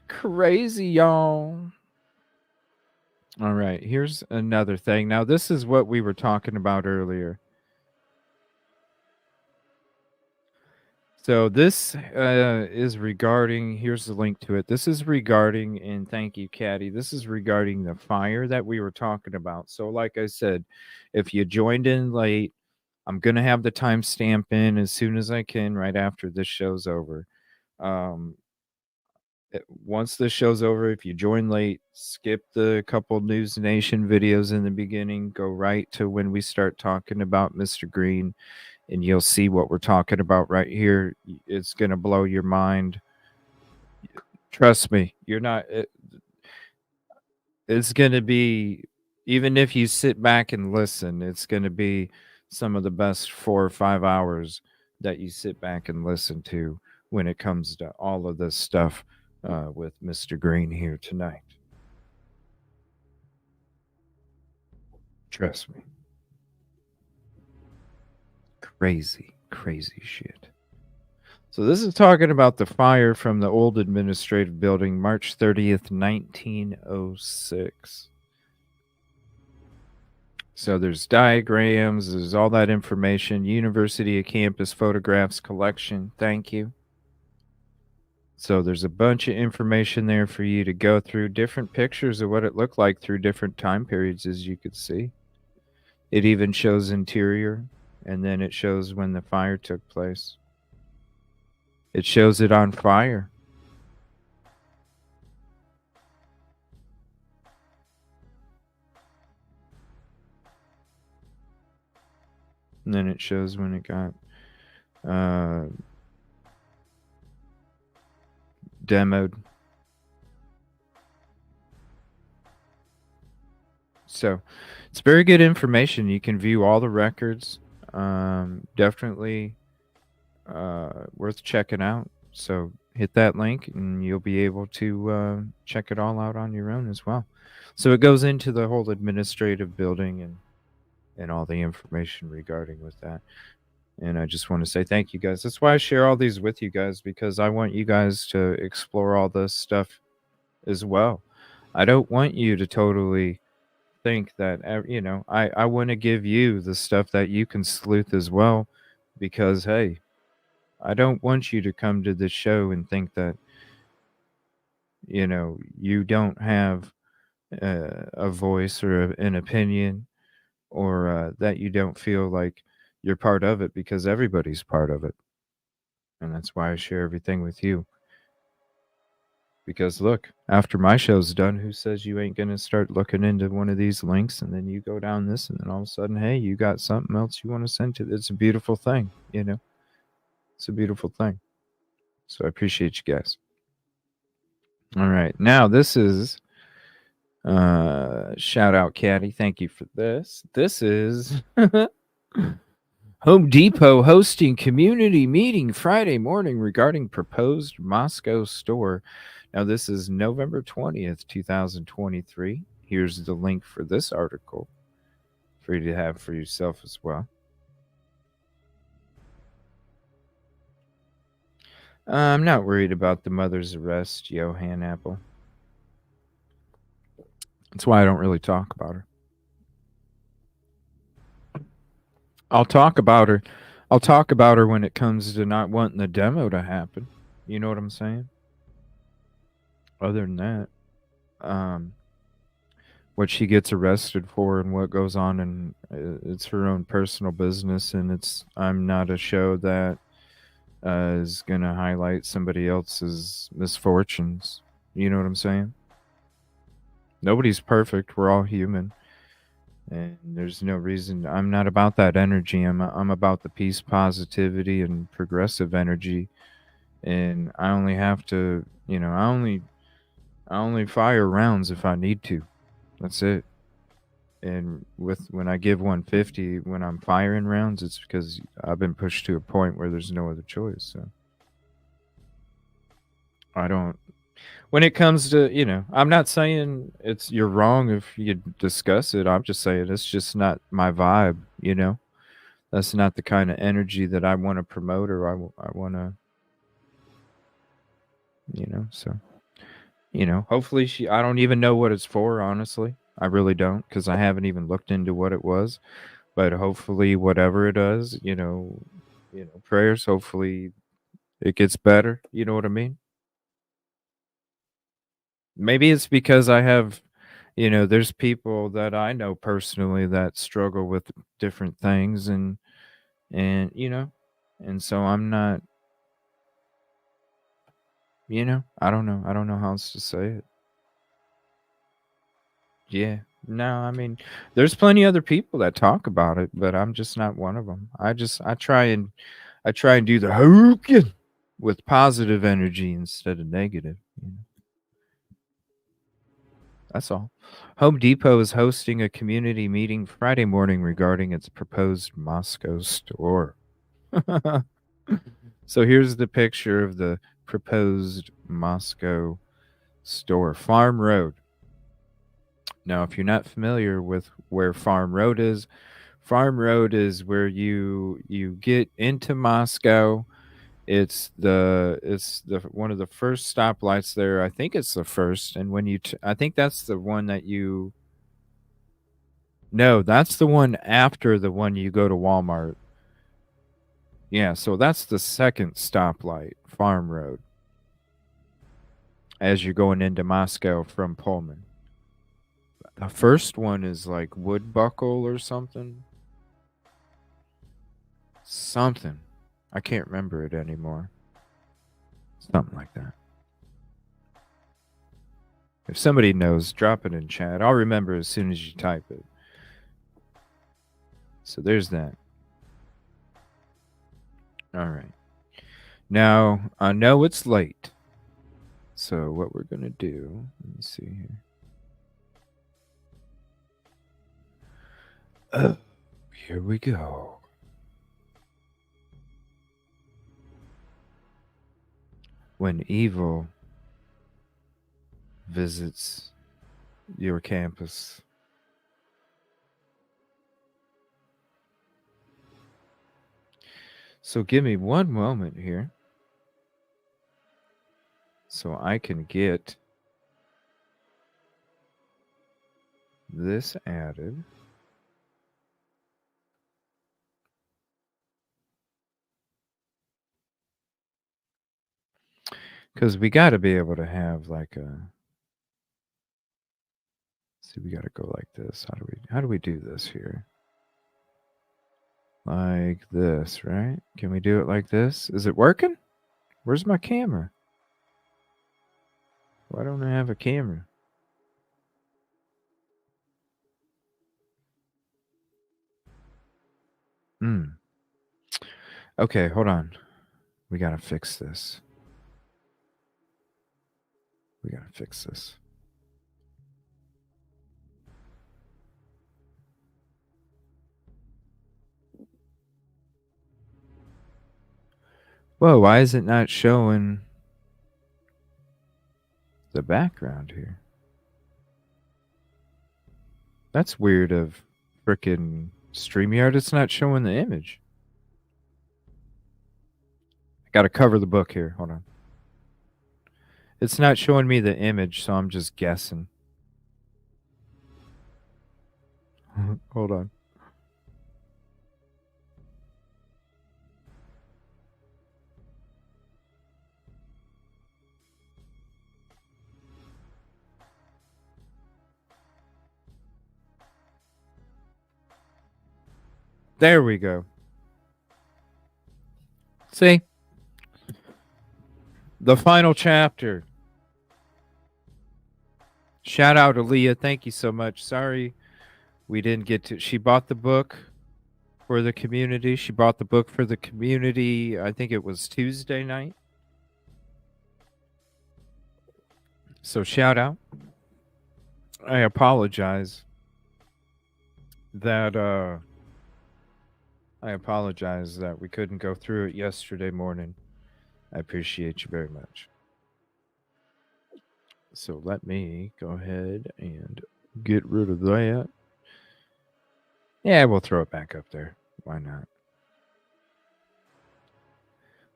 crazy, y'all. All right, here's another thing. Now, this is what we were talking about earlier. So this is regarding, here's the link to it. This is regarding, and thank you, Caddy. This is regarding the fire that we were talking about. So like I said, if you joined in late, I'm going to have the timestamp in as soon as I can right after this show's over. Once this show's over, if you join late, skip the couple News Nation videos in the beginning, go right to when we start talking about Mr. Green, and you'll see what we're talking about right here. It's going to blow your mind. Trust me, you're not. It's going to be, even if you sit back and listen, it's going to be some of the best 4 or 5 hours that you sit back and listen to when it comes to all of this stuff with Mr. Green here tonight. Trust me. Crazy. Crazy shit. So this is talking about the fire from the old administrative building, March 30th, 1906. So there's diagrams, there's all that information, University of Campus photographs collection. Thank you. So there's a bunch of information there for you to go through, different pictures of what it looked like through different time periods, as you could see. It even shows interior, and then it shows when the fire took place. It shows it on fire. And then it shows when it got demoed. So it's very good information. You can view all the records. Definitely worth checking out. So hit that link and you'll be able to check it all out on your own as well. So it goes into the whole administrative building and all the information regarding with that. And I just want to say thank you guys. That's why I share all these with you guys, because I want you guys to explore all this stuff as well. I don't want you to totally think that, you know, I want to give you the stuff that you can sleuth as well, because, hey, I don't want you to come to this show and think that, you know, you don't have a voice or an opinion, or that you don't feel like you're part of it, because everybody's part of it. And that's why I share everything with you. Because look, after my show's done, who says you ain't going to start looking into one of these links, and then you go down this, and then all of a sudden, hey, you got something else you want to send to. It's a beautiful thing, you know. It's a beautiful thing. So I appreciate you guys. All right. Now this is shout out Caddy. Thank you for this. This is Home Depot hosting community meeting Friday morning regarding proposed Moscow store. Now, this is November 20th, 2023. Here's the link for this article for you to have for yourself as well. I'm not worried about the mother's arrest, Johann Apple. That's why I don't really talk about her. I'll talk about her. I'll talk about her when it comes to not wanting the demo to happen. You know what I'm saying? Other than that, what she gets arrested for and what goes on, and it's her own personal business, and I'm not a show that is going to highlight somebody else's misfortunes. You know what I'm saying? Nobody's perfect. We're all human. And there's no reason. I'm not about that energy. I'm about the peace, positivity, and progressive energy. And I only have to, you know, I only fire rounds if I need to. That's it. And when I give 150 when I'm firing rounds, it's because I've been pushed to a point where there's no other choice. So I don't. When it comes to, you know, I'm not saying you're wrong if you discuss it. I'm just saying it's just not my vibe, you know. That's not the kind of energy that I want to promote, or I want to, you know. So, you know, hopefully I don't even know what it's for, honestly. I really don't, because I haven't even looked into what it was. But hopefully whatever it does, you know, prayers, hopefully it gets better. You know what I mean? Maybe it's because I have, you know, there's people that I know personally that struggle with different things, and you know, and so I'm not, you know, I don't know how else to say it. Yeah. No, I mean, there's plenty of other people that talk about it, but I'm just not one of them. I try and do the Hadouken with positive energy instead of negative. You know? That's all. Home Depot is hosting a community meeting Friday morning regarding its proposed Moscow store. So here's the picture of the proposed Moscow store. Farm Road. Now, if you're not familiar with where Farm Road is, Farm Road is where you get into Moscow. It's the one of the first stoplights there. I think it's the first. And when you I think that's the one that you. No, that's the one after the one you go to Walmart. Yeah, so that's the second stoplight, Farm Road, as you're going into Moscow from Pullman. The first one is like Woodbuckle or something. Something. I can't remember it anymore. Something like that. If somebody knows, drop it in chat. I'll remember as soon as you type it. So there's that. All right. Now, I know it's late. So what we're going to do, let me see here. Oh, here we go. When evil visits your campus. So give me one moment here so I can get this added. Because we got to be able to have like a. See, we got to go like this. How do we do this here? Like this, right? Can we do it like this? Is it working? Where's my camera? Why don't I have a camera? Okay, hold on. We got to fix this. We got to fix this. Whoa, why is it not showing the background here? That's weird of frickin' StreamYard. It's not showing the image. I got to cover the book here. Hold on. It's not showing me the image, so I'm just guessing. Hold on. There we go. See? The final chapter. Shout out to Leah. Thank you so much. Sorry we didn't get to. She bought the book for the community. She bought the book for the community. I think it was Tuesday night. So shout out. I apologize that we couldn't go through it yesterday morning. I appreciate you very much. So let me go ahead and get rid of that. Yeah, we'll throw it back up there. Why not?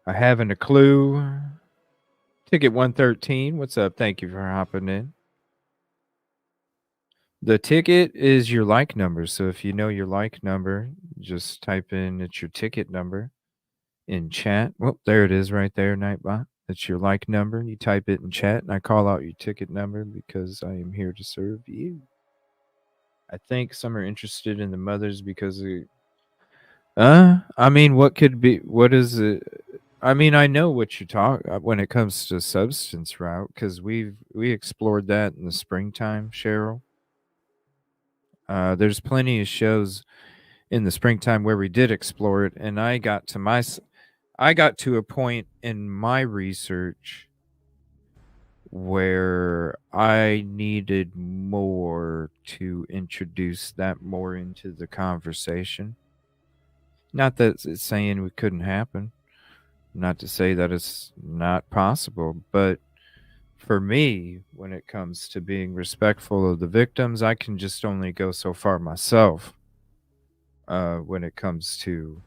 I haven't a clue. Ticket 113. What's up? Thank you for hopping in. The ticket is your like number. So if you know your like number, just type in it's your ticket number in chat. Well, there it is right there, Nightbot. It's your like number. You type it in chat and I call out your ticket number because I am here to serve you. I think some are interested in the mothers because I mean, what is it? I mean, I know what you talk when it comes to substance route because we explored that in the springtime, Cheryl. There's plenty of shows in the springtime where we did explore it, and I got to a point in my research where I needed more to introduce that more into the conversation. Not that it's saying it couldn't happen. Not to say that it's not possible, but for me, when it comes to being respectful of the victims, I can just only go so far myself. when it comes to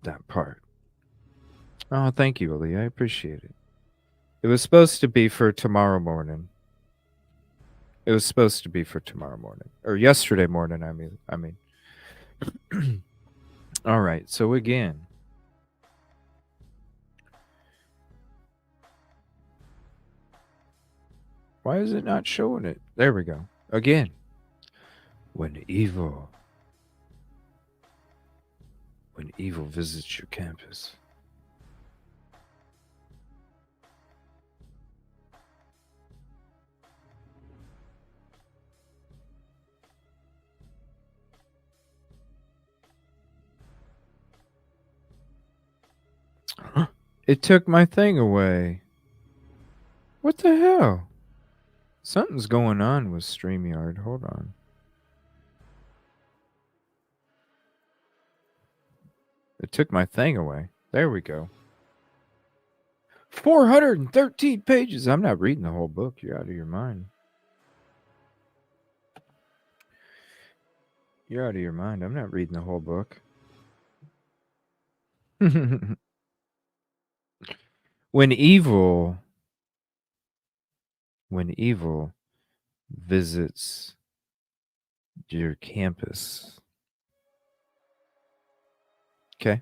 that part. Oh, thank you, Ali. I appreciate it. It was supposed to be for tomorrow morning. It was supposed to be for tomorrow morning. Or yesterday morning, I mean. All right, so again. Why is it not showing it? There we go. Again. When evil visits your campus. It took my thing away. What the hell? Something's going on with StreamYard. Hold on. It took my thing away. There we go. 413 pages. I'm not reading the whole book. You're out of your mind. You're out of your mind. I'm not reading the whole book. When evil visits your campus. Okay.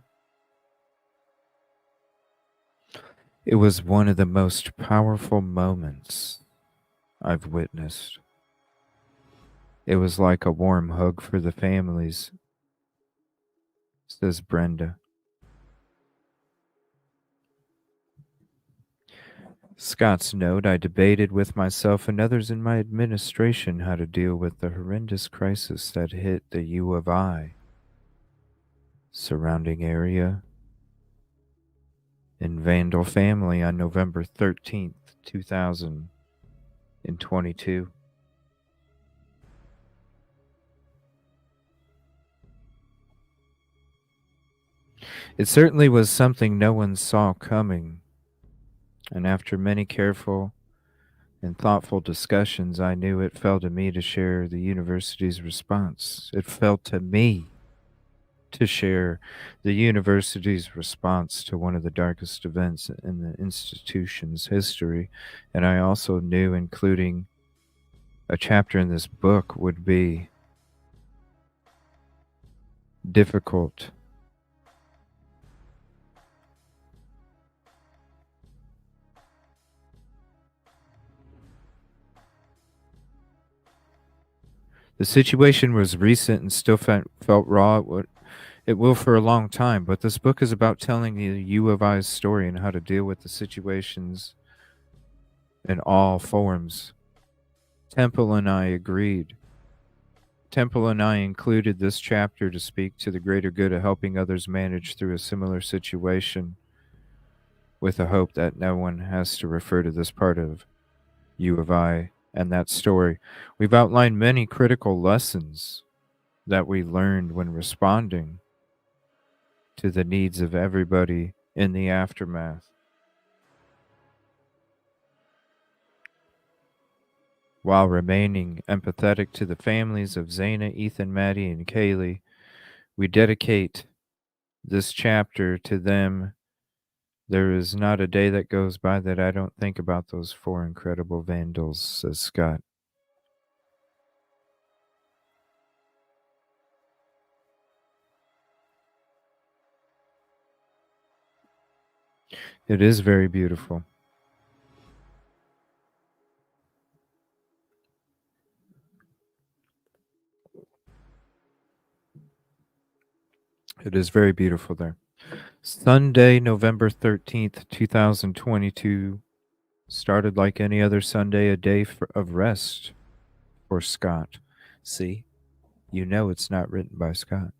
It was one of the most powerful moments I've witnessed. It was like a warm hug for the families, says Brenda. Scott's note, I debated with myself and others in my administration how to deal with the horrendous crisis that hit the U of I, surrounding area, and Vandal family on November 13th, 2022. It certainly was something no one saw coming, and after many careful and thoughtful discussions, I knew it fell to me to share the university's response. It fell to me to share the university's response to one of the darkest events in the institution's history, and I also knew including a chapter in this book would be difficult. The situation was recent and still felt raw. It will for a long time, but this book is about telling the U of I's story and how to deal with the situations in all forms. Temple and I agreed. Temple and I included this chapter to speak to the greater good of helping others manage through a similar situation, with the hope that no one has to refer to this part of U of I and that story. We've outlined many critical lessons that we learned when responding to the needs of everybody in the aftermath. While remaining empathetic to the families of Zaina, Ethan, Maddie, and Kaylee, we dedicate this chapter to them. There is not a day that goes by that I don't think about those four incredible vandals, says Scott. It is very beautiful. It is very beautiful there. Sunday, November 13th, 2022 started like any other Sunday, a day of rest for Scott. See, you know it's not written by Scott.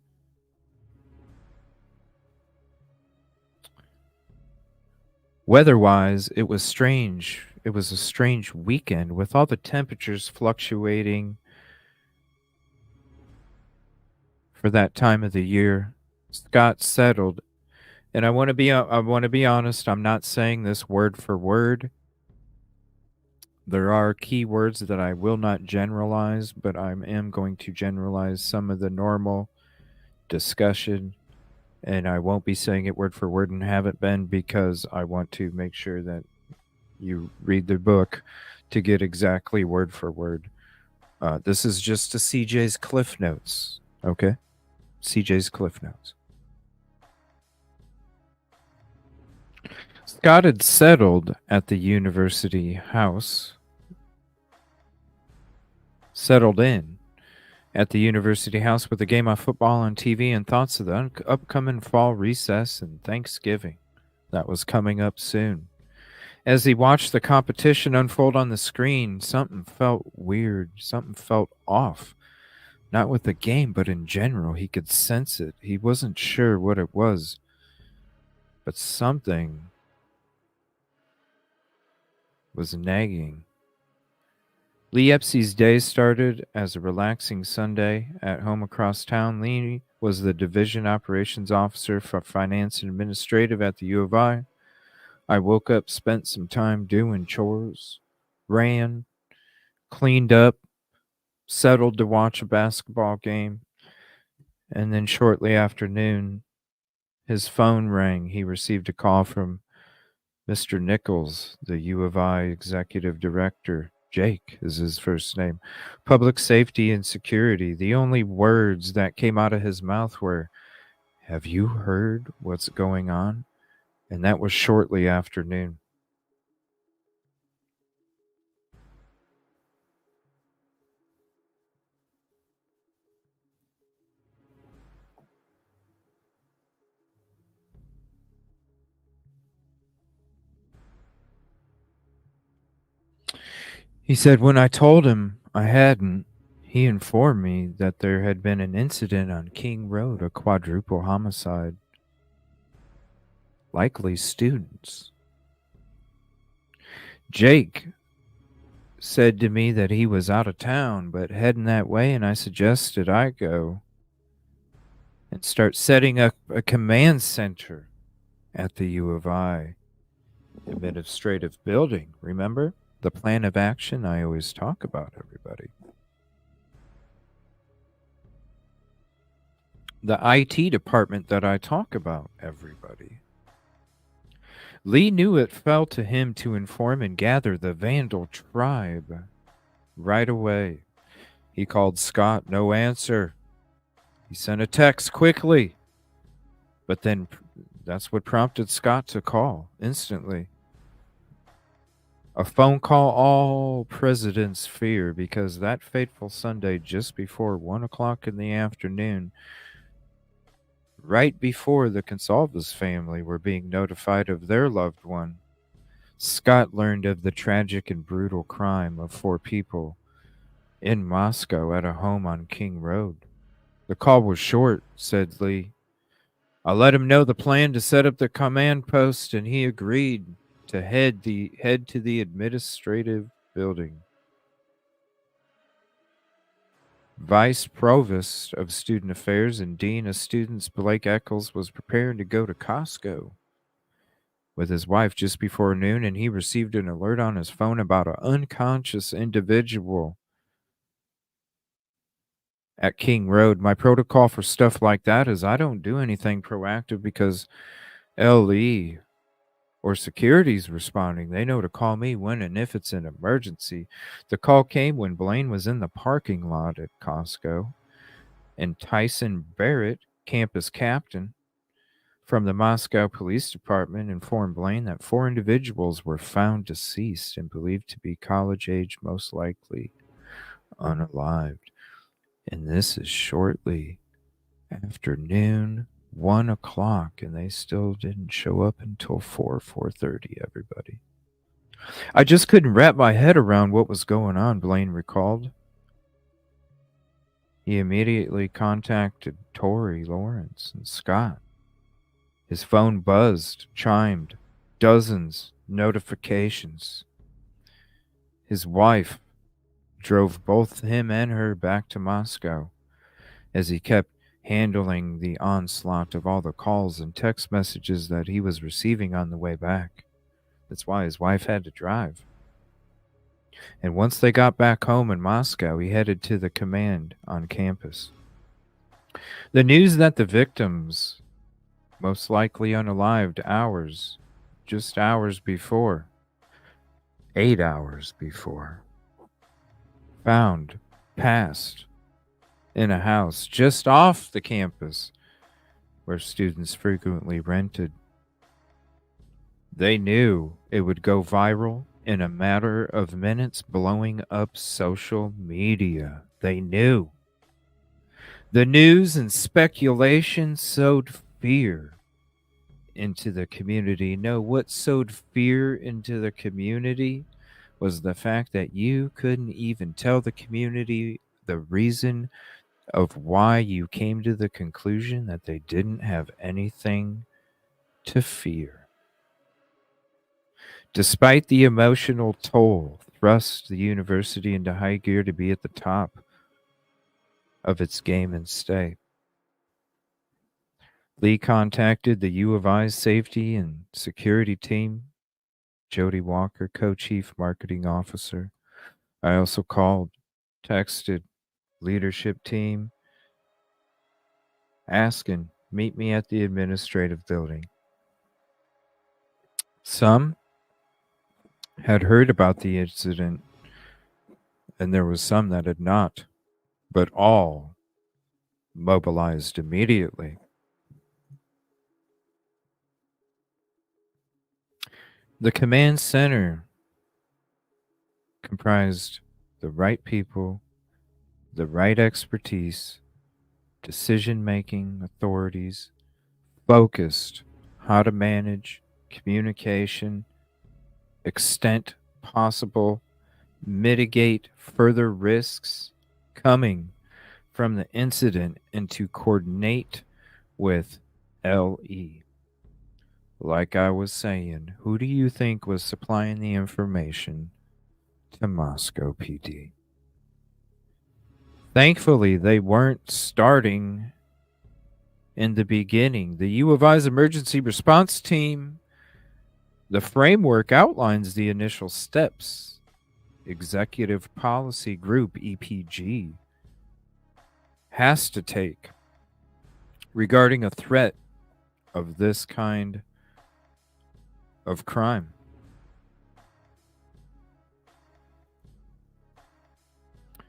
Weather-wise, it was strange. It was a strange weekend with all the temperatures fluctuating for that time of the year. Scott settled, and I want to be honest. I'm not saying this word for word, There are keywords that I will not generalize, but I am going to generalize some of the normal discussion, and I won't be saying it word for word and haven't been because I want to make sure that you read the book to get exactly word for word. This is just a CJ's Cliff Notes, okay? CJ's Cliff Notes. Scott had settled at the university house, settled in at the university house with a game of football on TV and thoughts of the upcoming fall recess and Thanksgiving that was coming up soon. As he watched the competition unfold on the screen, something felt weird, something felt off. Not with the game, but in general. He could sense it. He wasn't sure what it was, but something was nagging. Lee Epsey's day started as a relaxing Sunday at home across town. Lee was the division operations officer for finance and administrative at the U of I. I woke up, spent some time doing chores, ran, cleaned up, settled to watch a basketball game, and then shortly after noon, his phone rang. He received a call from Mr. Nichols, the U of I executive director. Jake is his first name. Public safety and security. The only words that came out of his mouth were, "Have you heard what's going on?" And that was shortly after noon. He said, when I told him I hadn't, he informed me that there had been an incident on King Road, a quadruple homicide. Likely students. Jake said to me that he was out of town, but heading that way, and I suggested I go and start setting up a command center at the U of I administrative building. Remember? The plan of action I always talk about, everybody. The IT department that I talk about, everybody. Lee knew it fell to him to inform and gather the Vandal tribe right away. He called Scott, no answer. He sent a text quickly, but then that's what prompted Scott to call instantly. A phone call all presidents fear, because that fateful Sunday just before 1 o'clock in the afternoon, right before the Consalvas family were being notified of their loved one, Scott learned of the tragic and brutal crime of 4 people in Moscow at a home on King Road. The call was short, said Lee. I let him know the plan to set up the command post, and he agreed to head to the administrative building. Vice Provost of Student Affairs and Dean of Students Blake Eccles was preparing to go to Costco with his wife just before noon, and he received an alert on his phone about an unconscious individual at King Road. My protocol for stuff like that is I don't do anything proactive because LE or security's responding. They know to call me when and if it's an emergency. The call came when Blaine was in the parking lot at Costco, and Tyson Barrett, campus captain from the Moscow Police Department, informed Blaine that 4 individuals were found deceased and believed to be college age, most likely unalived. And this is shortly after noon, 1 o'clock, and they still didn't show up until 4:30, everybody. I just couldn't wrap my head around what was going on, Blaine recalled. He immediately contacted Tori Lawrence and Scott. His phone buzzed, chimed, dozens notifications. His wife drove both him and her back to Moscow as he kept handling the onslaught of all the calls and text messages that he was receiving on the way back. That's why his wife had to drive. And once they got back home in Moscow, he headed to the command on campus. The news that the victims, most likely unalived just hours before, 8 hours before, found passed in a house just off the campus where students frequently rented. They knew it would go viral in a matter of minutes, blowing up social media. They knew. The news and speculation sowed fear into the community. No, what sowed fear into the community was the fact that you couldn't even tell the community the reason of why you came to the conclusion that they didn't have anything to fear. Despite the emotional toll thrust the university into high gear to be at the top of its game and stay. Lee contacted the U of I's safety and security team, Jody Walker, co-chief marketing officer. I also called, texted leadership team, asking, meet me at the administrative building. Some had heard about the incident, and there was some that had not, but all mobilized immediately. The command center comprised the right people, the right expertise, decision-making authorities, focused how to manage communication, extent possible, mitigate further risks coming from the incident, and to coordinate with LE. Like I was saying, who do you think was supplying the information to Moscow PD? Thankfully, they weren't starting in the beginning. The U of I's emergency response team, the framework outlines the initial steps. Executive Policy Group, EPG, has to take regarding a threat of this kind of crime.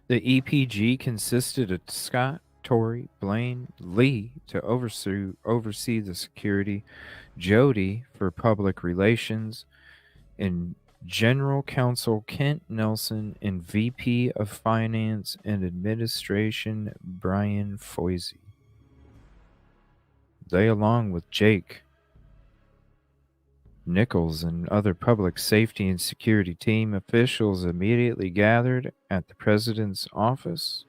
The EPG consisted of Scott, Tory, Blaine, Lee to oversee the security, Jody for public relations, and General Counsel Kent Nelson, and VP of Finance and Administration Brian Foisey. They, along with Jake Nichols and other public safety and security team officials, immediately gathered at the president's office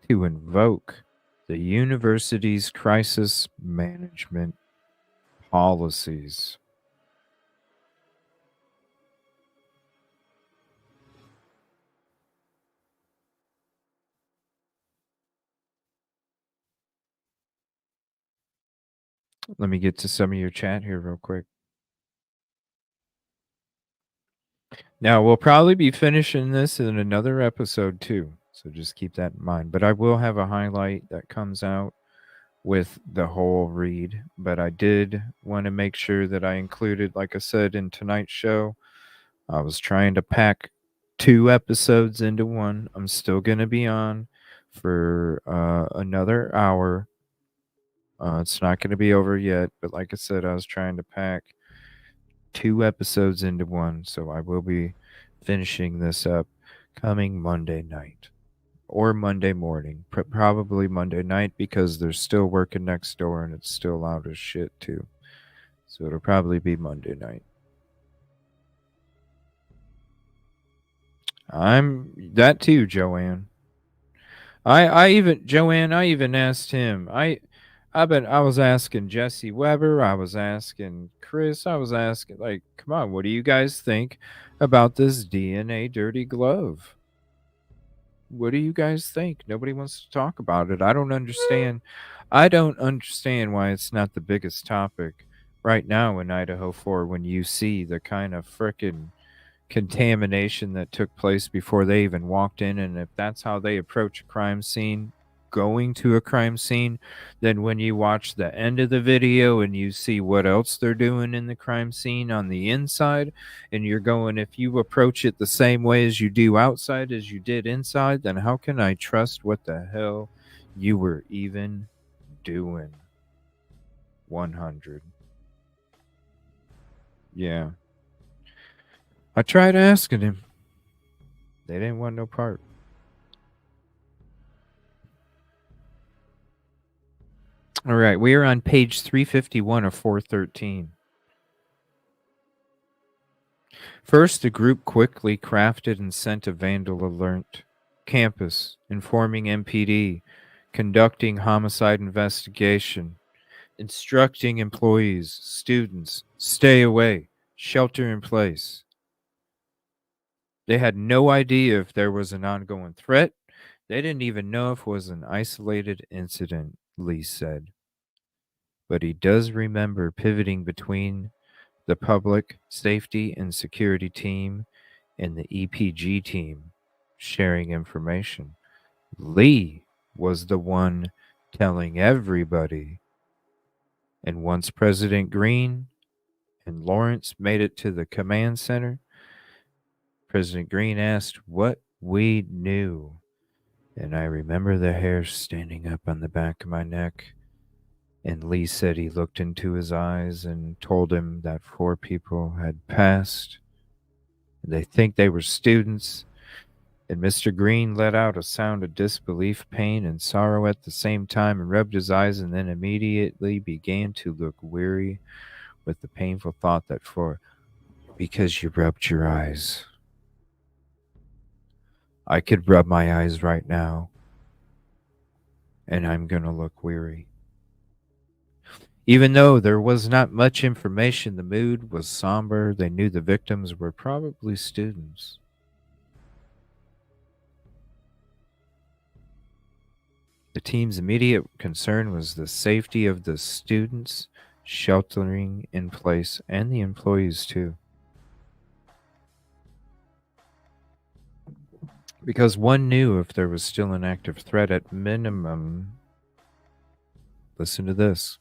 to invoke the university's crisis management policies. Let me get to some of your chat here real quick. Now, we'll probably be finishing this in another episode too, so just keep that in mind. But I will have a highlight that comes out with the whole read. But I did want to make sure that I included, like I said, in tonight's show, I was trying to pack 2 episodes into one. I'm still going to be on for another hour. It's not going to be over yet, but like I said, I was trying to pack 2 episodes into one, so I will be finishing this up coming Monday night or Monday morning, probably Monday night, because they're still working next door and it's still loud as shit too, so it'll probably be Monday night. I'm that too, Joanne. I even asked him. I was asking Jesse Weber, I was asking Chris, I was asking, like, come on, what do you guys think about this DNA dirty glove? What do you guys think? Nobody wants to talk about it. I don't understand why it's not the biggest topic right now in Idaho 4 when you see the kind of frickin' contamination that took place before they even walked in. And if that's how they approach a crime scene, going to a crime scene, then when you watch the end of the video and you see what else they're doing in the crime scene on the inside, and you're going, if you approach it the same way as you do outside as you did inside, then how can I trust what the hell you were even doing? 100. Yeah. I tried asking him. They didn't want no part. All right, we are on page 351 of 413. First, the group quickly crafted and sent a vandal alert. Campus, informing MPD, conducting homicide investigation, instructing employees, students, stay away, shelter in place. They had no idea if there was an ongoing threat. They didn't even know if it was an isolated incident, Lee said. But he does remember pivoting between the public safety and security team and the EPG team, sharing information. Lee was the one telling everybody. And once President Green and Lawrence made it to the command center, President Green asked what we knew. And I remember the hair standing up on the back of my neck. And Lee said he looked into his eyes and told him that 4 people had passed. They think they were students. And Mr. Green let out a sound of disbelief, pain, and sorrow at the same time and rubbed his eyes and then immediately began to look weary with the painful thought that because you rubbed your eyes, I could rub my eyes right now and I'm going to look weary. Even though there was not much information, the mood was somber. They knew the victims were probably students. The team's immediate concern was the safety of the students, sheltering in place, and the employees too. Because one knew if there was still an active threat at minimum. Listen to this.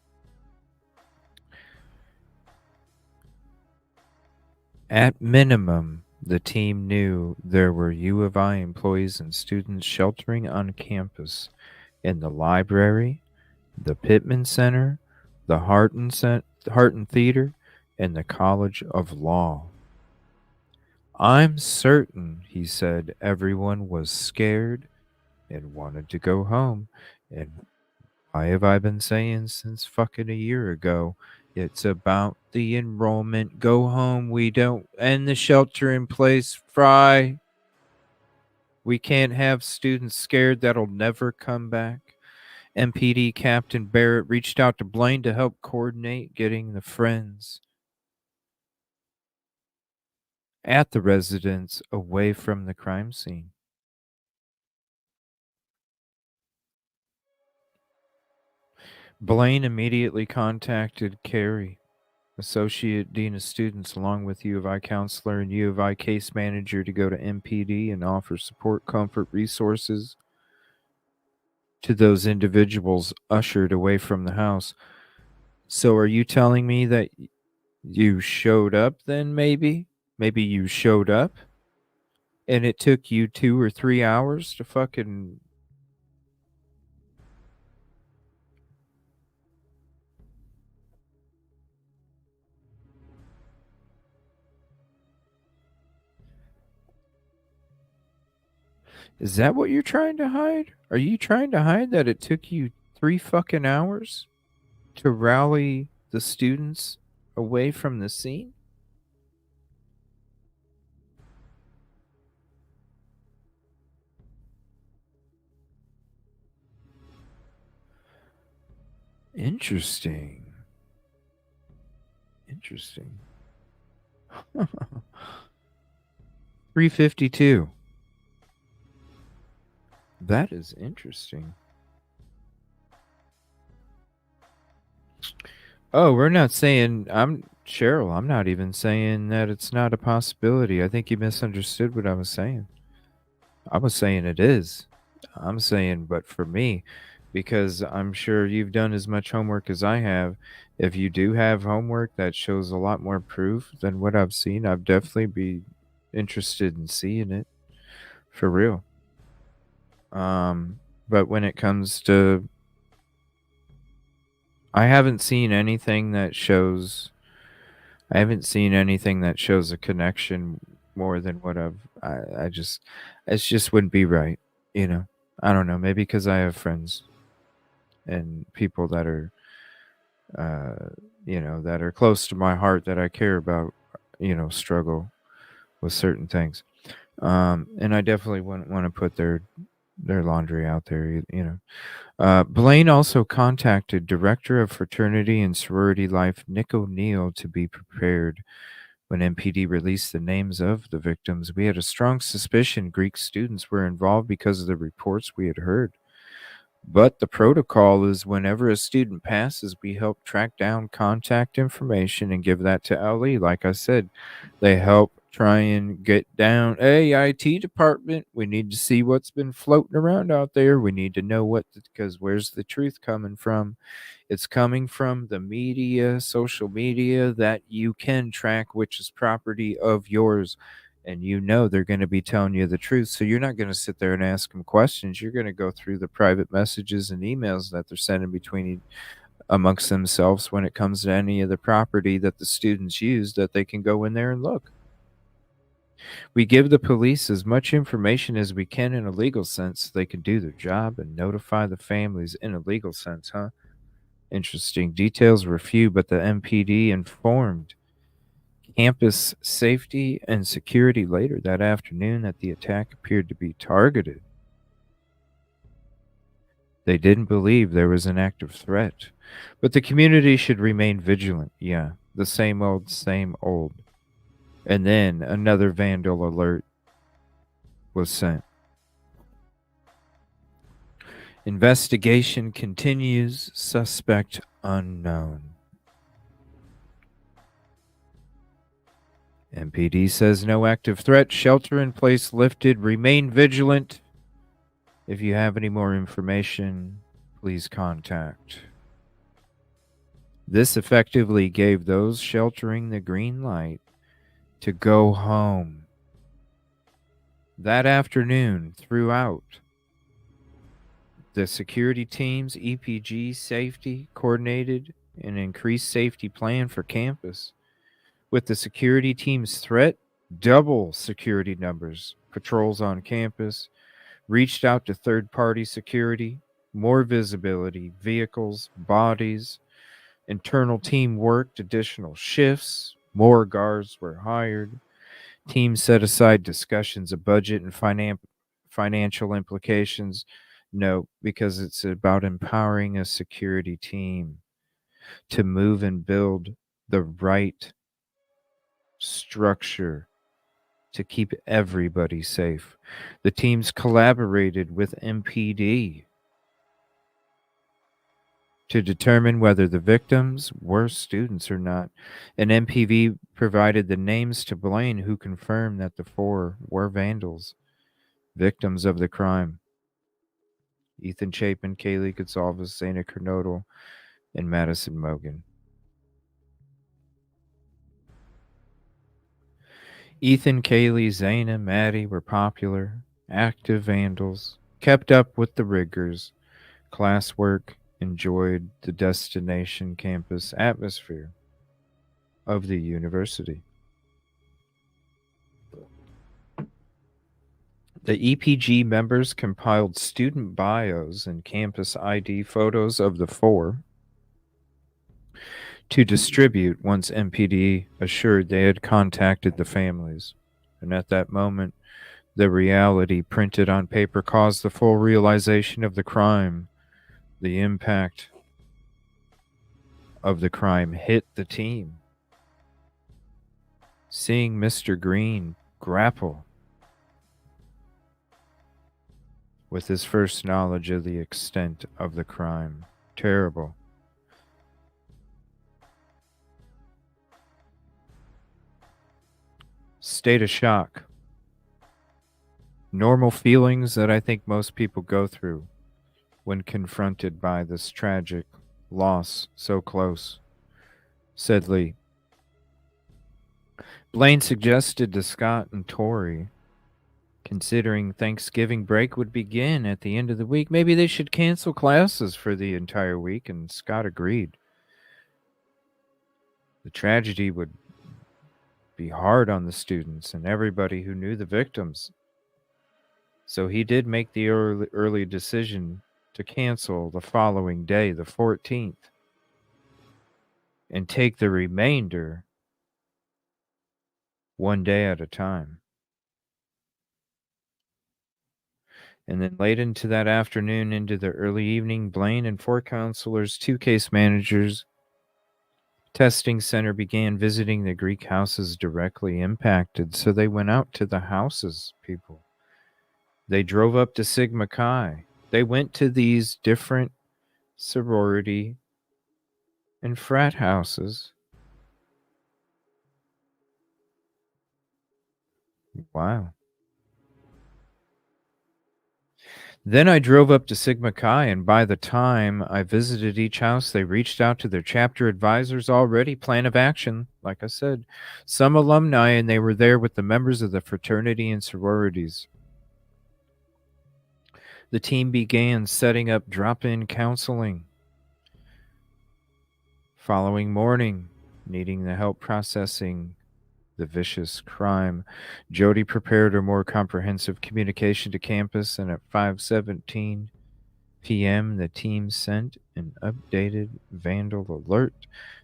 At minimum, the team knew there were U of I employees and students sheltering on campus in the library, the Pittman Center, the Harton Theater, and the College of Law. I'm certain, he said, everyone was scared and wanted to go home. And why have I been saying since fucking a year ago? It's about the enrollment. Go home. We don't end the shelter in place, Fry. We can't have students scared that'll never come back. MPD Captain Barrett reached out to Blaine to help coordinate getting the friends at the residence away from the crime scene. Blaine immediately contacted Carey, Associate Dean of Students, along with U of I counselor and U of I case manager, to go to MPD and offer support, comfort, resources to those individuals ushered away from the house. So are you telling me that you showed up then, maybe? Maybe you showed up and it took you 2 or 3 hours to fucking... Is that what you're trying to hide? Are you trying to hide that it took you 3 fucking hours to rally the students away from the scene? Interesting. 352. That is interesting. Oh, we're not saying Cheryl, I'm not even saying that it's not a possibility. I think you misunderstood what I was saying. I was saying it is. I'm saying, but for me, because I'm sure you've done as much homework as I have. If you do have homework that shows a lot more proof than what I've seen, I'd definitely be interested in seeing it for real. But when it comes to, I haven't seen anything that shows a connection more than what I just, it just wouldn't be right, you know. I don't know, maybe because I have friends and people that are, that are close to my heart that I care about, struggle with certain things. And I definitely wouldn't want to put their laundry out there, Blaine also contacted Director of Fraternity and Sorority Life Nick O'Neill to be prepared. When MPD released the names of the victims, we had a strong suspicion Greek students were involved because of the reports we had heard. But the protocol is whenever a student passes, we help track down contact information and give that to LE. Like I said, they help try and get down, hey, IT department, we need to see what's been floating around out there. We need to know because where's the truth coming from? It's coming from the media, social media that you can track, which is property of yours. And they're going to be telling you the truth. So you're not going to sit there and ask them questions. You're going to go through the private messages and emails that they're sending amongst themselves when it comes to any of the property that the students use, that they can go in there and look. We give the police as much information as we can in a legal sense so they can do their job and notify the families in a legal sense, huh? Interesting. Details were few, but the MPD informed campus safety and security later that afternoon that the attack appeared to be targeted. They didn't believe there was an active threat, but the community should remain vigilant. Yeah, the same old, same old. And then another vandal alert was sent. Investigation continues. Suspect unknown. MPD says no active threat. Shelter in place lifted. Remain vigilant. If you have any more information, please contact. This effectively gave those sheltering the green light to go home. That afternoon, throughout, the security teams, EPG safety, coordinated an increased safety plan for campus. With the security team's threat, double security numbers, patrols on campus, reached out to third-party security, more visibility, vehicles, bodies, internal team worked additional shifts, more guards were hired. Teams set aside discussions of budget and financial implications. No, because it's about empowering a security team to move and build the right structure to keep everybody safe. The teams collaborated with MPD to determine whether the victims were students or not. And MPV provided the names to Blaine, who confirmed that the 4 were vandals, victims of the crime. Ethan Chapin, Kaylee Gonsalves, Zana Kernodle, and Madison Mogan. Ethan, Kaylee, Zana, Maddie were popular, active vandals, kept up with the rigors, classwork, enjoyed the destination campus atmosphere of the university. The EPG members compiled student bios and campus ID photos of the 4 to distribute once MPD assured they had contacted the families. And at that moment, the reality printed on paper caused the full realization of the crime. The impact of the crime hit the team. Seeing Mr. Green grapple with his first knowledge of the extent of the crime. Terrible. state of shock. Normal feelings that I think most people go through when confronted by this tragic loss so close, said Lee. Blaine suggested to Scott and Tori, considering Thanksgiving break would begin at the end of the week, maybe they should cancel classes for the entire week, and Scott agreed. The tragedy would be hard on the students and everybody who knew the victims. So he did make the early decision to cancel the following day, the 14th, and take the remainder one day at a time. And then late into that afternoon, into the early evening, Blaine and 4 counselors, 2 case managers, testing center began visiting the Greek houses directly impacted. So they went out to the houses, people. They drove up to Sigma Chi. They went to these different sorority and frat houses. Wow. Then I drove up to Sigma Chi, and by the time I visited each house, they reached out to their chapter advisors already. Plan of action, like I said. Some alumni, and they were there with the members of the fraternity and sororities. The team began setting up drop-in counseling. Following morning, needing the help processing the vicious crime, Jody prepared a more comprehensive communication to campus, and at 5:17 p.m., the team sent an updated vandal alert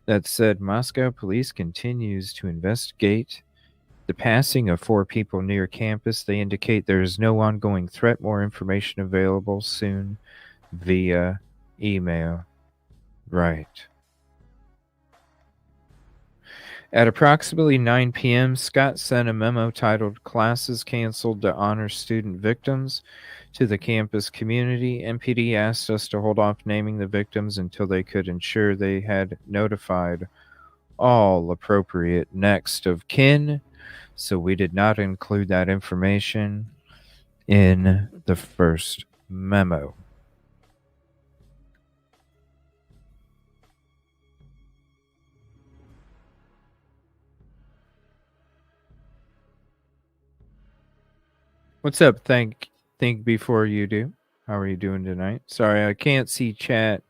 that said Moscow police continues to investigate the passing of 4 people near campus. They indicate there is no ongoing threat. More information available soon via email. Right. At approximately 9 p.m., Scott sent a memo titled Classes Canceled to Honor Student Victims to the campus community. MPD asked us to hold off naming the victims until they could ensure they had notified all appropriate next of kin, so we did not include that information in the first memo. What's up? Think before you do. How are you doing tonight? Sorry, I can't see chat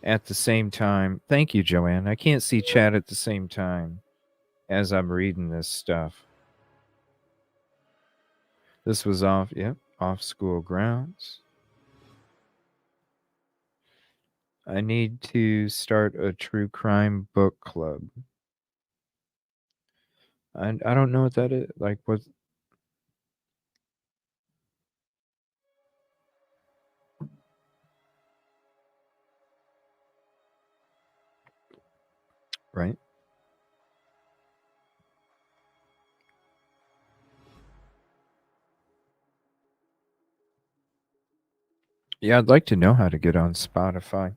at the same time. Thank you, Joanne. I can't see chat at the same time as I'm reading this stuff. This was off school grounds. I need to start a true crime book club. I don't know what that is. Like, what? Right. Yeah, I'd like to know how to get on Spotify.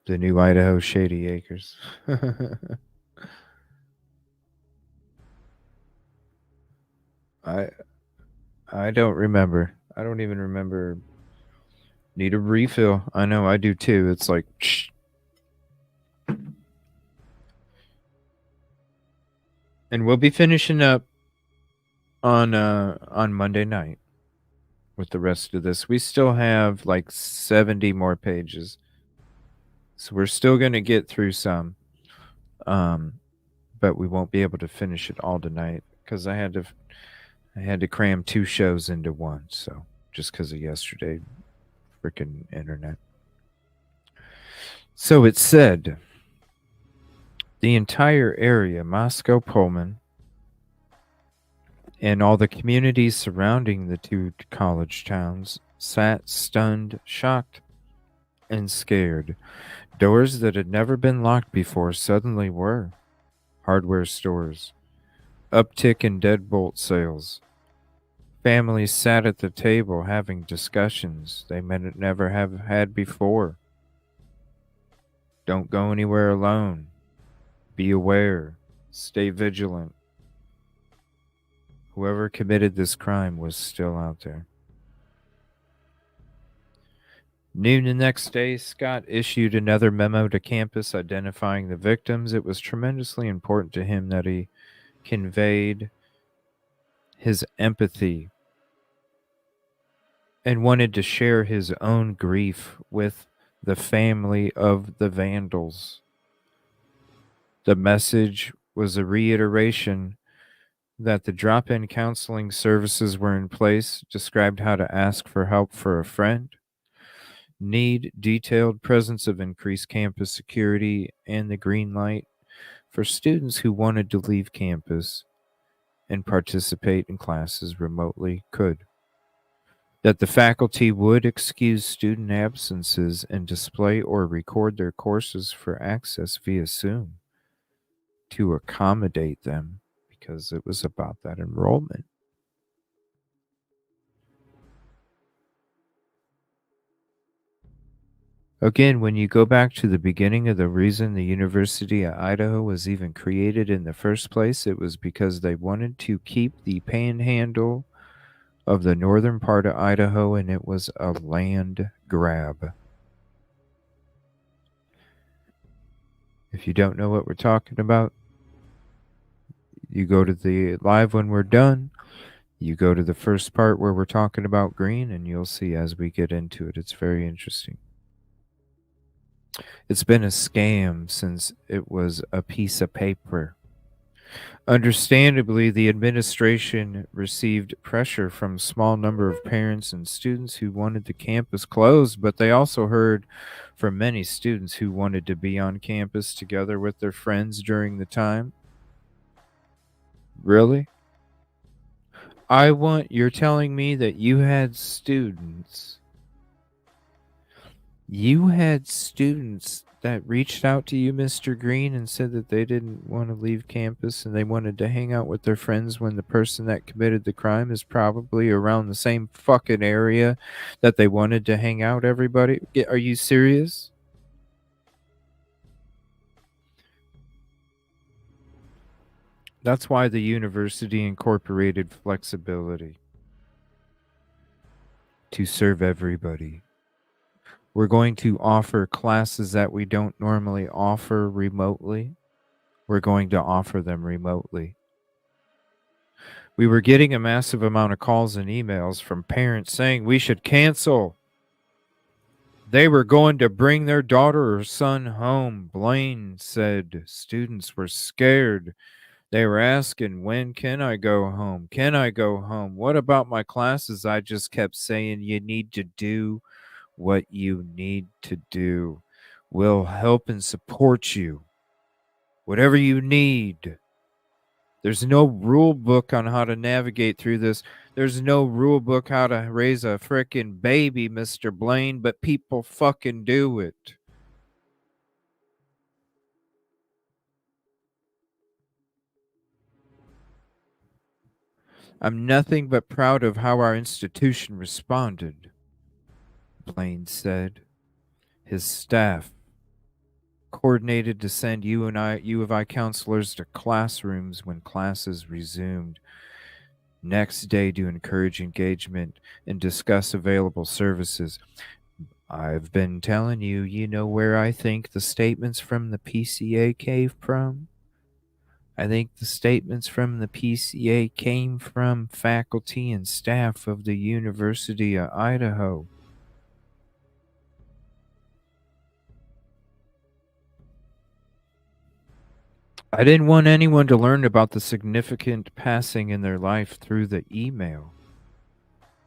The new Idaho Shady Acres. I don't remember. I don't even remember. Need a refill. I know I do too. It's like shh. And we'll be finishing up on Monday night with the rest of this. We still have like 70 more pages. So we're still going to get through some. But we won't be able to finish it all tonight because I had to cram 2 shows into one. So just because of yesterday, freaking internet. So it said the entire area, Moscow, Pullman, and all the communities surrounding the 2 college towns sat stunned, shocked, and scared. Doors that had never been locked before suddenly were. Hardware stores. Uptick in deadbolt sales. Families sat at the table having discussions they may never have had before. Don't go anywhere alone. Be aware. Stay vigilant. Whoever committed this crime was still out there. Noon the next day, Scott issued another memo to campus identifying the victims. It was tremendously important to him that he conveyed his empathy and wanted to share his own grief with the family of the vandals. The message was a reiteration that the drop-in counseling services were in place, described how to ask for help for a friend, need detailed presence of increased campus security, and the green light for students who wanted to leave campus and participate in classes remotely could. That the faculty would excuse student absences and display or record their courses for access via Zoom to accommodate them, because it was about that enrollment. Again, when you go back to the beginning of the reason the University of Idaho was even created in the first place, it was because they wanted to keep the panhandle of the northern part of Idaho, and it was a land grab. If you don't know what we're talking about, you go to the live when we're done. You go to the first part where we're talking about green, and you'll see as we get into it. It's very interesting. It's been a scam since it was a piece of paper. Understandably, the administration received pressure from a small number of parents and students who wanted the campus closed, but they also heard from many students who wanted to be on campus together with their friends during the time. Really? You're telling me that you had students that reached out to you, Mr. Green, and said that they didn't want to leave campus and they wanted to hang out with their friends when the person that committed the crime is probably around the same fucking area that they wanted to hang out, everybody? Are you serious? That's why the university incorporated flexibility to serve everybody. We're going to offer classes that we don't normally offer remotely. We're going to offer them remotely. We were getting a massive amount of calls and emails from parents saying we should cancel. They were going to bring their daughter or son home. Blaine said students were scared. They were asking, when can I go home? Can I go home? What about my classes? I just kept saying, you need to do what you need to do. We'll help and support you. Whatever you need. There's no rule book on how to navigate through this. There's no rule book how to raise a frickin' baby, Mr. Blaine, but people fucking do it. I'm nothing but proud of how our institution responded, Blaine said. His staff coordinated to send U of I counselors to classrooms when classes resumed. Next day to encourage engagement and discuss available services. I've been telling you, you know where I think the statements from the PCA came from? I think the statements from the PCA came from faculty and staff of the University of Idaho. I didn't want anyone to learn about the significant passing in their life through the email.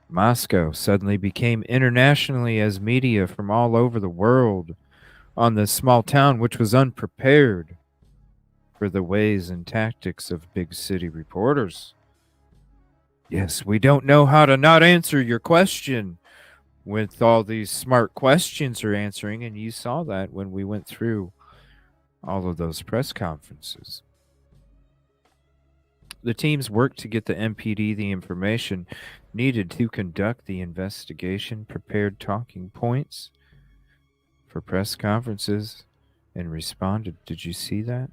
Moscow suddenly became internationally as media from all over the world on this small town, which was unprepared for the ways and tactics of big city reporters. Yes, we don't know how to not answer your question with all these smart questions you're answering, and you saw that when we went through all of those press conferences. The teams worked to get the MPD the information needed to conduct the investigation, prepared talking points for press conferences, and responded. Did you see that?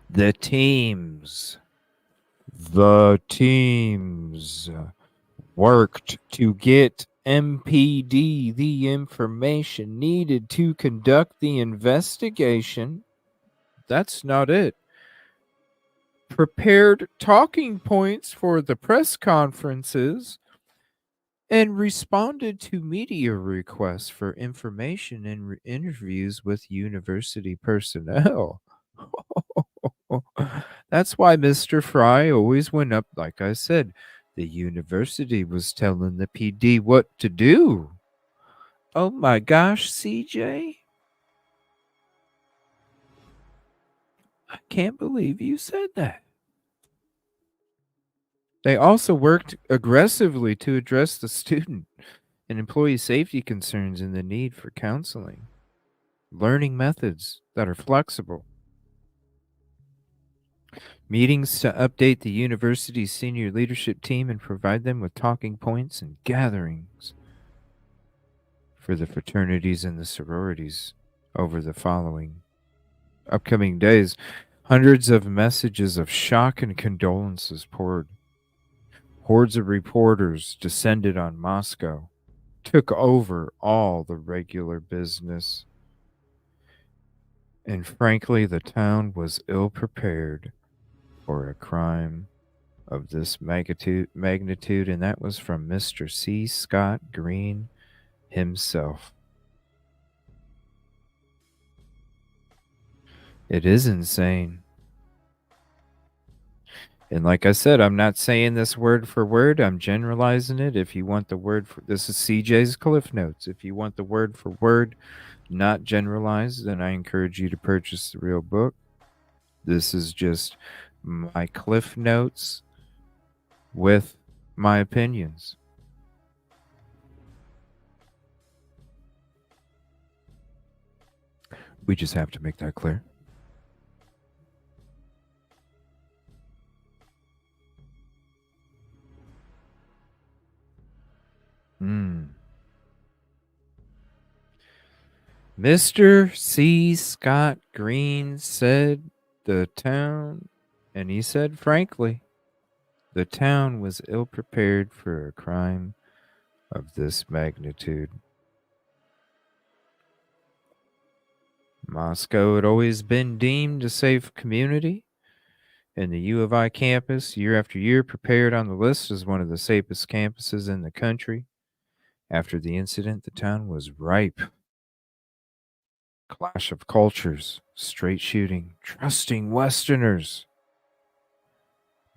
The teams worked to get MPD the information needed to conduct the investigation. That's not it. Prepared talking points for the press conferences and responded to media requests for information and interviews with university personnel. That's why Mr. Fry always went up. Like I said, the university was telling the PD what to do. Oh my gosh, CJ. I can't believe you said that. They also worked aggressively to address the student and employee safety concerns and the need for counseling, learning methods that are flexible, meetings to update the university's senior leadership team and provide them with talking points, and gatherings for the fraternities and the sororities over the following upcoming days. Hundreds of messages of shock and condolences poured. Hordes of reporters descended on Moscow, took over all the regular business. And frankly, the town was ill prepared for a crime of this magnitude, and that was from Mr. C. Scott Green himself. It is insane. And like I said, I'm not saying this word for word. I'm generalizing it. If you want the word for this is CJ's Cliff Notes. If you want the word for word, not generalized, then I encourage you to purchase the real book. This is just my Cliff Notes with my opinions. We just have to make that clear. Mr. C. Scott Green said the town, and he said frankly, the town was ill prepared for a crime of this magnitude. Moscow had always been deemed a safe community, and the U of I campus, year after year, prepared on the list as one of the safest campuses in the country. After the incident, the town was ripe. Clash of cultures, straight shooting, trusting Westerners.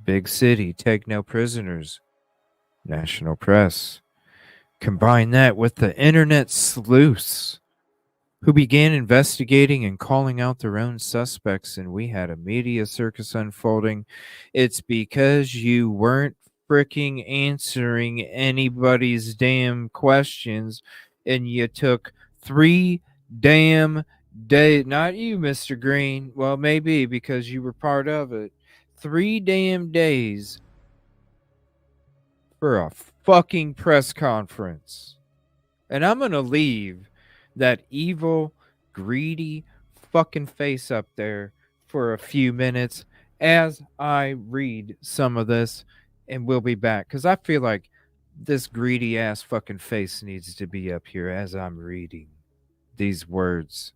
Big city, take no prisoners. National press. Combine that with the internet sleuths who began investigating and calling out their own suspects, and we had a media circus unfolding. It's because you weren't freaking answering anybody's damn questions, and you took 3 damn days. Not you, Mr. Green. Well, maybe because you were part of it. 3 damn days for a fucking press conference. And I'm going to leave that evil, greedy fucking face up there for a few minutes as I read some of this, and we'll be back. Because I feel like this greedy ass fucking face needs to be up here as I'm reading these words.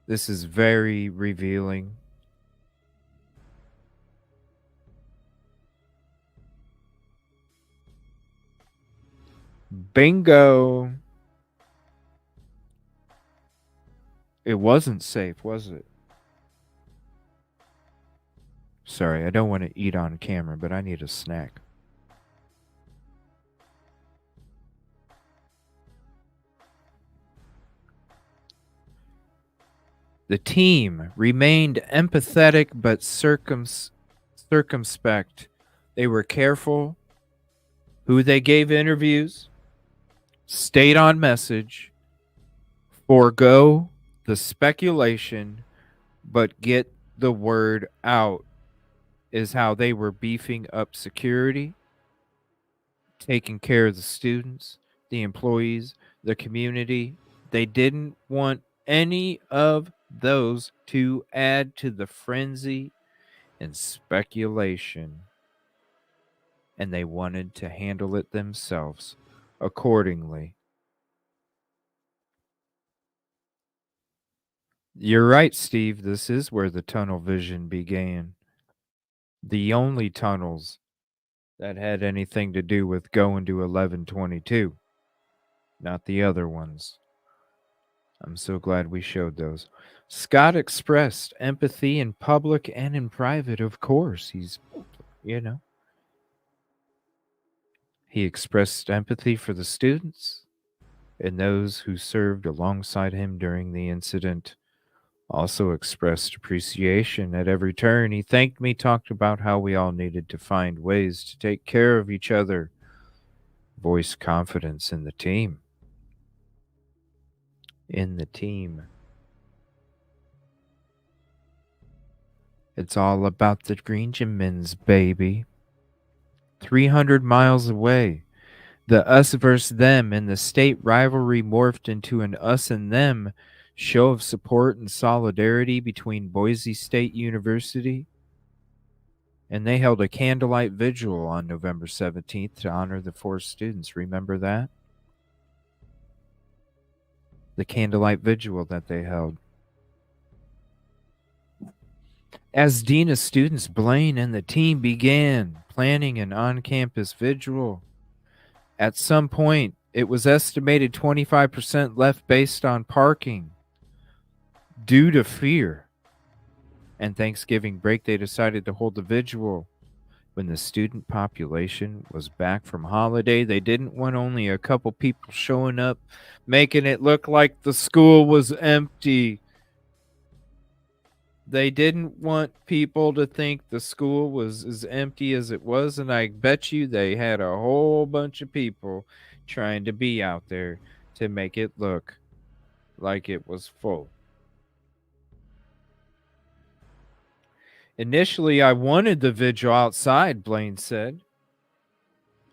This is very revealing. Bingo. It wasn't safe, was it? Sorry, I don't want to eat on camera, but I need a snack. The team remained empathetic but circumspect. They were careful who they gave interviews, stayed on message, forego the speculation, but get the word out, is how they were beefing up security, taking care of the students, the employees, the community. They didn't want any of those to add to the frenzy and speculation, and they wanted to handle it themselves accordingly. You're right, Steve. This is where the tunnel vision began. The only tunnels that had anything to do with going to 1122, not the other ones. I'm so glad we showed those. Scott expressed empathy in public and in private, of course. He's, he expressed empathy for the students and those who served alongside him during the incident. Also expressed appreciation at every turn. He thanked me, talked about how we all needed to find ways to take care of each other, voiced confidence in the team. It's all about the Greenjamins, baby. 300 miles away, the us versus them and the state rivalry morphed into an us and them show of support and solidarity between Boise State University, and they held a candlelight vigil on November 17th to honor the 4 students. Remember that? The candlelight vigil that they held. As dean of students, Blaine and the team began planning an on-campus vigil. At some point, it was estimated 25% left based on parking. Due to fear and Thanksgiving break, they decided to hold the vigil. When the student population was back from holiday, they didn't want only a couple people showing up, making it look like the school was empty. They didn't want people to think the school was as empty as it was, and I bet you they had a whole bunch of people trying to be out there to make it look like it was full. Initially, I wanted the vigil outside, Blaine said.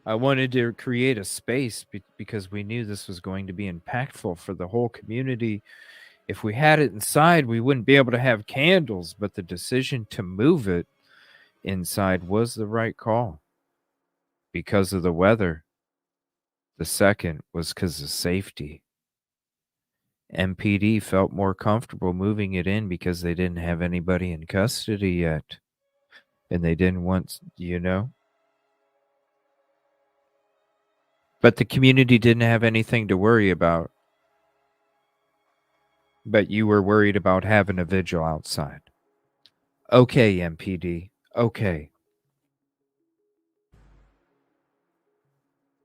I wanted to create a space because we knew this was going to be impactful for the whole community. If we had it inside, we wouldn't be able to have candles, but the decision to move it inside was the right call because of the weather. The second was because of safety. MPD felt more comfortable moving it in because they didn't have anybody in custody yet. And they didn't want, But the community didn't have anything to worry about. But you were worried about having a vigil outside. Okay, MPD. Okay.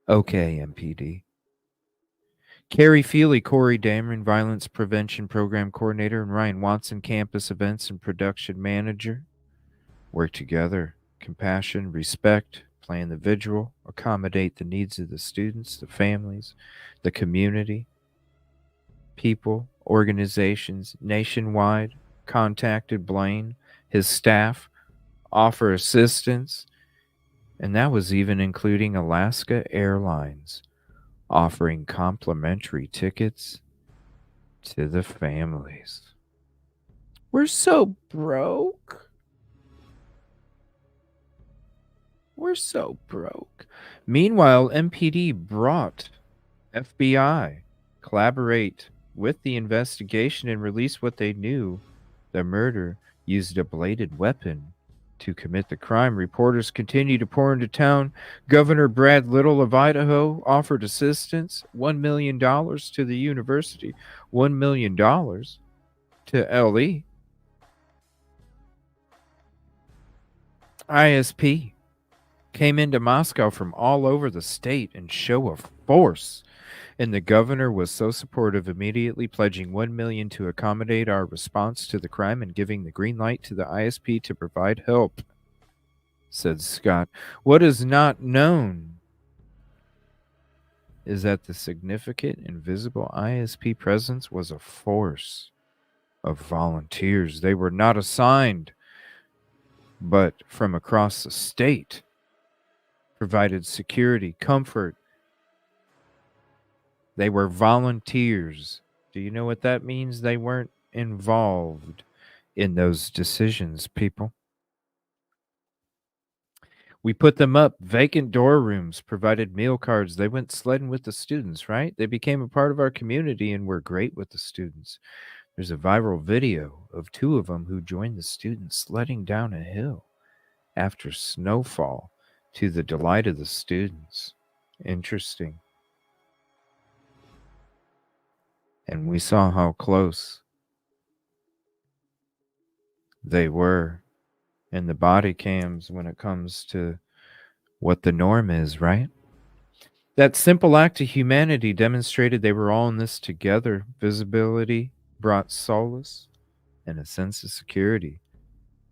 Okay, MPD. Carrie Feely, Corey Dameron, Violence Prevention Program Coordinator, and Ryan Watson, Campus Events and Production Manager, work together. Compassion, respect, plan the vigil, accommodate the needs of the students, the families, the community, people, organizations nationwide, contacted Blaine, his staff, offer assistance, and that was even including Alaska Airlines, offering complimentary tickets to the families. We're so broke. We're so broke. Meanwhile, MPD brought FBI, collaborate with the investigation and release what they knew. The murder used a bladed weapon to commit the crime. Reporters continue to pour into town. Governor Brad Little of Idaho offered assistance, $1 million to the university, $1 million to LE. ISP came into Moscow from all over the state in show of force, and the governor was so supportive, immediately pledging $1 million to accommodate our response to the crime and giving the green light to the ISP to provide help, said Scott. What is not known is that the significant invisible ISP presence was a force of volunteers. They were not assigned, but from across the state, provided security, comfort, They were volunteers. Do you know what that means? They weren't involved in those decisions, people. We put them up, vacant dorm rooms, provided meal cards. They went sledding with the students, right? They became a part of our community and were great with the students. There's a viral video of two of them who joined the students sledding down a hill after snowfall to the delight of the students. Interesting. And we saw how close they were in the body cams when it comes to what the norm is, right? That simple act of humanity demonstrated they were all in this together. Visibility brought solace and a sense of security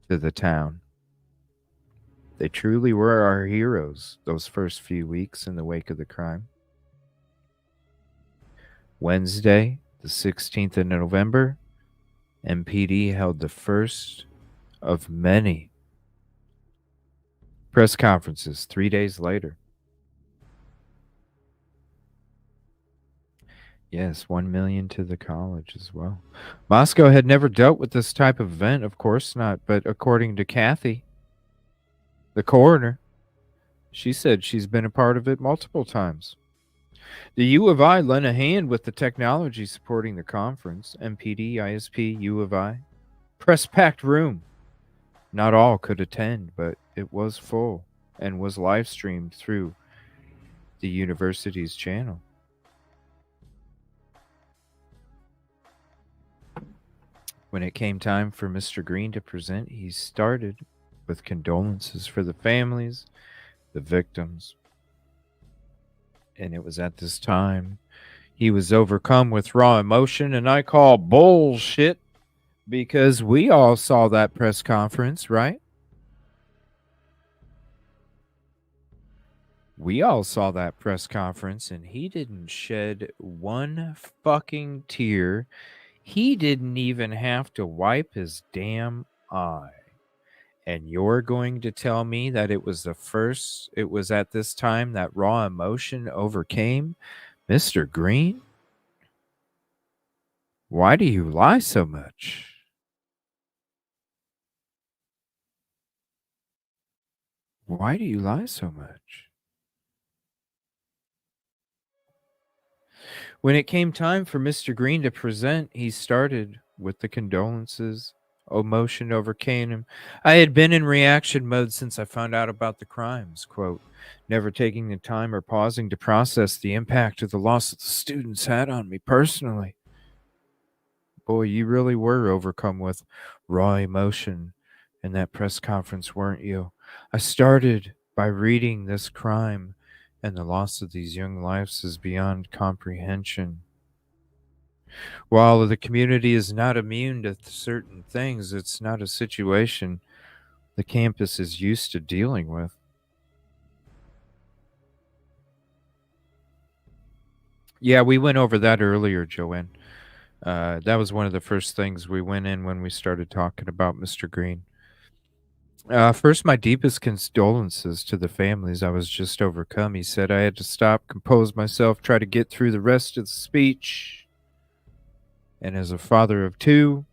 to the town. They truly were our heroes those first few weeks in the wake of the crime. Wednesday, the 16th of November, MPD held the first of many press conferences 3 days later. Yes, 1 million to the college as well. Moscow had never dealt with this type of event, of course not, but according to Kathy, the coroner, she said she's been a part of it multiple times. The U of I lent a hand with the technology supporting the conference. MPD, ISP, U of I. Press-packed room. Not all could attend, but it was full and was live-streamed through the university's channel. When it came time for Mr. Green to present, he started with condolences for the families, the victims. And it was at this time he was overcome with raw emotion, and I call bullshit because we all saw that press conference, right? We all saw that press conference, and he didn't shed one fucking tear. He didn't even have to wipe his damn eye. And you're going to tell me that it was at this time that raw emotion overcame Mr. Green? Why do you lie so much? Why do you lie so much? When it came time for Mr. Green to present, he started with the condolences. Emotion overcame him. I had been in reaction mode since I found out about the crimes, quote, never taking the time or pausing to process the impact of the loss that the students had on me personally. Boy, you really were overcome with raw emotion in that press conference, weren't you? I started by reading this crime, and the loss of these young lives is beyond comprehension. While the community is not immune to certain things, it's not a situation the campus is used to dealing with. Yeah, we went over that earlier, Joanne. That was one of the first things we went in when we started talking about Mr. Green. First, my deepest condolences to the families. I was just overcome. He said I had to stop, compose myself, try to get through the rest of the speech. And as a father of two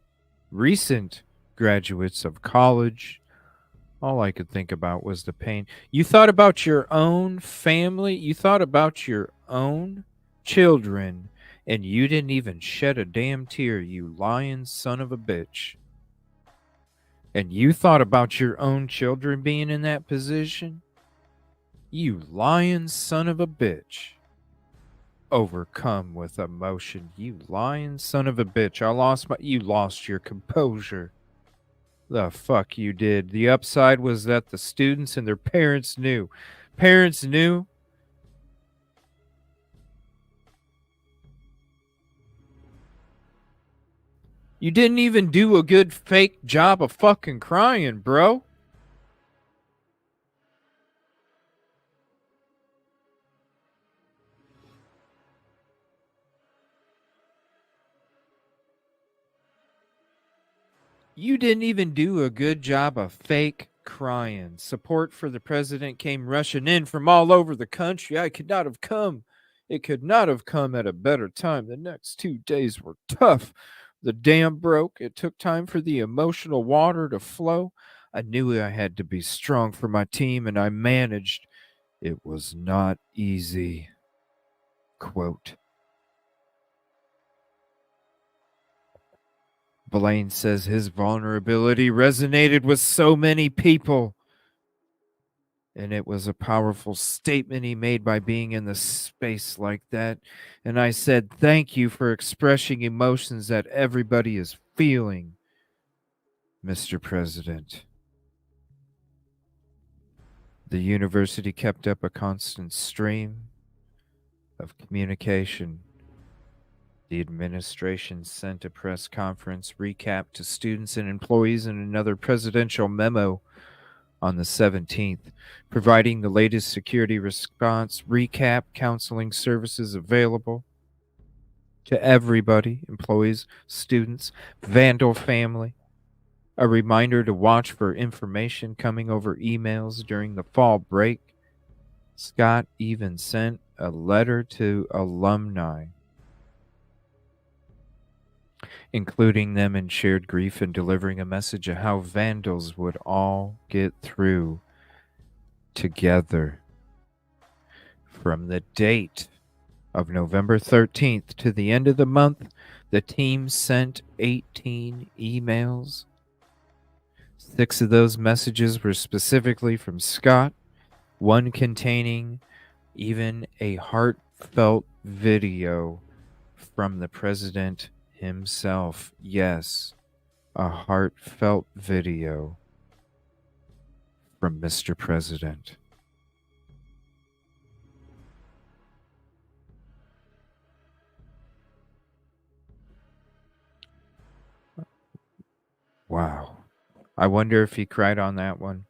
recent graduates of college, all I could think about was the pain. You thought about your own family. You thought about your own children, and you didn't even shed a damn tear, you lying son of a bitch. And you thought about your own children being in that position? You lying son of a bitch. Overcome with emotion. You lying son of a bitch. You lost your composure. The fuck you did. The upside was that the students and their parents knew. Parents knew. You didn't even do a good fake job of fucking crying, bro. You didn't even do a good job of fake crying. Support for the president came rushing in from all over the country. I could not have come It could not have come at a better time. The next 2 days were tough. The dam broke. It took time for the emotional water to flow. I knew I had to be strong for my team, and I managed. It was not easy. Quote. Blaine says his vulnerability resonated with so many people. And it was a powerful statement he made by being in the space like that. And I said, thank you for expressing emotions that everybody is feeling, Mr. President. The university kept up a constant stream of communication. The administration sent a press conference recap to students and employees and another presidential memo on the 17th, providing the latest security response recap, counseling services available to everybody, employees, students, Vandal family. A reminder to watch for information coming over emails during the fall break. Scott even sent a letter to alumni, including them in shared grief and delivering a message of how Vandals would all get through together. From the date of November 13th to the end of the month, the team sent 18 emails. 6 of those messages were specifically from Scott, one containing even a heartfelt video from the president himself. Yes, a heartfelt video from Mr. President. Wow. I wonder if he cried on that one.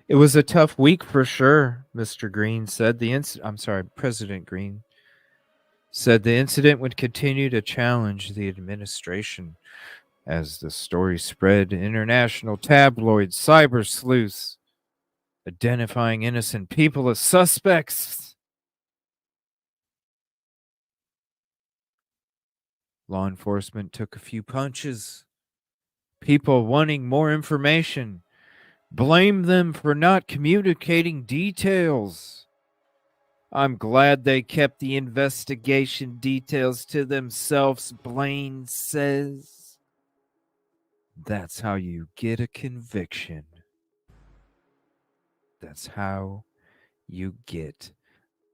It was a tough week for sure, Mr. Green said. President Green said the incident would continue to challenge the administration as the story spread. International tabloids, cyber sleuths, identifying innocent people as suspects. Law enforcement took a few punches. People wanting more information. Blame them for not communicating details. I'm glad they kept the investigation details to themselves, Blaine says. That's how you get a conviction. That's how you get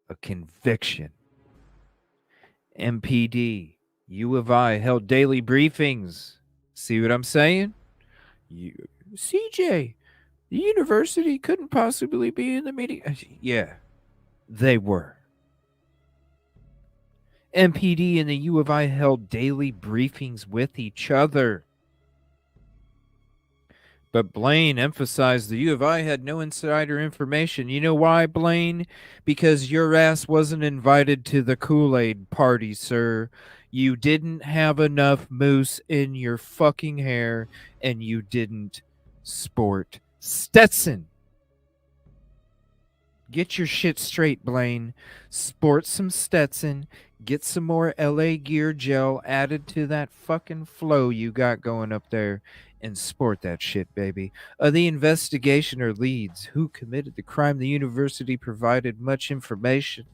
a conviction. MPD, U of I held daily briefings. See what I'm saying? CJ, the university couldn't possibly be in the meeting. Yeah, they were. MPD and the U of I held daily briefings with each other. But Blaine emphasized the U of I had no insider information. You know why, Blaine? Because your ass wasn't invited to the Kool-Aid party, sir. You didn't have enough mousse in your fucking hair, and you didn't sport Stetson. Get your shit straight, Blaine. Sport some Stetson. Get some more LA Gear gel added to that fucking flow you got going up there. And sport that shit, baby. The investigation or leads who committed the crime. The university provided much information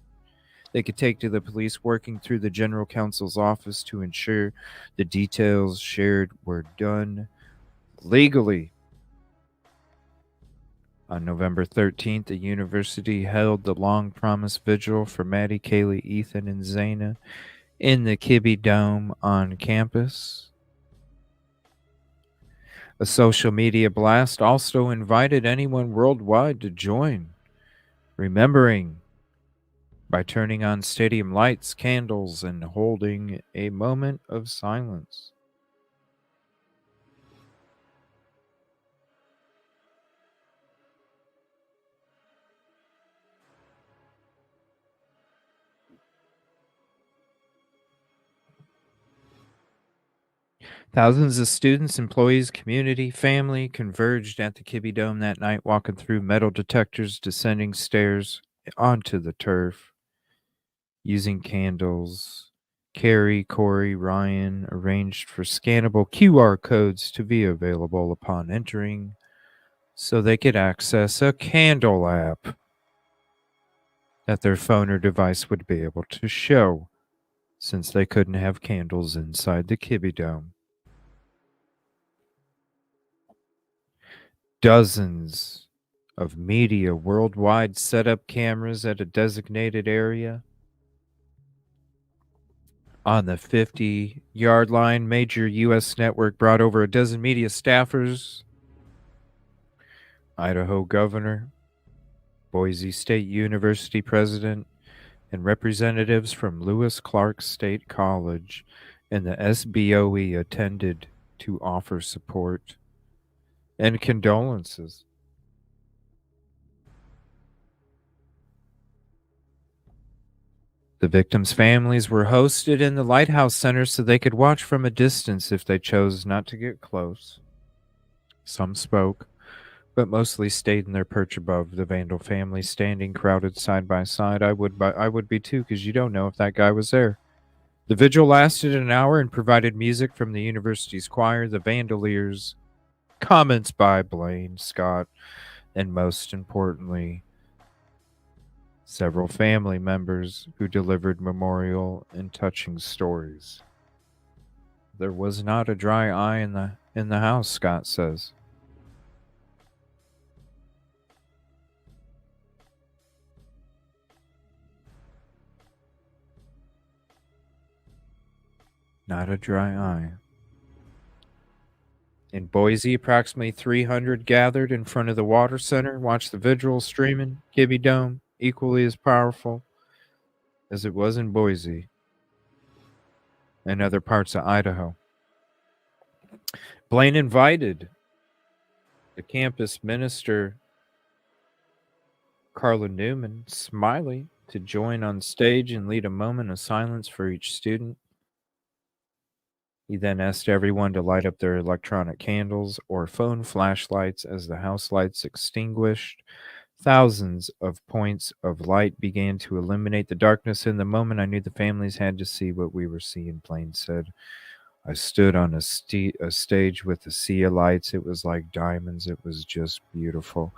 they could take to the police, working through the general counsel's office to ensure the details shared were done legally. On November 13th, the university held the long-promised vigil for Maddie, Kaylee, Ethan, and Zaina in the Kibbe Dome on campus. A social media blast also invited anyone worldwide to join, remembering by turning on stadium lights, candles, and holding a moment of silence. Thousands of students, employees, community, family converged at the Kibbe Dome that night, walking through metal detectors, descending stairs onto the turf. using candles. Carrie, Corey, Ryan arranged for scannable QR codes to be available upon entering so they could access a candle app that their phone or device would be able to show, since they couldn't have candles inside the Kibbe Dome. Dozens of media worldwide set up cameras at a designated area. On the 50-yard line, major U.S. network brought over a dozen media staffers. Idaho governor, Boise State University president, and representatives from Lewis Clark State College and the SBOE attended to offer support and condolences. The victims' families were hosted in the Lighthouse Center so they could watch from a distance if they chose not to get close. Some spoke, but mostly stayed in their perch above. The Vandal family standing crowded side by side. I would be too, because you don't know if that guy was there. The vigil lasted an hour and provided music from the university's choir, the Vandaliers, comments by Blaine, Scott, and most importantly, several family members who delivered memorial and touching stories. There was not a dry eye in the house, Scott says. Not a dry eye. In Boise, approximately 300 gathered in front of the Water Center, watched the vigil streaming. Kibbe Dome, equally as powerful as it was in Boise and other parts of Idaho. Blaine invited the campus minister, Carla Newman Smiley, to join on stage and lead a moment of silence for each student. He then asked everyone to light up their electronic candles or phone flashlights as the house lights extinguished. Thousands of points of light began to illuminate the darkness. In the moment, I knew the families had to see what we were seeing, Blaine said. I stood on a stage with a sea of lights. It was like diamonds. It was just beautiful.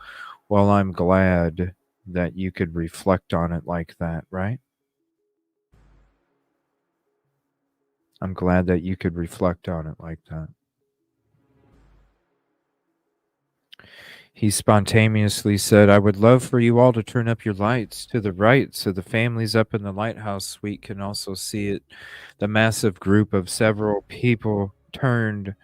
Well, I'm glad that you could reflect on it like that, right? I'm glad that you could reflect on it like that. He spontaneously said, I would love for you all to turn up your lights to the right so the families up in the lighthouse suite can also see it. The massive group of several people turned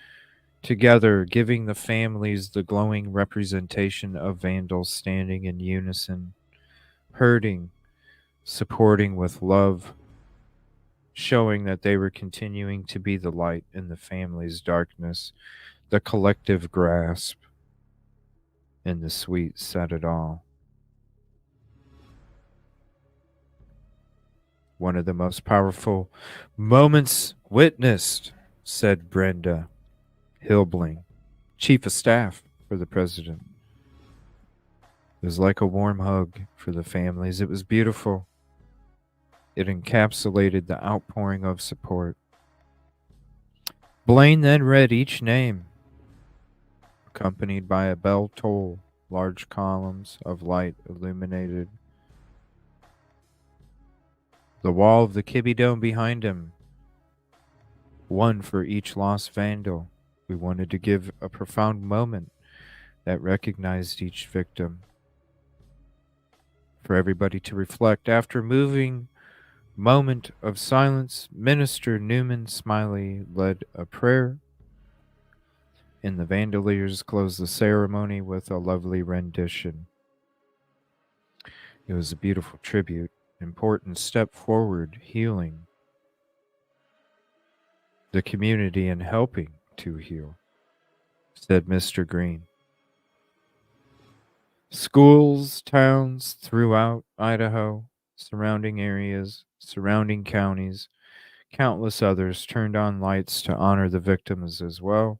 together, giving the families the glowing representation of Vandals standing in unison, hurting, supporting with love, showing that they were continuing to be the light in the family's darkness. The collective grasp in the suite said it all. One of the most powerful moments witnessed, said Brenda Hilbling, chief of staff for the president. It was like a warm hug for the families. It was beautiful. It encapsulated the outpouring of support. Blaine then read each name, accompanied by a bell toll. Large columns of light illuminated the wall of the Kibbe Dome behind him. One for each lost Vandal. We wanted to give a profound moment that recognized each victim. For everybody to reflect. After moving moment of silence, Minister Newman Smiley led a prayer, and the Vandaliers closed the ceremony with a lovely rendition. It was a beautiful tribute, important step forward, healing the community and helping to heal, said Mr. Green. Schools, towns throughout Idaho, surrounding areas, surrounding counties, countless others turned on lights to honor the victims as well.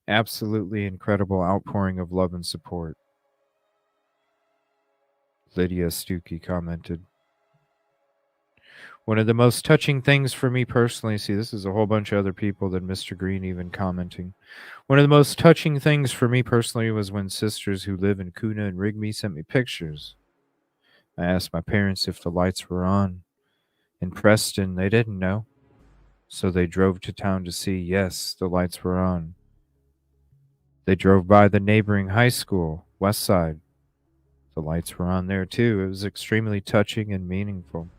Absolutely incredible outpouring of love and support. Lydia Stuckey commented. One of the most touching things for me personally, see, this is a whole bunch of other people than Mr. Green even commenting. One of the most touching things for me personally was when sisters who live in Kuna and Rigby sent me pictures. I asked my parents if the lights were on. In Preston, they didn't know. So they drove to town to see, yes, the lights were on. They drove by the neighboring high school, West Side. The lights were on there too. It was extremely touching and meaningful.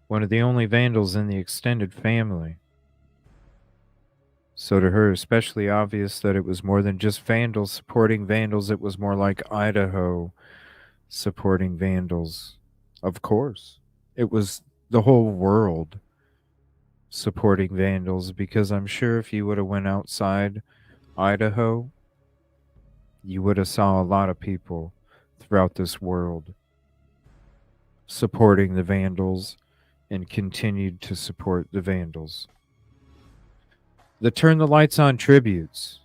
One of the only vandals in the extended family. So to her, especially obvious that it was more than just vandals supporting vandals. It was more like Idaho supporting vandals. Of course. It was the whole world supporting vandals, because I'm sure if you would have went outside Idaho, you would have saw a lot of people throughout this world supporting the vandals and continued to support the vandals. The Turn the Lights On tributes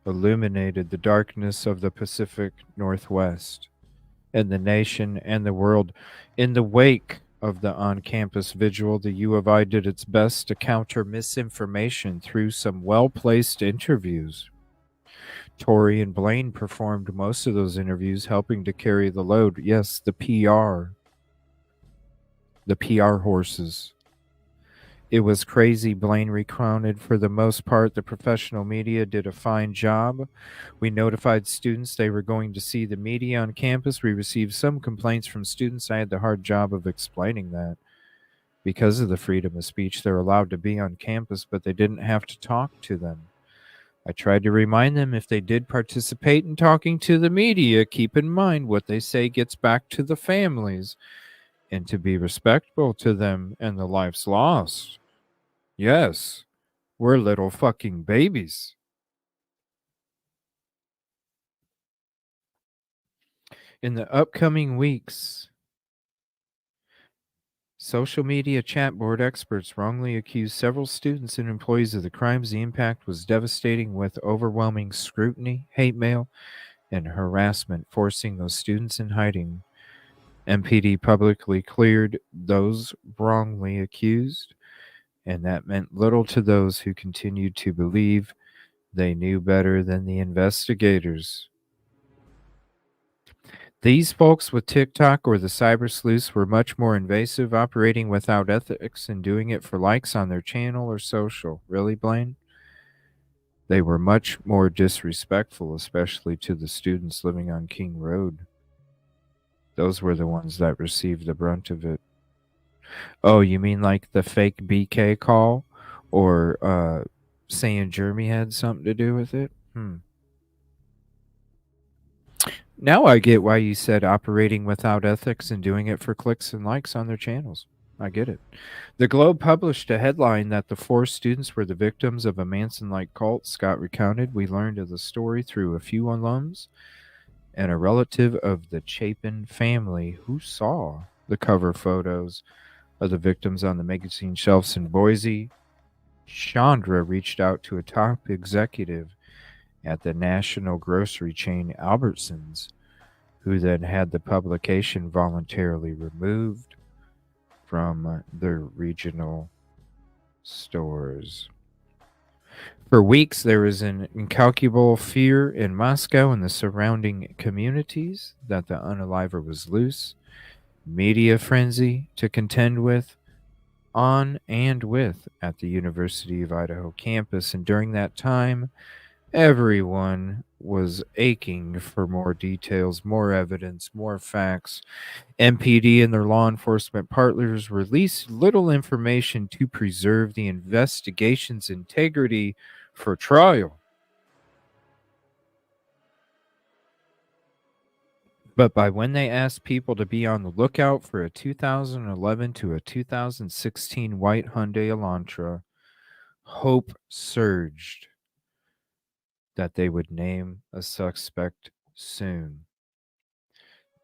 illuminated the darkness of the Pacific Northwest and the nation and the world. In the wake of the on-campus vigil, the U of I did its best to counter misinformation through some well-placed interviews. Tori and Blaine performed most of those interviews, helping to carry the load. Yes, the PR horses. It was crazy. Blaine recounted, for the most part, the professional media did a fine job. We notified students they were going to see the media on campus. We received some complaints from students. I had the hard job of explaining that because of the freedom of speech, they're allowed to be on campus, but they didn't have to talk to them. I tried to remind them, if they did participate in talking to the media, keep in mind what they say gets back to the families, and to be respectful to them and the lives lost. Yes, we're little fucking babies. In the upcoming weeks, social media chat board experts wrongly accused several students and employees of the crimes. The impact was devastating, with overwhelming scrutiny, hate mail, and harassment, forcing those students in hiding. MPD publicly cleared those wrongly accused, and that meant little to those who continued to believe they knew better than the investigators. These folks with TikTok or the cyber sleuths were much more invasive, operating without ethics and doing it for likes on their channel or social. Really, Blaine? They were much more disrespectful, especially to the students living on King Road. Those were the ones that received the brunt of it. Oh, you mean like the fake BK call, or saying Jeremy had something to do with it? Now I get why you said operating without ethics and doing it for clicks and likes on their channels. I get it. The Globe published a headline that the 4 students were the victims of a Manson-like cult. Scott recounted, we learned of the story through a few alums and a relative of the Chapin family who saw the cover photos of the victims on the magazine shelves in Boise. Chandra reached out to a top executive at the national grocery chain Albertsons, who then had the publication voluntarily removed from their regional stores. For weeks, there was an incalculable fear in Moscow and the surrounding communities that the unaliver was loose. Media frenzy to contend with, on and with, at the University of Idaho campus. And during that time, everyone was aching for more details, more evidence, more facts. MPD and their law enforcement partners released little information to preserve the investigation's integrity for trial. But by when they asked people to be on the lookout for a 2011 to a 2016 white Hyundai Elantra, hope surged that they would name a suspect soon.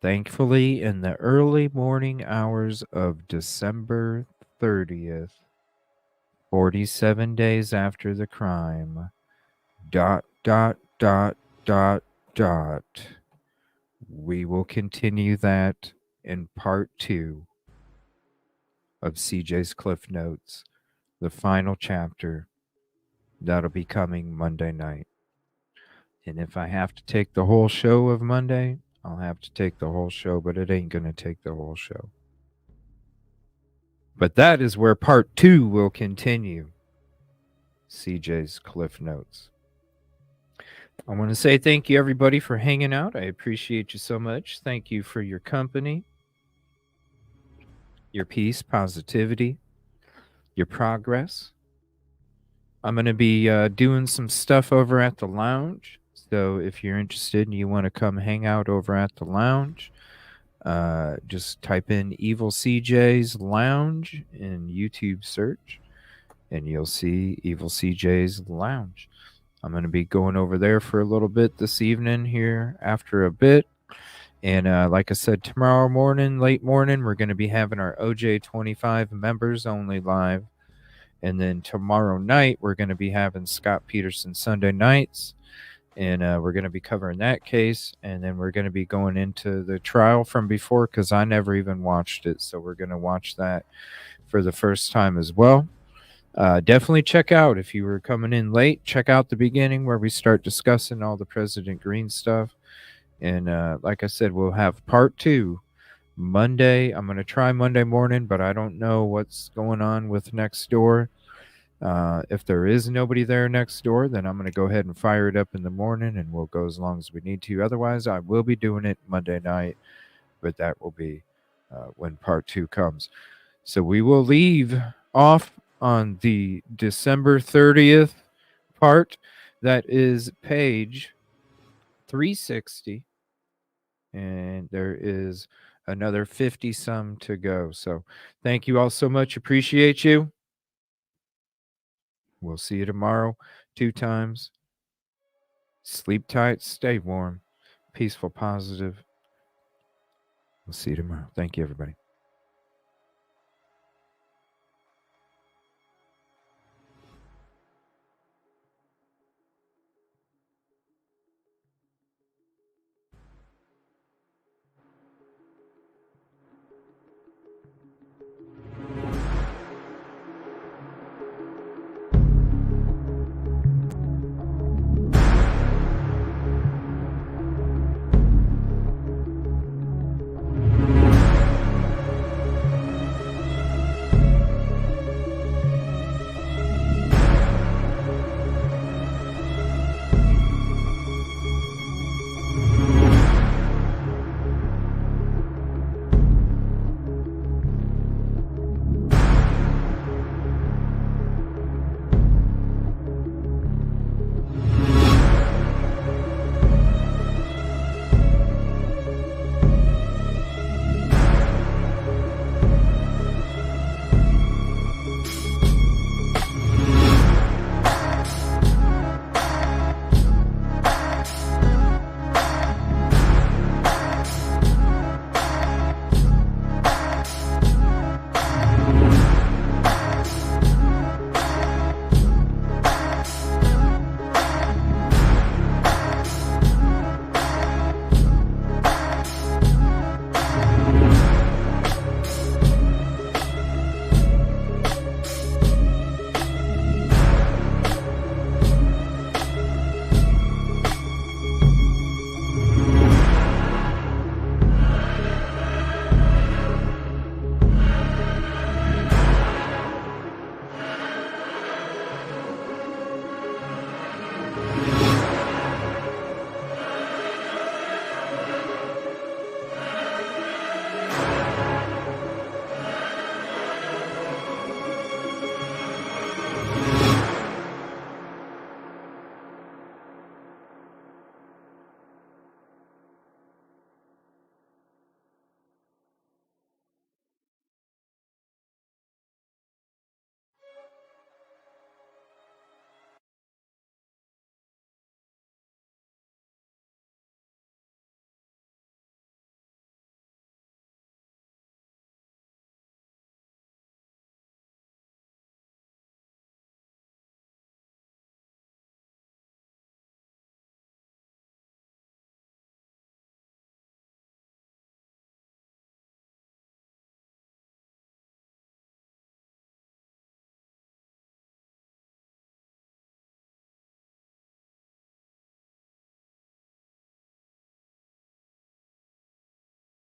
Thankfully, in the early morning hours of December 30th, 47 days after the crime, ... we will continue that in part 2 of CJ's Cliff Notes, the final chapter. That'll be coming Monday night. And if I have to take the whole show of Monday, I'll have to take the whole show, but it ain't going to take the whole show. But that is where part 2 will continue. CJ's Cliff Notes. I want to say thank you, everybody, for hanging out. I appreciate you so much. Thank you for your company, your peace, positivity, your progress. I'm going to be doing some stuff over at the lounge. So if you're interested and you want to come hang out over at the lounge, just type in Evil CJ's Lounge in YouTube search, and you'll see Evil CJ's Lounge. I'm going to be going over there for a little bit this evening here after a bit. And like I said, tomorrow morning, late morning, we're going to be having our OJ25 members only live. And then tomorrow night, we're going to be having Scott Peterson Sunday nights. And we're going to be covering that case. And then we're going to be going into the trial from before, because I never even watched it. So we're going to watch that for the first time as well. Definitely check out, if you were coming in late, check out the beginning where we start discussing all the President Green stuff. And like I said, we'll have part 2 Monday. I'm going to try Monday morning, but I don't know what's going on with next door. If there is nobody there next door, then I'm going to go ahead and fire it up in the morning, and we'll go as long as we need to. Otherwise, I will be doing it Monday night, but that will be when part 2 comes. So we will leave off on the December 30th part. That is page 360. And there is another 50 some to go. So thank you all so much. Appreciate you. We'll see you tomorrow 2 times. Sleep tight, stay warm, peaceful, positive. We'll see you tomorrow. Thank you, everybody.